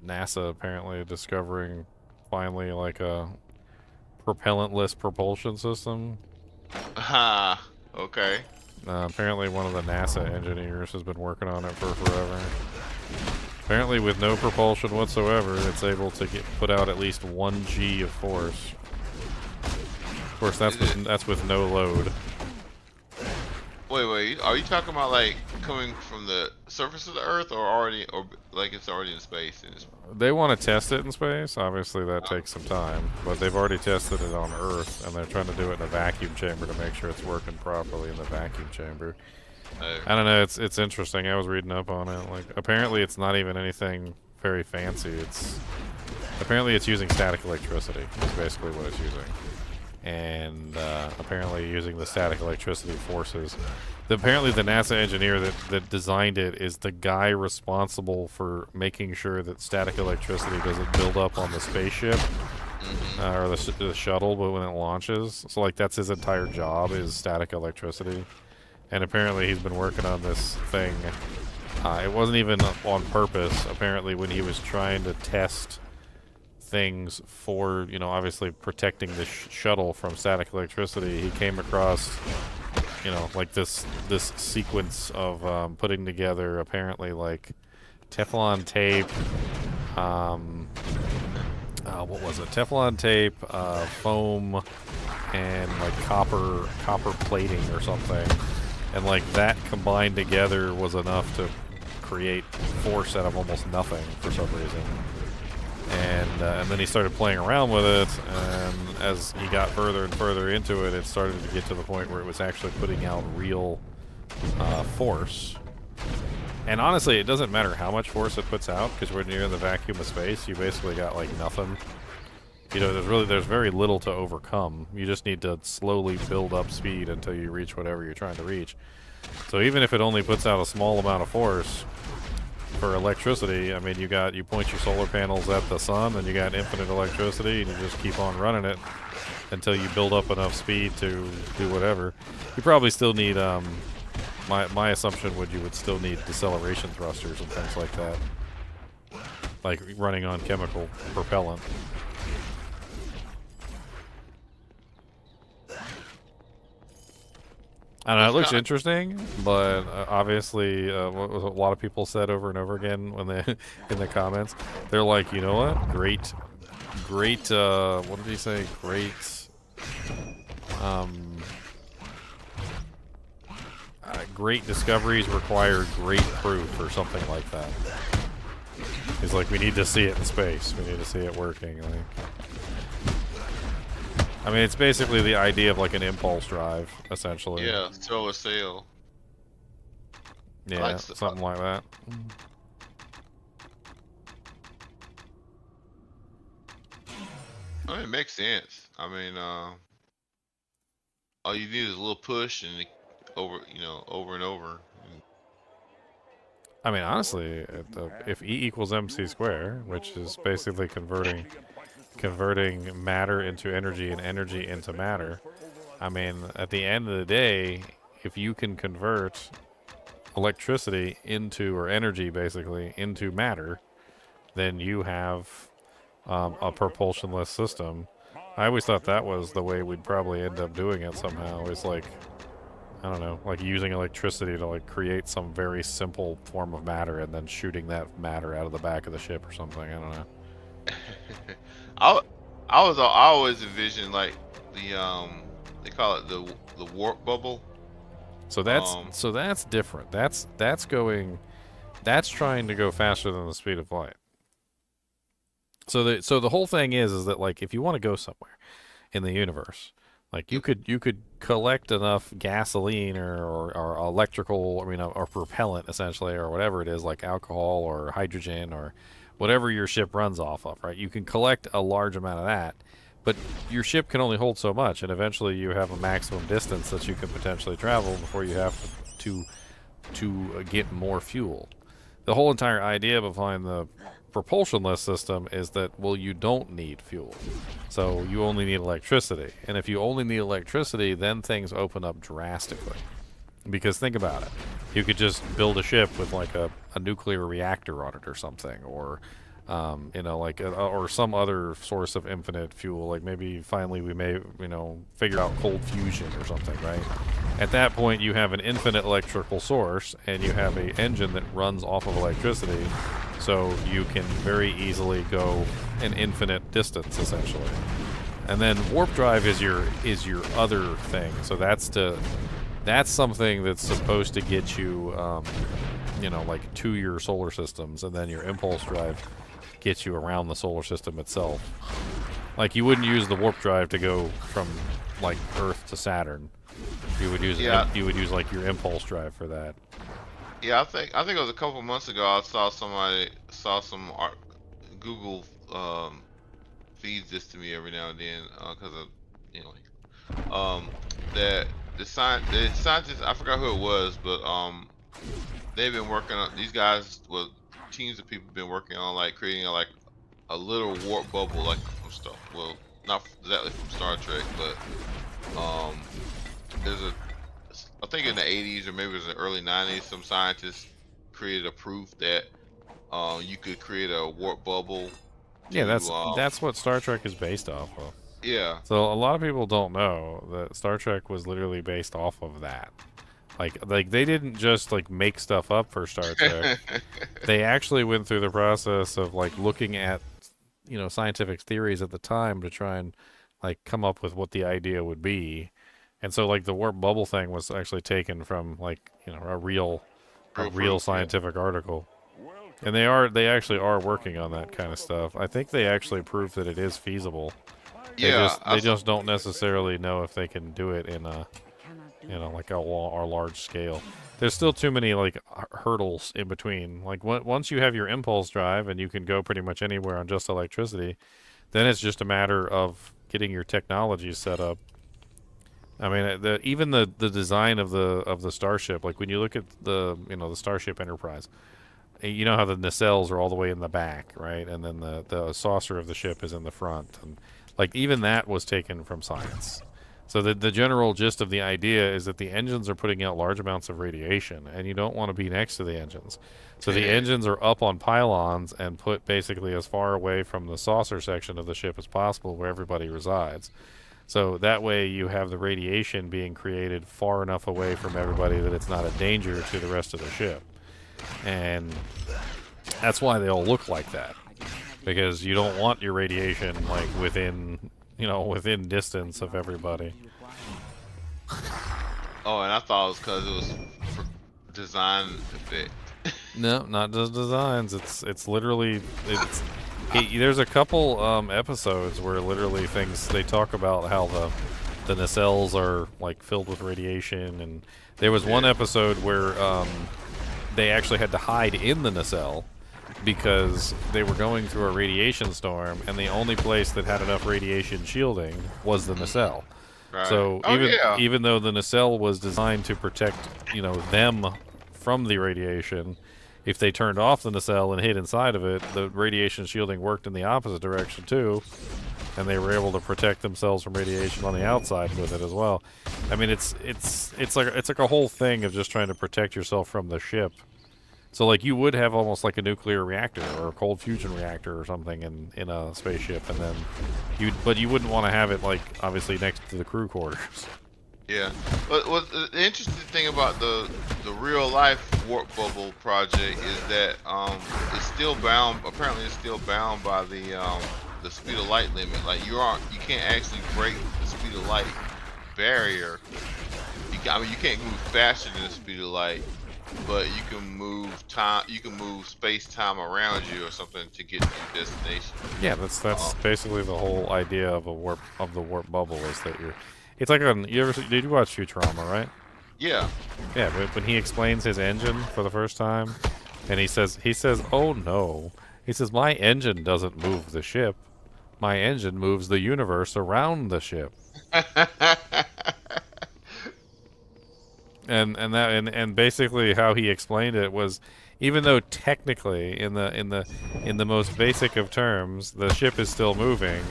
NASA apparently discovering finally like a propellantless propulsion system. Ah, okay. Apparently one of the NASA engineers has been working on it for forever. Apparently with no propulsion whatsoever, it's able to put out at least 1 G of force. Of course, that's with no load. Wait, are you talking about like coming from the surface of the Earth, or like it's already in space? They want to test it in space. Obviously, that takes some time, but they've already tested it on Earth, and they're trying to do it in a vacuum chamber to make sure it's working properly in the vacuum chamber. I don't know. It's interesting. I was reading up on it. Like, apparently, it's not even anything very fancy. Apparently it's using static electricity. Is basically what it's using. And apparently using the static electricity forces. Apparently the NASA engineer that designed it is the guy responsible for making sure that static electricity doesn't build up on the spaceship or the shuttle, but when it launches. So like that's his entire job is static electricity. And apparently he's been working on this thing. It wasn't even on purpose. Apparently when he was trying to test things for, you know, obviously protecting the shuttle from static electricity, he came across, you know, like this sequence of putting together apparently like Teflon tape, what was it? Teflon tape, foam, and like copper plating or something, and like that combined together was enough to create force out of almost nothing for some reason. And then he started playing around with it, and as he got further and further into it, it started to get to the point where it was actually putting out real force. And honestly, it doesn't matter how much force it puts out, because when you're in the vacuum of space, you basically got like nothing. You know, there's very little to overcome. You just need to slowly build up speed until you reach whatever you're trying to reach. So even if it only puts out a small amount of force for electricity, I mean, you point your solar panels at the sun, and you got infinite electricity, and you just keep on running it until you build up enough speed to do whatever. You probably still need, my assumption would you would still need deceleration thrusters and things like that, like running on chemical propellant. I don't know, it looks interesting, but obviously, what a lot of people said over and over again when they in the comments, they're like, you know what? Great, what did he say? Great discoveries require great proof or something like that. He's like, we need to see it in space. We need to see it working. Like, I mean, it's basically the idea of like an impulse drive, essentially. Yeah, solar sail. Yeah, like something like that. I mean, it makes sense. I mean, all you need is a little push and over and over. I mean, honestly, if E equals MC squared, which is basically converting matter into energy and energy into matter, I mean, at the end of the day, if you can convert electricity into, or energy basically, into matter, then you have a propulsionless system. I always thought that was the way we'd probably end up doing it somehow, is like, I don't know, like using electricity to like create some very simple form of matter and then shooting that matter out of the back of the ship or something. I don't know. I always envisioned like the they call it the warp bubble. So that's different. That's trying to go faster than the speed of light. So the whole thing is that like if you want to go somewhere in the universe, like you could collect enough gasoline or electrical, I mean, or propellant essentially, or whatever it is, like alcohol or hydrogen or whatever your ship runs off of, right? You can collect a large amount of that, but your ship can only hold so much, and eventually you have a maximum distance that you can potentially travel before you have to get more fuel. The whole entire idea behind the propulsionless system is that, well, you don't need fuel, so you only need electricity, and if you only need electricity, then things open up drastically. Because think about it, you could just build a ship with like a nuclear reactor on it or something, or you know, like or some other source of infinite fuel, like maybe finally we may, you know, figure out cold fusion or something, right? At that point you have an infinite electrical source and you have an engine that runs off of electricity, so you can very easily go an infinite distance essentially. And then warp drive is your other thing, so that's something that's supposed to get you you know, like to your solar systems, and then your impulse drive gets you around the solar system itself. Like you wouldn't use the warp drive to go from like Earth to Saturn. You would use you would use like your impulse drive for that. Yeah, I think it was a couple months ago I saw some Google feeds this to me every now and then because of, you know, that the scientists, I forgot who it was, but they've been working on, these guys, well, teams of people have been working on like creating a little warp bubble, like from Star, well, not exactly from Star Trek, but there's I think in the 80s or maybe it was in the early 90s, some scientists created a proof that you could create a warp bubble. Yeah, that's what Star Trek is based off of. Yeah. So a lot of people don't know that Star Trek was literally based off of that. Like they didn't just like make stuff up for Star Trek. They actually went through the process of like looking at, you know, scientific theories at the time to try and like come up with what the idea would be. And so like the warp bubble thing was actually taken from like, you know, a real scientific article. And they actually are working on that kind of stuff. I think they actually proved that it is feasible. They just don't necessarily know if they can do it in a, you know, like a large scale. There's still too many like hurdles in between. Like once you have your impulse drive and you can go pretty much anywhere on just electricity, Then it's just a matter of getting your technology set up. I mean, even the design of the starship, like when you look at the Starship Enterprise, you know how the nacelles are all the way in the back, right? And then the saucer of the ship is in the front, and like even that was taken from science. So the general gist of the idea is that the engines are putting out large amounts of radiation, and you don't want to be next to the engines. So the engines are up on pylons and put basically as far away from the saucer section of the ship as possible, where everybody resides. So that way you have the radiation being created far enough away from everybody that it's not a danger to the rest of the ship. And that's why they all look like that. Because you don't want your radiation like within distance of everybody. Oh, and I thought it was because it was for design effect. No, not just designs. It's literally there's a couple episodes where literally they talk about how the nacelles are like filled with radiation, and there was one episode where they actually had to hide in the nacelle because they were going through a radiation storm, and the only place that had enough radiation shielding was the nacelle. Right. So even though the nacelle was designed to protect them from the radiation, if they turned off the nacelle and hid inside of it, the radiation shielding worked in the opposite direction too, and they were able to protect themselves from radiation on the outside with it as well. I mean, it's like a whole thing of just trying to protect yourself from the ship. So like you would have almost like a nuclear reactor or a cold fusion reactor or something in a spaceship, and then you wouldn't want to have it like obviously next to the crew quarters. Yeah, but the interesting thing about the real life warp bubble project is that it's still bound. Apparently, it's still bound by the speed of light limit. Like you can't actually break the speed of light barrier. You can't move faster than the speed of light, but you can move time. You can move space time around you or something to get to your destination. Yeah, that's basically the whole idea of the warp bubble is that you're. It's like did you watch Futurama, right? Yeah. Yeah, but when he explains his engine for the first time, and he says, "Oh no," he says, "My engine doesn't move the ship. My engine moves the universe around the ship." and basically how he explained it was, even though technically in the most basic of terms, the ship is still moving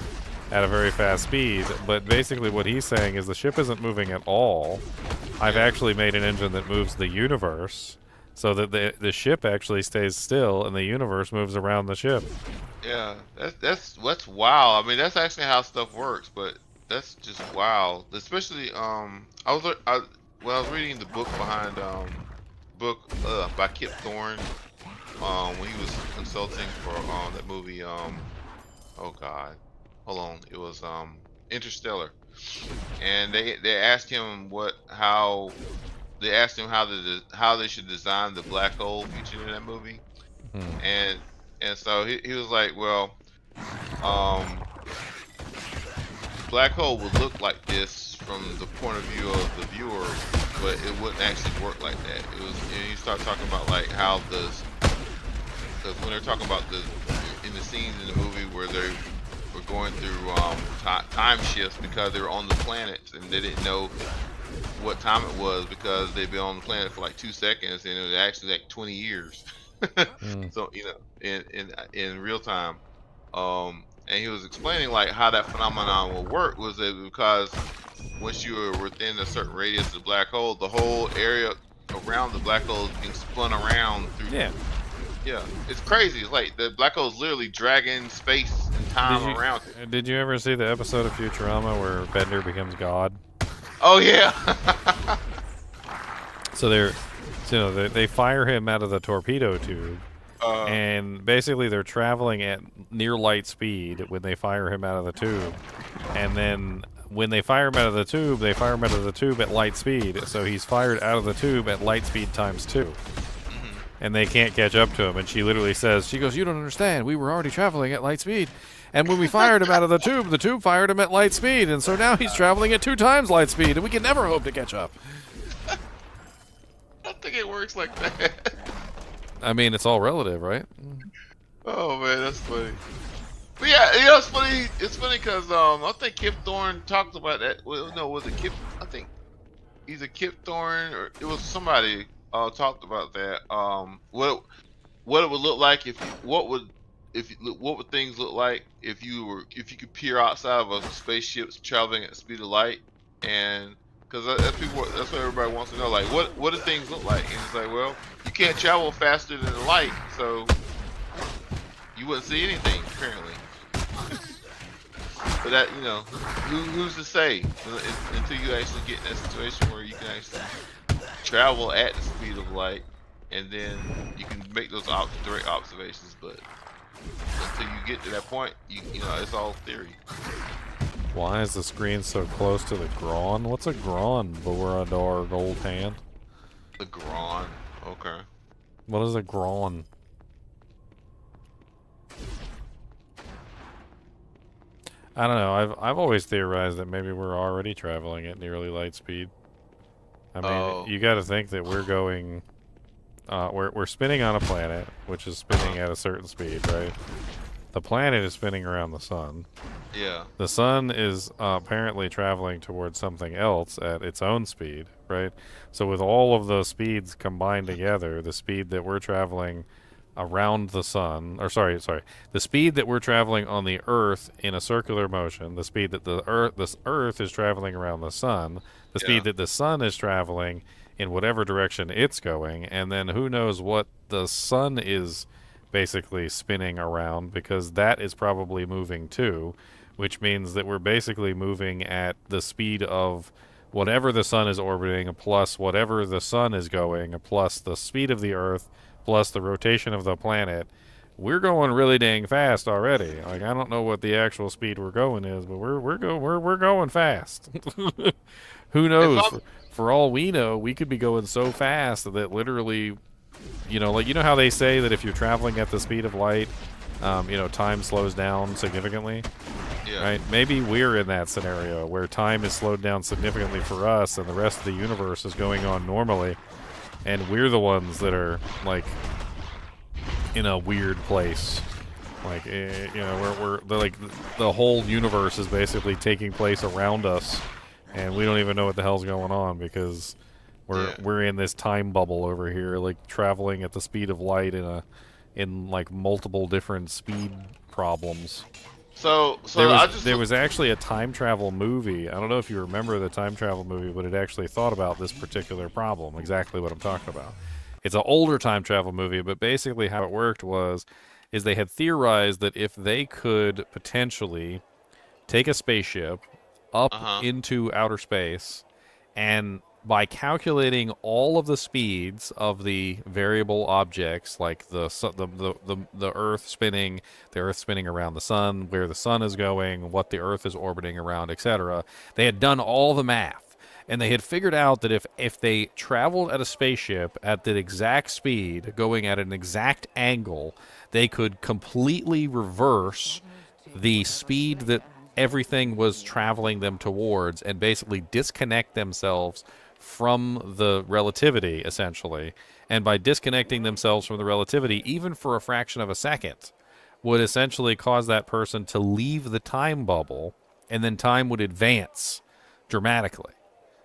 at a very fast speed, but basically what he's saying is the ship isn't moving at all. I've actually made an engine that moves the universe so that the ship actually stays still and the universe moves around the ship. Yeah, that's wild. I mean, that's actually how stuff works, but that's just wild. Especially when I was reading the book behind by Kip Thorne when he was consulting for that movie oh god. Hold on, it was Interstellar, and they asked him how they should design the black hole featured in that movie, and so he was like, well, black hole would look like this from the point of view of the viewer, but it wouldn't actually work like that. And you start talking about like how because when they're talking about in the scenes in the movie where they were going through time shifts because they were on the planets and they didn't know what time it was because they'd been on the planet for like 2 seconds and it was actually like 20 years. So in real time, and he was explaining like how that phenomenon will work was that because once you are within a certain radius of the black hole, the whole area around the black hole is being spun around through. Yeah, it's crazy. It's like the black hole is literally dragging space and time around it. Did you ever see the episode of Futurama where Bender becomes God? Oh yeah. So they fire him out of the torpedo tube, and basically they're traveling at near light speed when they fire him out of the tube, and then when they fire him out of the tube, they fire him out of the tube at light speed. So he's fired out of the tube at light speed times 2. And they can't catch up to him, and she literally says, she goes, "You don't understand, we were already traveling at light speed, and when we fired him out of the tube fired him at light speed, and so now he's traveling at 2 times light speed, and we can never hope to catch up." I don't think it works like that. I mean, it's all relative, right? Oh man, that's funny. But yeah, you know, it's funny. It's funny because I think Kip Thorne talked about that. Well, no, was it Kip? I think either Kip Thorne or it was somebody talked about that. What it would look like if what would things look like if you could peer outside of a spaceship traveling at the speed of light, and because that's what everybody wants to know, like what do things look like, and it's like, well, you can't travel faster than the light, so you wouldn't see anything apparently. But that, you know, who's to say until you actually get in that situation where you can actually travel at the speed of light, and then you can make those direct observations. But until you get to that point, you know, it's all theory. Why is the screen so close to the Grawn? What's a Grawn, Borador Gold Hand? The Grawn, okay. What is a Grawn? I don't know. I've always theorized that maybe we're already traveling at nearly light speed. I mean, you got to think that we're going. We're spinning on a planet, which is spinning at a certain speed, right? The planet is spinning around the sun. Yeah. The sun is apparently traveling towards something else at its own speed, right? So with all of those speeds combined together, the speed that we're traveling around the sun, or sorry, the speed that we're traveling on the Earth in a circular motion, the speed that this Earth is traveling around the sun, the speed that the sun is traveling in whatever direction it's going, and then who knows what the sun is basically spinning around, because that is probably moving too, which means that we're basically moving at the speed of whatever the sun is orbiting plus whatever the sun is going plus the speed of the Earth plus the rotation of the planet. We're going really dang fast already. Like, I don't know what the actual speed we're going is, but we're going fast. Who knows? For all we know, we could be going so fast that literally, you know, like, you know how they say that if you're traveling at the speed of light, you know, time slows down significantly? Yeah. Right? Maybe we're in that scenario where time is slowed down significantly for us and the rest of the universe is going on normally, and we're the ones that are, like, in a weird place. Like, you know, like, the whole universe is basically taking place around us, and we don't even know what the hell's going on because we're in this time bubble over here, like traveling at the speed of light in like multiple different speed problems. So there was actually a time travel movie. I don't know if you remember the time travel movie, but it actually thought about this particular problem, exactly what I'm talking about. It's an older time travel movie, but basically how it worked is they had theorized that if they could potentially take a spaceship up into outer space, and by calculating all of the speeds of the variable objects, like the Earth spinning, around the sun, where the sun is going, what the Earth is orbiting around, etc., they had done all the math, and they had figured out that if they traveled at a spaceship at the exact speed, going at an exact angle, they could completely reverse the speed that everything was traveling them towards and basically disconnect themselves from the relativity, essentially. And by disconnecting themselves from the relativity, even for a fraction of a second, would essentially cause that person to leave the time bubble, and then time would advance dramatically.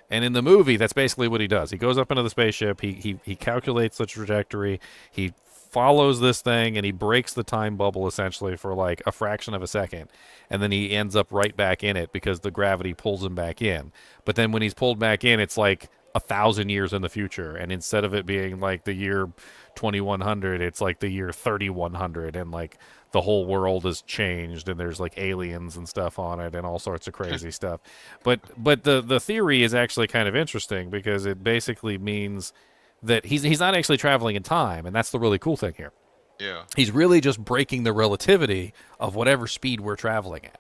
And in the movie, that's basically what he does. He goes up into the spaceship, he calculates the trajectory, he follows this thing, and he breaks the time bubble essentially for like a fraction of a second, and then he ends up right back in it because the gravity pulls him back in. But then when he's pulled back in, it's like 1,000 years in the future, and instead of it being like the year 2100, it's like the year 3100, and like the whole world has changed, and there's like aliens and stuff on it and all sorts of crazy stuff. But the theory is actually kind of interesting because it basically means that he's not actually traveling in time, and that's the really cool thing here. Yeah. He's really just breaking the relativity of whatever speed we're traveling at.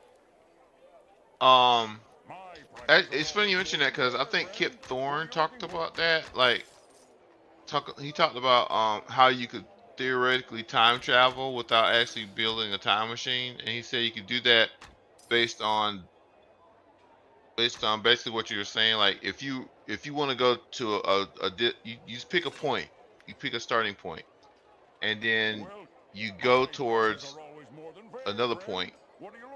It's funny you mention that because I think Kip Thorne talked about that. Like, he talked about how you could theoretically time travel without actually building a time machine, and he said you could do that based on basically what you were saying. Like, if you want to go to you just pick a point, you pick a starting point, and then you go towards another point,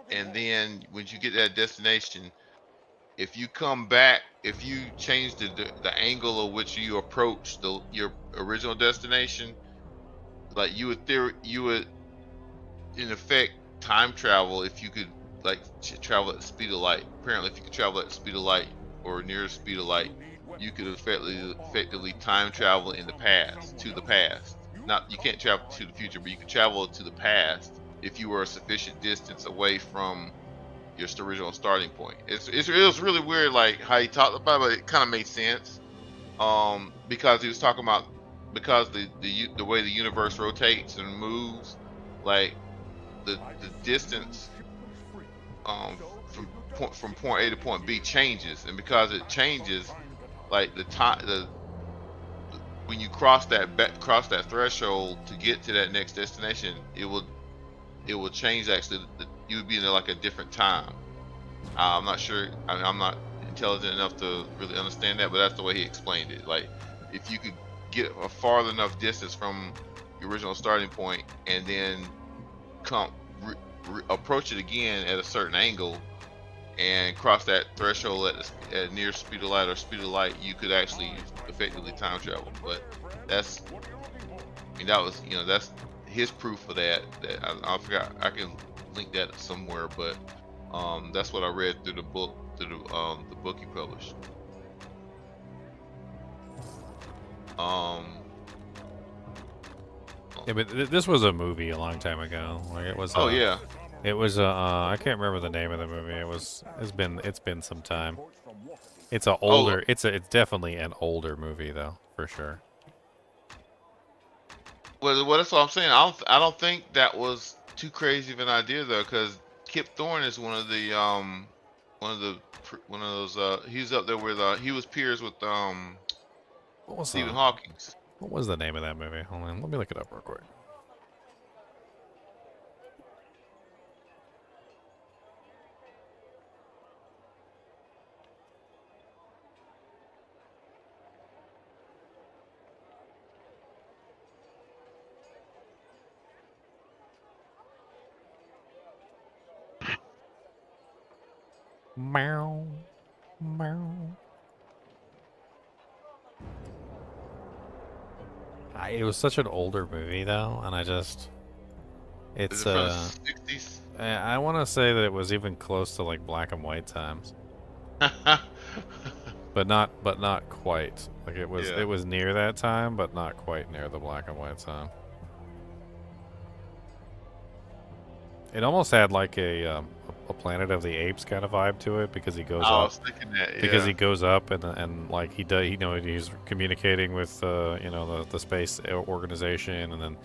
and then when you get to that destination, if you come back, if you change the angle of which you approach your original destination, like you would in effect time travel if you could like travel at the speed of light. Apparently, if you could travel at the speed of light or near the speed of light, you could effectively time travel in the past to the past. Not you can't travel to the future, but you can travel to the past if you were a sufficient distance away from your original starting point. It was really weird, like how he talked about it, but it kind of made sense. Because he was talking about because the way the universe rotates and moves, like the distance from point A to point B changes, and because it changes, like when you cross that threshold to get to that next destination, it will change. Actually, you would be in like a different time. I'm not sure. I'm not intelligent enough to really understand that, but that's the way he explained it. Like, if you could get a far enough distance from your original starting point, and then approach it again at a certain angle, and cross that threshold at near speed of light or speed of light, you could actually effectively time travel. But that's his proof for that. That I forgot. I can link that somewhere, but that's what I read through the book he published. Yeah, but this was a movie a long time ago. Like it was. Oh yeah. It was I can't remember the name of the movie. It's been some time. It's a older. It's definitely an older movie though, for sure. Well, that's what I'm saying. I don't think that was too crazy of an idea though, because Kip Thorne is one of those. He's up there with he was peers with Stephen Hawking. What was the name of that movie? Hold on, let me look it up real quick. Meow. Meow. It was such an older movie though, and it's from the 60s? I want to say that it was even close to like black and white times. but not quite. Like it was near that time, but not quite near the black and white time. It almost had like a Planet of the Apes kind of vibe to it, because he goes up. I was thinking that, yeah. Because he goes up and like he does, he's communicating with the space organization, and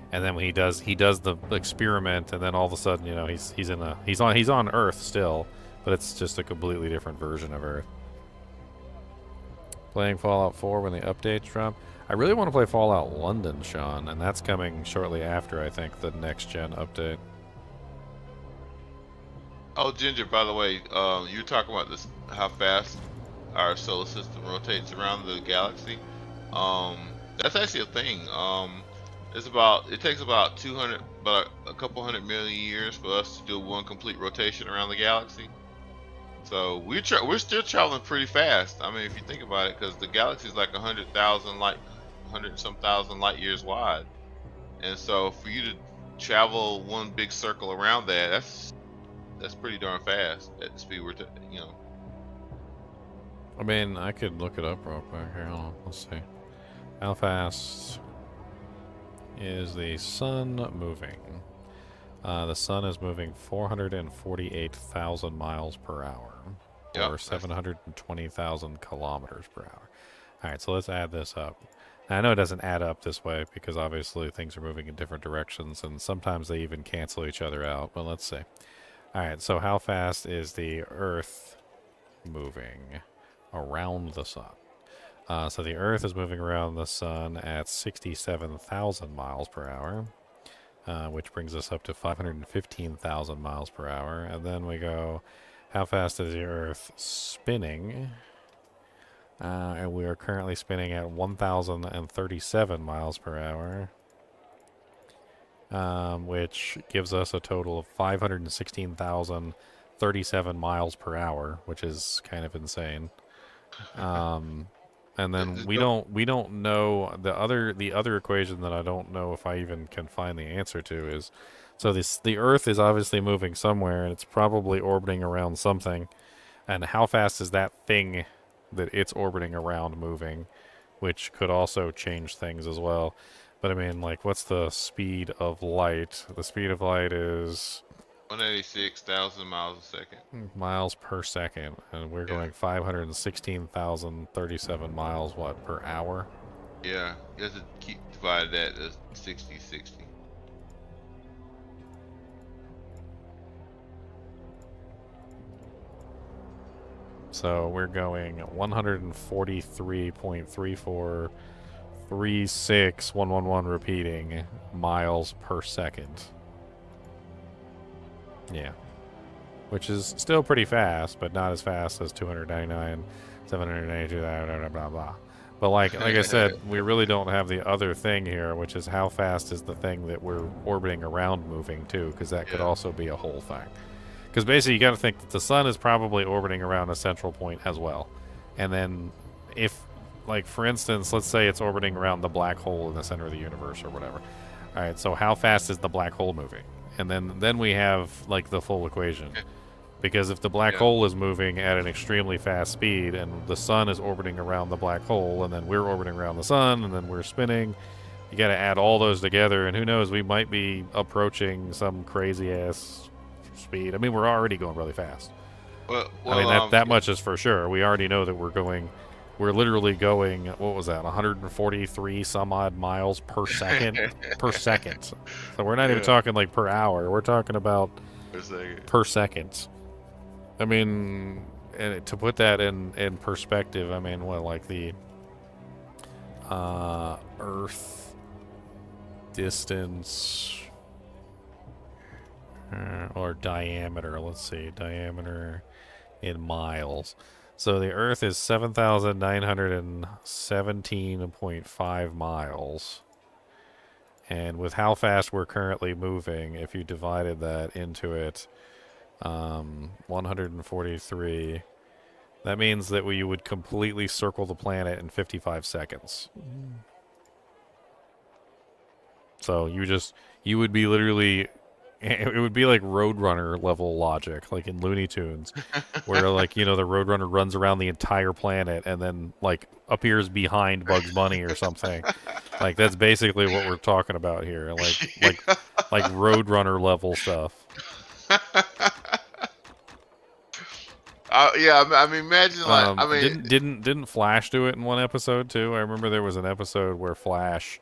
then when he does the experiment, and then all of a sudden he's on Earth still, but it's just a completely different version of Earth. Playing Fallout 4 when the updates drop. I really want to play Fallout London, Sean, and that's coming shortly after, I think, the next gen update. Oh, Ginger, by the way, you were talking about this, how fast our solar system rotates around the galaxy. That's actually a thing. It takes about a couple hundred million years for us to do one complete rotation around the galaxy. So we're still traveling pretty fast. I mean, if you think about it, because the galaxy is like 100 and some thousand light years wide, and so for you to travel one big circle around that's pretty darn fast at the speed I mean, I could look it up real quick. Here, hold on. Let's see. How fast is the sun moving? The sun is moving 448,000 miles per hour, or 720,000 kilometers per hour. All right, so let's add this up. Now, I know it doesn't add up this way because obviously things are moving in different directions, and sometimes they even cancel each other out. But let's see. All right, so how fast is the Earth moving around the sun? So the Earth is moving around the sun at 67,000 miles per hour, which brings us up to 515,000 miles per hour. And then we go, how fast is the Earth spinning? And we are currently spinning at 1,037 miles per hour. which gives us a total of 516,037 miles per hour, which is kind of insane. And then we don't know the other equation that I don't know if I even can find the answer to is, so the Earth is obviously moving somewhere and it's probably orbiting around something, and how fast is that thing that it's orbiting around moving, which could also change things as well. But I mean, like, what's the speed of light? The speed of light is 186,000 miles a second. Miles per second, and we're going 516,037 miles, what, per hour? Yeah, you have to keep divided that as 60/60. So we're going 143.3436111 repeating miles per second. Yeah. Which is still pretty fast, but not as fast as 299, 792, blah, blah, blah. But like I said, we really don't have the other thing here, which is how fast is the thing that we're orbiting around moving too, because that could also be a whole thing. Because basically you got to think that the sun is probably orbiting around a central point as well. And then if, like, for instance, let's say it's orbiting around the black hole in the center of the universe or whatever. All right, so how fast is the black hole moving? And then we have, like, the full equation. Because if the black hole is moving at an extremely fast speed and the sun is orbiting around the black hole and then we're orbiting around the sun and then we're spinning, you got to add all those together, and who knows, we might be approaching some crazy-ass speed. I mean, we're already going really fast. Well, I mean, that much is for sure. We already know that we're literally going, what was that, 143 some odd miles per second? Per second. So we're not even talking like per hour. We're talking about per second. I mean, and to put that in perspective, I mean, what, like the Earth distance or diameter, let's see, diameter in miles. So the Earth is 7,917.5 miles. And with how fast we're currently moving, if you divided that into it, 143, that means that we would completely circle the planet in 55 seconds. So you would be literally, it would be like Roadrunner level logic, like in Looney Tunes, where, like, you know, the Roadrunner runs around the entire planet and then, like, appears behind Bugs Bunny or something. Like, that's basically what we're talking about here, like Roadrunner level stuff. Yeah, I mean, imagine, like, I mean, didn't Flash do it in one episode too? I remember there was an episode where Flash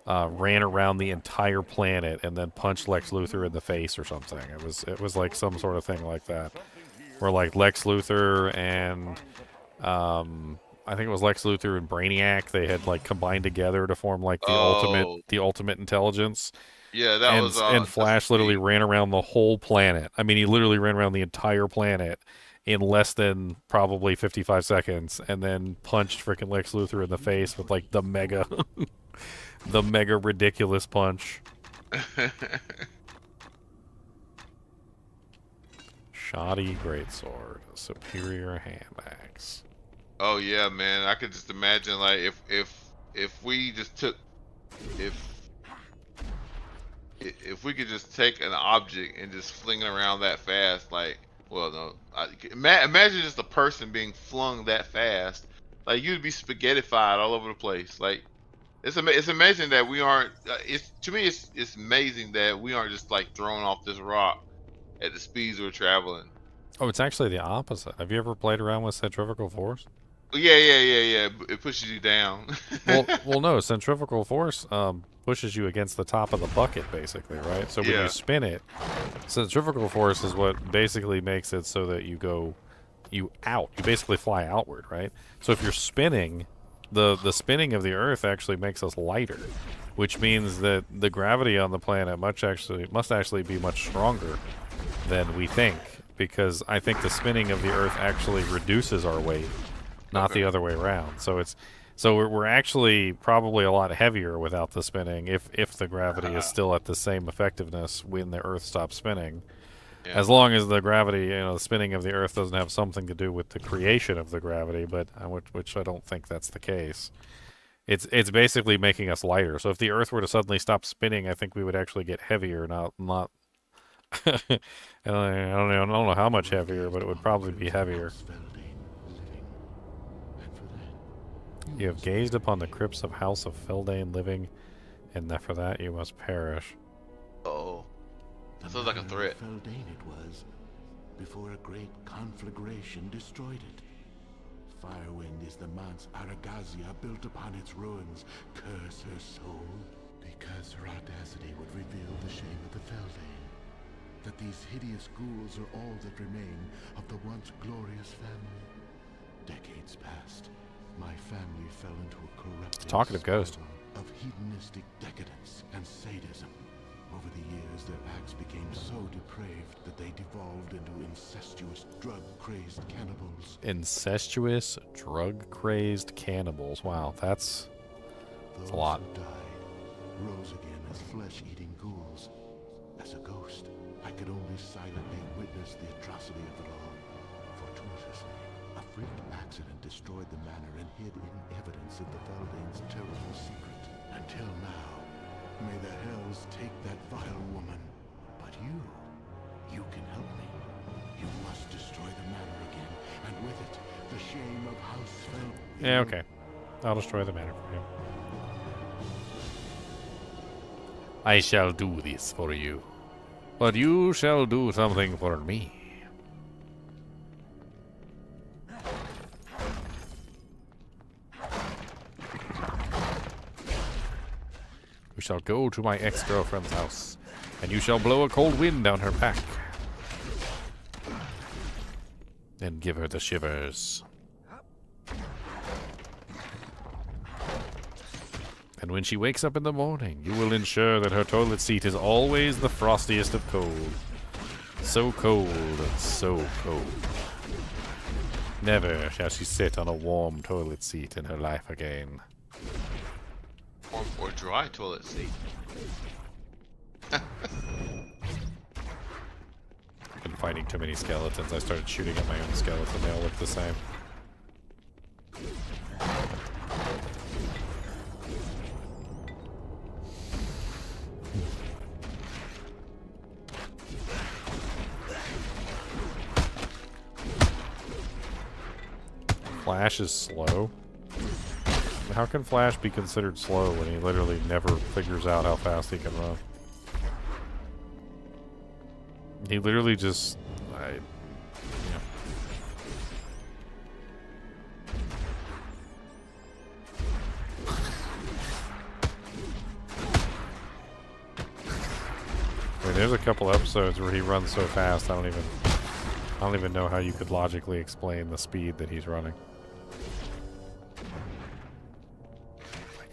ran around the entire planet and then punched Lex Luthor in the face or something. It was like some sort of thing like that, where, like, Lex Luthor and I think it was Lex Luthor and Brainiac, they had, like, combined together to form, like, the ultimate intelligence. Yeah, that was and Flash literally ran around the whole planet. I mean, he literally ran around the entire planet in less than probably 55 seconds, and then punched freaking Lex Luthor in the face with, like, the mega ridiculous punch. Shoddy greatsword, superior hand axe. Oh yeah, man, I could just imagine, like, if we just took, if we could just take an object and just fling it around that fast, like, well, no, imagine just a person being flung that fast, like, you'd be spaghettified all over the place. Like, it's amazing that we aren't. To me, it's amazing that we aren't just, like, thrown off this rock at the speeds we're traveling. Oh, it's actually the opposite. Have you ever played around with centrifugal force? Yeah. It pushes you down. well, no. Centrifugal force pushes you against the top of the bucket, basically, right? So when you spin it, centrifugal force is what basically makes it so that you basically fly outward, right? So if you're spinning, the spinning of the Earth actually makes us lighter, which means that the gravity on the planet must actually be much stronger than we think, because I think the spinning of the Earth actually reduces our weight, not the other way around. So So we're actually probably a lot heavier without the spinning if the gravity is still at the same effectiveness when the Earth stops spinning. Yeah. As long as the gravity, the spinning of the Earth doesn't have something to do with the creation of the gravity, but which I don't think that's the case. It's basically making us lighter. So if the Earth were to suddenly stop spinning, I think we would actually get heavier, not I don't know how much heavier, but it would probably be heavier. You have gazed upon the crypts of House of Feldane living, and that for that you must perish. Oh. That sounds like a threat. Feldane it was, before a great conflagration destroyed it. Firewind is the manse Aragazia built upon its ruins. Curse her soul, because her audacity would reveal the shame of the Feldane. That these hideous ghouls are all that remain of the once glorious family. Decades passed. My family fell into a corrupting Talkative ghost. of hedonistic decadence and sadism. Over the years, their acts became so depraved that they devolved into incestuous, drug-crazed cannibals. Incestuous, drug-crazed cannibals. Wow, that's a lot. Those who died rose again as flesh-eating ghouls. As a ghost, I could only silently witness the atrocity of it all. Fortuitously, a freak accident destroyed the manor and hid any evidence of the Feldane's terrible secret. Until now, may the hells take that vile woman. But you can help me. You must destroy the manor again, and with it, the shame of House Feldane. Yeah, okay. I'll destroy the manor for you. I shall do this for you. But you shall do something for me. You shall go to my ex-girlfriend's house, and you shall blow a cold wind down her back. And give her the shivers. And when she wakes up in the morning, you will ensure that her toilet seat is always the frostiest of cold. So cold and so cold. Never shall she sit on a warm toilet seat in her life again. Or dry toilet seat. Been fighting too many skeletons. I started shooting at my own skeleton. They all look the same. Flash is slow. How can Flash be considered slow when he literally never figures out how fast he can run? He literally just... I mean, there's a couple episodes where he runs so fast, I don't even know how you could logically explain the speed that he's running.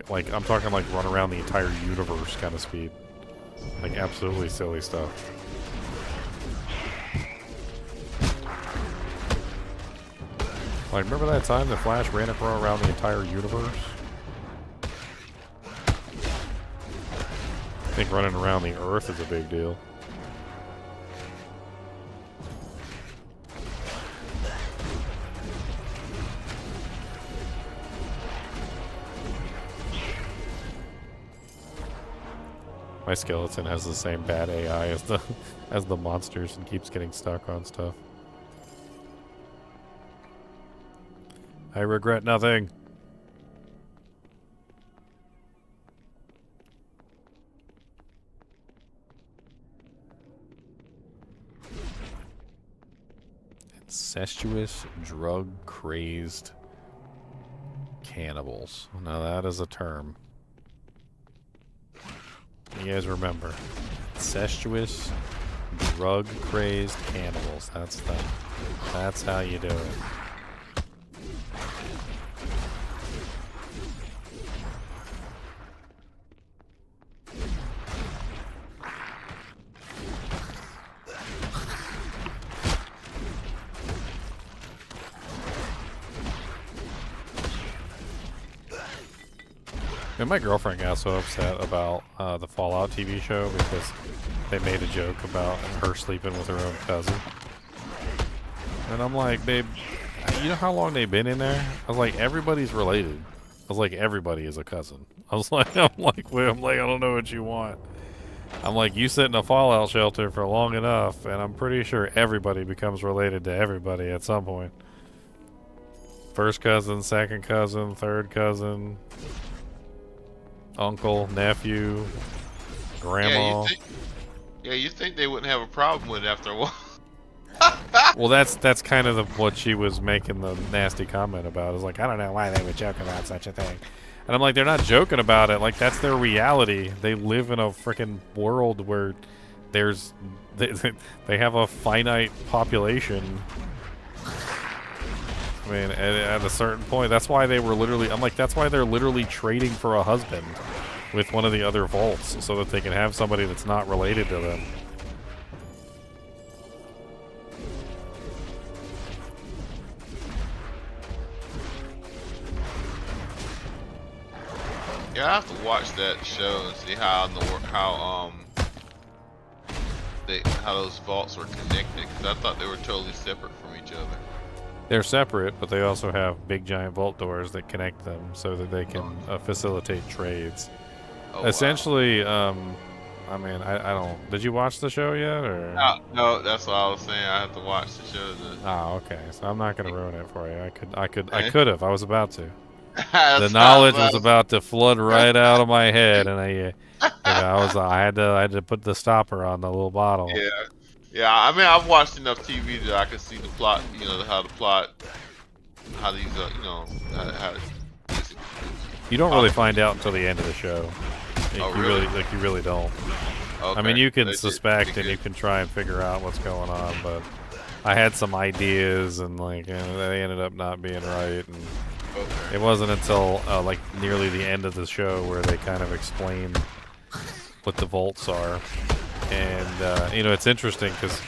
Like, I'm talking like run around the entire universe kind of speed. Like, absolutely silly stuff. Like, remember that time that Flash ran around the entire universe? I think running around the Earth is a big deal. My skeleton has the same bad AI as the monsters and keeps getting stuck on stuff. I regret nothing. Incestuous, drug-crazed cannibals. Now that is a term. You guys remember. Incestuous, drug-crazed cannibals. That's how you do it. And my girlfriend got so upset about the Fallout TV show because they made a joke about her sleeping with her own cousin. And I'm like, babe, you know how long they've been in there? I was like, everybody's related. I was like, everybody is a cousin. I was like, I don't know what you want. I'm like, you sit in a Fallout shelter for long enough, and I'm pretty sure everybody becomes related to everybody at some point. First cousin, second cousin, third cousin, uncle, nephew, grandma. Yeah, you think they wouldn't have a problem with it after a while. Well, that's kind of what she was making the nasty comment about. Is like, I don't know why they would joke about such a thing. And I'm like, they're not joking about it. Like, that's their reality. They live in a freaking world where they have a finite population. I mean, at a certain point, that's why they were literally, I'm like, that's why they're literally trading for a husband with one of the other vaults so that they can have somebody that's not related to them. Yeah, I have to watch that show and see how those vaults were connected, because I thought they were totally separate from each other. They're separate, but they also have big giant vault doors that connect them so that they can facilitate trades. Essentially, wow. I mean, I don't. Did you watch the show yet, or? No, that's what I was saying. I have to watch the show. Oh, okay. So I'm not gonna ruin it for you. I could have. I was about to. The That's knowledge was about to flood right out of my head, and I had to put the stopper on the little bottle. Yeah. I mean, I've watched enough TV that I can see the plot. How these, You don't really find out until the end of the show. Really? You really don't. Okay. I mean, you can suspect and you can try and figure out what's going on, but I had some ideas and they ended up not being right. And it wasn't until like nearly the end of the show where they kind of explained what the vaults are. And it's interesting because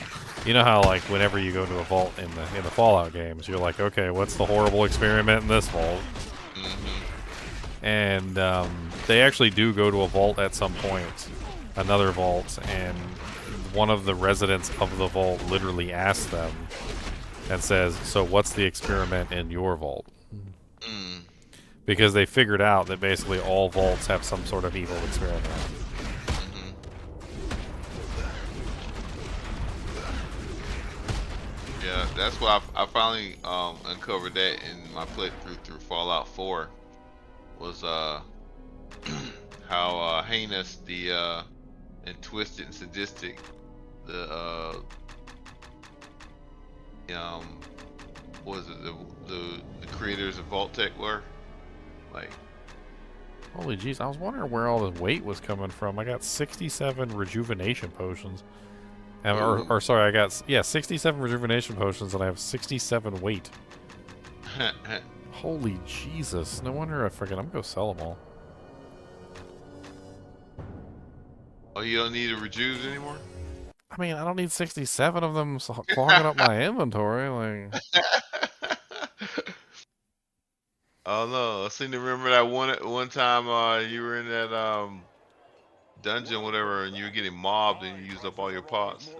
you know how like whenever you go to a vault in the Fallout games, you're like, okay, what's the horrible experiment in this vault? And they actually do go to a vault at some point, another vault, and one of the residents of the vault literally asks them and says, so what's the experiment in your vault? Because they figured out that basically all vaults have some sort of evil experiment. Yeah, that's why I finally uncovered that in my playthrough through Fallout 4. Was how heinous and twisted and sadistic the creators of Vault-Tec were. Like, holy jeez, I was wondering where all the weight was coming from. I got 67 rejuvenation potions. Or sorry, I got 67 rejuvenation potions and I have 67 weight. Holy Jesus! No wonder I'm gonna go sell them all. Oh, you don't need to rejuve anymore? I mean, I don't need 67 of them clogging up my inventory. Like, oh no! I seem to remember that one time you were in that dungeon, whatever, and you were getting mobbed and you used up all your pots.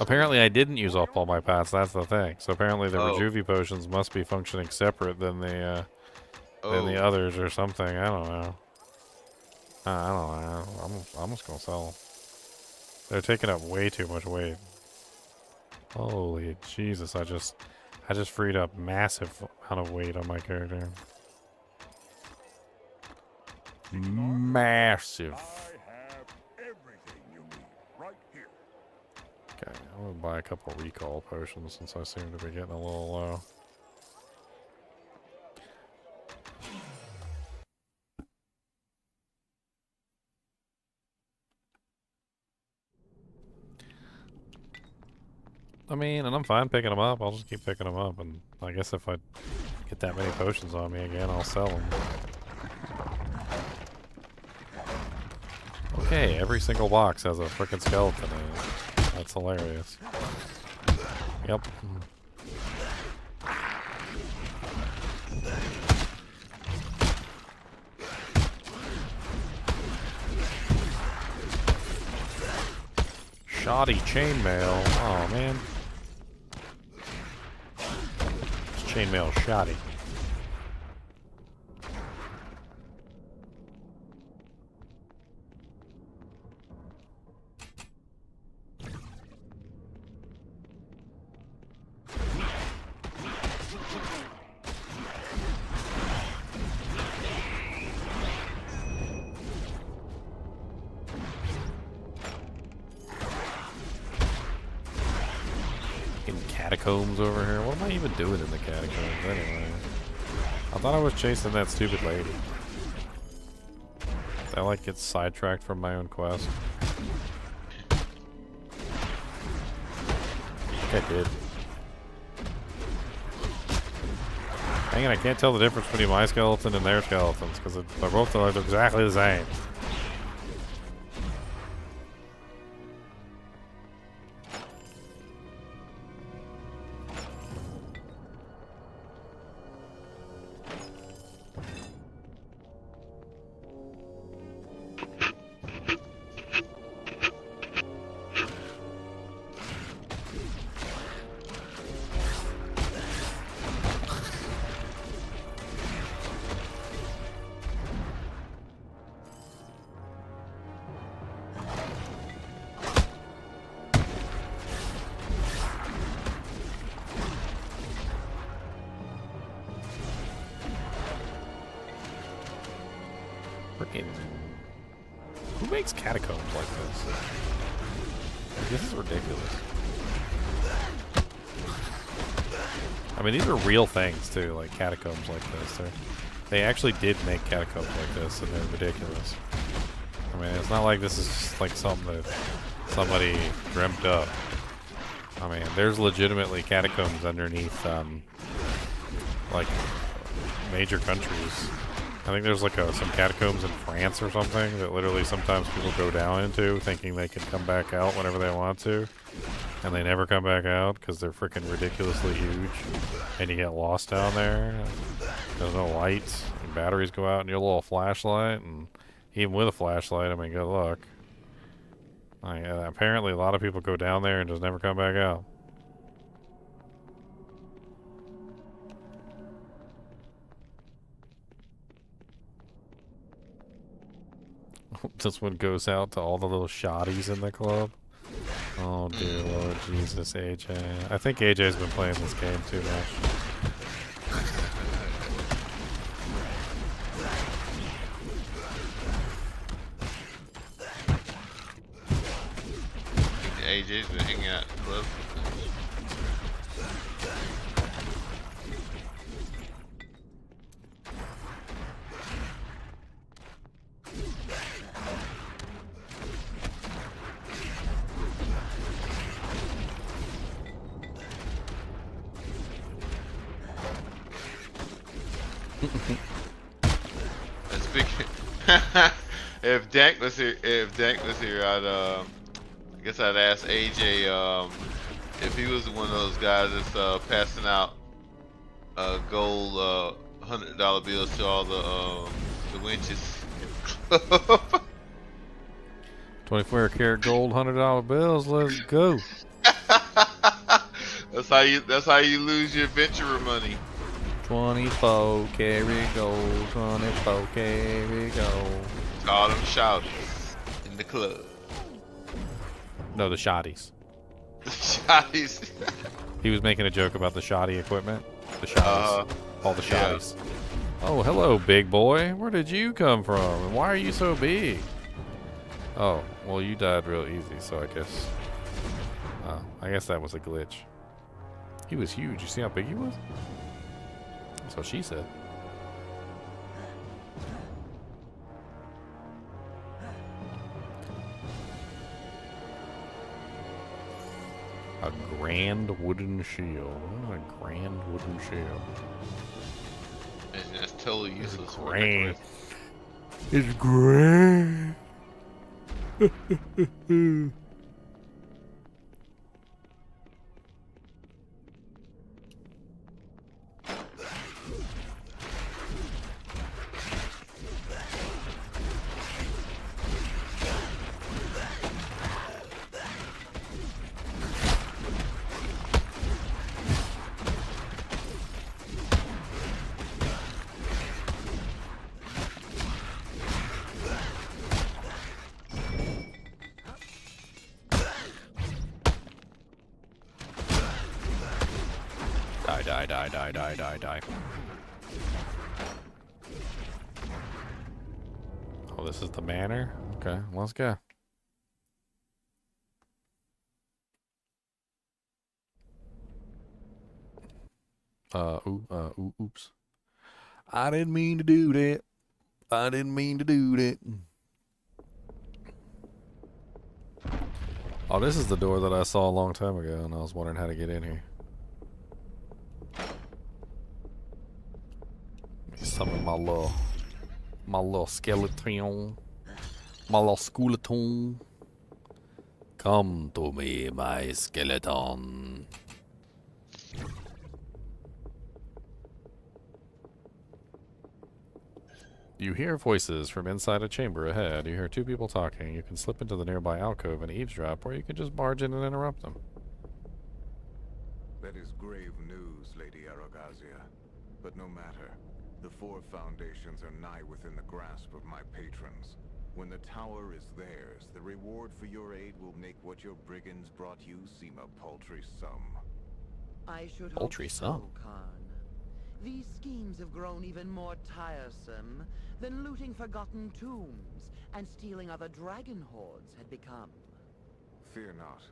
Apparently, I didn't use up all my pots. That's the thing. So apparently, the Rejuvi potions must be functioning separate than the others or something. I don't know. I don't know. I'm just gonna sell them. They're taking up way too much weight. Holy Jesus! I just freed up massive amount of weight on my character. Massive. Okay, I'm gonna buy a couple recall potions since I seem to be getting a little low. I mean, and I'm fine picking them up. I'll just keep picking them up, and I guess if I get that many potions on me again, I'll sell them. Okay, every single box has a frickin' skeleton in it. That's hilarious. Yep. Shoddy chainmail. Oh man. It's chainmail shoddy. Catacombs over here. What am I even doing in the catacombs anyway? I thought I was chasing that stupid lady. Did I like get sidetracked from my own quest? I think I did. Dang it, I can't tell the difference between my skeleton and their skeletons because they're both look exactly the same. Who makes catacombs like this? This is ridiculous. I mean, these are real things too, like catacombs like this. They actually did make catacombs like this, and they're ridiculous. I mean, it's not like this is just like something that somebody dreamt up. I mean, there's legitimately catacombs underneath, like, major countries. I think there's like some catacombs in France or something that literally sometimes people go down into thinking they can come back out whenever they want to, and they never come back out because they're freaking ridiculously huge, and you get lost down there. There's no lights, and batteries go out in your little flashlight, and even with a flashlight, I mean, good luck. Apparently a lot of people go down there and just never come back out. This one goes out to all the little shotties in the club. Oh dear Lord Jesus, AJ. I think AJ's been playing this game too much. AJ's been hanging out at the club. That's big. If Dank was here, I'd I guess I'd ask AJ if he was one of those guys that's passing out gold $100 bills to all the winches. 24-karat gold $100 bills. Let's go. That's how you lose your adventurer money. 24-karat gold, 24-karat gold. All them shouts in the club. No, the shotties. The shotties. He was making a joke about the shoddy equipment. The shotties. All the shotties. Yeah. Oh, hello, big boy. Where did you come from? And why are you so big? Oh, well, you died real easy, so I guess that was a glitch. He was huge. You see how big he was? That's what she said. A grand wooden shield. What a grand wooden shield. And that's totally useless. It's grand. It's grand. Die, die, die, die, die, die, die. Oh, this is the manor? Okay, let's go. Oops. I didn't mean to do that. I didn't mean to do that. Oh, this is the door that I saw a long time ago, and I was wondering how to get in here. Let me summon my little skeleton. My little skeleton. Come to me, my skeleton. You hear voices from inside a chamber ahead. You hear two people talking. You can slip into the nearby alcove and eavesdrop, or you can just barge in and interrupt them. That is grave news, Lady Arogazia. But no matter. The four foundations are nigh within the grasp of my patrons. When the tower is theirs, the reward for your aid will make what your brigands brought you seem a paltry sum. I should Paltry hope sum? so, Khan. These schemes have grown even more tiresome than looting forgotten tombs and stealing other dragon hordes had become. Fear not.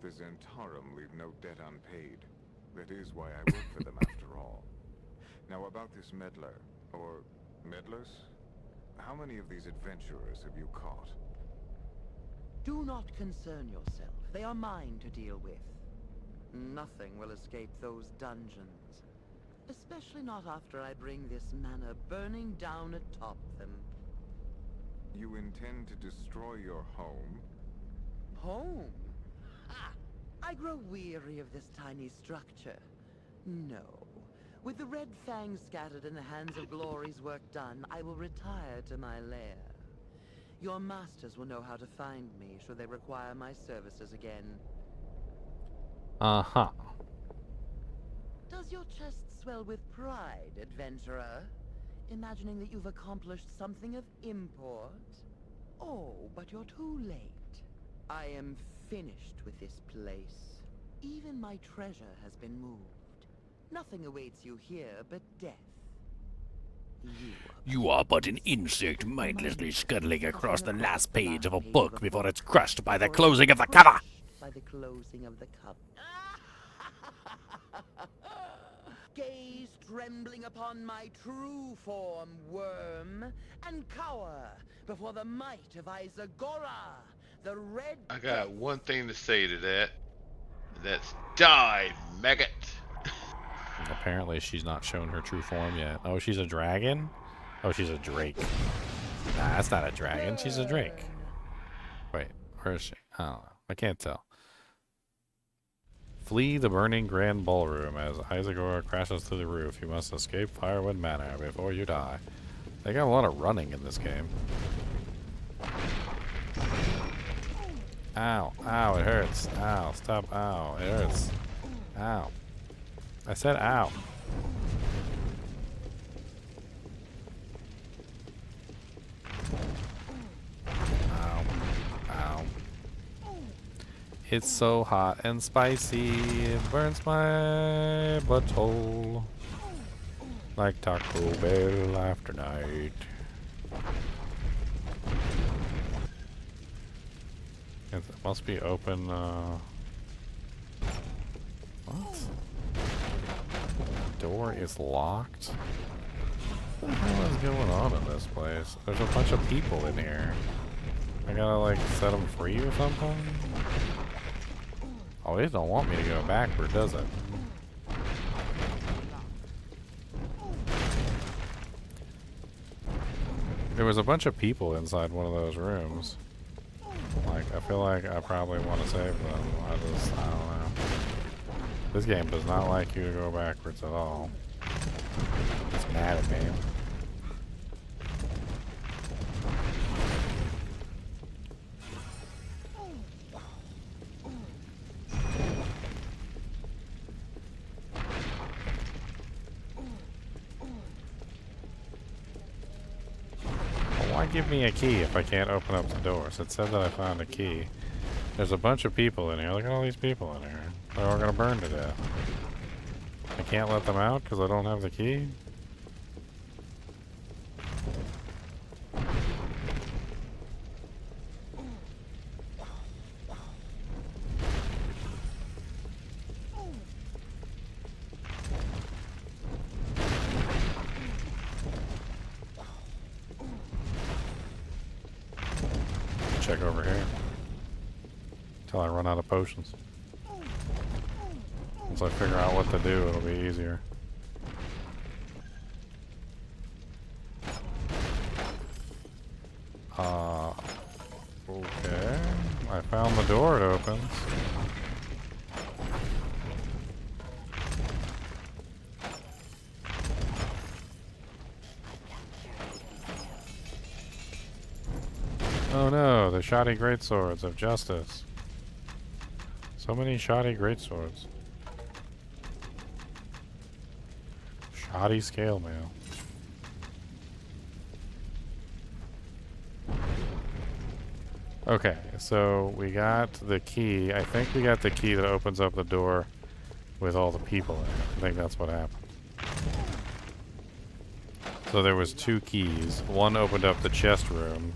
The Zentarum leave no debt unpaid. That is why I work for them after all. Now about this meddler, or meddlers? How many of these adventurers have you caught? Do not concern yourself. They are mine to deal with. Nothing will escape those dungeons. Especially not after I bring this manor burning down atop them. You intend to destroy your home? Home? Ha! I grow weary of this tiny structure. No. With the red fangs scattered and the hands of glory's work done, I will retire to my lair. Your masters will know how to find me should they require my services again. Uh-huh. Does your chest swell with pride, adventurer? Imagining that you've accomplished something of import? Oh, but you're too late. I am finished with this place. Even my treasure has been moved. Nothing awaits you here but death. You are but an insect mindlessly scuttling across the last page of a book before it's crushed by the closing of the cover. By the closing of the cover. Gaze trembling upon my true form, worm, and cower before the might of Isagora, the red... I got one thing to say to that. That's die, maggot. Apparently she's not shown her true form yet. Oh, she's a dragon? Oh, she's a drake. Nah, that's not a dragon. She's a drake. Wait, where is she? I don't know. I can't tell. Flee the burning grand ballroom as Isagora crashes through the roof. You must escape Firewood Manor before you die. They got a lot of running in this game. Ow. Ow, it hurts. Ow, stop. Ow, it hurts. Ow. I said ow. Ow. Ow. It's so hot and spicy, it burns my butthole like Taco Bell after night. It must be open, what? Door is locked? What the hell is going on in this place? There's a bunch of people in here. I gotta like set them free or something? Oh, it don't want me to go backward, does it? There was a bunch of people inside one of those rooms. Like, I feel like I probably want to save them. I don't know. This game does not like you to go backwards at all. It's mad at me. Why give me a key if I can't open up the doors? It said that I found a key. There's a bunch of people in here. Look at all these people in here. They're all gonna burn to death. I can't let them out because I don't have the key? Check over here. Until I run out of potions. Once I figure out what to do, it'll be easier. Okay. I found the door, it opens. Oh no, the shoddy greatswords of justice. So many shoddy greatswords. Shoddy scale mail. Okay, so we got the key. I think we got the key that opens up the door with all the people in it. I think that's what happened. So there was 2 keys. One opened up the chest room,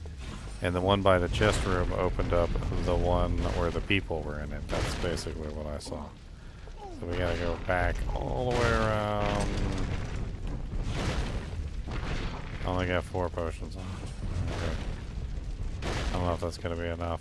and the one by the chest room opened up the one where the people were in it. That's basically what I saw. So we gotta go back all the way around. I only got 4 potions on. Okay. I don't know if that's gonna be enough.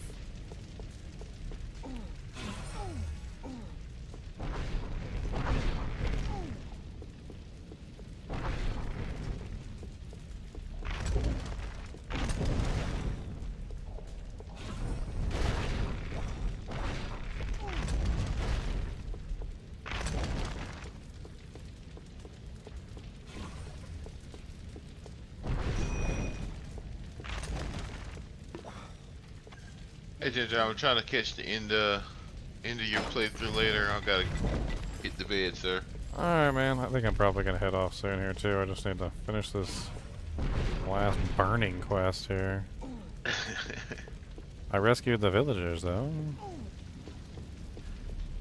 Hey Ginger, I'm trying to catch the end of your playthrough later. I've got to hit the bed, sir. Alright, man. I think I'm probably gonna head off soon here, too. I just need to finish this last burning quest here. I rescued the villagers, though.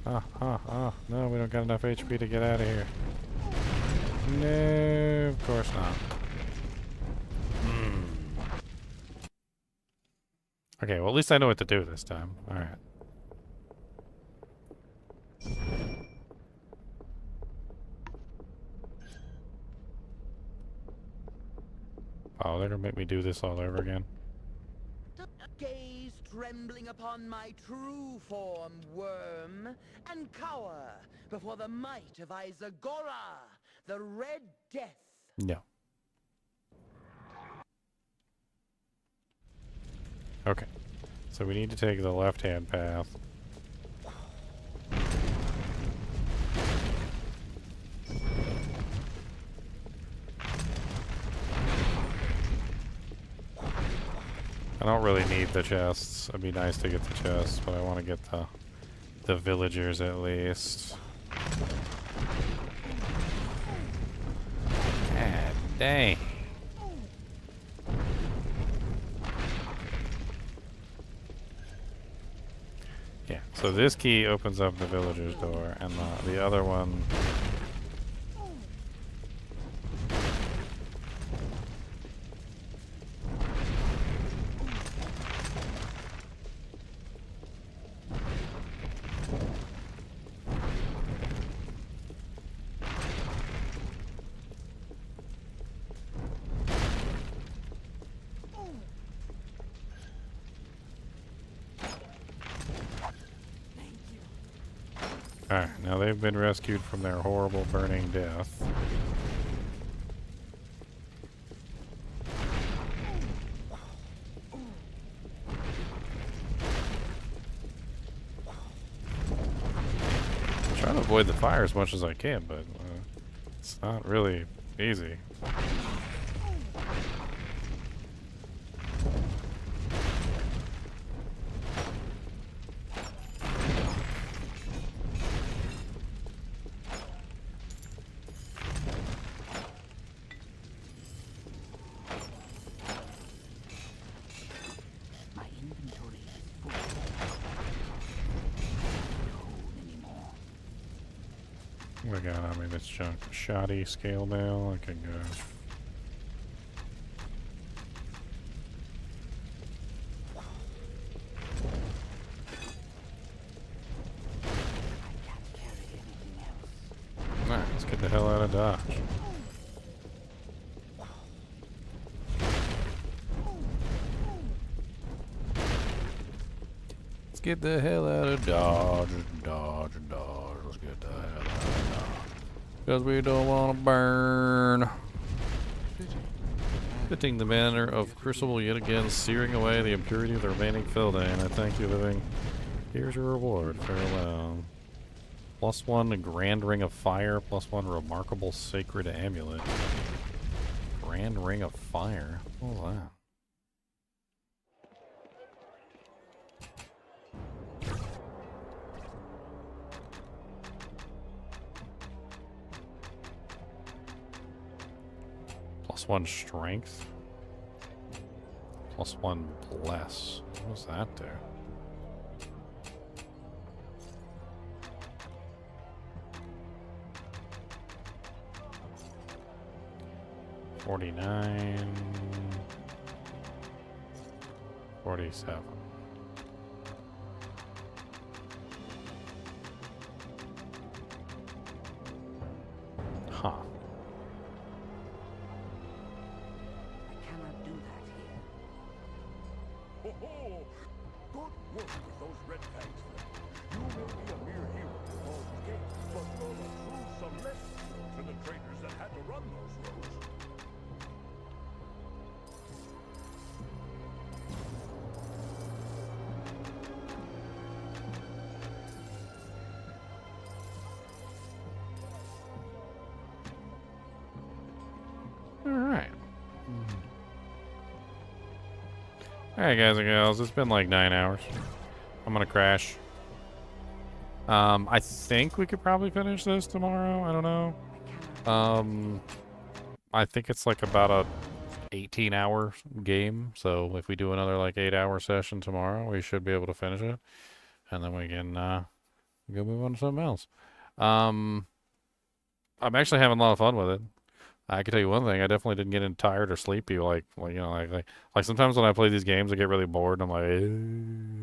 No, we don't got enough HP to get out of here. No, of course not. Okay, well, at least I know what to do this time. Alright. Oh, they're gonna make me do this all over again. Gaze trembling upon my true form, worm, and cower before the might of Isagora, the Red Death. No. Okay. So we need to take the left-hand path. I don't really need the chests. It'd be nice to get the chests, but I want to get the villagers at least. God dang. Yeah, so this key opens up the villager's door, and the other one... Alright, now they've been rescued from their horrible burning death. I'm trying to avoid the fire as much as I can, but it's not really easy. We got on me this junk. Shoddy scale mail. I can go. Alright, let's get the hell out of Dodge. Let's get the hell out of Dodge. Let's get the hell out of Dodge. Because we don't want to burn. Fitting the manner of crucible yet again, searing away the impurity of the remaining Fildane. I thank you, living. Here's your reward. Farewell. +1 Grand Ring of Fire, +1 Remarkable Sacred Amulet. Grand Ring of Fire? What was that? +1 Strength. +1 Bless. What does that do? $49, $47. Huh. I cannot do that here. Ho ho! Good work with those red tags. You may be a mere hero to Baldur's Gate, but you're a truthsome lesson to the traders that had to run those roads. Alright. Alright, guys and gals, it's been like 9 hours. I'm gonna crash. I think we could probably finish this tomorrow. I don't know. I think it's like about a 18-hour game. So if we do another like 8-hour session tomorrow, we should be able to finish it, and then we can go move on to something else. I'm actually having a lot of fun with it. I can tell you one thing: I definitely didn't get tired or sleepy. Like you know, like sometimes when I play these games, I get really bored. And I'm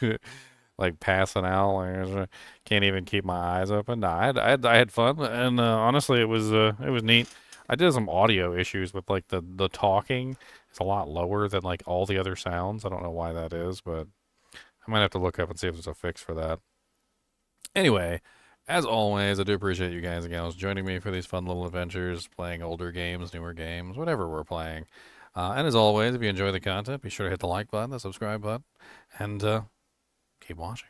like, like passing out. Like, can't even keep my eyes open. No, I had fun, and honestly, it was neat. I did some audio issues with like the talking. It's a lot lower than like all the other sounds. I don't know why that is, but I might have to look up and see if there's a fix for that. Anyway. As always, I do appreciate you guys and gals joining me for these fun little adventures, playing older games, newer games, whatever we're playing. And as always, if you enjoy the content, be sure to hit the like button, the subscribe button, and keep watching.